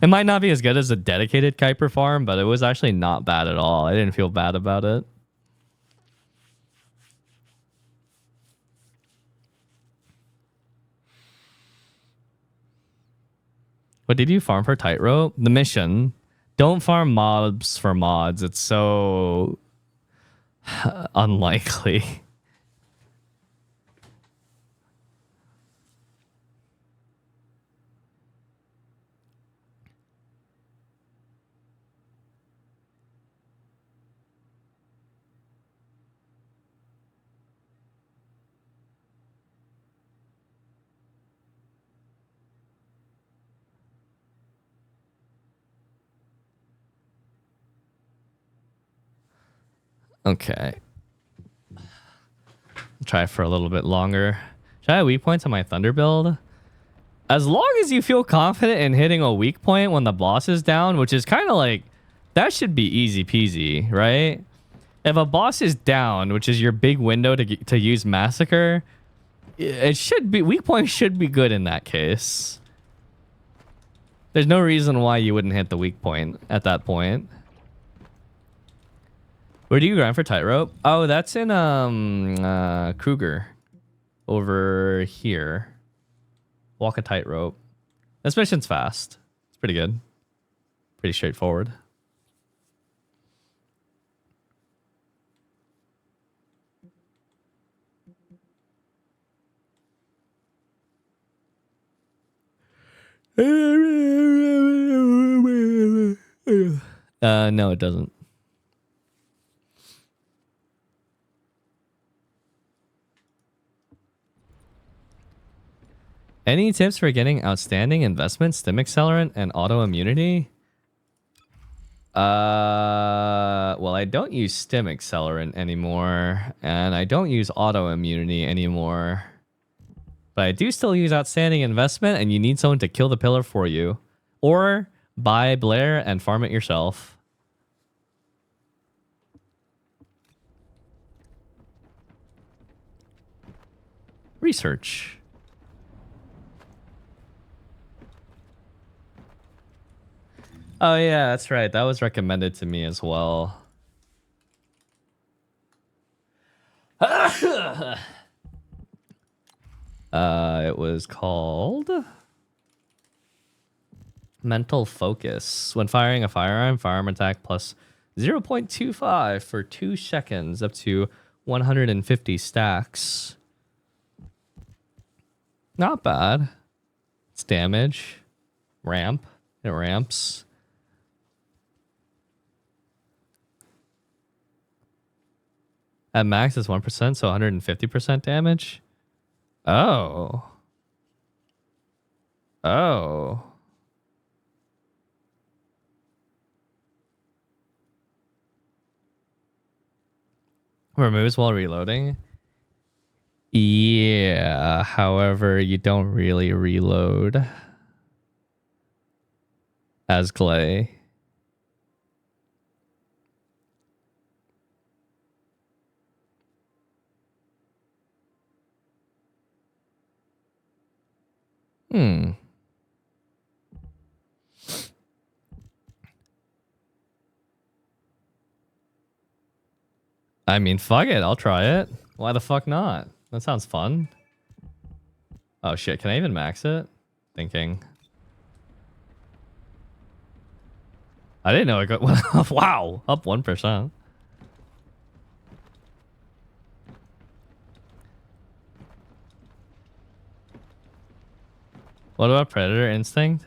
It might not be as good as a dedicated Kuiper farm, but it was actually not bad at all. I didn't feel bad about it. What did you farm for tightrope? The mission. Don't farm mobs for mods. It's so unlikely. Okay. Try for a little bit longer. Should I have weak points on my Thunder build? As long as you feel confident in hitting a weak point when the boss is down, which is kind of like, that should be easy peasy, right? If a boss is down, which is your big window to use Massacre, it should be, weak point should be good in that case. There's no reason why you wouldn't hit the weak point at that point. Where do you grind for tightrope? Oh, that's in Kruger. Over here. Walk a tightrope. This mission's fast. It's pretty good. Pretty straightforward. No, it doesn't. Any tips for getting outstanding investment, stim accelerant, and autoimmunity? Well, I don't use stim accelerant anymore, and I don't use autoimmunity anymore. But I do still use outstanding investment, and you need someone to kill the pillar for you. Or buy Blair and farm it yourself. Research. Oh yeah, that's right. That was recommended to me as well. It was called Mental Focus. When firing a firearm attack plus 0.25 for 2 seconds up to 150 stacks. Not bad. It's damage. Ramp. It ramps. At max is 1%, so 150% damage. Oh. Oh. Removes while reloading. Yeah, however, you don't really reload as Clay. I mean, fuck it. I'll try it. Why the fuck not? That sounds fun. Oh shit, can I even max it? Thinking. I didn't know it got wow, up 1%. What about Predator Instinct?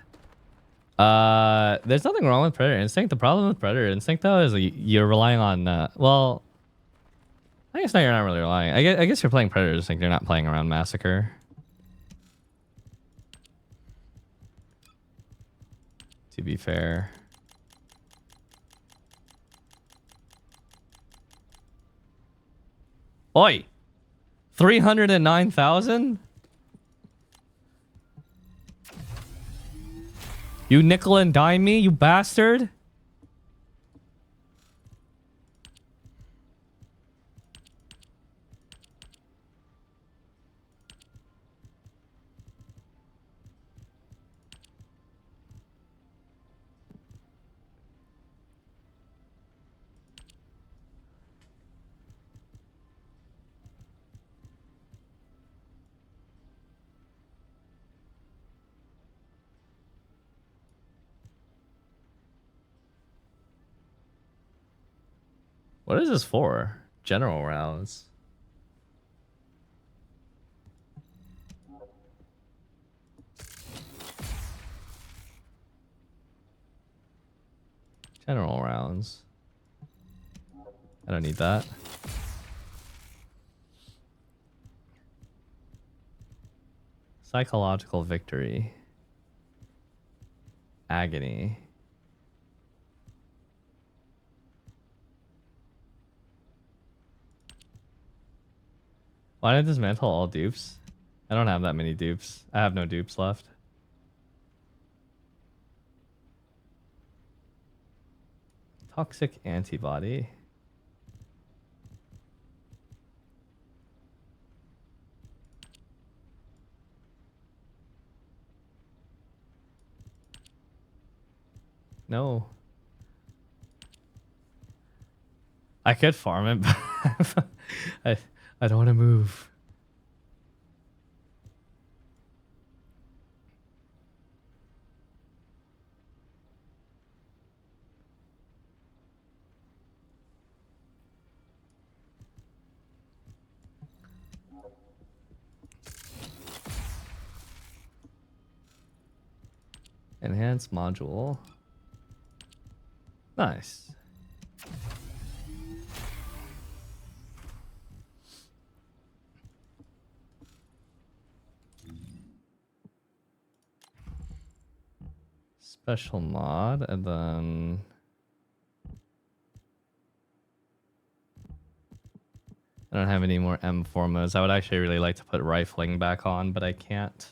There's nothing wrong with Predator Instinct. The problem with Predator Instinct though is you're relying on well, I guess no, you're not really relying. I guess you're playing Predator Instinct. You're not playing around Massacre. To be fair. Oi! 309,000? You nickel and dime me, you bastard? What is this for? General rounds. General rounds. I don't need that. Psychological victory. Agony. Why did I dismantle all dupes? I don't have that many dupes. I have no dupes left. Toxic antibody. No. I could farm it, but I don't want to move. Enhance module. Nice. Special mod, and then I don't have any more M4 modes. I would actually really like to put rifling back on, but I can't.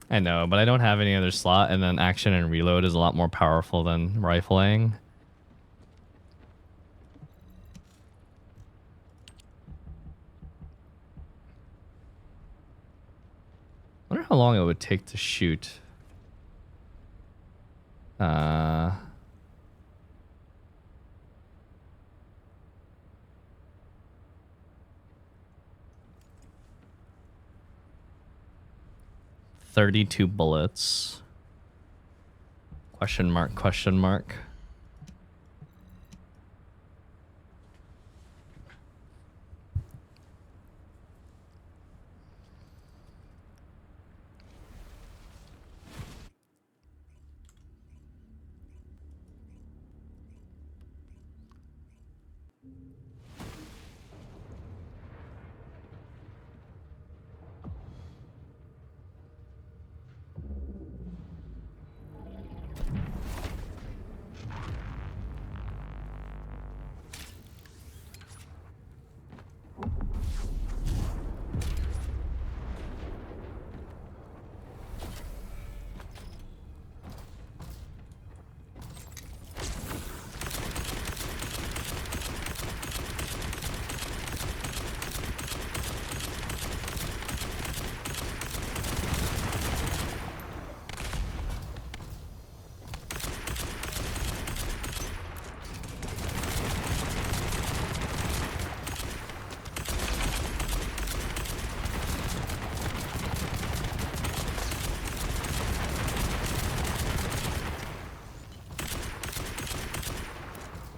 I know, but I don't have any other slot, and then action and reload is a lot more powerful than rifling. I wonder how long it would take to shoot. 32 bullets. Question mark, question mark.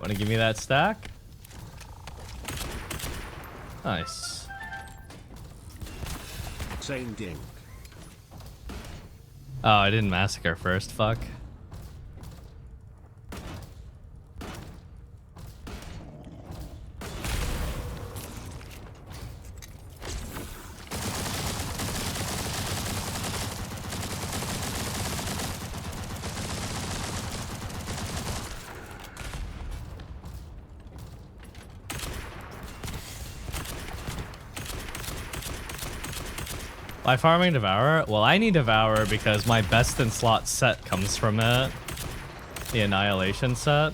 Want to give me that stack? Nice. Saintone. Oh, I didn't massacre first. Fuck. By farming Devourer? Well, I need Devourer because my best in slot set comes from it. The Annihilation set.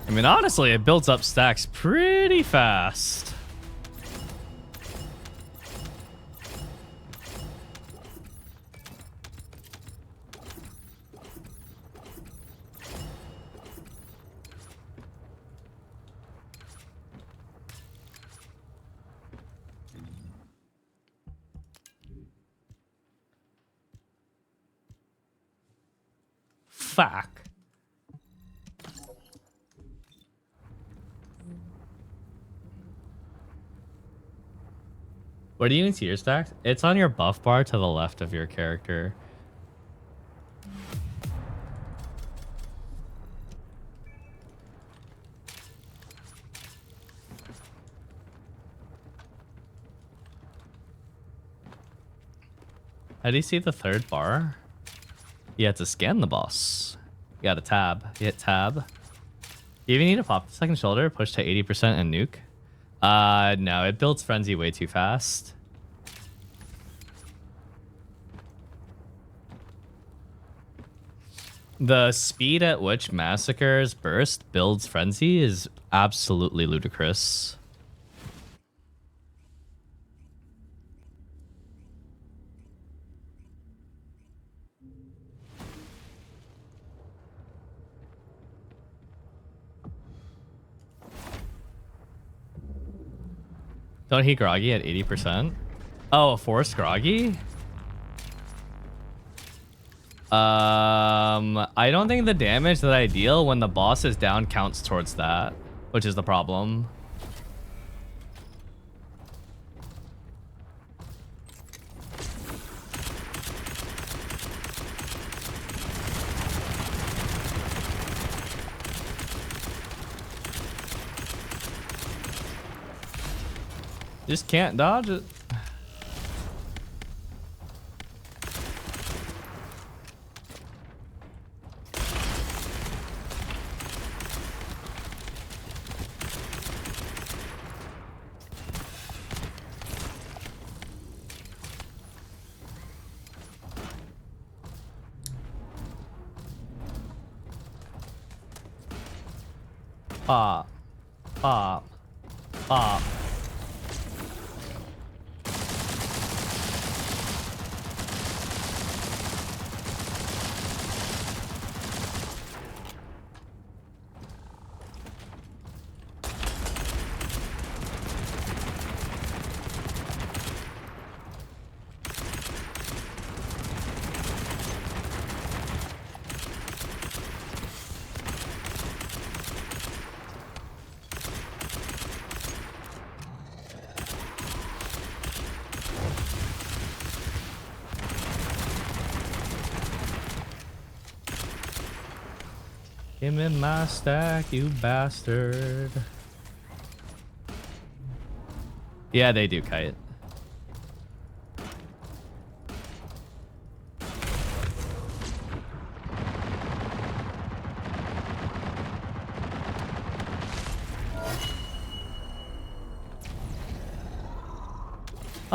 I mean, honestly, it builds up stacks pretty fast. Fuck. Where do you even see your stacks? It's on your buff bar to the left of your character. How do you see the third bar? You have to scan the boss. You got a tab. You hit tab. You even need to pop the second shoulder, push to 80% and nuke. No, it builds Frenzy way too fast. The speed at which Massacre's burst builds Frenzy is absolutely ludicrous. Don't he groggy at 80%? Oh, a forced groggy? I don't think the damage that I deal when the boss is down counts towards that, which is the problem. Just can't dodge it. Pop, pop, pop. Give me my stack, you bastard. Yeah, they do kite.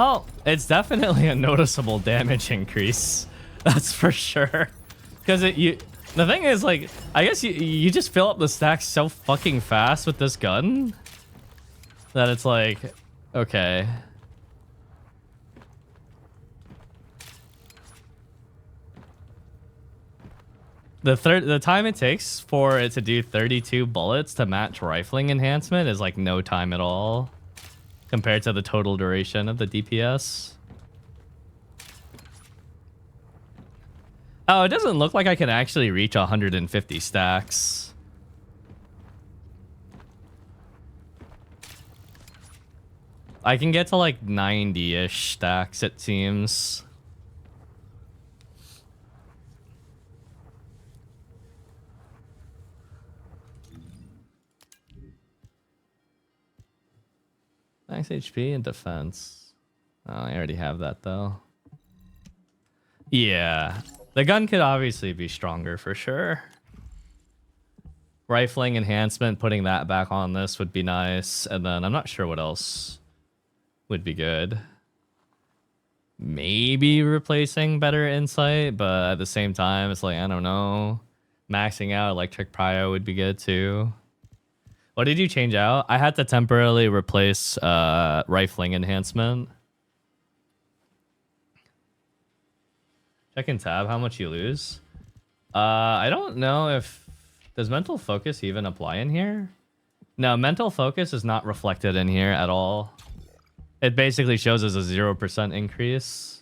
Oh, it's definitely a noticeable damage increase. That's for sure. Because the thing is, like, I guess you just fill up the stacks so fucking fast with this gun that it's like, okay. The time it takes for it to do 32 bullets to match rifling enhancement is like no time at all compared to the total duration of the DPS. Oh, it doesn't look like I can actually reach 150 stacks. I can get to like 90-ish stacks, it seems. Max HP and defense. Oh, I already have that though. Yeah, the gun could obviously be stronger for sure. Rifling enhancement, putting that back on this would be nice. And then I'm not sure what else would be good. Maybe replacing better insight, but at the same time, it's like, I don't know. Maxing out electric prio would be good too. What did you change out? I had to temporarily replace rifling enhancement. Check in tab how much you lose. I don't know if... Does mental focus even apply in here? No, mental focus is not reflected in here at all. It basically shows as a 0% increase.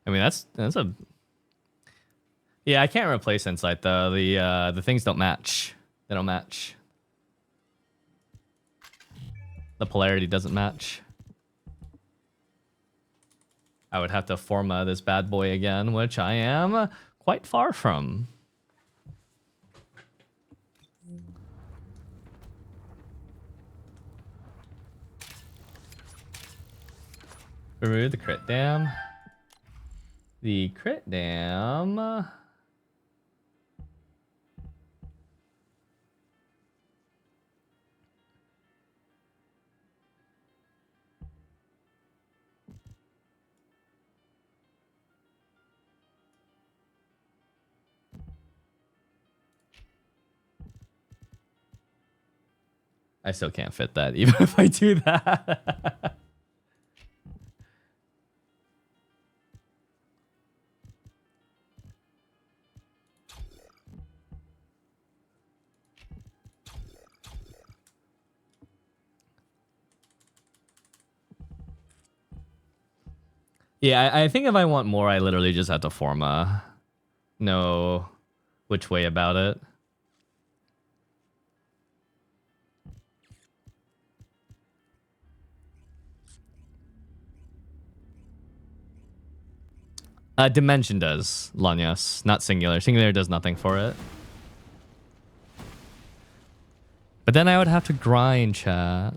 I mean, that's a... Yeah, I can't replace insight though. The things don't match. They don't match. The polarity doesn't match. I would have to forma this bad boy again, which I am quite far from. Remove the crit dam. The crit dam... I still can't fit that, even if I do that. Yeah, I think if I want more, I literally just have to forma. No which way about it. Dimension does, Lanyas, not Singular. Singular does nothing for it. But then I would have to grind, chat.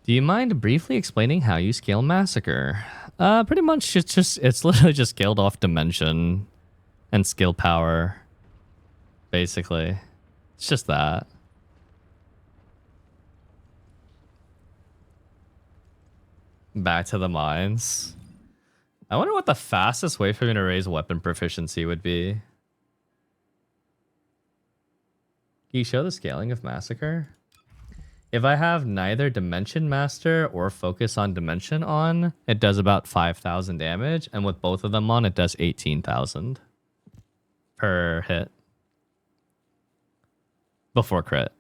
Do you mind briefly explaining how you scale Massacre? Pretty much it's literally just scaled off dimension and skill power. Basically. It's just that. Back to the mines. I wonder what the fastest way for me to raise weapon proficiency would be. Can you show the scaling of Massacre? If I have neither Dimension Master or Focus on Dimension on, it does about 5,000 damage. And with both of them on, it does 18,000 per hit. Before crit.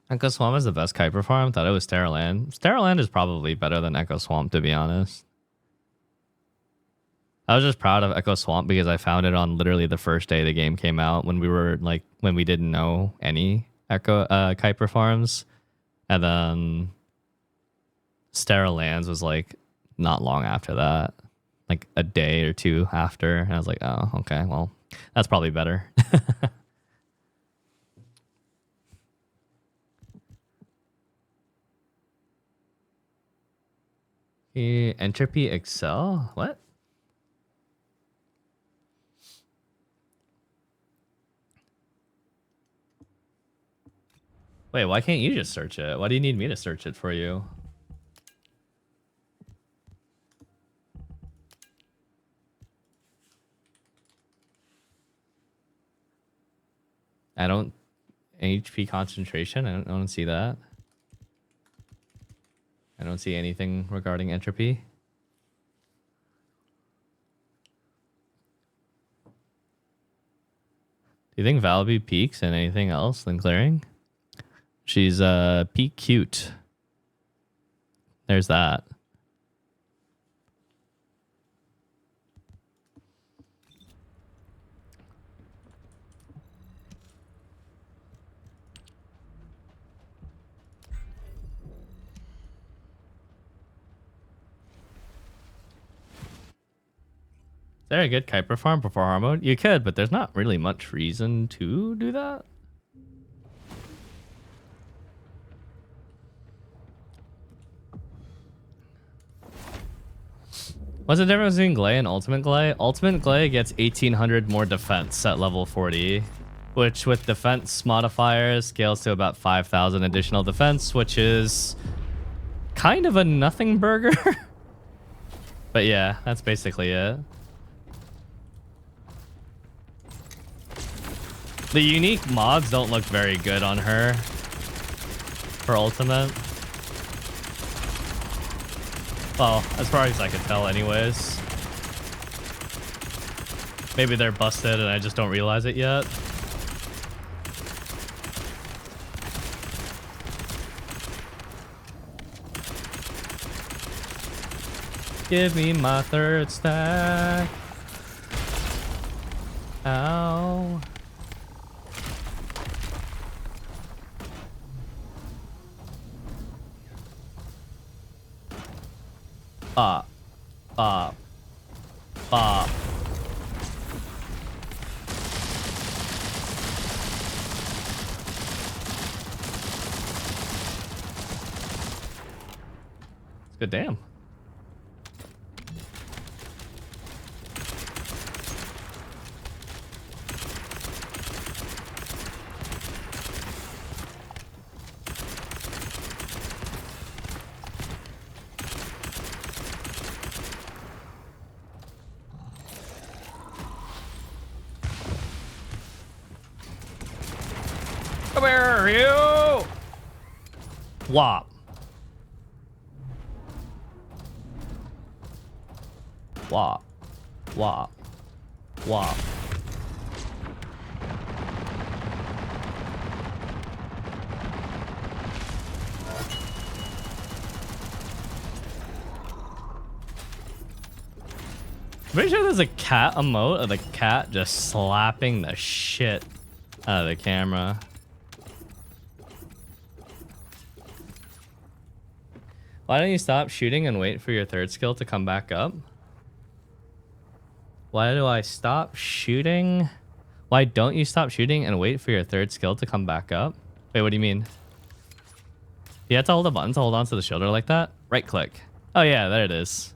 Echo Swamp is the best Kuiper farm. Thought it was Sterilland. Sterilland is probably better than Echo Swamp, to be honest. I was just proud of Echo Swamp because I found it on literally the first day the game came out when we were like when we didn't know any Echo Kuiper farms, and then Sterile Lands was like not long after that, like a day or two after. And I was like, oh, okay, well, that's probably better. Entropy Excel? What? Wait, why can't you just search it? Why do you need me to search it for you? I don't... HP concentration? I don't see that. I don't see anything regarding entropy. Do you think Valby peaks and anything else than clearing? She's peak cute. There's that. Is there a good Kuiper farm before hard mode? You could, but there's not really much reason to do that. What's the difference between Glay and Ultimate Glay? Ultimate Glay gets 1800 more defense at level 40, which with defense modifiers scales to about 5000 additional defense, which is kind of a nothing burger. But yeah, that's basically it. The unique mods don't look very good on her for Ultimate. Well, as far as I can tell anyways. Maybe they're busted and I just don't realize it yet. Give me my third stack. Ow. Bop. Bop. Bop. It's good damn. Come here, you! Wop. Wop. Wop. Wop. Pretty sure there's a cat emote of the cat just slapping the shit out of the camera. Why don't you stop shooting and wait for your third skill to come back up? Why do I stop shooting? Why don't you stop shooting and wait for your third skill to come back up? Wait, what do you mean? You have to hold a button to hold on to the shoulder like that? Right click. Oh yeah, there it is.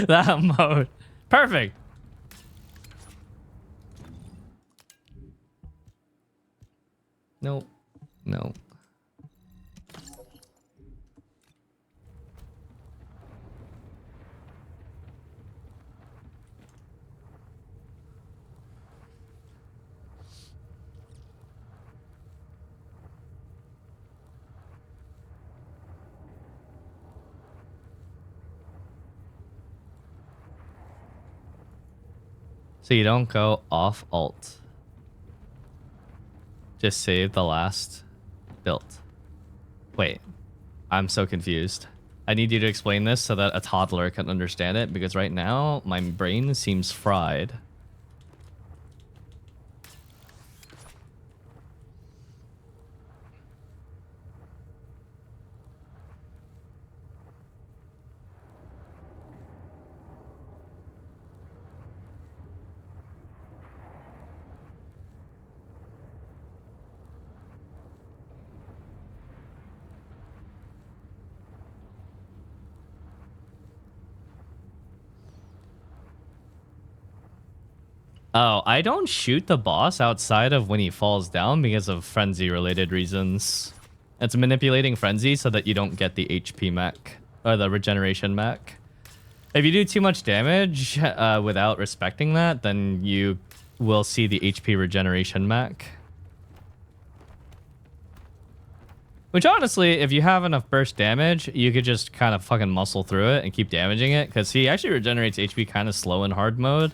That mode. Perfect. Nope. Nope. So you don't go off alt. Just save the last build. Wait, I'm so confused. I need you to explain this so that a toddler can understand it, because right now my brain seems fried. Oh, I don't shoot the boss outside of when he falls down because of frenzy related reasons. It's manipulating frenzy so that you don't get the HP mech or the regeneration mech. If you do too much damage without respecting that, then you will see the HP regeneration mech. Which honestly, if you have enough burst damage, you could just kind of fucking muscle through it and keep damaging it, because he actually regenerates HP kind of slow in hard mode.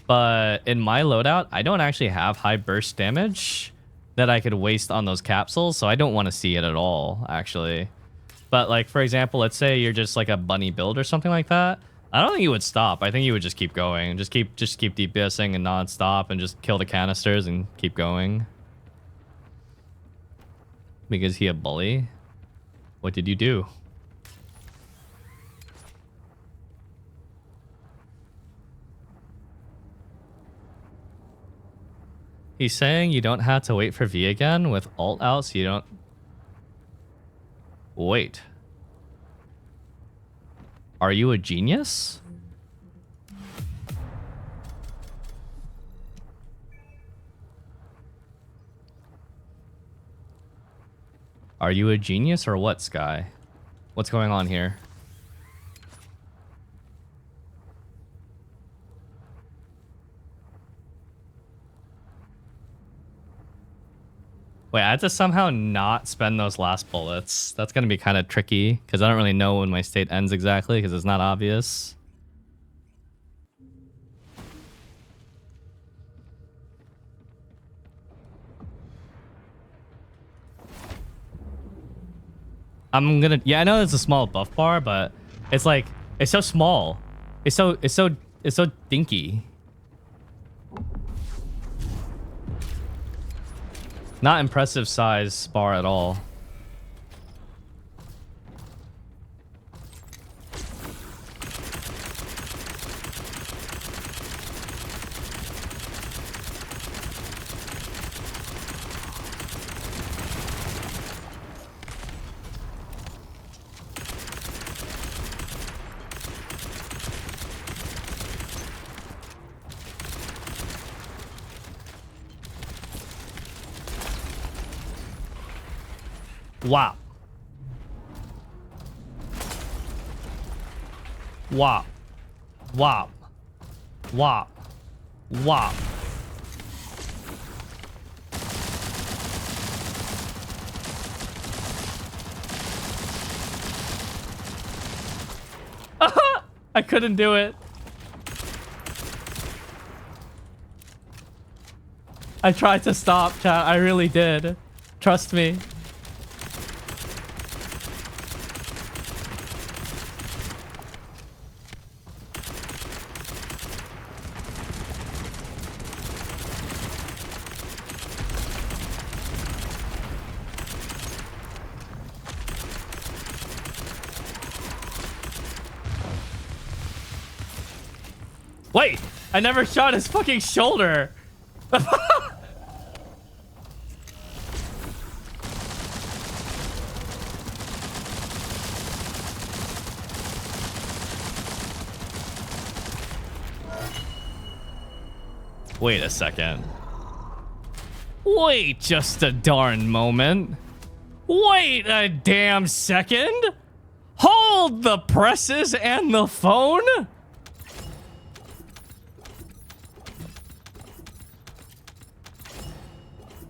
But in my loadout, I don't actually have high burst damage that I could waste on those capsules, so I don't want to see it at all, actually. But like, for example, let's say you're just like a bunny build or something like that. I don't think you would stop. I think you would just keep going. Just keep DPSing and non-stop and just kill the canisters and keep going. Because he a bully? What did you do? He's saying you don't have to wait for V again with alt out, so you don't... Wait. Are you a genius? Are you a genius or what, Sky? What's going on here? Wait, I have to somehow not spend those last bullets. That's going to be kind of tricky because I don't really know when my state ends exactly because it's not obvious. I'm gonna, yeah, I know it's a small buff bar, but it's like, it's so small. It's so dinky. Not impressive size bar at all. Wow. Wop. Wop. Wop. Wop. I couldn't do it. I tried to stop, chat. I really did. Trust me. Wait, I never shot his fucking shoulder. Wait a second. Wait just a darn moment. Wait a damn second. Hold the presses and the phone.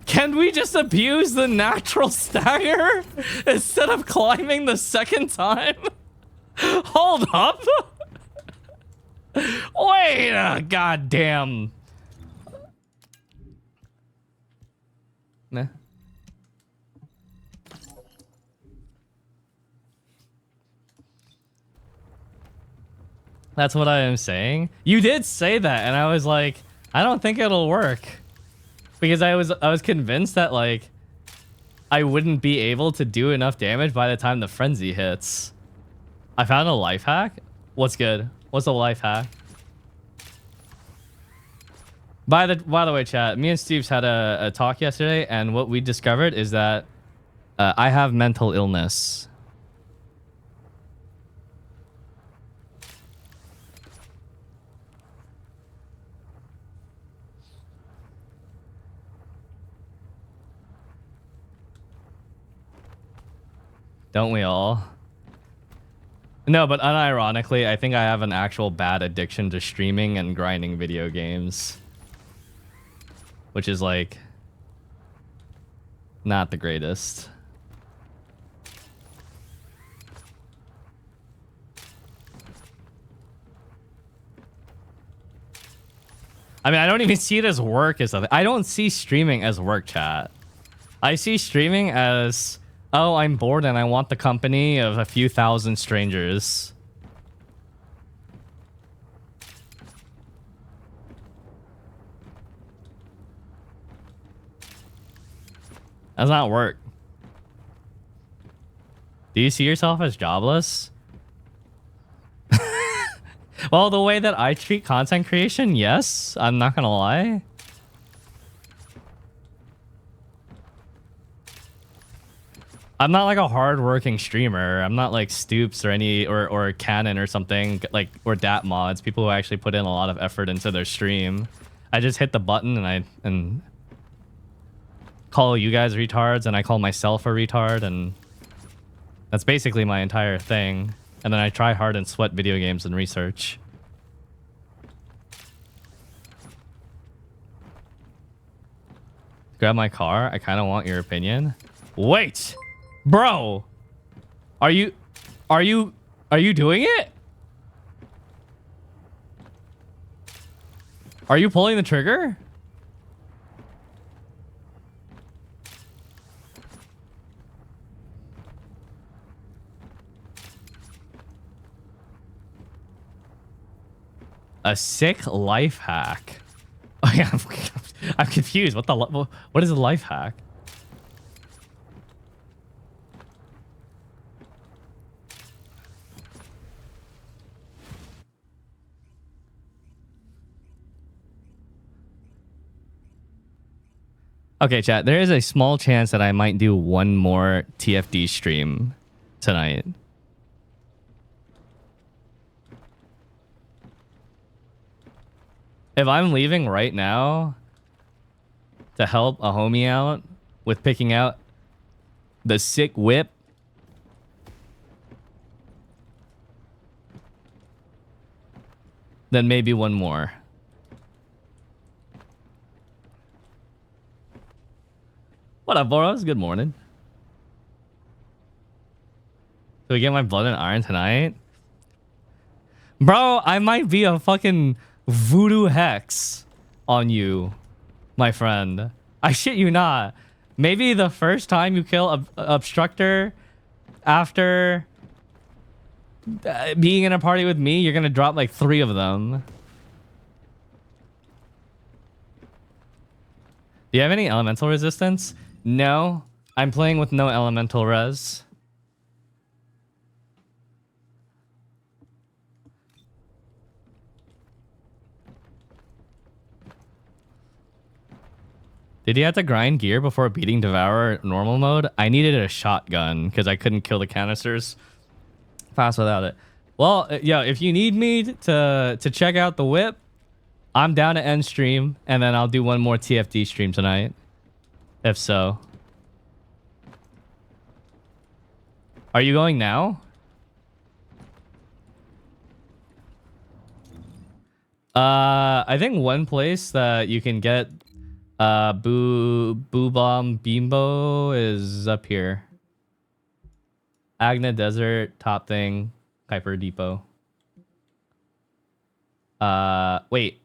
Can we just abuse the natural stagger instead of climbing the second time? Hold up. Wait a goddamn. Nah. That's what I am saying. You did say that, and I was like, I don't think it'll work. Because I was convinced that like I wouldn't be able to do enough damage by the time the frenzy hits. I found a life hack. What's good? What's a life hack? By the way, chat, me and Steve's had a talk yesterday, and what we discovered is that I have mental illness. Don't we all? No, but unironically, I think I have an actual bad addiction to streaming and grinding video games. Which is like... not the greatest. I mean, I don't even see it as work as something. I don't see streaming as work, chat. I see streaming as, oh, I'm bored and I want the company of a few thousand strangers. That's not work. Do you see yourself as jobless? Well, the way that I treat content creation, yes. I'm not gonna lie. I'm not like a hard-working streamer. I'm not like Stoops or or Canon or something like, or Dat Mods. People who actually put in a lot of effort into their stream. I just hit the button and call you guys retards, and I call myself a retard, and that's basically my entire thing. And then I try hard and sweat video games and research. Grab my car. I kind of want your opinion. Wait, bro, are you doing it? Are you pulling the trigger? A sick life hack. Oh yeah, I'm confused. What is a life hack? Okay, chat. There is a small chance that I might do one more TFD stream tonight. If I'm leaving right now to help a homie out with picking out the sick whip, then maybe one more. What up, Boros? Good morning. Do we get my blood and iron tonight? Bro, I might be a fucking voodoo hex on you, my friend. I shit you not. Maybe the first time you kill a obstructor after being in a party with me, you're gonna drop like 3 of them. Do you have any elemental resistance? No, I'm playing with no elemental res. Did you have to grind gear before beating Devourer normal mode? I needed a shotgun because I couldn't kill the canisters fast without it. Well, yeah, if you need me to check out the whip, I'm down to end stream, and then I'll do one more TFD stream tonight. If so. Are you going now? I think one place that you can get Boo Bomb Bimbo is up here. Agna Desert, top thing, Kuiper Depot. Wait.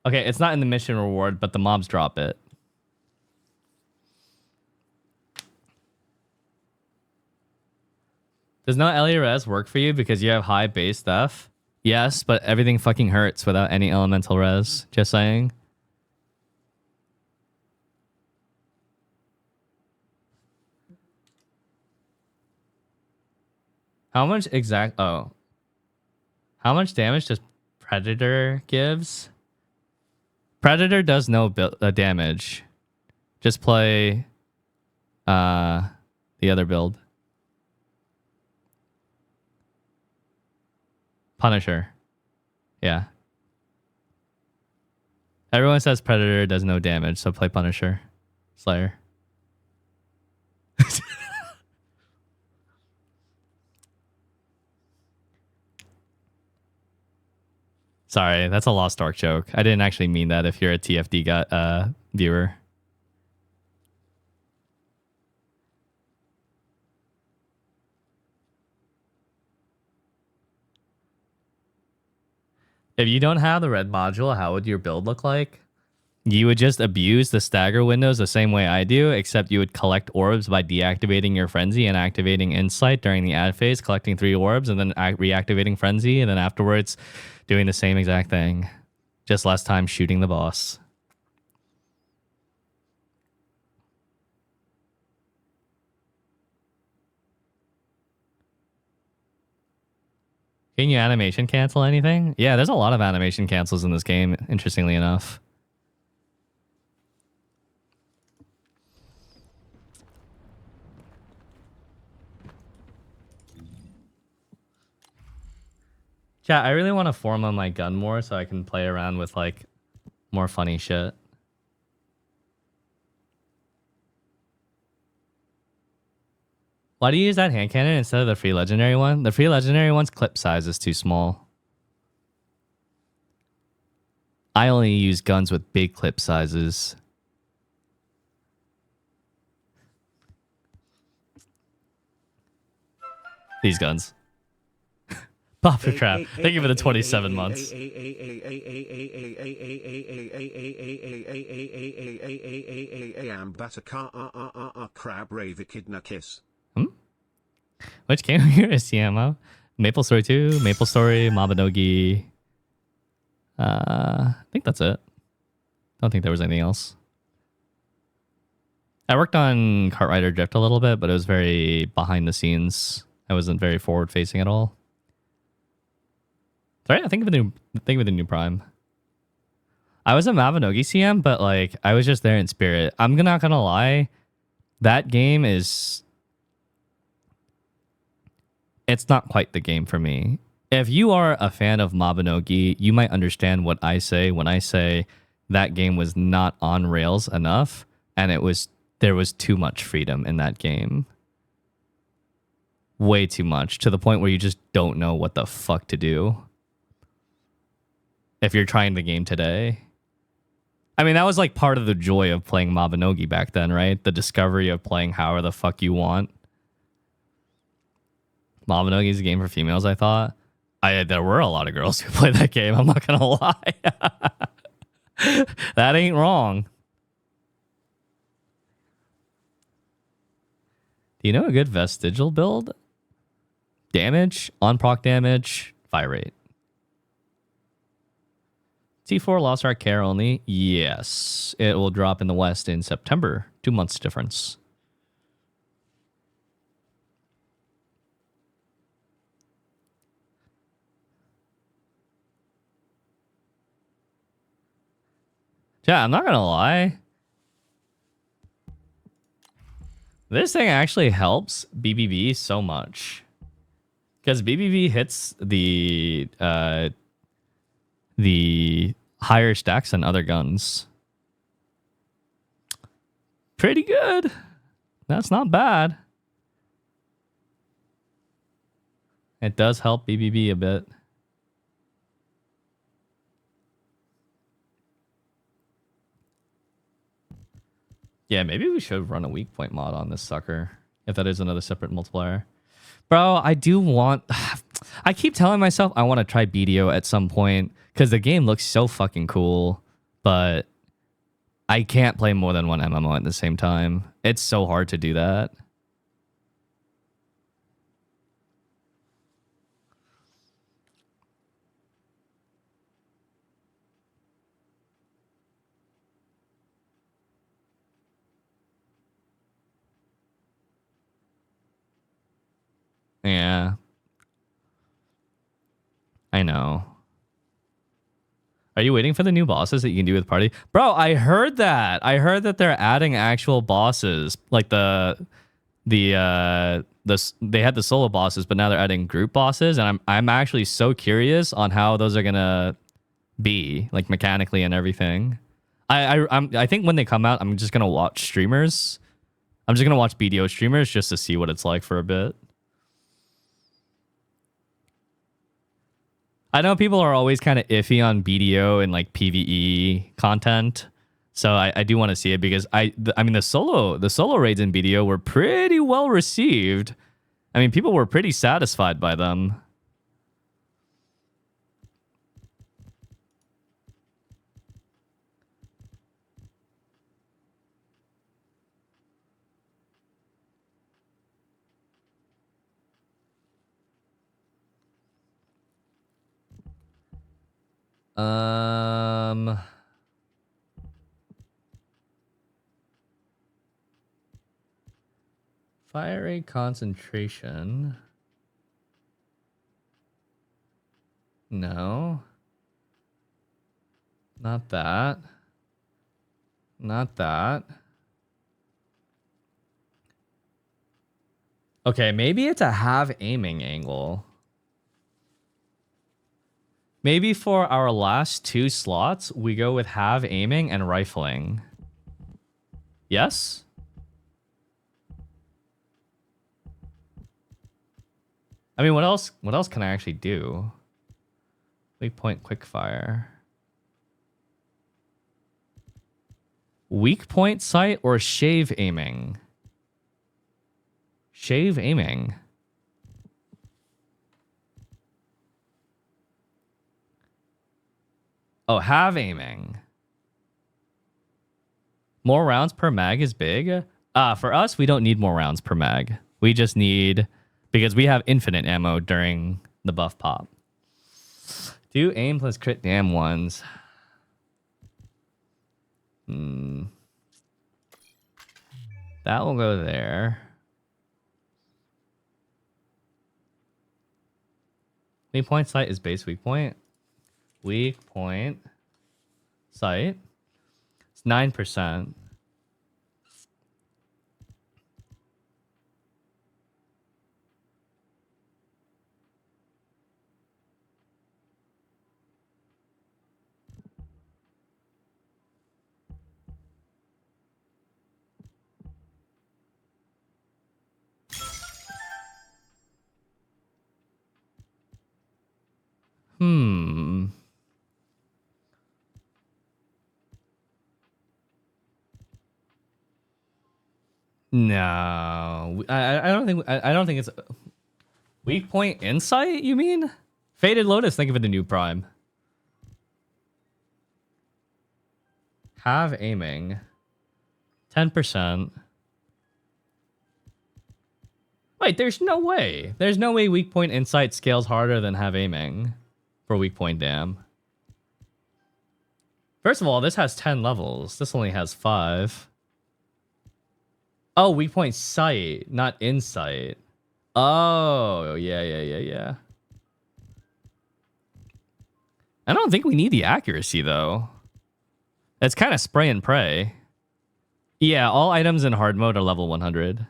Okay, it's not in the mission reward, but the mobs drop it. Does no LE res work for you because you have high base def? Yes, but everything fucking hurts without any elemental res. Just saying. How much exact... Oh. How much damage does Predator gives? Predator does no damage. Just play the other build. Punisher. Yeah. Everyone says Predator does no damage, so play Punisher. Slayer. Sorry, that's a Lost Ark joke. I didn't actually mean that if you're a TFD viewer. If you don't have the red module, how would your build look like? You would just abuse the stagger windows the same way I do, except you would collect orbs by deactivating your frenzy and activating insight during the ad phase, collecting 3 orbs and then reactivating frenzy, and then afterwards doing the same exact thing. Just less time shooting the boss. Can you animation cancel anything? Yeah, there's a lot of animation cancels in this game, interestingly enough. Chat, I really want to form on my gun more so I can play around with like more funny shit. Why do you use that hand cannon instead of the free legendary one? The free legendary one's clip size is too small. I only use guns with big clip sizes. These guns. Buffer trap. Thank you for the 27 months. Crab rave echidna kiss. Which game here is CMO? Maple Story 2, Maple Story, Mabinogi. I think that's it. Don't think there was anything else. I worked on Kart Rider Drift a little bit, but it was very behind the scenes. I wasn't very forward facing at all. Sorry, I think of the new Prime. I was a Mabinogi CM, but like I was just there in spirit. I'm not gonna lie, that game is. It's not quite the game for me. If you are a fan of Mabinogi, you might understand what I say when I say that game was not on rails enough, and there was too much freedom in that game. Way too much, to the point where you just don't know what the fuck to do. If you're trying the game today. I mean, that was like part of the joy of playing Mabinogi back then, right? The discovery of playing however the fuck you want. Mabinogi is a game for females, I thought. There were a lot of girls who played that game, I'm not gonna lie. That ain't wrong. Do you know a good vestigial build? Damage, on-proc damage, fire rate. T4 Lost Ark Care only? Yes. It will drop in the West in September. 2 months difference. Yeah, I'm not gonna lie. This thing actually helps BBB so much. Because BBB hits the higher stacks than other guns. Pretty good. That's not bad. It does help BBB a bit. Yeah, maybe we should run a weak point mod on this sucker. If that is another separate multiplier. Bro, I do want... I keep telling myself I want to try BDO at some point. Because the game looks so fucking cool. But I can't play more than one MMO at the same time. It's so hard to do that. Yeah. I know. Are you waiting for the new bosses that you can do with party? Bro, I heard that. I heard that they're adding actual bosses. Like they had the solo bosses, but now they're adding group bosses, and I'm actually so curious on how those are gonna be, like mechanically and everything. I think when they come out, I'm just gonna watch streamers. I'm just gonna watch BDO streamers just to see what it's like for a bit. I know people are always kind of iffy on BDO and like PvE content, so I do want to see it because I mean the solo raids in BDO were pretty well received. I mean people were pretty satisfied by them. Fire rate concentration. No. Not that. Not that. Okay, maybe it's a have aiming angle. Maybe for our last 2 slots, we go with have aiming and rifling. Yes? I mean, what else can I actually do? Weak point quick fire. Weak point sight or shave aiming? Shave aiming. Oh, have aiming. More rounds per mag is big. For us, we don't need more rounds per mag. We just need, because we have infinite ammo during the buff pop. Do aim plus crit damn ones. That will go there. Weak point sight is base weak point. Weak point sight. It's 9%. No, I don't think it's weak point insight. You mean Faded Lotus? Think of it a new prime. Have aiming 10%. Wait, there's no way. There's no way weak point insight scales harder than have aiming for weak point dam. First of all, this has 10 levels. This only has 5. Oh, weak point sight, not insight. Oh, yeah. I don't think we need the accuracy, though. It's kind of spray and pray. Yeah, all items in hard mode are level 100.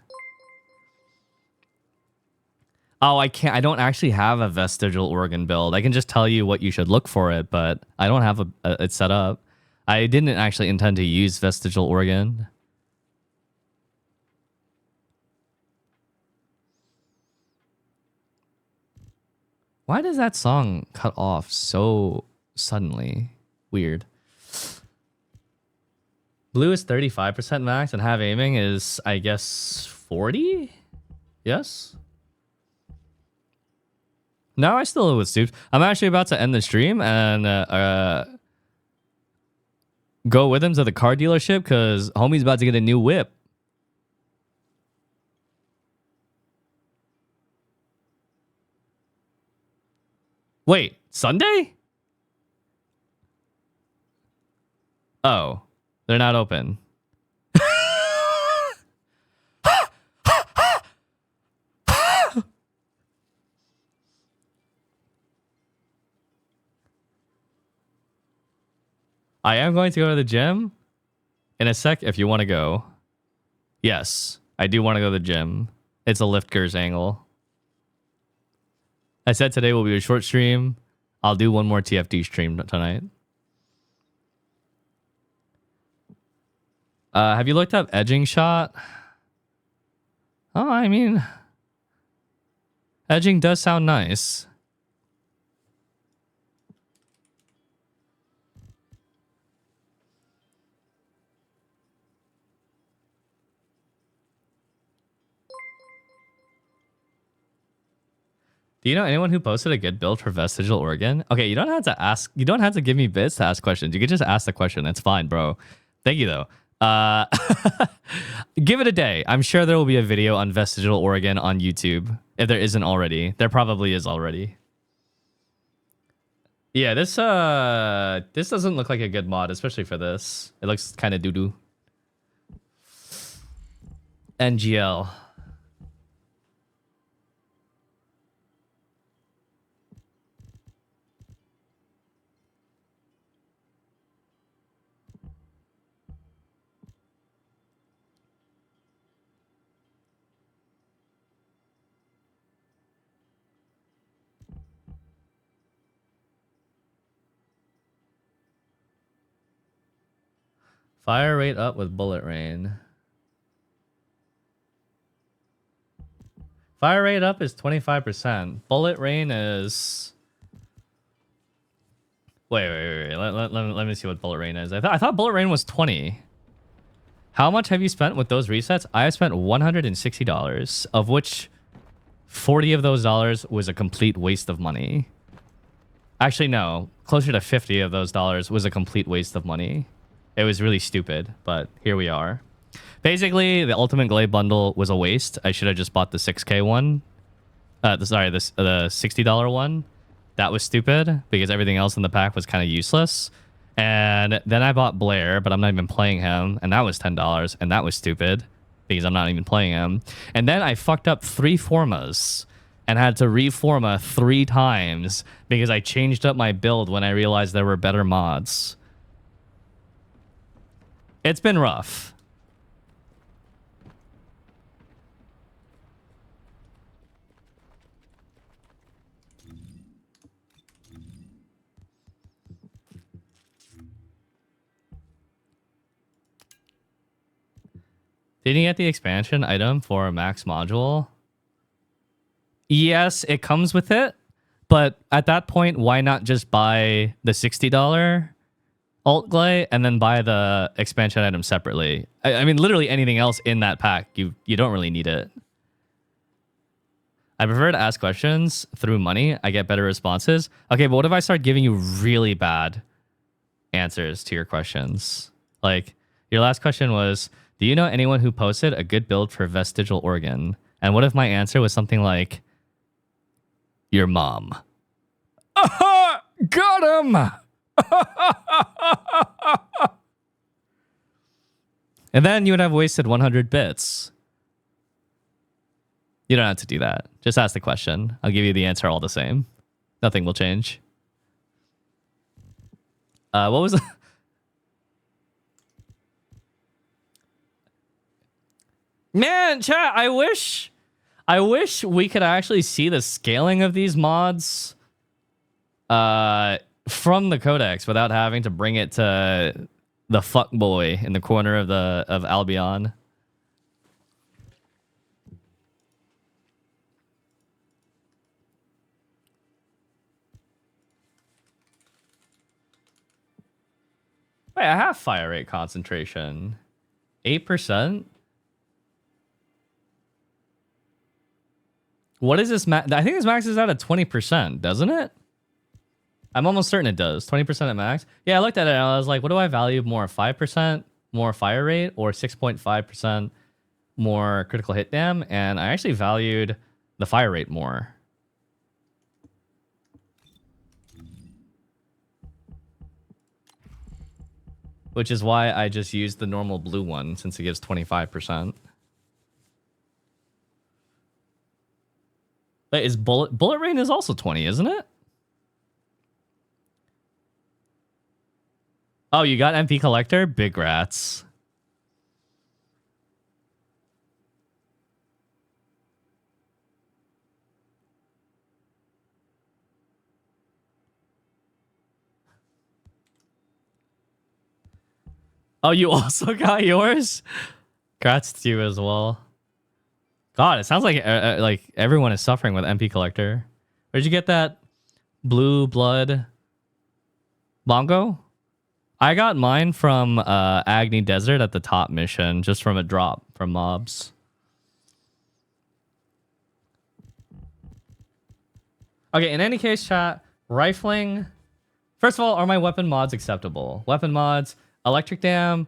Oh, I don't actually have a vestigial organ build. I can just tell you what you should look for it, but I don't have it set up. I didn't actually intend to use vestigial organ. Why does that song cut off so suddenly? Weird. Blue is 35% max and have aiming is, I guess, 40? Yes? No, I still with Stoops. I'm actually about to end the stream and go with him to the car dealership because homie's about to get a new whip. Wait, Sunday? Oh, they're not open. I am going to go to the gym in a sec if you want to go. Yes, I do want to go to the gym. It's a lifters angle. I said today will be a short stream. I'll do one more TFD stream tonight. Have you looked up edging shot? Oh, I mean, edging does sound nice. Do you know anyone who posted a good build for Vestigial Organ? Okay, you don't have to ask. You don't have to give me bits to ask questions. You can just ask the question. It's fine, bro. Thank you, though. Give it a day. I'm sure there will be a video on Vestigial Organ on YouTube. If there isn't already, there probably is already. Yeah, this doesn't look like a good mod, especially for this. It looks kind of doo-doo. NGL. Fire rate up with bullet rain. Fire rate up is 25%. Bullet rain is... Wait. Let me see what bullet rain is. I thought bullet rain was 20. How much have you spent with those resets? I have spent $160, of which 40 of those dollars was a complete waste of money. Actually, no. Closer to 50 of those dollars was a complete waste of money. It was really stupid, but here we are. Basically, the Ultimate Glaive bundle was a waste. I should have just bought the 6K one. The $60 one. That was stupid because everything else in the pack was kind of useless. And then I bought Blair, but I'm not even playing him. And that was $10, and that was stupid because I'm not even playing him. And then I fucked up 3 formas and had to reforma 3 times because I changed up my build when I realized there were better mods. It's been rough. Did you get the expansion item for a max module? Yes, it comes with it. But at that point, why not just buy the $60 alt glay and then buy the expansion item separately? I mean, literally anything else in that pack, you don't really need it. I prefer to ask questions through money. I get better responses. Okay, but what if I start giving you really bad answers to your questions? Like, your last question was, do you know anyone who posted a good build for Vestigial Organ? And what if my answer was something like, your mom? Aha! Got him! And then you would have wasted 100 bits. You don't have to do that. Just ask the question. I'll give you the answer all the same. Nothing will change. What was the... Man, chat, I wish we could actually see the scaling of these mods from the codex without having to bring it to the fuckboy in the corner of Albion. Wait, I have fire rate concentration. 8%? What is this max? I think this maxes out at 20%, doesn't it? I'm almost certain it does. 20% at max. Yeah, I looked at it and I was like, what do I value more? 5% more fire rate or 6.5% more critical hit dam? And I actually valued the fire rate more. Which is why I just used the normal blue one since it gives 25%. Wait, is bullet rain is also 20, isn't it? Oh, you got MP collector? Big rats. Oh, you also got yours? Congrats to you as well. God, it sounds like everyone is suffering with MP collector. Where'd you get that blue blood bongo? I got mine from Agni Desert at the top mission, just from a drop from mobs. Okay, in any case, chat, rifling. First of all, are my weapon mods acceptable? Weapon mods, electric dam,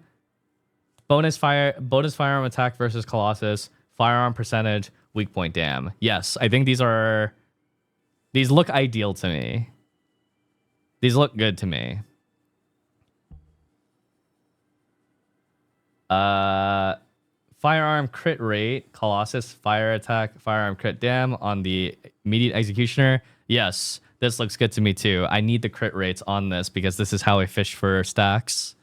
bonus firearm attack versus Colossus, firearm percentage, weak point dam. Yes, I think these look ideal to me. These look good to me. Firearm crit rate, Colossus, fire attack, firearm crit dam on the immediate executioner. Yes, this looks good to me too. I need the crit rates on this because this is how I fish for stacks.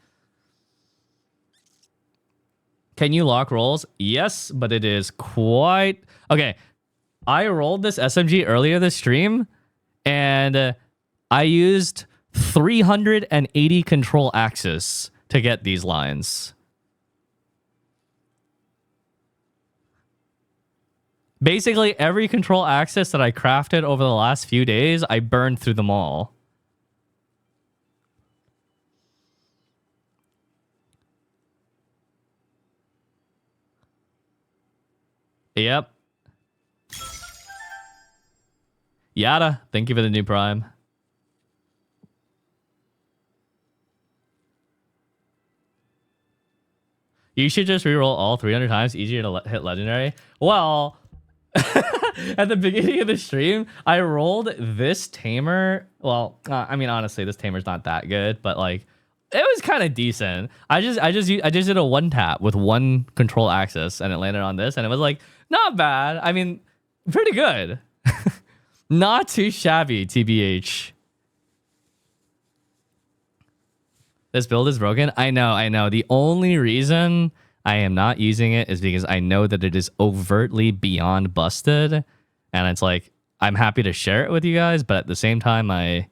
Can you lock rolls? Yes, but it is quite... Okay, I rolled this SMG earlier this stream, and I used 380 control axis to get these lines. Basically, every control axis that I crafted over the last few days, I burned through them all. Yep. Yada, thank you for the new prime. You should just reroll all 300 times, easier to hit legendary. Well, at the beginning of the stream, I rolled this tamer. Well, I mean, honestly, this tamer's not that good, but like, it was kind of decent. I just did a one tap with one control axis, and it landed on this, and it was like not bad. I mean, pretty good. Not too shabby, TBH. This build is broken. I know. The only reason I am not using it is because I know that it is overtly beyond busted. And it's like, I'm happy to share it with you guys, but at the same time, I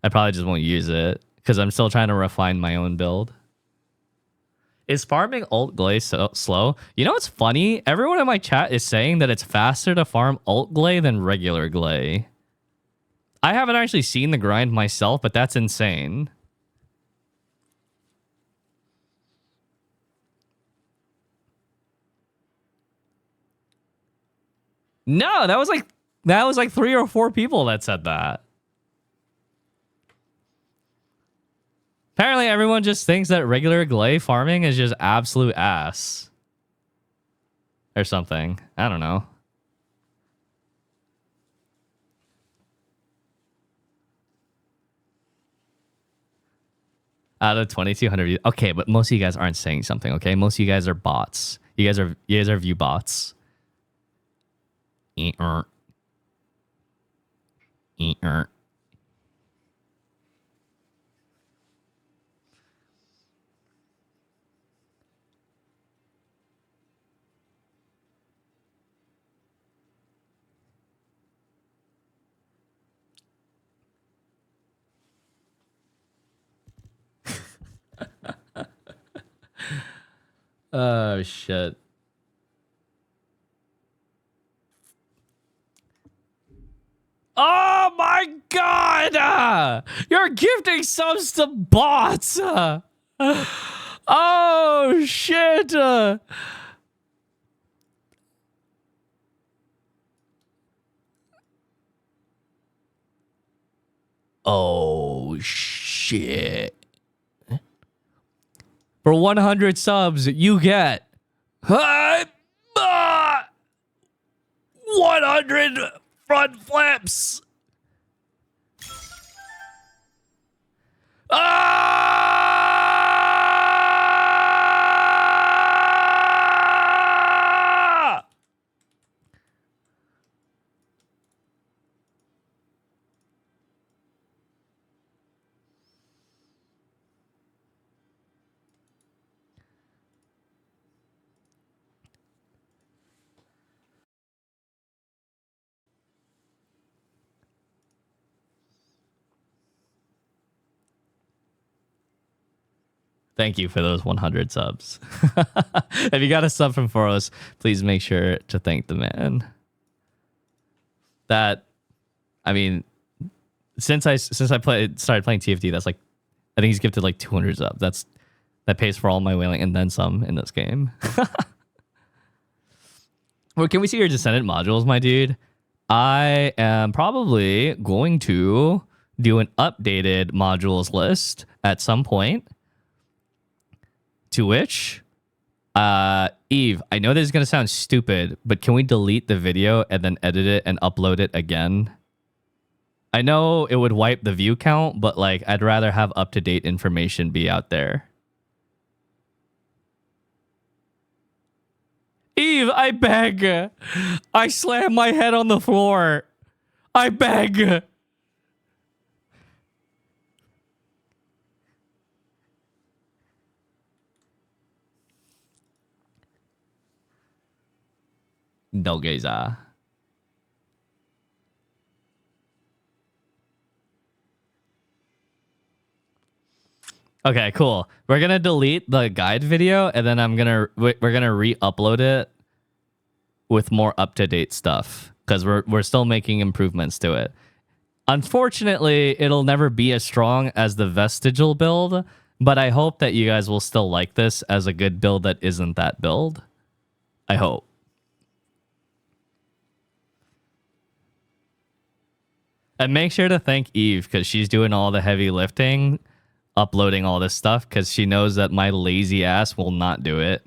probably just won't use it because I'm still trying to refine my own build. Is farming alt glay so slow? You know what's funny? Everyone in my chat is saying that it's faster to farm alt glay than regular glay. I haven't actually seen the grind myself, but that's insane. No, that was like 3 or 4 people that said that. Apparently, everyone just thinks that regular glay farming is just absolute ass. Or something. I don't know. Out of 2,200 views. Okay, but most of you guys aren't saying something, okay? Most of you guys are bots. You guys are view bots. Oh, shit. Oh my god! You're gifting subs to bots! Oh shit! Oh shit. For 100 subs, you get 100 front flips. Ah! Thank you for those 100 subs. If you got a sub from Foros, please make sure to thank the man. That, I mean, since I started playing TFT, that's like, I think he's gifted like 200 subs. That pays for all my whaling and then some in this game. Well, can we see your Descendant modules, my dude? I am probably going to do an updated modules list at some point. To which, Eve, I know this is going to sound stupid, but can we delete the video and then edit it and upload it again? I know it would wipe the view count, but like I'd rather have up-to-date information be out there. Eve, I beg. I slam my head on the floor. I beg. Dolgeza. Okay, cool. We're gonna delete the guide video, and then we're gonna re-upload it with more up-to-date stuff because we're still making improvements to it. Unfortunately, it'll never be as strong as the vestigial build, but I hope that you guys will still like this as a good build that isn't that build. I hope. And make sure to thank Eve because she's doing all the heavy lifting, uploading all this stuff because she knows that my lazy ass will not do it.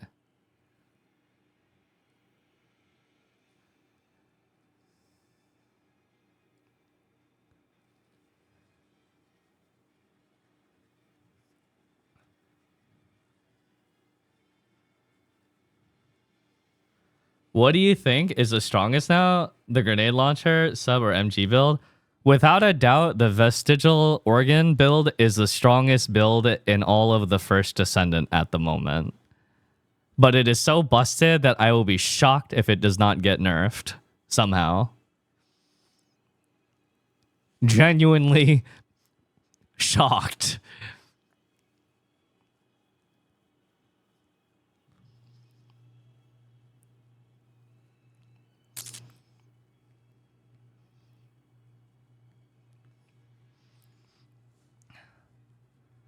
What do you think is the strongest now? The grenade launcher, sub, or MG build? Without a doubt, the vestigial organ build is the strongest build in all of the First Descendant at the moment. But it is so busted that I will be shocked if it does not get nerfed somehow. Genuinely shocked.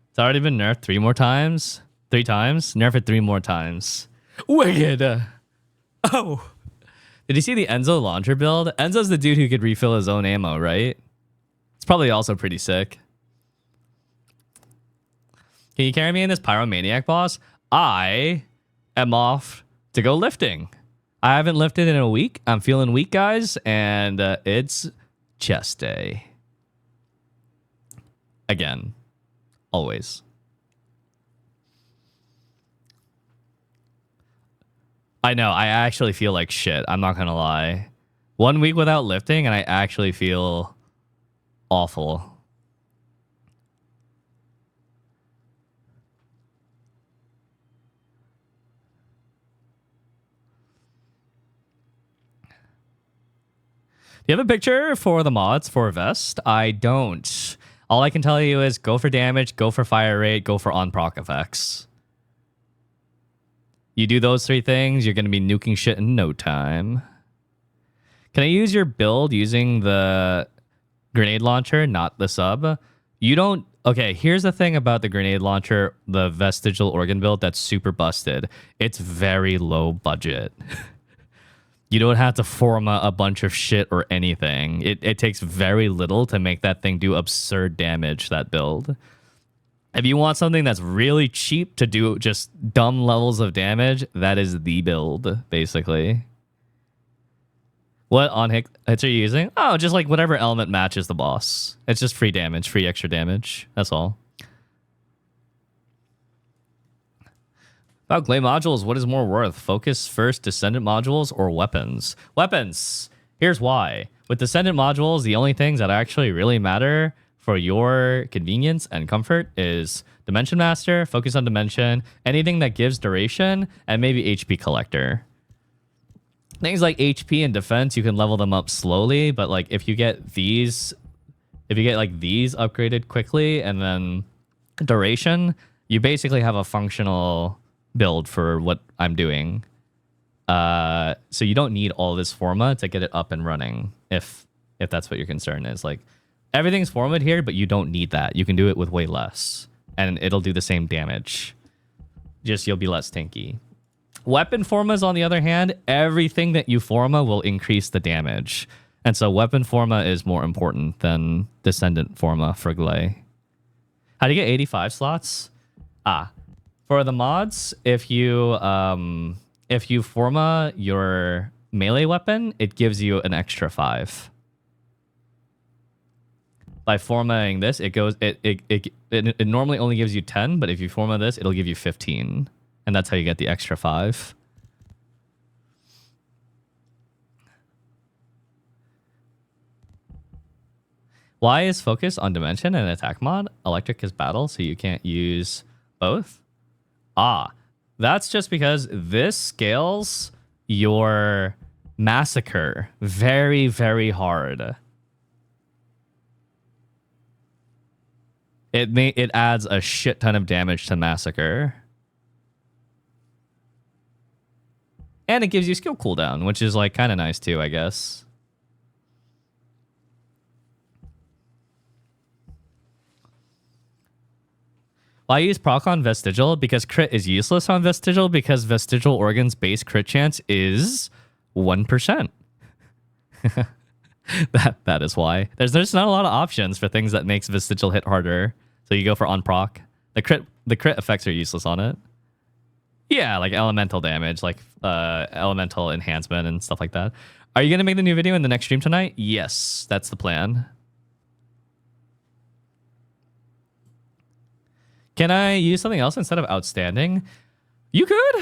It's already been nerfed 3 more times. 3 times? Nerf it 3 more times. Wicked! Oh! Did you see the Enzo launcher build? Enzo's the dude who could refill his own ammo, right? It's probably also pretty sick. Can you carry me in this Pyromaniac boss? I am off to go lifting. I haven't lifted in a week. I'm feeling weak, guys, and it's chest day. Again. Always. I know, I actually feel like shit. I'm not gonna lie. 1 week without lifting and I actually feel awful. Do you have a picture for the mods for Vest? I don't. All I can tell you is go for damage, go for fire rate, go for on-proc effects. You do those 3 things, you're going to be nuking shit in no time. Can I use your build using the grenade launcher, not the sub? You don't... Okay, here's the thing about the grenade launcher, the vestigial organ build that's super busted. It's very low budget. You don't have to forma a bunch of shit or anything. It takes very little to make that thing do absurd damage, that build. If you want something that's really cheap to do just dumb levels of damage, that is the build, basically. What on hits are you using? Oh, just like whatever element matches the boss. It's just free damage, free extra damage. That's all. About Glay modules, what is more worth? Focus, First Descendant modules, or weapons? Weapons! Here's why. With Descendant modules, the only things that actually really matter for your convenience and comfort is Dimension Master, Focus on Dimension, anything that gives duration, and maybe HP Collector. Things like HP and Defense, you can level them up slowly, but like if you get these upgraded quickly and then duration, you basically have a functional build for what I'm doing. So you don't need all this forma to get it up and running if that's what your concern is. Like everything's formatted here, but you don't need that. You can do it with way less and it'll do the same damage. Just you'll be less tanky. Weapon formas, on the other hand, everything that you forma will increase the damage. And so weapon forma is more important than Descendant forma for Glay. How do you get 85 slots? For the mods, if you forma your melee weapon, it gives you an extra 5. By formatting this, it normally only gives you 10, but if you format this, it'll give you 15. And that's how you get the extra 5. Why is focus on dimension and attack mod? Electric is battle, so you can't use both? That's just because this scales your massacre very, very hard. It adds a shit ton of damage to massacre. And it gives you skill cooldown, which is like kind of nice too, I guess. Why use proc on Vestigial? Because crit is useless on Vestigial because Vestigial Organ's base crit chance is 1%. that is why. There's not a lot of options for things that makes Vestigial hit harder. So you go for on proc. The crit effects are useless on it. Yeah, like elemental damage, like elemental enhancement and stuff like that. Are you gonna make the new video in the next stream tonight? Yes, that's the plan. Can I use something else instead of outstanding? You could.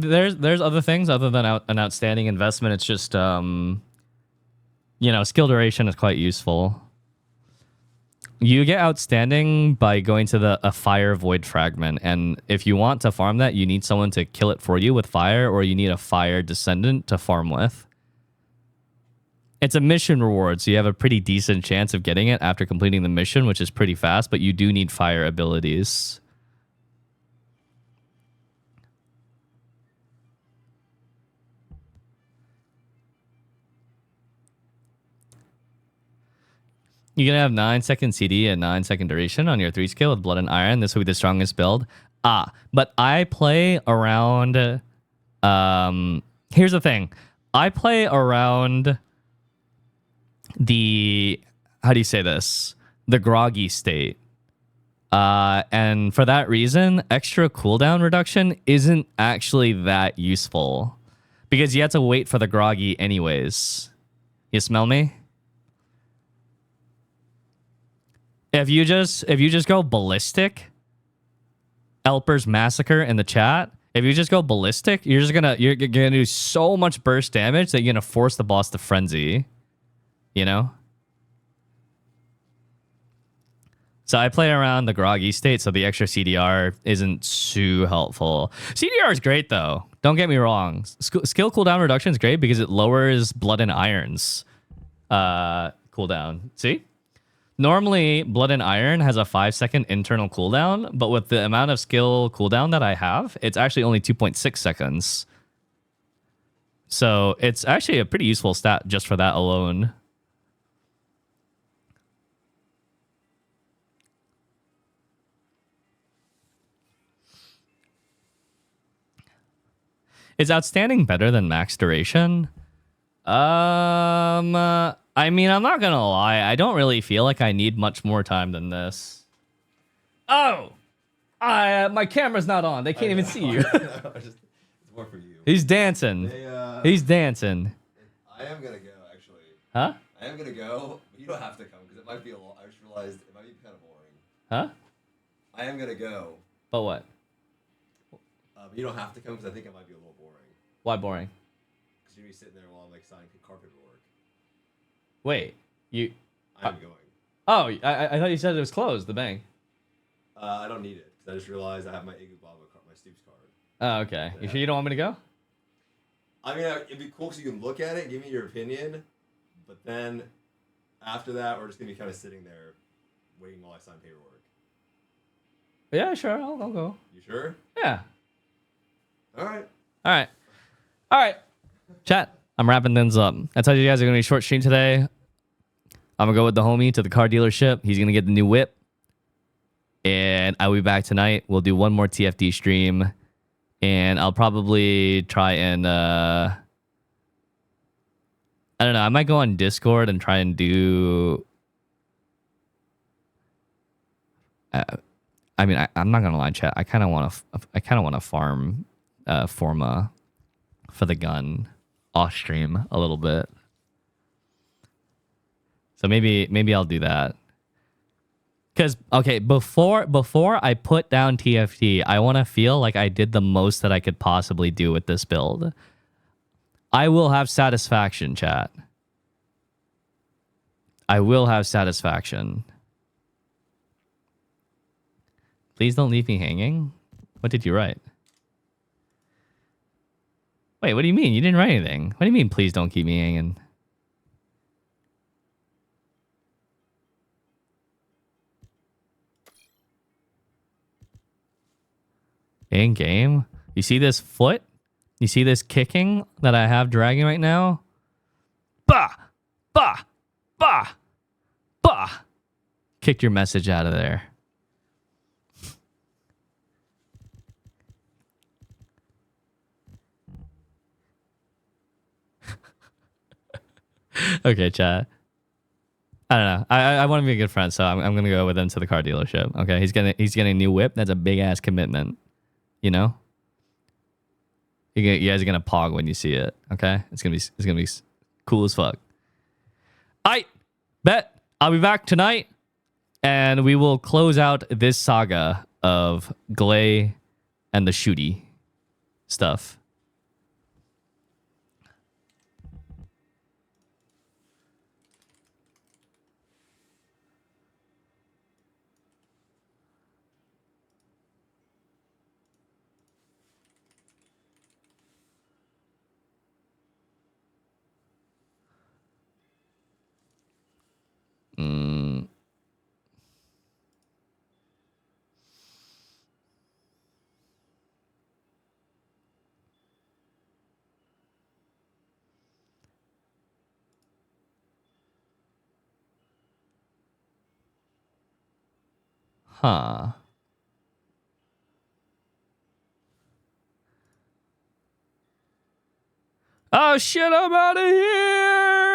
There's other things other than an outstanding investment. It's just skill duration is quite useful. You get outstanding by going to a fire void fragment, and if you want to farm that, you need someone to kill it for you with fire, or you need a fire descendant to farm with. It's a mission reward, so you have a pretty decent chance of getting it after completing the mission, which is pretty fast, but you do need fire abilities. You're going to have 9-second CD and 9-second duration on your 3 skill with Blood and Iron. This will be the strongest build. But I play around... here's the thing. I play around the... How do you say this? The groggy state. And for that reason, extra cooldown reduction isn't actually that useful. Because you have to wait for the groggy anyways. You smell me? If you just go ballistic, Elper's Massacre in the chat, if you just go ballistic, you're gonna do so much burst damage that you're gonna force the boss to frenzy. You know? So I play around the groggy state, so the extra CDR isn't too helpful. CDR is great though. Don't get me wrong. Skill cooldown reduction is great because it lowers Blood and Iron's cooldown. See? Normally, Blood and Iron has a 5-second internal cooldown, but with the amount of skill cooldown that I have, it's actually only 2.6 seconds. So it's actually a pretty useful stat just for that alone. Is outstanding better than max duration? I mean, I'm not gonna lie. I don't really feel like I need much more time than this. Oh! My camera's not on. They can't even see you. It's more for you. He's dancing. He's dancing. I am gonna go, actually. Huh? I am gonna go, but you don't have to come, because it might be a lot. I just realized it might be kind of boring. Huh? I am gonna go. But what? But you don't have to come, because I think it might be a little boring. Why boring? Because you're gonna be sitting there while I'm, like, signing carpet work. Wait, you... I'm going. Oh, I thought you said it was closed, the bank. I don't need it, because I just realized I have my Igu Baba card, my Stoops card. Oh, okay. You sure you don't want me to go? I mean, it'd be cool because you can look at it, give me your opinion, but then after that, we're just gonna be kind of sitting there waiting while I sign paperwork. Yeah, sure. I'll go. You sure? Yeah. All right. All right. Chat. I'm wrapping things up. I told you guys are gonna be short stream today. I'm gonna go with the homie to the car dealership. He's gonna get the new whip, and I'll be back tonight. We'll do one more TFD stream, and I'll probably try and I don't know. I might go on Discord and try and do. I mean, I'm not gonna lie, chat. I kind of want to farm Forma for the gun off stream a little bit. So maybe I'll do that. Cause okay, before I put down TFT, I want to feel like I did the most that I could possibly do with this build. I will have satisfaction, chat. I will have satisfaction. Please don't leave me hanging. What did you write? Wait, what do you mean? You didn't write anything. What do you mean, please don't keep me hanging? In game? You see this foot? You see this kicking that I have dragging right now? Bah! Bah! Bah! Bah! Kicked your message out of there. Okay, chat. I don't know. I want to be a good friend, so I'm gonna go with him to the car dealership. Okay, he's getting a new whip. That's a big ass commitment. You know. You guys are gonna pog when you see it. Okay, it's gonna be cool as fuck. I bet I'll be back tonight, and we will close out this saga of Glay and the shooty stuff. Huh. Oh shit, I'm out of here!